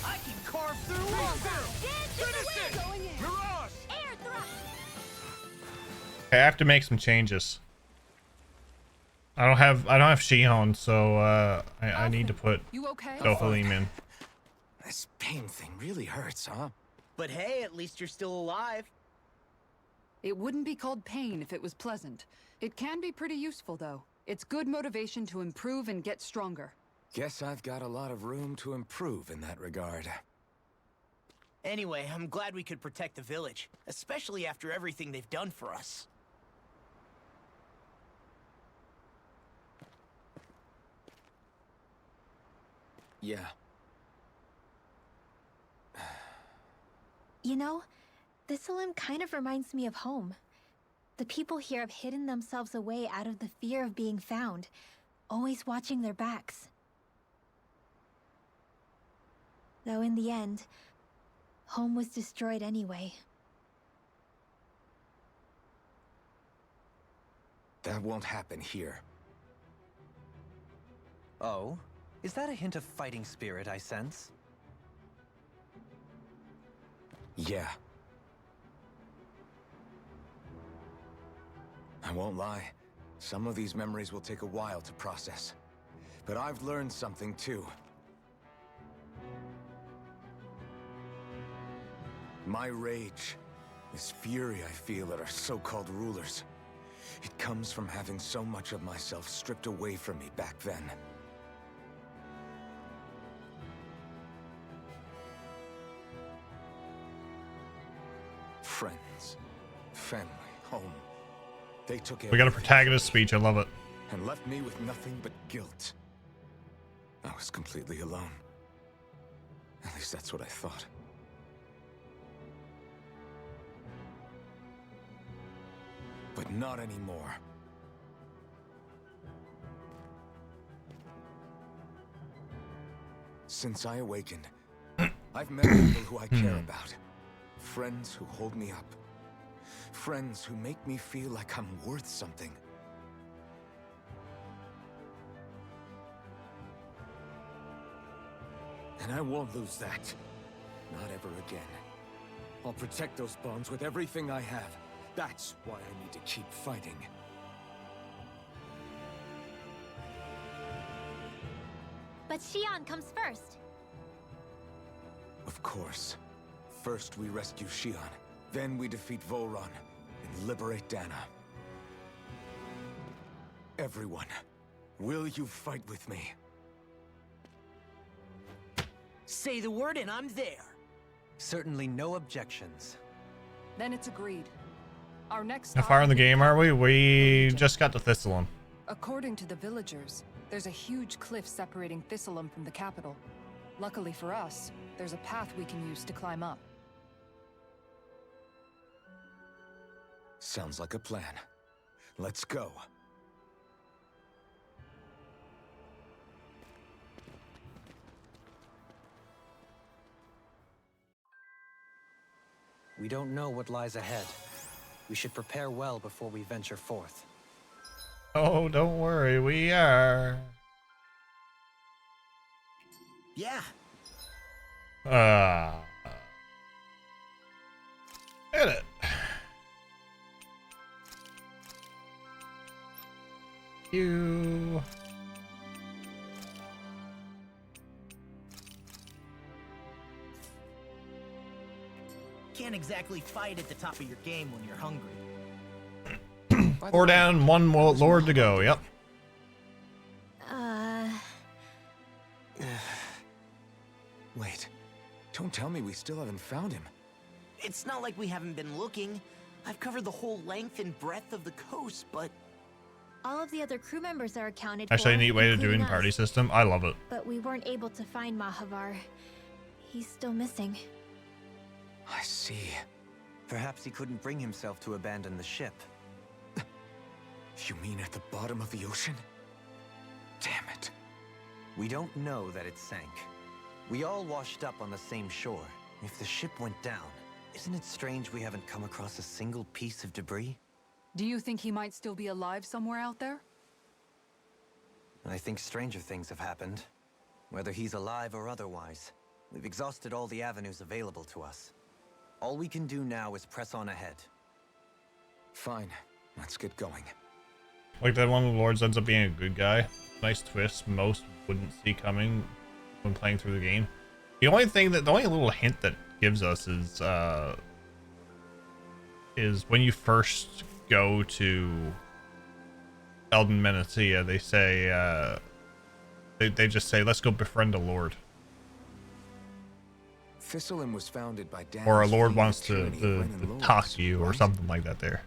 [SPEAKER 11] I can carve through
[SPEAKER 7] Dance in the wind.
[SPEAKER 3] Mirage.
[SPEAKER 7] Air thrust.
[SPEAKER 1] Okay, I have to make some changes. I don't have Shion, so I need to put
[SPEAKER 4] You okay?
[SPEAKER 1] Dohalim in.
[SPEAKER 3] This pain thing really hurts, huh?
[SPEAKER 11] But hey, at least you're still alive.
[SPEAKER 4] It wouldn't be called pain if it was pleasant. It can be pretty useful, though. It's good motivation to improve and get stronger.
[SPEAKER 3] Guess I've got a lot of room to improve in that regard.
[SPEAKER 2] Anyway, I'm glad we could protect the village, especially after everything they've done for us.
[SPEAKER 3] Yeah.
[SPEAKER 7] You know, Thistleum kind of reminds me of home. The people here have hidden themselves away out of the fear of being found, always watching their backs. Though in the end, home was destroyed anyway.
[SPEAKER 3] That won't happen here.
[SPEAKER 5] Oh? Is that a hint of fighting spirit I sense?
[SPEAKER 3] Yeah. I won't lie. Some of these memories will take a while to process. But I've learned something too. My rage, this fury I feel at our so-called rulers, it comes from having so much of myself stripped away from me back then. Friends, family, home. They took
[SPEAKER 1] We got a
[SPEAKER 3] everything
[SPEAKER 1] protagonist speech. I love it.
[SPEAKER 3] and left me with nothing but guilt. I was completely alone. At least that's what I thought. But not anymore. Since I awakened, I've met people who I care about. Friends who hold me up. Friends who make me feel like I'm worth something. And I won't lose that. Not ever again. I'll protect those bonds with everything I have. That's why I need to keep fighting.
[SPEAKER 7] But Shion comes first.
[SPEAKER 3] Of course. First we rescue Shion, then we defeat Volron and liberate Dana. Everyone, will you fight with me?
[SPEAKER 11] Say the word and I'm there.
[SPEAKER 5] Certainly no objections.
[SPEAKER 4] Then it's agreed. Our next
[SPEAKER 1] How
[SPEAKER 4] stop
[SPEAKER 1] far in the
[SPEAKER 4] will be
[SPEAKER 1] game are we? We just got to Thistleum.
[SPEAKER 4] According to the villagers, there's a huge cliff separating Thistleum from the capital. Luckily for us, there's a path we can use to climb up.
[SPEAKER 3] Sounds like a plan. Let's go.
[SPEAKER 5] We don't know what lies ahead. We should prepare well before we venture forth.
[SPEAKER 1] Oh, don't worry, we are.
[SPEAKER 2] Yeah.
[SPEAKER 1] Hit it. You.
[SPEAKER 2] Can't exactly fight at the top of your game when you're hungry.
[SPEAKER 1] 4 down, 1 lord to go. Yep.
[SPEAKER 3] Wait. Don't tell me we still haven't found him.
[SPEAKER 2] It's not like we haven't been looking. I've covered the whole length and breadth of the coast, but...
[SPEAKER 7] All of the other crew members are accounted
[SPEAKER 1] Actually, a
[SPEAKER 7] for,
[SPEAKER 1] neat way to do
[SPEAKER 7] including
[SPEAKER 1] in party
[SPEAKER 7] us.
[SPEAKER 1] system. I love it.
[SPEAKER 7] But we weren't able to find Mahavar. He's still missing.
[SPEAKER 3] I see.
[SPEAKER 5] Perhaps he couldn't bring himself to abandon the ship.
[SPEAKER 3] You mean at the bottom of the ocean? Damn it.
[SPEAKER 5] We don't know that it sank. We all washed up on the same shore. If the ship went down, isn't it strange we haven't come across a single piece of debris?
[SPEAKER 4] Do you think he might still be alive somewhere out there?
[SPEAKER 5] I think stranger things have happened. Whether he's alive or otherwise, we've exhausted all the avenues available to us. All we can do now is press on ahead.
[SPEAKER 3] Fine. Let's get going.
[SPEAKER 1] Like that one of the lords ends up being a good guy. Nice twist most wouldn't see coming when playing through the game. The only little hint that gives us is when you first go to Elden Menethia, they say they just say, let's go befriend a lord.
[SPEAKER 3] Thistlein was founded by Dan.
[SPEAKER 1] Or a lord wants to talk to you or something like that there.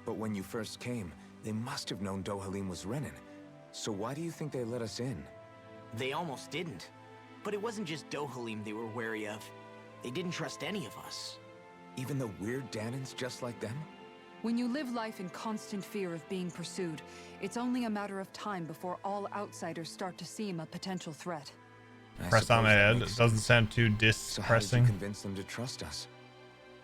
[SPEAKER 3] But when you first came, they must have known Dohalim was Renan. So why do you think they let us in?
[SPEAKER 2] They almost didn't. But it wasn't just Dohalim they were wary of. They didn't trust any of us.
[SPEAKER 3] Even the weird Danans just like them?
[SPEAKER 4] When you live life in constant fear of being pursued, it's only a matter of time before all outsiders start to seem a potential threat.
[SPEAKER 1] Press on ahead. It doesn't sound too
[SPEAKER 3] So how did
[SPEAKER 1] depressing.
[SPEAKER 3] you convince them to trust us?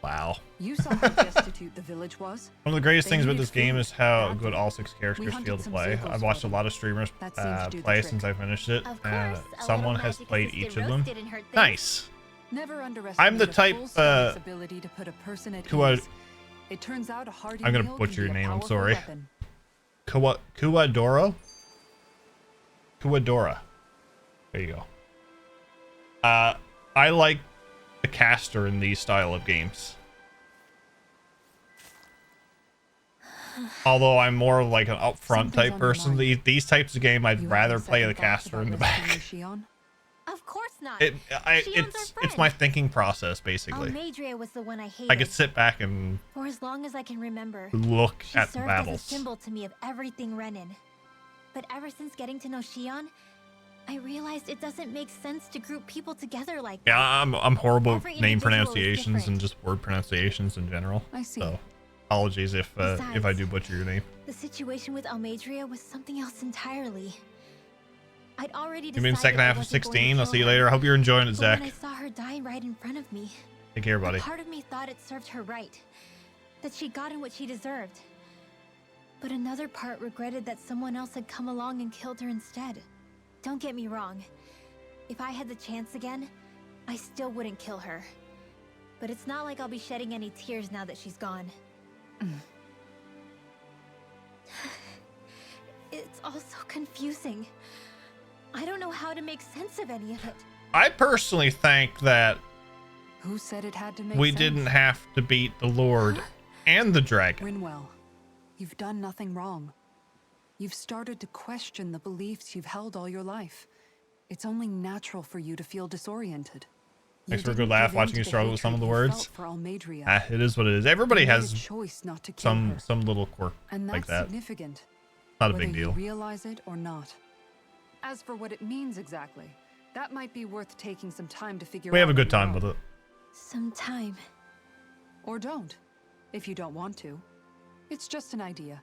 [SPEAKER 1] Wow.
[SPEAKER 4] You saw how destitute the village was.
[SPEAKER 1] One of the greatest
[SPEAKER 4] They
[SPEAKER 1] things about
[SPEAKER 4] needed
[SPEAKER 1] this game
[SPEAKER 4] food,
[SPEAKER 1] is how
[SPEAKER 4] badly.
[SPEAKER 1] good all 6
[SPEAKER 4] We
[SPEAKER 1] characters
[SPEAKER 4] hunted
[SPEAKER 1] feel to
[SPEAKER 4] some
[SPEAKER 1] play.
[SPEAKER 4] circles
[SPEAKER 1] I've watched a
[SPEAKER 4] for
[SPEAKER 1] lot of streamers
[SPEAKER 4] That seemed to do the
[SPEAKER 1] play
[SPEAKER 4] trick.
[SPEAKER 1] since I finished it,
[SPEAKER 7] Of
[SPEAKER 1] and
[SPEAKER 7] course, a
[SPEAKER 1] someone
[SPEAKER 7] little
[SPEAKER 1] has played
[SPEAKER 7] magic-assisted
[SPEAKER 1] each of them.
[SPEAKER 7] roast didn't hurt things.
[SPEAKER 1] Nice.
[SPEAKER 4] Never underestimate
[SPEAKER 1] I'm the type,
[SPEAKER 4] a full story's ability to put a person at ease. It turns out a hearty
[SPEAKER 1] I'm gonna
[SPEAKER 4] meal
[SPEAKER 1] butcher
[SPEAKER 4] can
[SPEAKER 1] your
[SPEAKER 4] be a
[SPEAKER 1] name, I'm
[SPEAKER 4] powerful
[SPEAKER 1] sorry.
[SPEAKER 4] weapon.
[SPEAKER 1] Kuwadoro? Kuwadora. There you go. I like the caster in these style of games. Although I'm more of like an upfront
[SPEAKER 4] Something's
[SPEAKER 1] type
[SPEAKER 4] on your
[SPEAKER 1] person.
[SPEAKER 4] mind.
[SPEAKER 1] These types of game, I'd
[SPEAKER 4] You
[SPEAKER 1] rather
[SPEAKER 4] having
[SPEAKER 1] play the
[SPEAKER 4] second thoughts
[SPEAKER 1] caster
[SPEAKER 4] about
[SPEAKER 1] in the
[SPEAKER 4] rescuing
[SPEAKER 1] back.
[SPEAKER 4] Shion?
[SPEAKER 7] Of course not.
[SPEAKER 1] It's my thinking process basically.
[SPEAKER 7] Almadria was the one I hated.
[SPEAKER 1] I could sit back and
[SPEAKER 7] For as long as I can remember,
[SPEAKER 1] look
[SPEAKER 7] she
[SPEAKER 1] at the
[SPEAKER 7] served as a
[SPEAKER 1] battles.
[SPEAKER 7] symbol to me of everything Renan. But ever since getting to know Shion, I realized it doesn't make sense to group people together like that.
[SPEAKER 1] Yeah, I'm horrible with
[SPEAKER 7] Every
[SPEAKER 1] name
[SPEAKER 7] individual is
[SPEAKER 1] pronunciations
[SPEAKER 7] different.
[SPEAKER 1] and just word pronunciations in general.
[SPEAKER 4] I see.
[SPEAKER 1] So apologies if I
[SPEAKER 7] Besides,
[SPEAKER 1] do butcher your name.
[SPEAKER 7] The situation with Almadria was something else entirely. I'd already
[SPEAKER 1] You
[SPEAKER 7] decided
[SPEAKER 1] mean second
[SPEAKER 7] I
[SPEAKER 1] half of
[SPEAKER 7] wasn't going to
[SPEAKER 1] 16? I'll
[SPEAKER 7] kill
[SPEAKER 1] see you
[SPEAKER 7] her.
[SPEAKER 1] later. I hope you're enjoying it,
[SPEAKER 7] But
[SPEAKER 1] Zach.
[SPEAKER 7] when I saw her die right in front of me,
[SPEAKER 1] Take care, buddy.
[SPEAKER 7] a part of me thought it served her right, that she'd gotten what she deserved. But another part regretted that someone else had come along and killed her instead. Don't get me wrong. If I had the chance again, I still wouldn't kill her. But it's not like I'll be shedding any tears now that she's gone. It's all so confusing. I don't know how to make sense of any of it.
[SPEAKER 1] I personally think that
[SPEAKER 4] Who said it had to make
[SPEAKER 1] we
[SPEAKER 4] sense?
[SPEAKER 1] didn't have to beat the Lord and the dragon.
[SPEAKER 4] Rinwell, you've done nothing wrong. You've started to question the beliefs you've held all your life. It's only natural for you to feel disoriented.
[SPEAKER 1] Thanks
[SPEAKER 4] You
[SPEAKER 1] for a good
[SPEAKER 4] didn't
[SPEAKER 1] laugh
[SPEAKER 4] give in
[SPEAKER 1] watching
[SPEAKER 4] to
[SPEAKER 1] you
[SPEAKER 4] the
[SPEAKER 1] struggle with some of the
[SPEAKER 4] hatred you
[SPEAKER 1] words.
[SPEAKER 4] felt for Almadria.
[SPEAKER 1] Ah, it is what it is. Everybody
[SPEAKER 4] You made
[SPEAKER 1] has
[SPEAKER 4] a choice not to kill her.
[SPEAKER 1] some little quirk
[SPEAKER 4] And that's
[SPEAKER 1] like that.
[SPEAKER 4] significant.
[SPEAKER 1] Not a
[SPEAKER 4] whether
[SPEAKER 1] big deal.
[SPEAKER 4] You realize it or not. As for what it means exactly, that might be worth taking some time to figure out.
[SPEAKER 1] We have a good
[SPEAKER 4] on your
[SPEAKER 1] time with
[SPEAKER 4] own.
[SPEAKER 1] it.
[SPEAKER 7] Some time.
[SPEAKER 4] Or don't, if you don't want to. It's just an idea.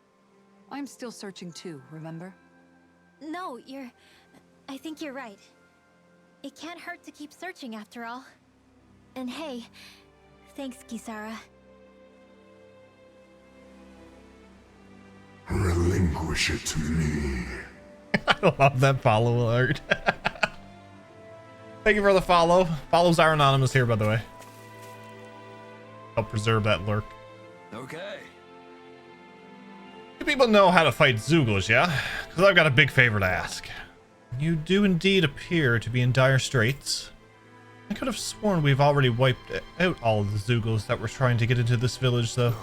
[SPEAKER 4] I'm still searching too, remember?
[SPEAKER 7] No, I think you're right. It can't hurt to keep searching after all. And hey, thanks, Kisara.
[SPEAKER 13] Relinquish it to me.
[SPEAKER 1] I love that follow alert. Thank you for the follow. Follows are anonymous here, by the way. Help preserve that lurk.
[SPEAKER 11] Okay.
[SPEAKER 1] You people know how to fight Zeugles, yeah? Because I've got a big favor to ask. You do indeed appear to be in dire straits. I could have sworn we've already wiped out all of the Zeugles that were trying to get into this village, though.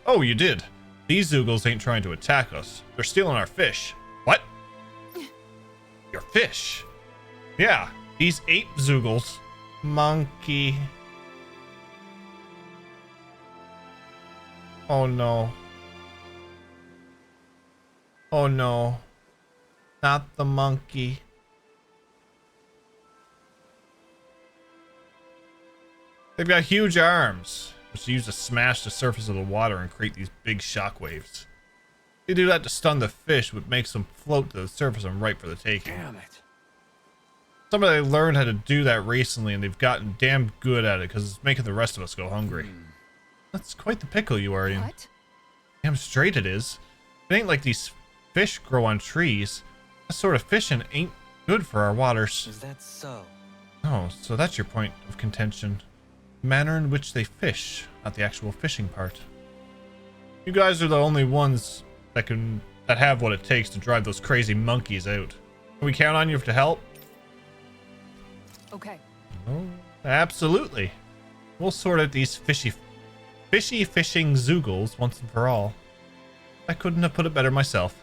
[SPEAKER 1] Oh, you did? These Zeugles ain't trying to attack us. They're stealing our fish. What? Your fish? Yeah, these ape Zeugles. Monkey. Oh no. Oh no. Not the monkey. They've got huge arms, which they use to smash the surface of the water and create these big shockwaves. They do that to stun the fish, which makes them float to the surface and ripe for the taking.
[SPEAKER 11] Damn it.
[SPEAKER 1] Somebody learned how to do that recently, and they've gotten damn good at it because it's making the rest of us go hungry. That's quite the pickle you are in.
[SPEAKER 4] What?
[SPEAKER 1] Damn straight it is. It ain't like these fish grow on trees. That sort of fishing ain't good for our waters.
[SPEAKER 5] Is that so?
[SPEAKER 1] Oh, so that's your point of contention. The manner in which they fish, not the actual fishing part. You guys are the only ones that have what it takes to drive those crazy monkeys out. Can we count on you to help?
[SPEAKER 4] Okay.
[SPEAKER 1] Oh, absolutely. We'll sort out these fishy fishing Zeugles once and for all. I couldn't have put it better myself.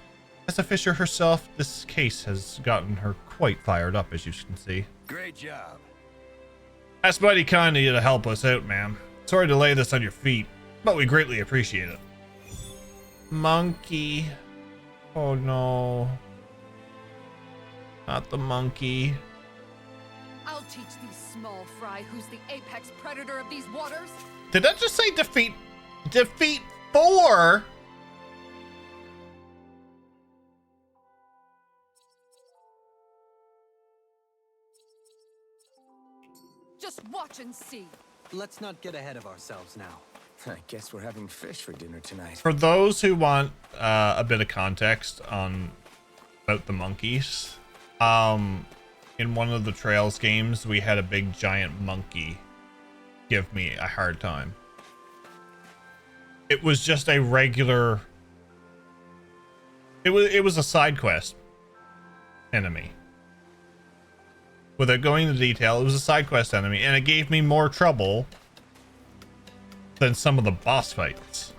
[SPEAKER 1] As a fisher herself, this case has gotten her quite fired up, as you can see.
[SPEAKER 11] Great job.
[SPEAKER 1] That's mighty kind of you to help us out, ma'am. Sorry to lay this on your feet, but we greatly appreciate it. Monkey. Oh no. Not the monkey.
[SPEAKER 4] I'll teach these small fry who's the apex predator of these waters.
[SPEAKER 1] Did that just say defeat? Defeat 4?
[SPEAKER 4] Just watch and see.
[SPEAKER 5] Let's not get ahead of ourselves now.
[SPEAKER 3] I guess we're having fish for dinner tonight.
[SPEAKER 1] For those who want a bit of context on about the monkeys, in one of the Trails games, we had a big giant monkey give me a hard time. It was just a regular. It was a side quest enemy. Without going into detail, it was a side quest enemy, and it gave me more trouble than some of the boss fights.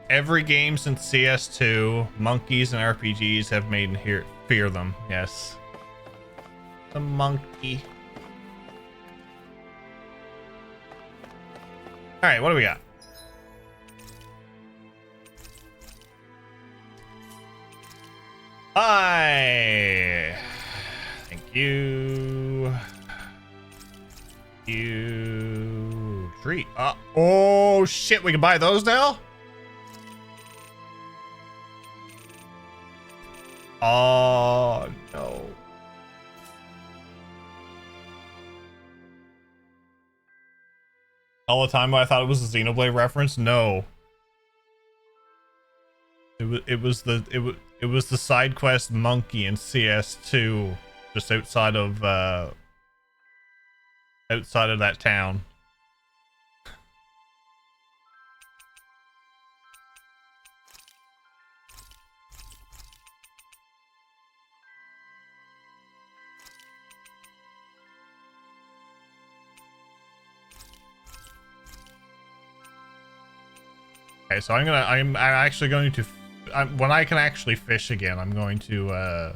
[SPEAKER 1] Every game since CS2, monkeys and RPGs have made me fear them. Yes. The monkey. Alright, what do we got? Hi. Thank you. You treat. Oh shit, we can buy those now? Oh no. All the time I thought it was a Xenoblade reference? No. It was the side quest monkey in CS2, just outside of that town. Okay, so I'm actually going to, when I can actually fish again, I'm going to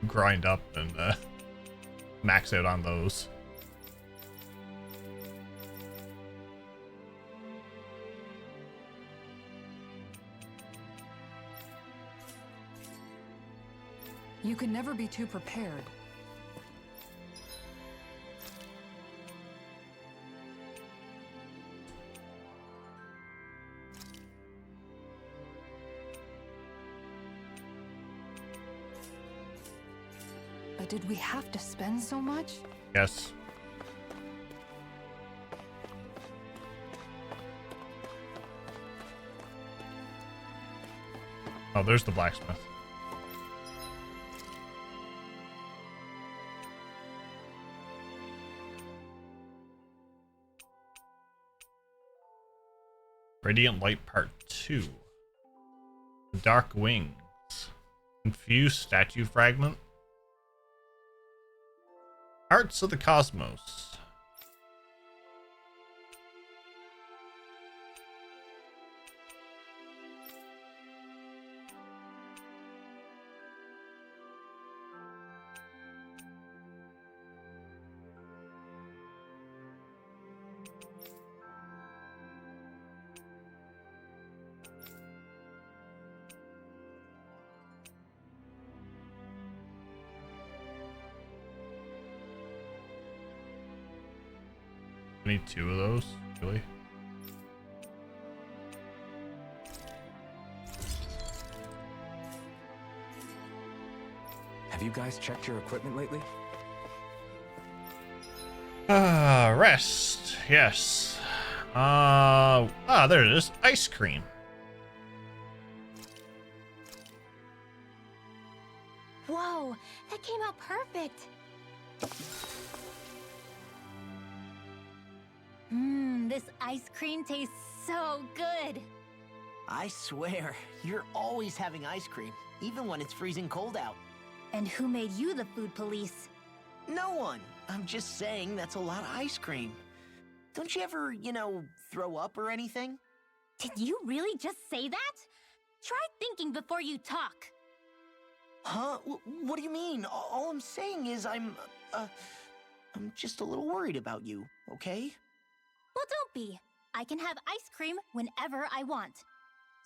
[SPEAKER 1] grind up and max out on those.
[SPEAKER 4] You can never be too prepared. But did we have to spend so much?
[SPEAKER 1] Yes. Oh, there's the blacksmith. Radiant Light Part 2. Dark Wings. Confused Statue Fragment. Hearts of the Cosmos. I need 2 of those, really.
[SPEAKER 3] Have you guys checked your equipment lately?
[SPEAKER 1] Rest. Yes. There it is. Ice cream.
[SPEAKER 7] Whoa, that came out perfect. This ice cream tastes so good.
[SPEAKER 2] I swear, you're always having ice cream, even when it's freezing cold out.
[SPEAKER 7] And who made you the food police?
[SPEAKER 2] No one. I'm just saying that's a lot of ice cream. Don't you ever, throw up or anything?
[SPEAKER 7] Did you really just say that? Try thinking before you talk.
[SPEAKER 2] Huh? What do you mean? All I'm saying is I'm just a little worried about you, okay?
[SPEAKER 7] Well, don't be. I can have ice cream whenever I want.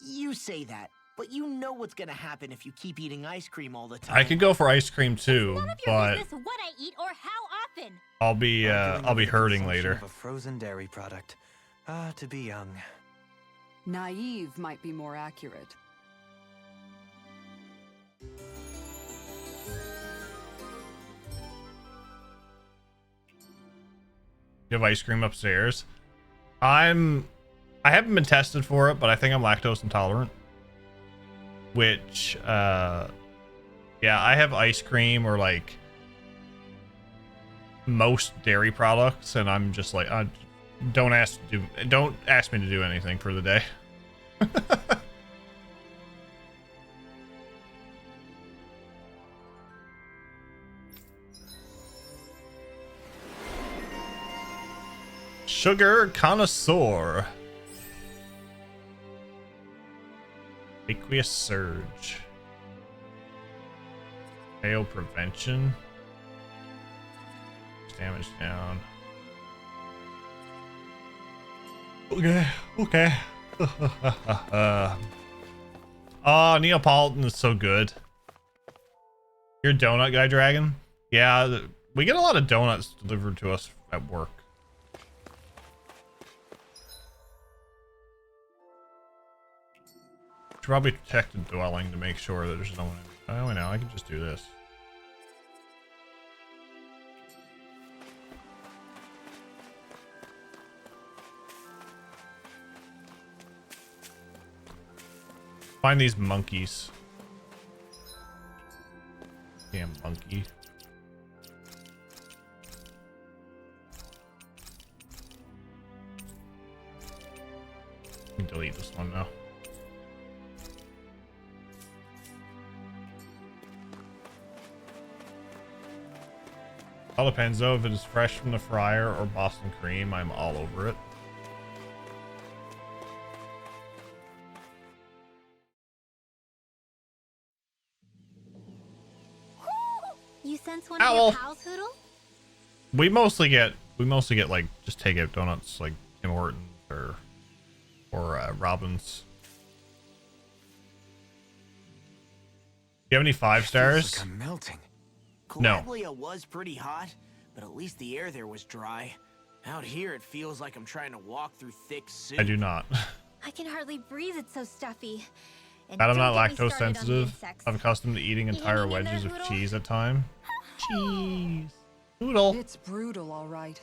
[SPEAKER 2] You say that, but you know what's gonna happen if you keep eating ice cream all the time.
[SPEAKER 1] I could go for ice cream too,
[SPEAKER 7] None of your
[SPEAKER 1] but
[SPEAKER 7] business what I eat or how often.
[SPEAKER 1] I'll be hurting later.
[SPEAKER 5] Of a frozen dairy product. To be young.
[SPEAKER 4] Naive might be more accurate.
[SPEAKER 1] You have ice cream upstairs. I haven't been tested for it, but I think I'm lactose intolerant. Which, yeah, I have ice cream or like most dairy products, and I'm just like, don't ask me to do anything for the day. Sugar connoisseur. Aqueous surge. Hail prevention. Damage down. Okay. Neapolitan is so good. You're a donut guy, Dragon? Yeah, we get a lot of donuts delivered to us at work. Should probably protect the dwelling to make sure that there's no one in. Oh, no, I can just do this. Find these monkeys. Damn monkey. Delete this one now. All depends though, if it is fresh from the fryer or Boston cream, I'm all over it.
[SPEAKER 7] You sense one of your pals, Hoodle?
[SPEAKER 1] We mostly get like just takeout donuts like Tim Hortons or Robin's. you have any 5 stars?
[SPEAKER 3] Feels like I'm melting.
[SPEAKER 1] No.
[SPEAKER 2] Calabria was pretty hot, but at least the air there was dry. Out here, it feels like I'm trying to walk through thick soup.
[SPEAKER 1] I do not.
[SPEAKER 7] I can hardly breathe, it's so stuffy. And
[SPEAKER 1] Glad I'm not
[SPEAKER 7] don't get me
[SPEAKER 1] lactose
[SPEAKER 7] started on the
[SPEAKER 1] sensitive.
[SPEAKER 7] insects.
[SPEAKER 1] I'm accustomed to eating
[SPEAKER 7] You
[SPEAKER 1] entire
[SPEAKER 7] hanging in there,
[SPEAKER 1] wedges of
[SPEAKER 7] Noodle?
[SPEAKER 1] cheese at a time. Cheese. Noodle.
[SPEAKER 4] It's brutal, all right.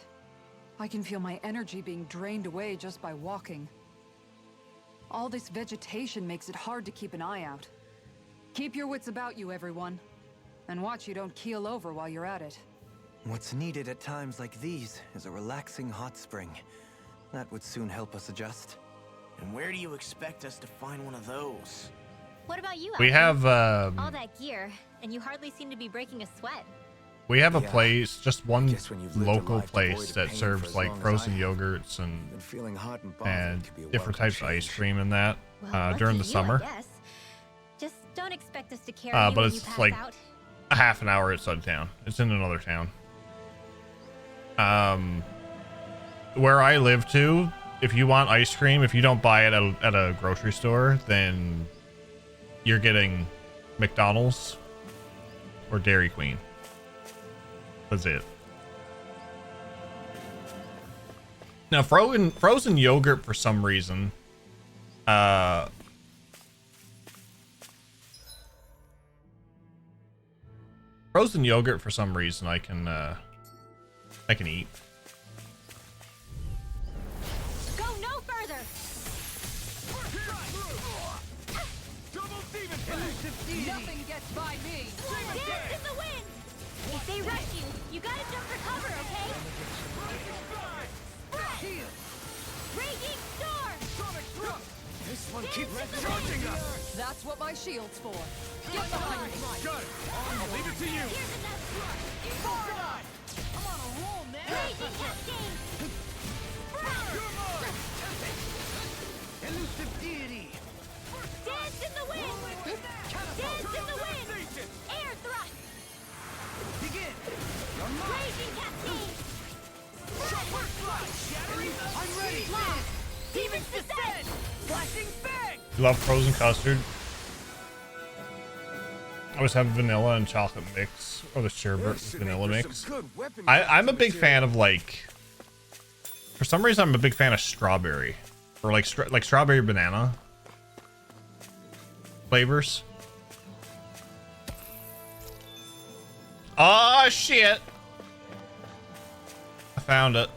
[SPEAKER 4] I can feel my energy being drained away just by walking. All this vegetation makes it hard to keep an eye out. Keep your wits about you, everyone. And watch you don't keel over while you're at it.
[SPEAKER 5] What's needed at times like these is a relaxing hot spring. That would soon help us adjust.
[SPEAKER 2] And where do you expect us to find one of those?
[SPEAKER 7] What about you,
[SPEAKER 1] We
[SPEAKER 7] Alvin?
[SPEAKER 1] have
[SPEAKER 7] All that gear, and you hardly seem to be breaking a sweat.
[SPEAKER 1] we have a
[SPEAKER 3] Yeah.
[SPEAKER 1] place, just one
[SPEAKER 3] Guess when you've lived a
[SPEAKER 1] local
[SPEAKER 3] life
[SPEAKER 1] place
[SPEAKER 3] devoid of
[SPEAKER 1] that
[SPEAKER 3] pain for
[SPEAKER 1] serves
[SPEAKER 3] as
[SPEAKER 1] like
[SPEAKER 3] long as
[SPEAKER 1] frozen
[SPEAKER 3] I have.
[SPEAKER 1] yogurts and
[SPEAKER 3] And feeling hot and bothered could be a
[SPEAKER 1] different
[SPEAKER 3] welcome
[SPEAKER 1] types of ice
[SPEAKER 3] change.
[SPEAKER 1] cream in that
[SPEAKER 7] Well,
[SPEAKER 1] during the
[SPEAKER 7] lucky you,
[SPEAKER 1] summer.
[SPEAKER 7] I guess. Just don't expect us to carry you
[SPEAKER 1] But
[SPEAKER 7] when
[SPEAKER 1] it's
[SPEAKER 7] you pass
[SPEAKER 1] like
[SPEAKER 7] out.
[SPEAKER 1] a half an hour outside of town. It's in another town. Where I live too, if you want ice cream, if you don't buy it at a grocery store, then you're getting McDonald's or Dairy Queen. That's it. Now frozen yogurt for some reason, frozen yogurt for some reason I can eat.
[SPEAKER 7] Go no further!
[SPEAKER 4] Nothing gets by me!
[SPEAKER 7] Dance in the wind! If they rush you, you gotta jump for cover, okay? Spread! Raging storm!
[SPEAKER 11] This one keeps charging us!
[SPEAKER 4] That's what my shield's for. Get behind me!
[SPEAKER 11] Got it! I'll leave it to you!
[SPEAKER 7] Here's another!
[SPEAKER 11] I'm on a roll now!
[SPEAKER 7] Raging cascade!
[SPEAKER 11] Elusive deity!
[SPEAKER 7] Dance in the wind! Dance in the wind! Air thrust!
[SPEAKER 11] Begin!
[SPEAKER 7] Raging cascade!
[SPEAKER 11] I'm ready!
[SPEAKER 7] Blast! Demon's descent!
[SPEAKER 11] Flashing bang!
[SPEAKER 1] You love frozen custard? I always have vanilla and chocolate mix, or the sherbet with vanilla mix. I'm a big fan of like, for some reason I'm a big fan of strawberry, or like strawberry banana flavors. Oh shit! I found it.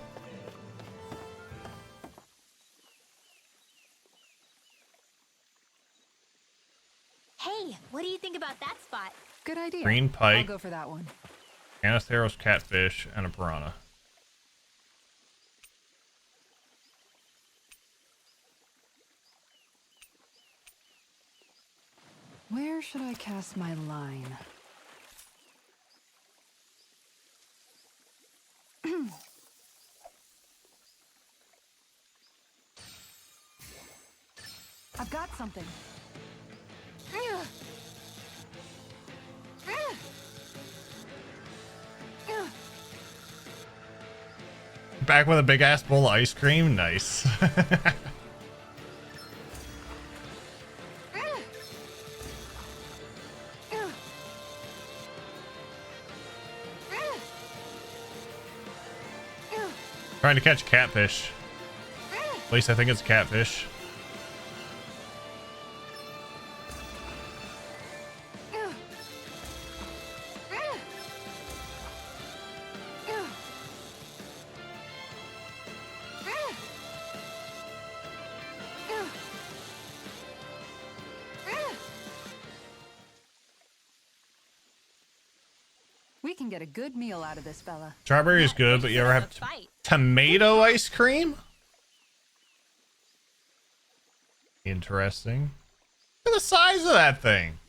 [SPEAKER 7] Hey, what do you think about that spot?
[SPEAKER 4] Good idea.
[SPEAKER 1] Green
[SPEAKER 4] I'll
[SPEAKER 1] pike,
[SPEAKER 4] go for that one.
[SPEAKER 1] Anatheros catfish, and a piranha.
[SPEAKER 4] Where should I cast my line? I've got something.
[SPEAKER 1] Back with a big ass bowl of ice cream? Nice. Trying to catch a catfish. At least I think it's a catfish.
[SPEAKER 4] We can get a good meal out of this fella.
[SPEAKER 1] Strawberry is good, but you ever have tomato ice cream? Interesting. Look at the size of that thing.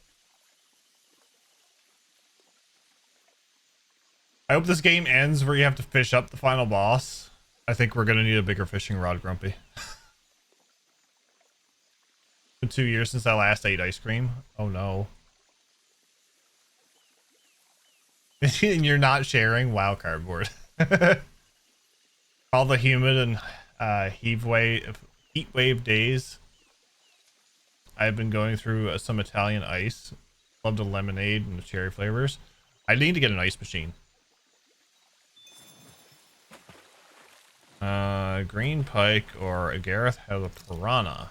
[SPEAKER 1] I hope this game ends where you have to fish up the final boss. I think we're gonna need a bigger fishing rod, Grumpy. Been 2 years since I last ate ice cream. Oh no. And you're not sharing? Wow, cardboard. All the humid and heat wave days. I've been going through some Italian ice. Love the lemonade and the cherry flavors. I need to get an ice machine. Green pike or Agareth Helipiranha.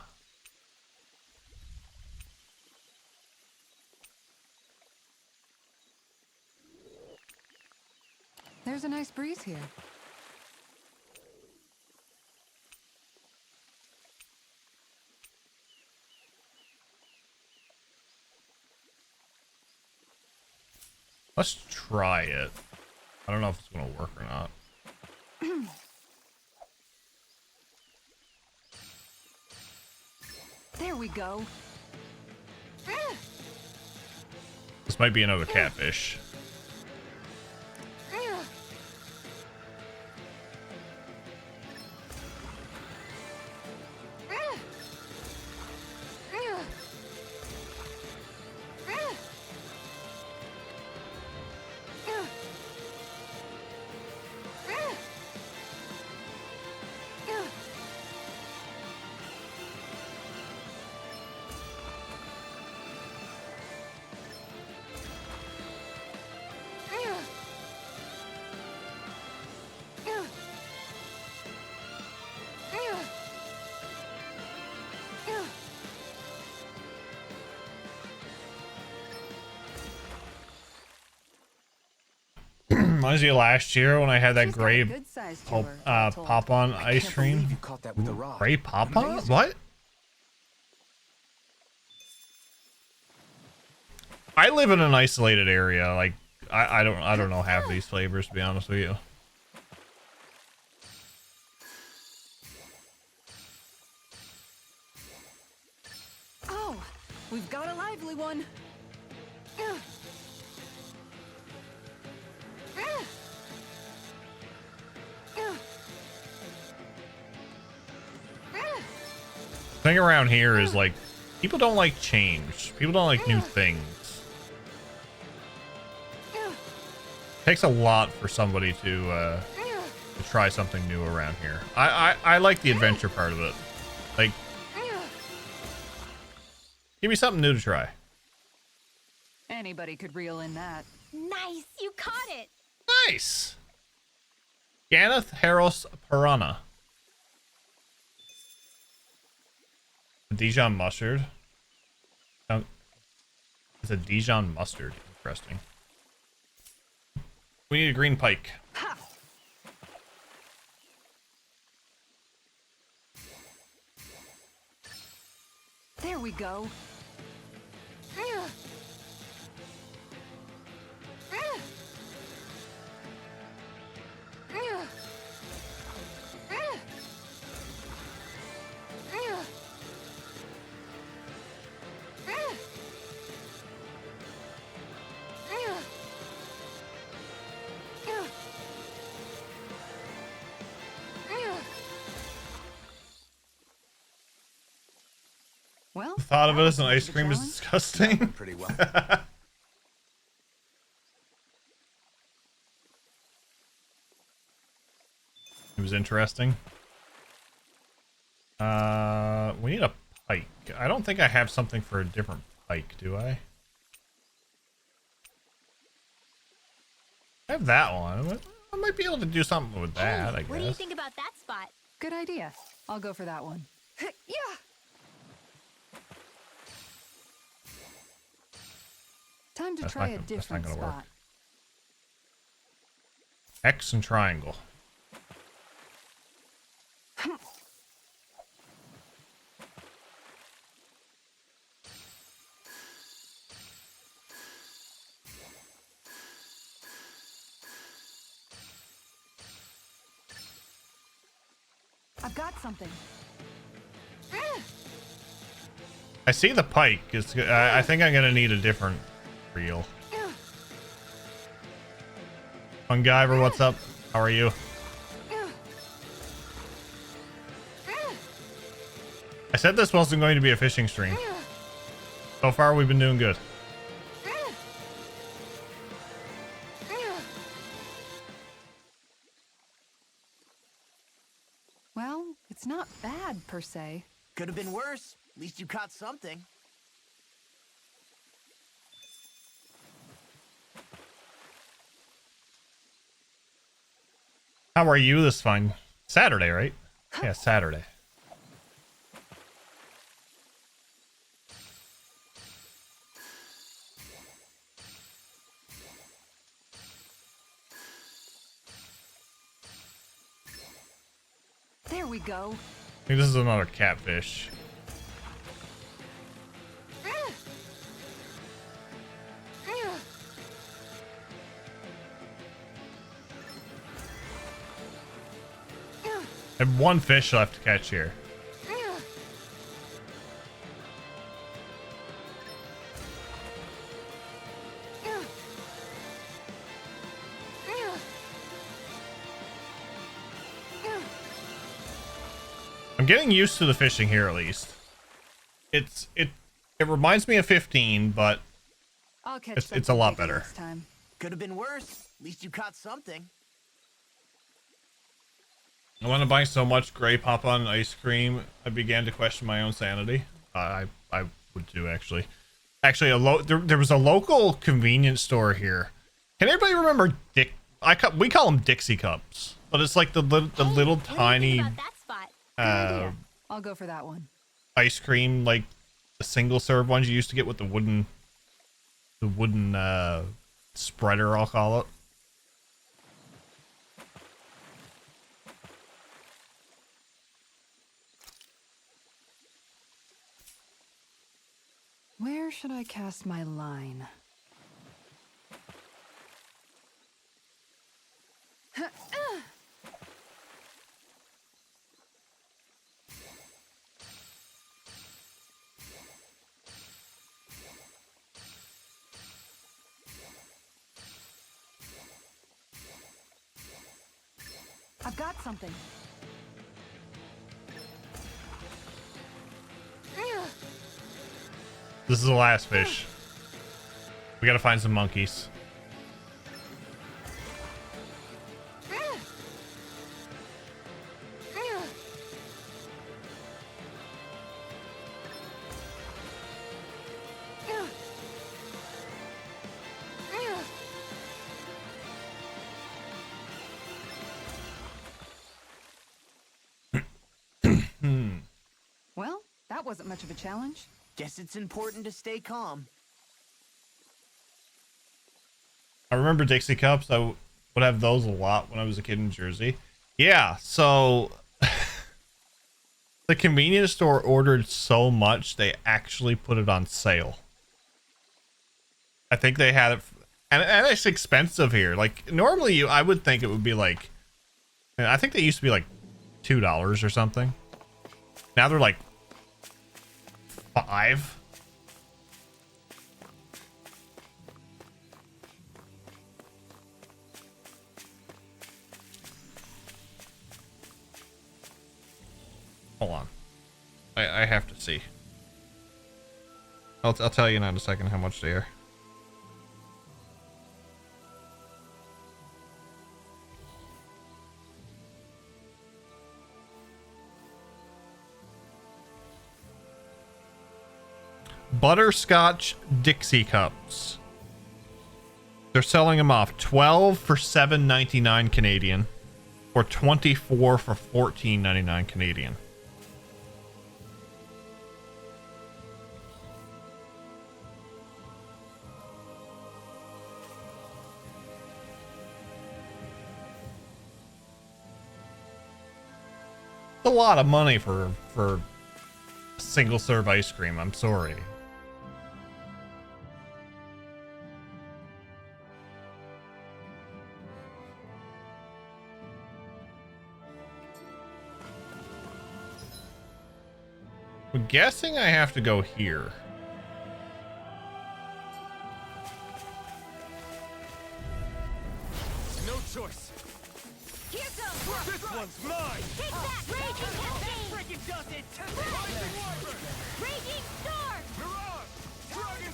[SPEAKER 4] There's a nice breeze here.
[SPEAKER 1] Let's try it. I don't know if it's gonna work or not.
[SPEAKER 4] There we go.
[SPEAKER 1] This might be another catfish. Reminds me of last year when I had that gray pop-on ice cream. Gray pop-on? What? I live in an isolated area. Like I don't know half of these flavors, to be honest with you.
[SPEAKER 4] Oh, we've got a lively one.
[SPEAKER 1] Thing around here is like people don't like change. People don't like new things. It takes a lot for somebody to try something new around here. I like the adventure part of it. Like, give me something new to try.
[SPEAKER 4] Anybody could reel in that.
[SPEAKER 7] Nice, you caught it.
[SPEAKER 1] Nice. Ganeth Helipiranha. Dijon mustard. It's a Dijon mustard. Interesting. We need a green pike.
[SPEAKER 4] Ha! There we go. Well,
[SPEAKER 1] The thought of it as an ice cream is disgusting.
[SPEAKER 3] Pretty well.
[SPEAKER 1] It was interesting. We need a pike. I don't think I have something for a different pike, do I? I have that one. I might be able to do something with that, I guess.
[SPEAKER 7] What do you think about that spot?
[SPEAKER 4] good idea. I'll go for that one. Yeah. Time to try a different spot.
[SPEAKER 1] Work. X and triangle.
[SPEAKER 4] I've got something.
[SPEAKER 1] I see the pike. I think I'm gonna need a different reel. Fungiver, what's up? How are you? I said this wasn't going to be a fishing stream. So far, we've been doing good.
[SPEAKER 4] Well, it's not bad per se.
[SPEAKER 2] Could have been worse. At least you caught something.
[SPEAKER 1] How are you this fine Saturday, right? Yeah, Saturday.
[SPEAKER 4] There we go.
[SPEAKER 1] I think this is another catfish. I have one fish left to catch here. I'm getting used to the fishing here at least. It reminds me of 15, but
[SPEAKER 4] I'll catch
[SPEAKER 1] it's a lot
[SPEAKER 4] something bigger
[SPEAKER 1] better.
[SPEAKER 4] this time.
[SPEAKER 2] Could have been worse. At least you caught something.
[SPEAKER 1] I want to buy so much Grey Papa and ice cream, I began to question my own sanity. I would too, actually. Actually, there was a local convenience store here. Can anybody remember we call them Dixie cups, but it's like the little tiny
[SPEAKER 4] I'll go for that one.
[SPEAKER 1] ice cream, like the single serve ones you used to get with the wooden spreader, I'll call it.
[SPEAKER 4] Where should I cast my line? I've got something.
[SPEAKER 1] This is the last fish. We gotta find some monkeys.
[SPEAKER 4] Well, that wasn't much of a challenge.
[SPEAKER 2] Guess it's important to stay calm.
[SPEAKER 1] I remember Dixie cups. I would have those a lot when I was a kid in Jersey. Yeah, so the convenience store ordered so much they actually put it on sale. I think they had it, and it's expensive here. Like normally, I would think it would be like, I think they used to be like $2 or something. Now they're like $5. Hold on. I have to see. I'll tell you in a second how much they are. Butterscotch Dixie cups. They're selling them off 12 for $7.99 Canadian, or 24 for $14.99 Canadian. It's a lot of money for single serve ice cream. I'm sorry. I'm guessing I have to go here.
[SPEAKER 11] No choice.
[SPEAKER 7] Here goes.
[SPEAKER 11] This one's mine.
[SPEAKER 7] Take that, raging cascade.
[SPEAKER 11] Freaking does it.
[SPEAKER 7] Raging storm.
[SPEAKER 11] Mirage. Dragon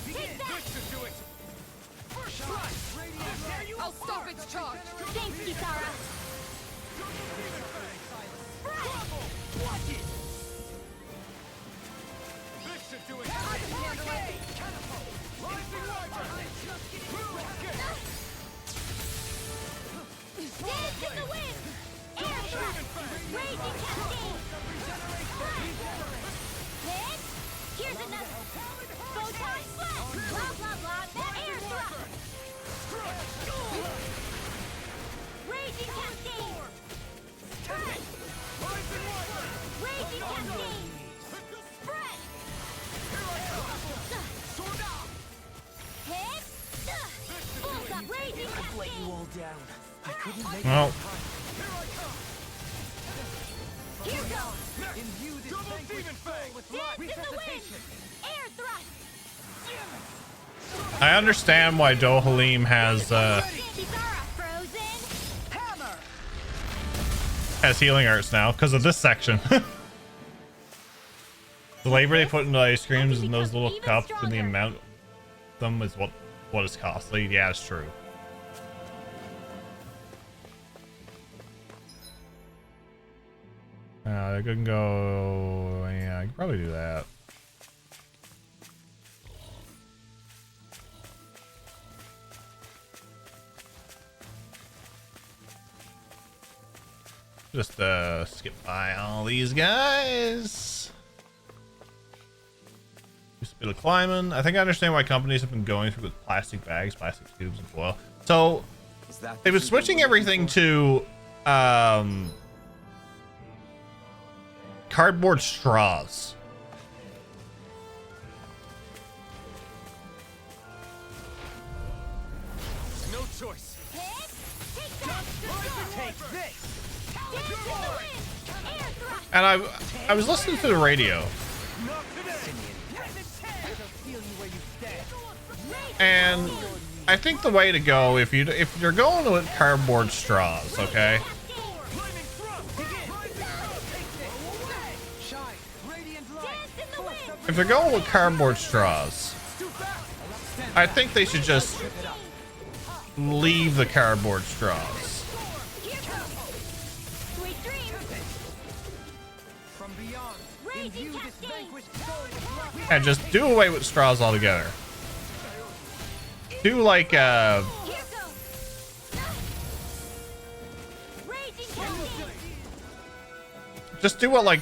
[SPEAKER 7] Take that.
[SPEAKER 11] This should do it. First try. Radiant.
[SPEAKER 7] I'll stop its charge. Thanks, Kisara.
[SPEAKER 11] Watch it. This should do it. Catapult. Rising Wyvern.
[SPEAKER 7] in the wind! Air thrust! Raging cascade! Hit! Here's another! Photon blast! Blah blah blah! That air thrust! Raging cascade! Spread! Raging cascade! Spread! Hit! Bullseye! Raging cascade!
[SPEAKER 2] Let you all down. I couldn't make
[SPEAKER 1] Well,
[SPEAKER 7] Here goes!
[SPEAKER 11] Imbue this vanquished soul with
[SPEAKER 7] Dance
[SPEAKER 11] life
[SPEAKER 7] in the wind!
[SPEAKER 11] resuscitation.
[SPEAKER 7] Air thrust!
[SPEAKER 1] I understand why Dohalim has
[SPEAKER 7] Kisara frozen!
[SPEAKER 11] Hammer!
[SPEAKER 1] has healing arts now because of this section. The labor they put into ice creams in those little cups and the amount of them is what is costly. Yeah, it's true. I can go. Yeah, I can probably do that. Just skip by all these guys. Just a bit of climbing. I think I understand why companies have been going through with plastic bags, plastic tubes, and foil. So they've been switching everything to cardboard straws.
[SPEAKER 11] No choice.
[SPEAKER 7] Hit! Take that!
[SPEAKER 11] Take this!
[SPEAKER 7] Dance in the wind! Air thrust!
[SPEAKER 1] And I was listening to the radio,
[SPEAKER 11] Not today! She'll feel you where you stand.
[SPEAKER 1] and I think the way to go if you're going with cardboard straws, okay?
[SPEAKER 11] Flaming thrust! Begin! Take this! Shine! Radiant light!
[SPEAKER 7] Dance in the wind!
[SPEAKER 1] If they're going with cardboard straws,
[SPEAKER 11] Too fast!
[SPEAKER 1] I think they should just leave the cardboard straws
[SPEAKER 7] Here goes! Sweet dreams!
[SPEAKER 11] From beyond!
[SPEAKER 7] Raging
[SPEAKER 11] Imbue this
[SPEAKER 7] cascade!
[SPEAKER 11] vanquished soul with life.
[SPEAKER 1] and just do away with straws altogether. Do like
[SPEAKER 7] Here goes! Raging cascade!
[SPEAKER 1] just do what, like,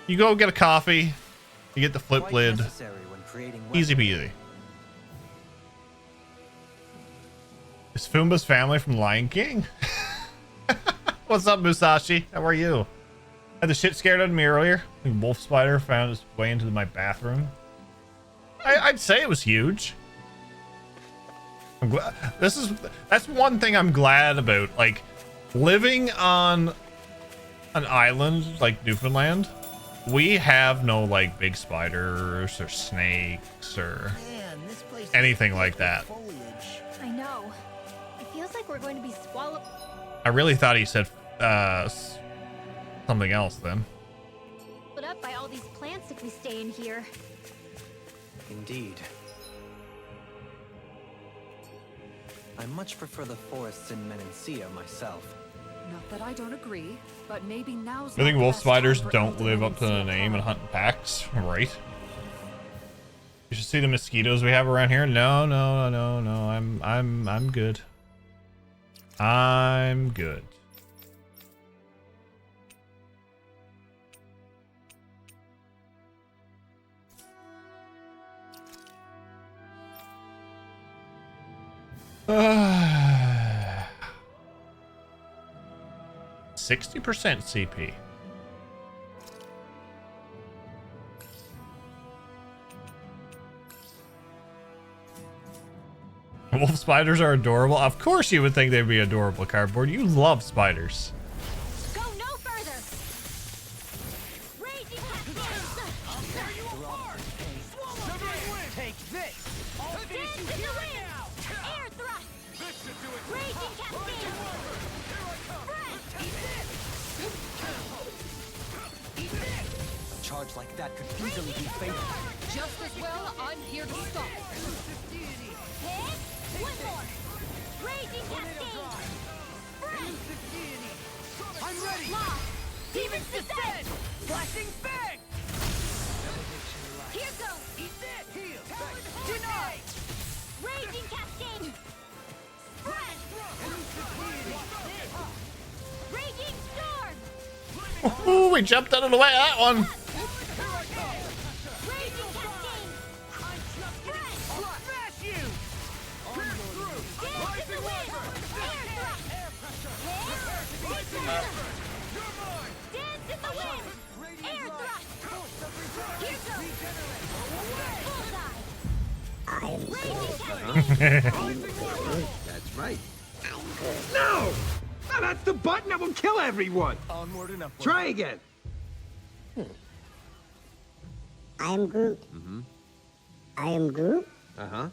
[SPEAKER 1] you go get a coffee, you get the flip
[SPEAKER 5] Quite
[SPEAKER 1] lid,
[SPEAKER 5] necessary when creating
[SPEAKER 1] easy peasy. Is Fumba's family from Lion King? What's up, Musashi? How are you? Had the shit scared out of me earlier. The wolf spider found its way into my bathroom. I'd say it was huge. I'm glad. That's one thing I'm glad about. Like, living on an island like Newfoundland, we have no like big spiders or snakes or
[SPEAKER 2] Man, this place
[SPEAKER 1] anything like that.
[SPEAKER 2] foliage.
[SPEAKER 7] I know. It feels like we're going to be swallowed.
[SPEAKER 1] I really thought he said something else then.
[SPEAKER 7] Up by all these plants if we stay in here.
[SPEAKER 5] Indeed. I much prefer the forests in Menancia myself.
[SPEAKER 4] Not that I don't agree, but maybe now's
[SPEAKER 1] I think
[SPEAKER 4] not the
[SPEAKER 1] wolf
[SPEAKER 4] best
[SPEAKER 1] spiders
[SPEAKER 4] time for
[SPEAKER 1] don't
[SPEAKER 4] Elder
[SPEAKER 1] live up to the
[SPEAKER 4] Menancia
[SPEAKER 1] name and
[SPEAKER 4] proper.
[SPEAKER 1] hunt in packs, right? You should see the mosquitoes we have around here. No. I'm good. I'm good. Uh, 60% CP. Wolf spiders are adorable. Of course you would think they'd be adorable, Cardboard. You love spiders.
[SPEAKER 7] Go no further. Raging cascade.
[SPEAKER 11] I'll tear you apart! Severing wind! Take this! I'll finish
[SPEAKER 7] Dance
[SPEAKER 11] you
[SPEAKER 7] in the
[SPEAKER 11] here and
[SPEAKER 7] wind.
[SPEAKER 11] now!
[SPEAKER 7] Air thrust.
[SPEAKER 11] This should do it!
[SPEAKER 7] Raging cascade.
[SPEAKER 11] Here I come!
[SPEAKER 7] Spread.
[SPEAKER 11] Eat this! Eat this!
[SPEAKER 5] A charge like that could easily be fatal.
[SPEAKER 4] Just as well, I'm here to stop it.
[SPEAKER 7] Hit. One more. Raging cascade. Spread.
[SPEAKER 11] I'm ready!
[SPEAKER 7] Lost. Demons descend.
[SPEAKER 11] Flashing fang!
[SPEAKER 7] Here goes.
[SPEAKER 11] Eat this! Heal!
[SPEAKER 7] Deny. Raging cascade. Spread.
[SPEAKER 1] Ooh, we jumped out of the way of that one.
[SPEAKER 11] That's right. No! No, that's the button that will kill everyone!
[SPEAKER 2] Onward and upward.
[SPEAKER 11] Try again.
[SPEAKER 14] I am Groot. I am Groot.
[SPEAKER 11] Uh-huh.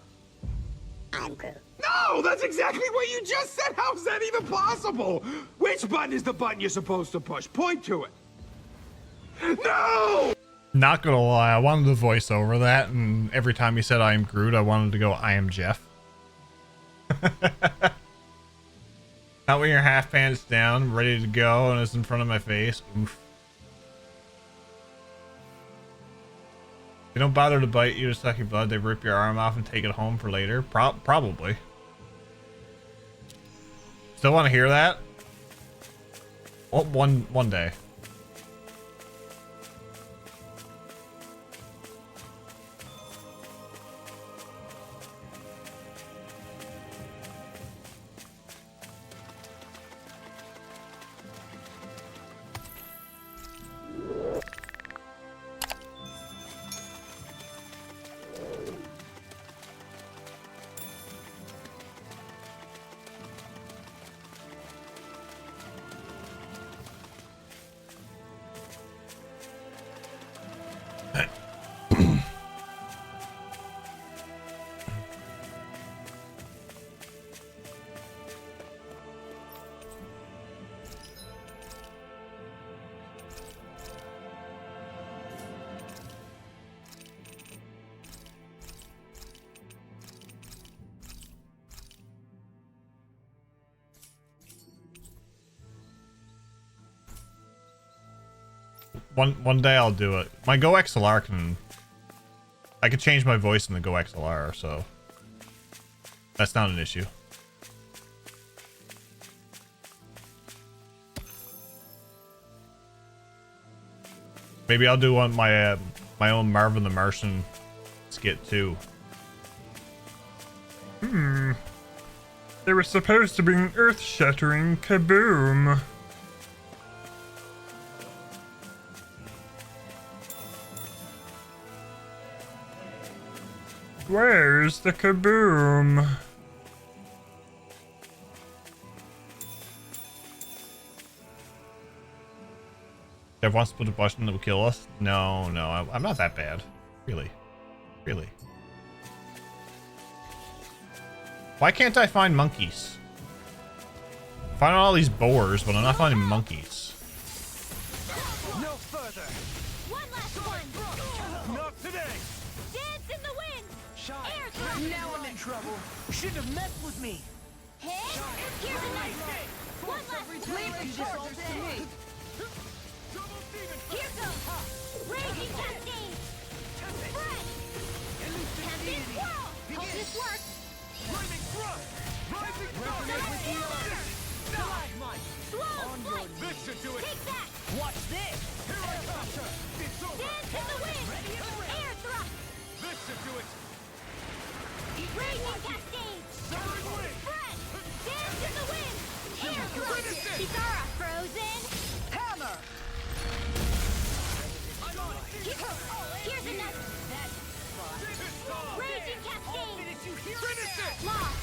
[SPEAKER 14] I'm Groot.
[SPEAKER 11] No! That's exactly what you just said! How's that even possible? Which button is the button you're supposed to push? Point to it. No!
[SPEAKER 1] Not gonna lie, I wanted to voice over that, and every time he said I am Groot, I wanted to go I am Jeff. Not when your half pants down, ready to go, and it's in front of my face. Oof. They don't bother to bite you to suck your blood, they rip your arm off and take it home for later. Probably. Still want to hear that? Well, one day. One day I'll do it. My Go XLR I could change my voice in the Go XLR, so that's not an issue. Maybe I'll do my own Marvin the Martian skit too. There was supposed to be an earth-shattering kaboom. Where's the kaboom? Dev wants to put a button that will kill us? No, I'm not that bad. Really. Why can't I find monkeys? I'm finding all these boars, but I'm not finding monkeys.
[SPEAKER 11] No further.
[SPEAKER 7] One last one.
[SPEAKER 11] Not today.
[SPEAKER 7] Dance in the wind. Air thrust.
[SPEAKER 2] Now I'm in trouble. Shouldn't have messed with me.
[SPEAKER 7] Hit. Here's a nice one. One last one. Here goes. Raging cascade. Spread. Tempest whirl. Hope this works.
[SPEAKER 11] Rising thrust. Rising thrust.
[SPEAKER 7] Stalagmite. Slow flight.
[SPEAKER 11] This should do it.
[SPEAKER 7] Take that.
[SPEAKER 2] Watch this.
[SPEAKER 11] Here I come. It's over.
[SPEAKER 7] Dance in the wind. Air thrust.
[SPEAKER 11] This should do it.
[SPEAKER 7] Raging cascade.
[SPEAKER 11] Soaring wing.
[SPEAKER 7] Spread. Dance in the wind. Air thrust. Chitara. Frozen.
[SPEAKER 2] Hammer.
[SPEAKER 7] Here's another. Raging cascade. Lost.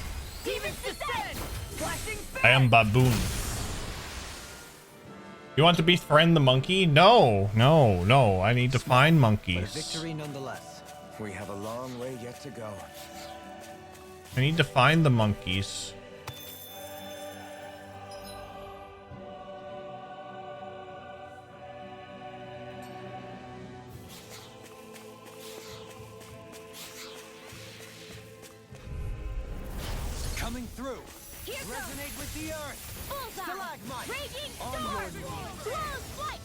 [SPEAKER 7] Demons descend.
[SPEAKER 2] Flashing
[SPEAKER 1] I am Baboon. You want to befriend the monkey? No. I need to find monkeys.
[SPEAKER 5] Victory nonetheless.
[SPEAKER 3] We have a long way yet to go.
[SPEAKER 1] I need to find the monkeys.
[SPEAKER 11] Coming through.
[SPEAKER 7] Here goes.
[SPEAKER 11] Resonate with the earth.
[SPEAKER 7] Bullseye.
[SPEAKER 11] Stalagmite.
[SPEAKER 7] Raging
[SPEAKER 11] On
[SPEAKER 7] storm.
[SPEAKER 11] your knees.
[SPEAKER 7] Slow flight.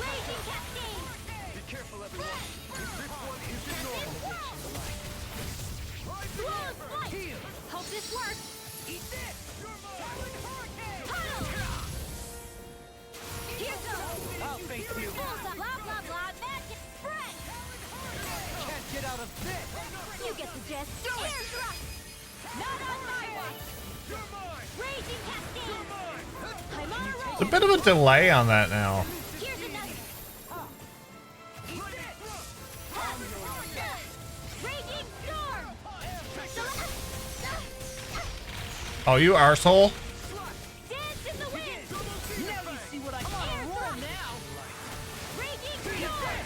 [SPEAKER 7] Raging cascade.
[SPEAKER 11] Be careful, everyone. This one isn't normal.
[SPEAKER 7] Slow flight. Hope this works.
[SPEAKER 11] Eat this. You're mine.
[SPEAKER 7] Tunnel. Here Just do it! Air thrust! Not on my watch! You're mine! Raging cascade! You're mine! I'm on a roll!
[SPEAKER 1] It's a bit of a delay on that now.
[SPEAKER 7] Here's another! Raging storm!
[SPEAKER 1] Oh, you arsehole.
[SPEAKER 7] Dance in the wind! Now you see what I call a roll now! Raging storm!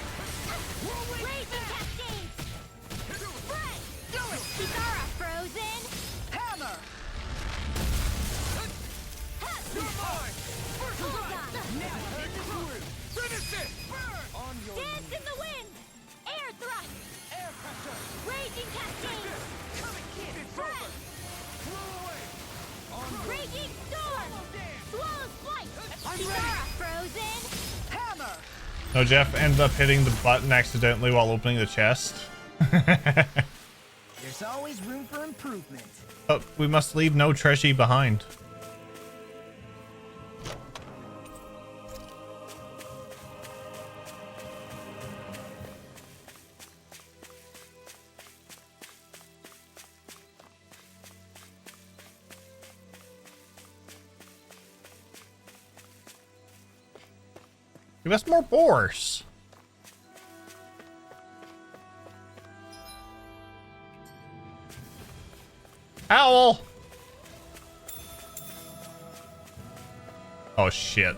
[SPEAKER 7] Raging cascades! Spread! Do it! Kisara frozen! Hammer! Dance in the wind! Air thrust! Air pressure! Raging cascades! Spread! Raging storm! Swallow's flight! Kisara frozen! Hammer!
[SPEAKER 1] No, Jeff ended up hitting the button accidentally while opening the chest.
[SPEAKER 2] There's always room for improvement.
[SPEAKER 1] But we must leave no treasure behind. Give us more boars. Owl! Oh shit.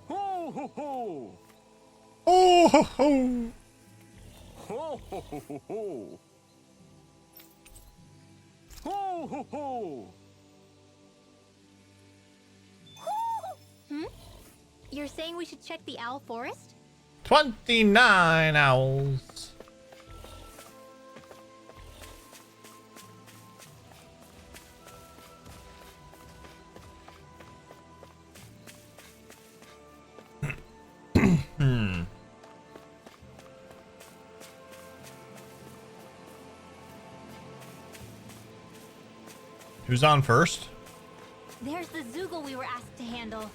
[SPEAKER 11] Ho ho ho!
[SPEAKER 1] Oh ho ho!
[SPEAKER 11] Ho ho ho ho ho! Ho ho ho!
[SPEAKER 7] Hmm? You're saying we should check the owl forest?
[SPEAKER 1] 29 owls. Who's on first?
[SPEAKER 7] There's the Zoogle we were asked to handle.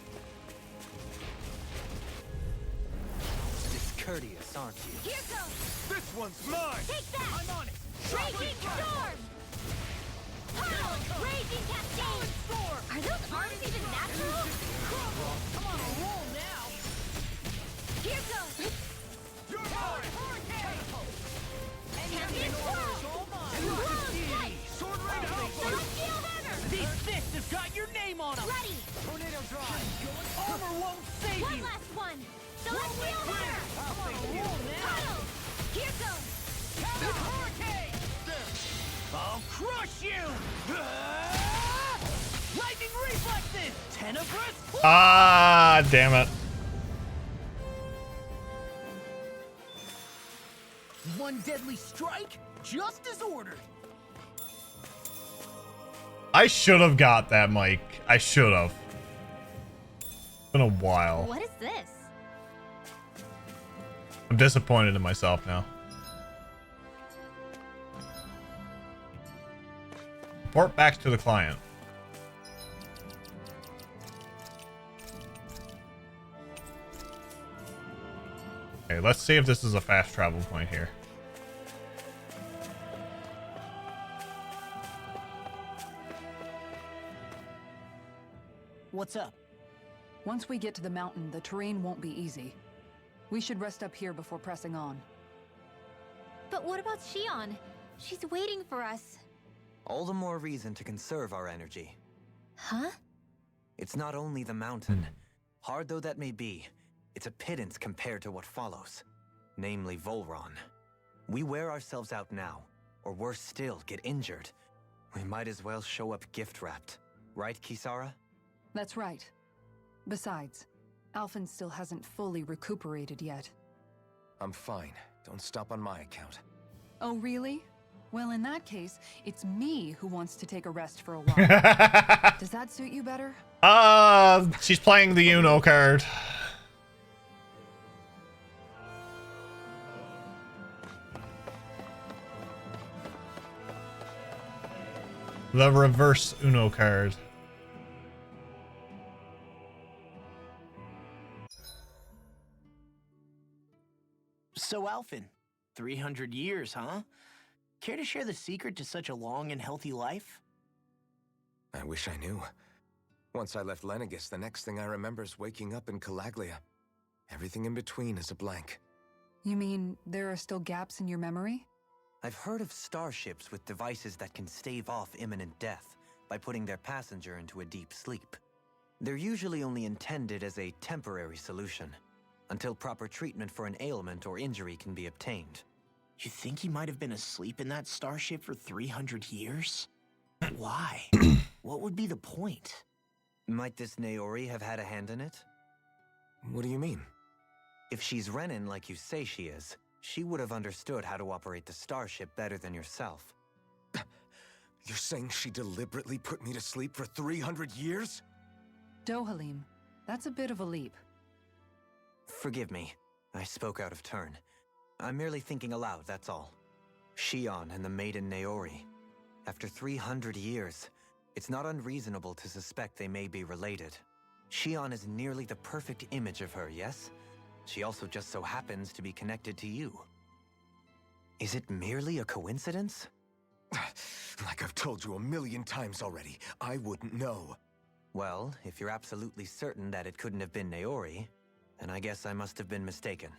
[SPEAKER 5] Discourteous, aren't you?
[SPEAKER 7] Here goes!
[SPEAKER 11] This one's mine!
[SPEAKER 7] Take that! I'm on it! Raging storm! Hurl! Raging cascade! Are those arms even natural? I'm on a roll now! Here goes!
[SPEAKER 11] You're mine!
[SPEAKER 7] Champion swirl! Swirl's flight!
[SPEAKER 11] Sword Rain Alpha!
[SPEAKER 7] Celestial hammer!
[SPEAKER 2] These fists have got your name on them!
[SPEAKER 7] Ready!
[SPEAKER 2] Tornado drive! Armor won't save
[SPEAKER 7] One
[SPEAKER 2] you!
[SPEAKER 7] last one! Celestial hammer! Cuddle! Here goes!
[SPEAKER 2] Hurricane! I'll crush you! Lightning reflexes! Tenebrous!
[SPEAKER 1] Ah, damn it.
[SPEAKER 2] One deadly strike, just as ordered.
[SPEAKER 1] I should have got that, Mike. I should have. It's been a while.
[SPEAKER 7] What is this?
[SPEAKER 1] I'm disappointed in myself now. Report back to the client. Okay, let's see if this is a fast travel point here.
[SPEAKER 4] What's up? Once we get to the mountain, the terrain won't be easy. We should rest up here before pressing on.
[SPEAKER 7] But what about Shion? She's waiting for us.
[SPEAKER 5] All the more reason to conserve our energy.
[SPEAKER 7] Huh?
[SPEAKER 5] It's not only the mountain. Hard though that may be, it's a pittance compared to what follows. Namely Volron. We wear ourselves out now, or worse still, get injured. We might as well show up gift-wrapped. Right, Kisara?
[SPEAKER 4] That's right. Besides, Alphen still hasn't fully recuperated yet.
[SPEAKER 3] I'm fine. Don't stop on my account.
[SPEAKER 4] Oh, really? Well, in that case, it's me who wants to take a rest for a while. Does that suit you better?
[SPEAKER 1] She's playing the Uno card. The reverse Uno card.
[SPEAKER 2] So, Alphen, 300 years, huh? Care to share the secret to such a long and healthy life?
[SPEAKER 3] I wish I knew. Once I left Lenegis, the next thing I remember is waking up in Calaglia. Everything in between is a blank.
[SPEAKER 4] You mean there are still gaps in your memory?
[SPEAKER 5] I've heard of starships with devices that can stave off imminent death by putting their passenger into a deep sleep. They're usually only intended as a temporary solution, until proper treatment for an ailment or injury can be obtained.
[SPEAKER 2] You think he might have been asleep in that starship for 300 years? Why? What would be the point?
[SPEAKER 5] Might this Naori have had a hand in it?
[SPEAKER 3] What do you mean?
[SPEAKER 5] If she's Renan like you say she is, she would have understood how to operate the starship better than yourself.
[SPEAKER 3] You're saying she deliberately put me to sleep for 300 years?
[SPEAKER 4] Dohalim, that's a bit of a leap.
[SPEAKER 5] Forgive me, I spoke out of turn. I'm merely thinking aloud, that's all. Shion and the maiden Naori. After 300 years, it's not unreasonable to suspect they may be related. Shion is nearly the perfect image of her, yes? She also just so happens to be connected to you. Is it merely a coincidence?
[SPEAKER 3] Like I've told you 1,000,000 times already, I wouldn't know.
[SPEAKER 5] Well, if you're absolutely certain that it couldn't have been Naori, then I guess I must have been mistaken.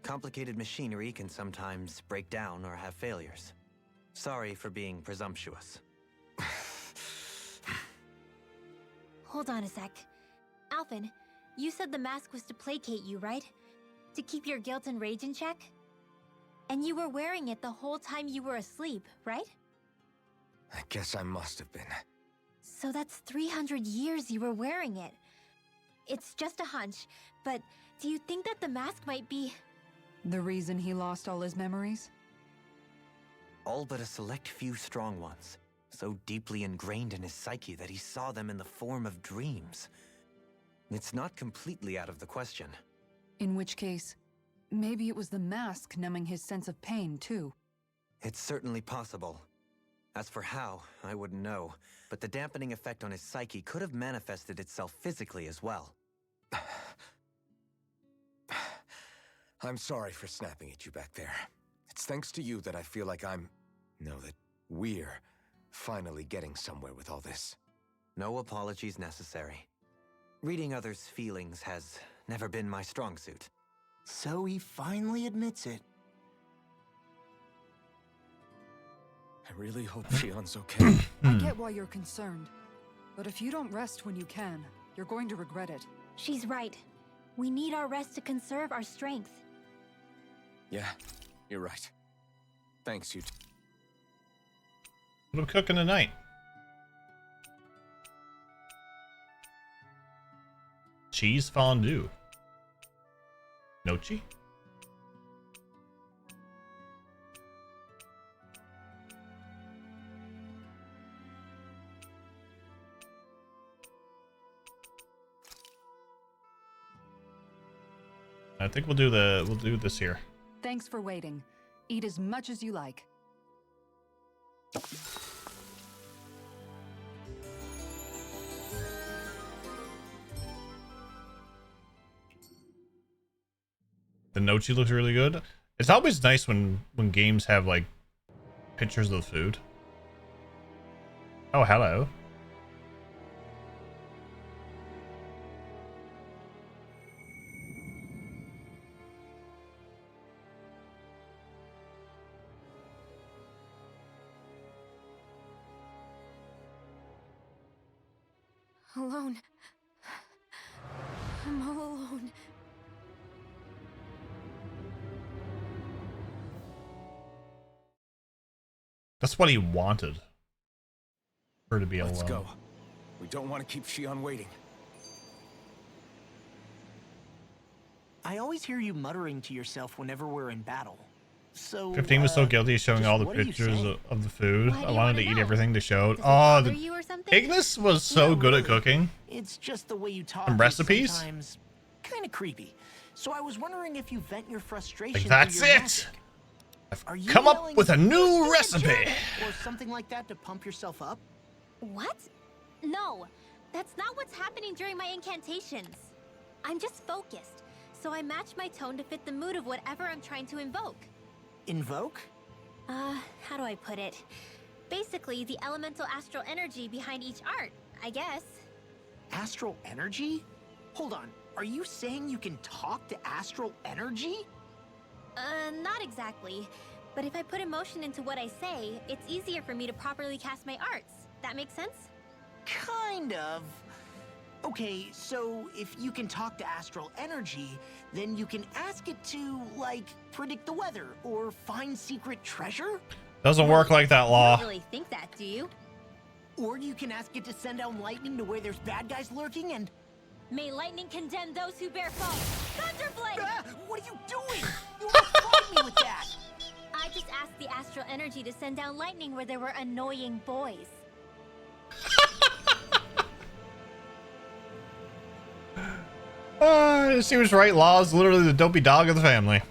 [SPEAKER 5] Complicated machinery can sometimes break down or have failures. Sorry for being presumptuous.
[SPEAKER 7] Hold on a sec. Alphen, you said the mask was to placate you, right? To keep your guilt and rage in check? And you were wearing it the whole time you were asleep, right?
[SPEAKER 3] I guess I must have been.
[SPEAKER 7] So that's 300 years you were wearing it. It's just a hunch, but do you think that the mask might be...
[SPEAKER 4] The reason he lost all his memories?
[SPEAKER 5] All but a select few strong ones, so deeply ingrained in his psyche that he saw them in the form of dreams. It's not completely out of the question.
[SPEAKER 4] In which case, maybe it was the mask numbing his sense of pain, too.
[SPEAKER 5] It's certainly possible. As for how, I wouldn't know, but the dampening effect on his psyche could have manifested itself physically as well.
[SPEAKER 3] I'm sorry for snapping at you back there. It's thanks to you that I feel like that we're finally getting somewhere with all this.
[SPEAKER 5] No apologies necessary. Reading others' feelings has never been my strong suit.
[SPEAKER 2] So he finally admits it.
[SPEAKER 3] I really hope Shion's okay.
[SPEAKER 4] I get why you're concerned, but if you don't rest when you can, you're going to regret it.
[SPEAKER 7] She's right. We need our rest to conserve our strength.
[SPEAKER 3] Yeah, you're right. Thanks, you.
[SPEAKER 1] What are we cooking tonight? Cheese fondue. Nochi? I think we'll do this here.
[SPEAKER 4] Thanks for waiting. Eat as much as you like.
[SPEAKER 1] The Nochi looks really good. It's always nice when games have like pictures of the food. Oh, hello.
[SPEAKER 7] Alone. I'm all alone.
[SPEAKER 1] That's what he wanted. Her to be alone.
[SPEAKER 3] Let's go. We don't want to keep Shion waiting.
[SPEAKER 2] I always hear you muttering to yourself whenever we're in battle. So
[SPEAKER 1] 15 was so guilty showing all the pictures of the food. I wanted to eat everything they showed. Oh, Ignis was so good at cooking.
[SPEAKER 2] It's just the way you talk.
[SPEAKER 1] And recipes?
[SPEAKER 2] Sometimes kind of creepy. So I was wondering if you vent your frustration.
[SPEAKER 1] Like, that's
[SPEAKER 2] through your
[SPEAKER 1] it.
[SPEAKER 2] magic. Are you
[SPEAKER 1] come up
[SPEAKER 2] yelling,
[SPEAKER 1] with a new
[SPEAKER 2] "Let's do a
[SPEAKER 1] recipe.
[SPEAKER 2] journal," or something like that to pump yourself up?
[SPEAKER 7] What? No, that's not what's happening during my incantations. I'm just focused, so I match my tone to fit the mood of whatever I'm trying to invoke.
[SPEAKER 2] Invoke?
[SPEAKER 7] How do I put it? Basically, the elemental astral energy behind each art, I guess.
[SPEAKER 2] Astral energy? Hold on, are you saying you can talk to astral energy?
[SPEAKER 7] Not exactly. But if I put emotion into what I say, it's easier for me to properly cast my arts. That makes sense?
[SPEAKER 2] Kind of. Okay, so if you can talk to astral energy, then you can ask it to, like, predict the weather or find secret treasure?
[SPEAKER 1] Doesn't work like that,
[SPEAKER 7] You
[SPEAKER 1] Law.
[SPEAKER 7] don't really think that, do you?
[SPEAKER 2] Or you can ask it to send down lightning to where there's bad guys lurking and...
[SPEAKER 7] May lightning condemn those who bear false. Thunderblade!
[SPEAKER 2] What are you doing? You almost fired me with that!
[SPEAKER 7] I just asked the astral energy to send down lightning where there were annoying boys.
[SPEAKER 1] She was right. Law is literally the dopey dog of the family.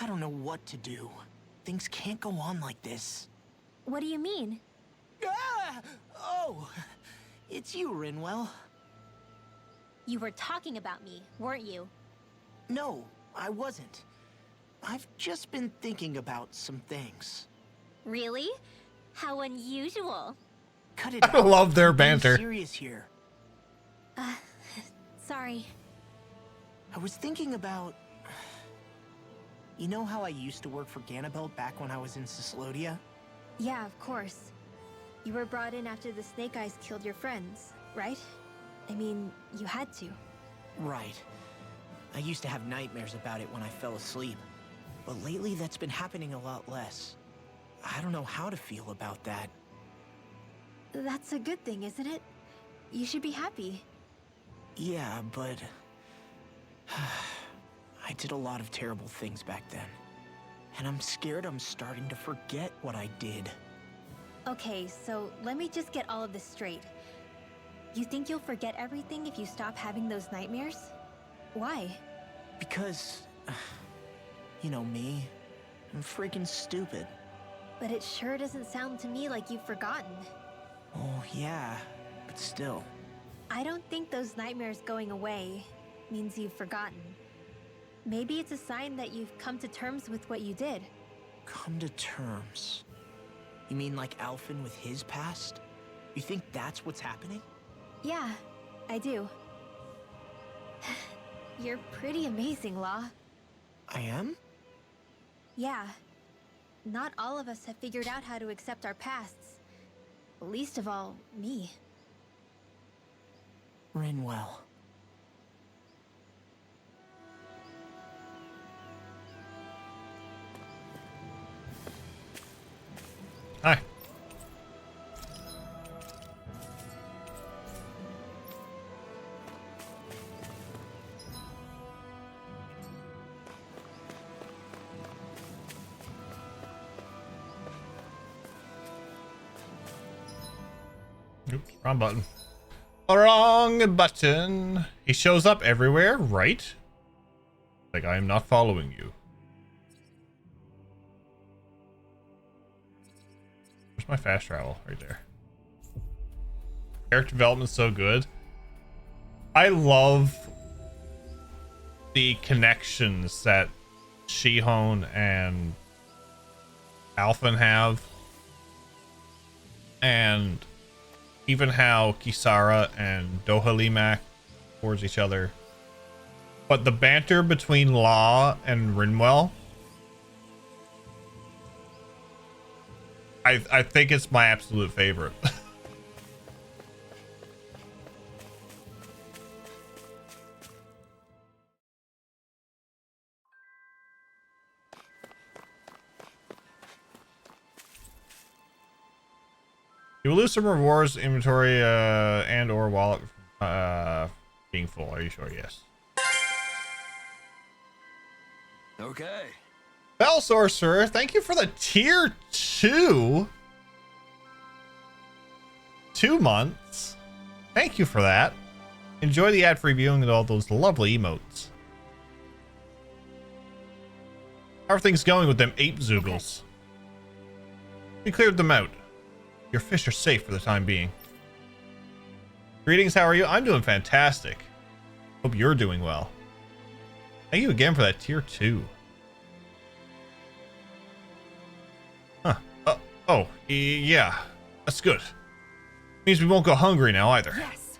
[SPEAKER 2] I don't know what to do. Things can't go on like this.
[SPEAKER 7] What do you mean?
[SPEAKER 2] Oh, it's you, Rinwell.
[SPEAKER 7] You were talking about me, weren't you?
[SPEAKER 2] No, I wasn't. I've just been thinking about some things.
[SPEAKER 7] Really? How unusual.
[SPEAKER 2] Cut it out.
[SPEAKER 1] I love their
[SPEAKER 2] I'm being
[SPEAKER 1] banter.
[SPEAKER 2] serious here.
[SPEAKER 7] Sorry.
[SPEAKER 2] I was thinking about... You know how I used to work for Ganabelt back when I was in Cyslodia?
[SPEAKER 7] Yeah, of course. You were brought in after the Snake Eyes killed your friends, right? I mean, you had to.
[SPEAKER 2] Right. I used to have nightmares about it when I fell asleep. But lately that's been happening a lot less. I don't know how to feel about that.
[SPEAKER 7] That's a good thing, isn't it? You should be happy.
[SPEAKER 2] Yeah, but... I did a lot of terrible things back then. And I'm scared I'm starting to forget what I did.
[SPEAKER 7] Okay, so let me just get all of this straight. You think you'll forget everything if you stop having those nightmares? Why?
[SPEAKER 2] Because... You know me. I'm freaking stupid.
[SPEAKER 7] But it sure doesn't sound to me like you've forgotten.
[SPEAKER 2] Oh, yeah. But still.
[SPEAKER 7] I don't think those nightmares going away means you've forgotten. Maybe it's a sign that you've come to terms with what you did.
[SPEAKER 2] Come to terms? You mean like Alphen with his past? You think that's what's happening?
[SPEAKER 7] Yeah, I do. You're pretty amazing, Law.
[SPEAKER 2] I am?
[SPEAKER 7] Yeah. Not all of us have figured out how to accept our pasts. Least of all, me.
[SPEAKER 2] Rinwell.
[SPEAKER 1] Hi. Oops, wrong button. Wrong button. He shows up everywhere, right? Like I am not following you. Where's my fast travel? Right there. Character development's so good. I love the connections that Shihon and Alphen have. And even how Kisara and Dohalimak towards each other. But the banter between Law and Rinwell, I think it's my absolute favorite. You will lose some rewards, inventory, and or wallet being full. Are you sure? Yes.
[SPEAKER 15] Okay.
[SPEAKER 1] Bell Sorcerer, thank you for the tier 2. 2 months. Thank you for that. Enjoy the ad-free viewing and all those lovely emotes. How are things going with them ape zoogles? We cleared them out. Your fish are safe for the time being. Greetings, how are you? I'm doing fantastic. Hope you're doing well. Thank you again for that tier 2. Huh. Oh, yeah. That's good. Means we won't go hungry now either.
[SPEAKER 4] Yes.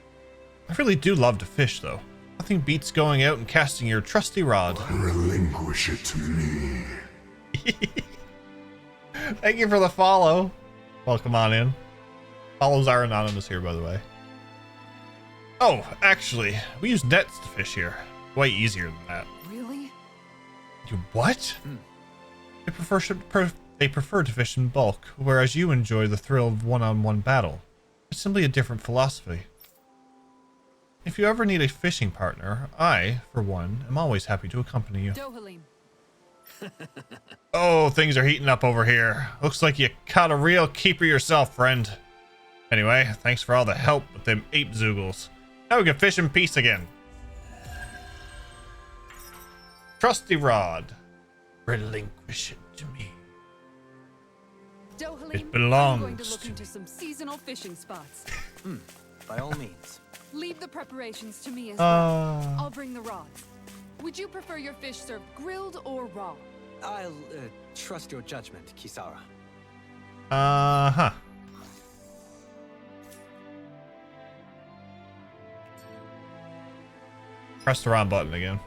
[SPEAKER 1] I really do love to fish, though. Nothing beats going out and casting your trusty rod.
[SPEAKER 13] Relinquish it to me.
[SPEAKER 1] Thank you for the follow. Welcome on in. Follows are anonymous here, by the way. Oh, actually, we use nets to fish here. Way easier than that.
[SPEAKER 4] Really?
[SPEAKER 1] You what? They prefer to fish in bulk, whereas you enjoy the thrill of one-on-one battle. It's simply a different philosophy. If you ever need a fishing partner, I, for one, am always happy to accompany you.
[SPEAKER 4] Dohalim.
[SPEAKER 1] Oh, things are heating up over here. Looks like you caught a real keeper yourself, friend. Anyway, thanks for all the help with them ape zoogles. Now we can fish in peace again. Trusty rod. Relinquish it to me.
[SPEAKER 4] Dohalim,
[SPEAKER 1] It belongs
[SPEAKER 4] I'm going to look into some seasonal fishing spots.
[SPEAKER 5] By all means.
[SPEAKER 4] Leave the preparations to me as well. I'll bring the rods. Would you prefer your fish served grilled or raw?
[SPEAKER 5] I'll trust your judgment, Kisara.
[SPEAKER 1] Uh-huh. Press the wrong button again.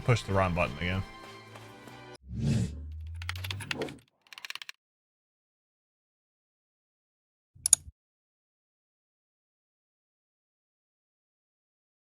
[SPEAKER 1] Push the wrong button again.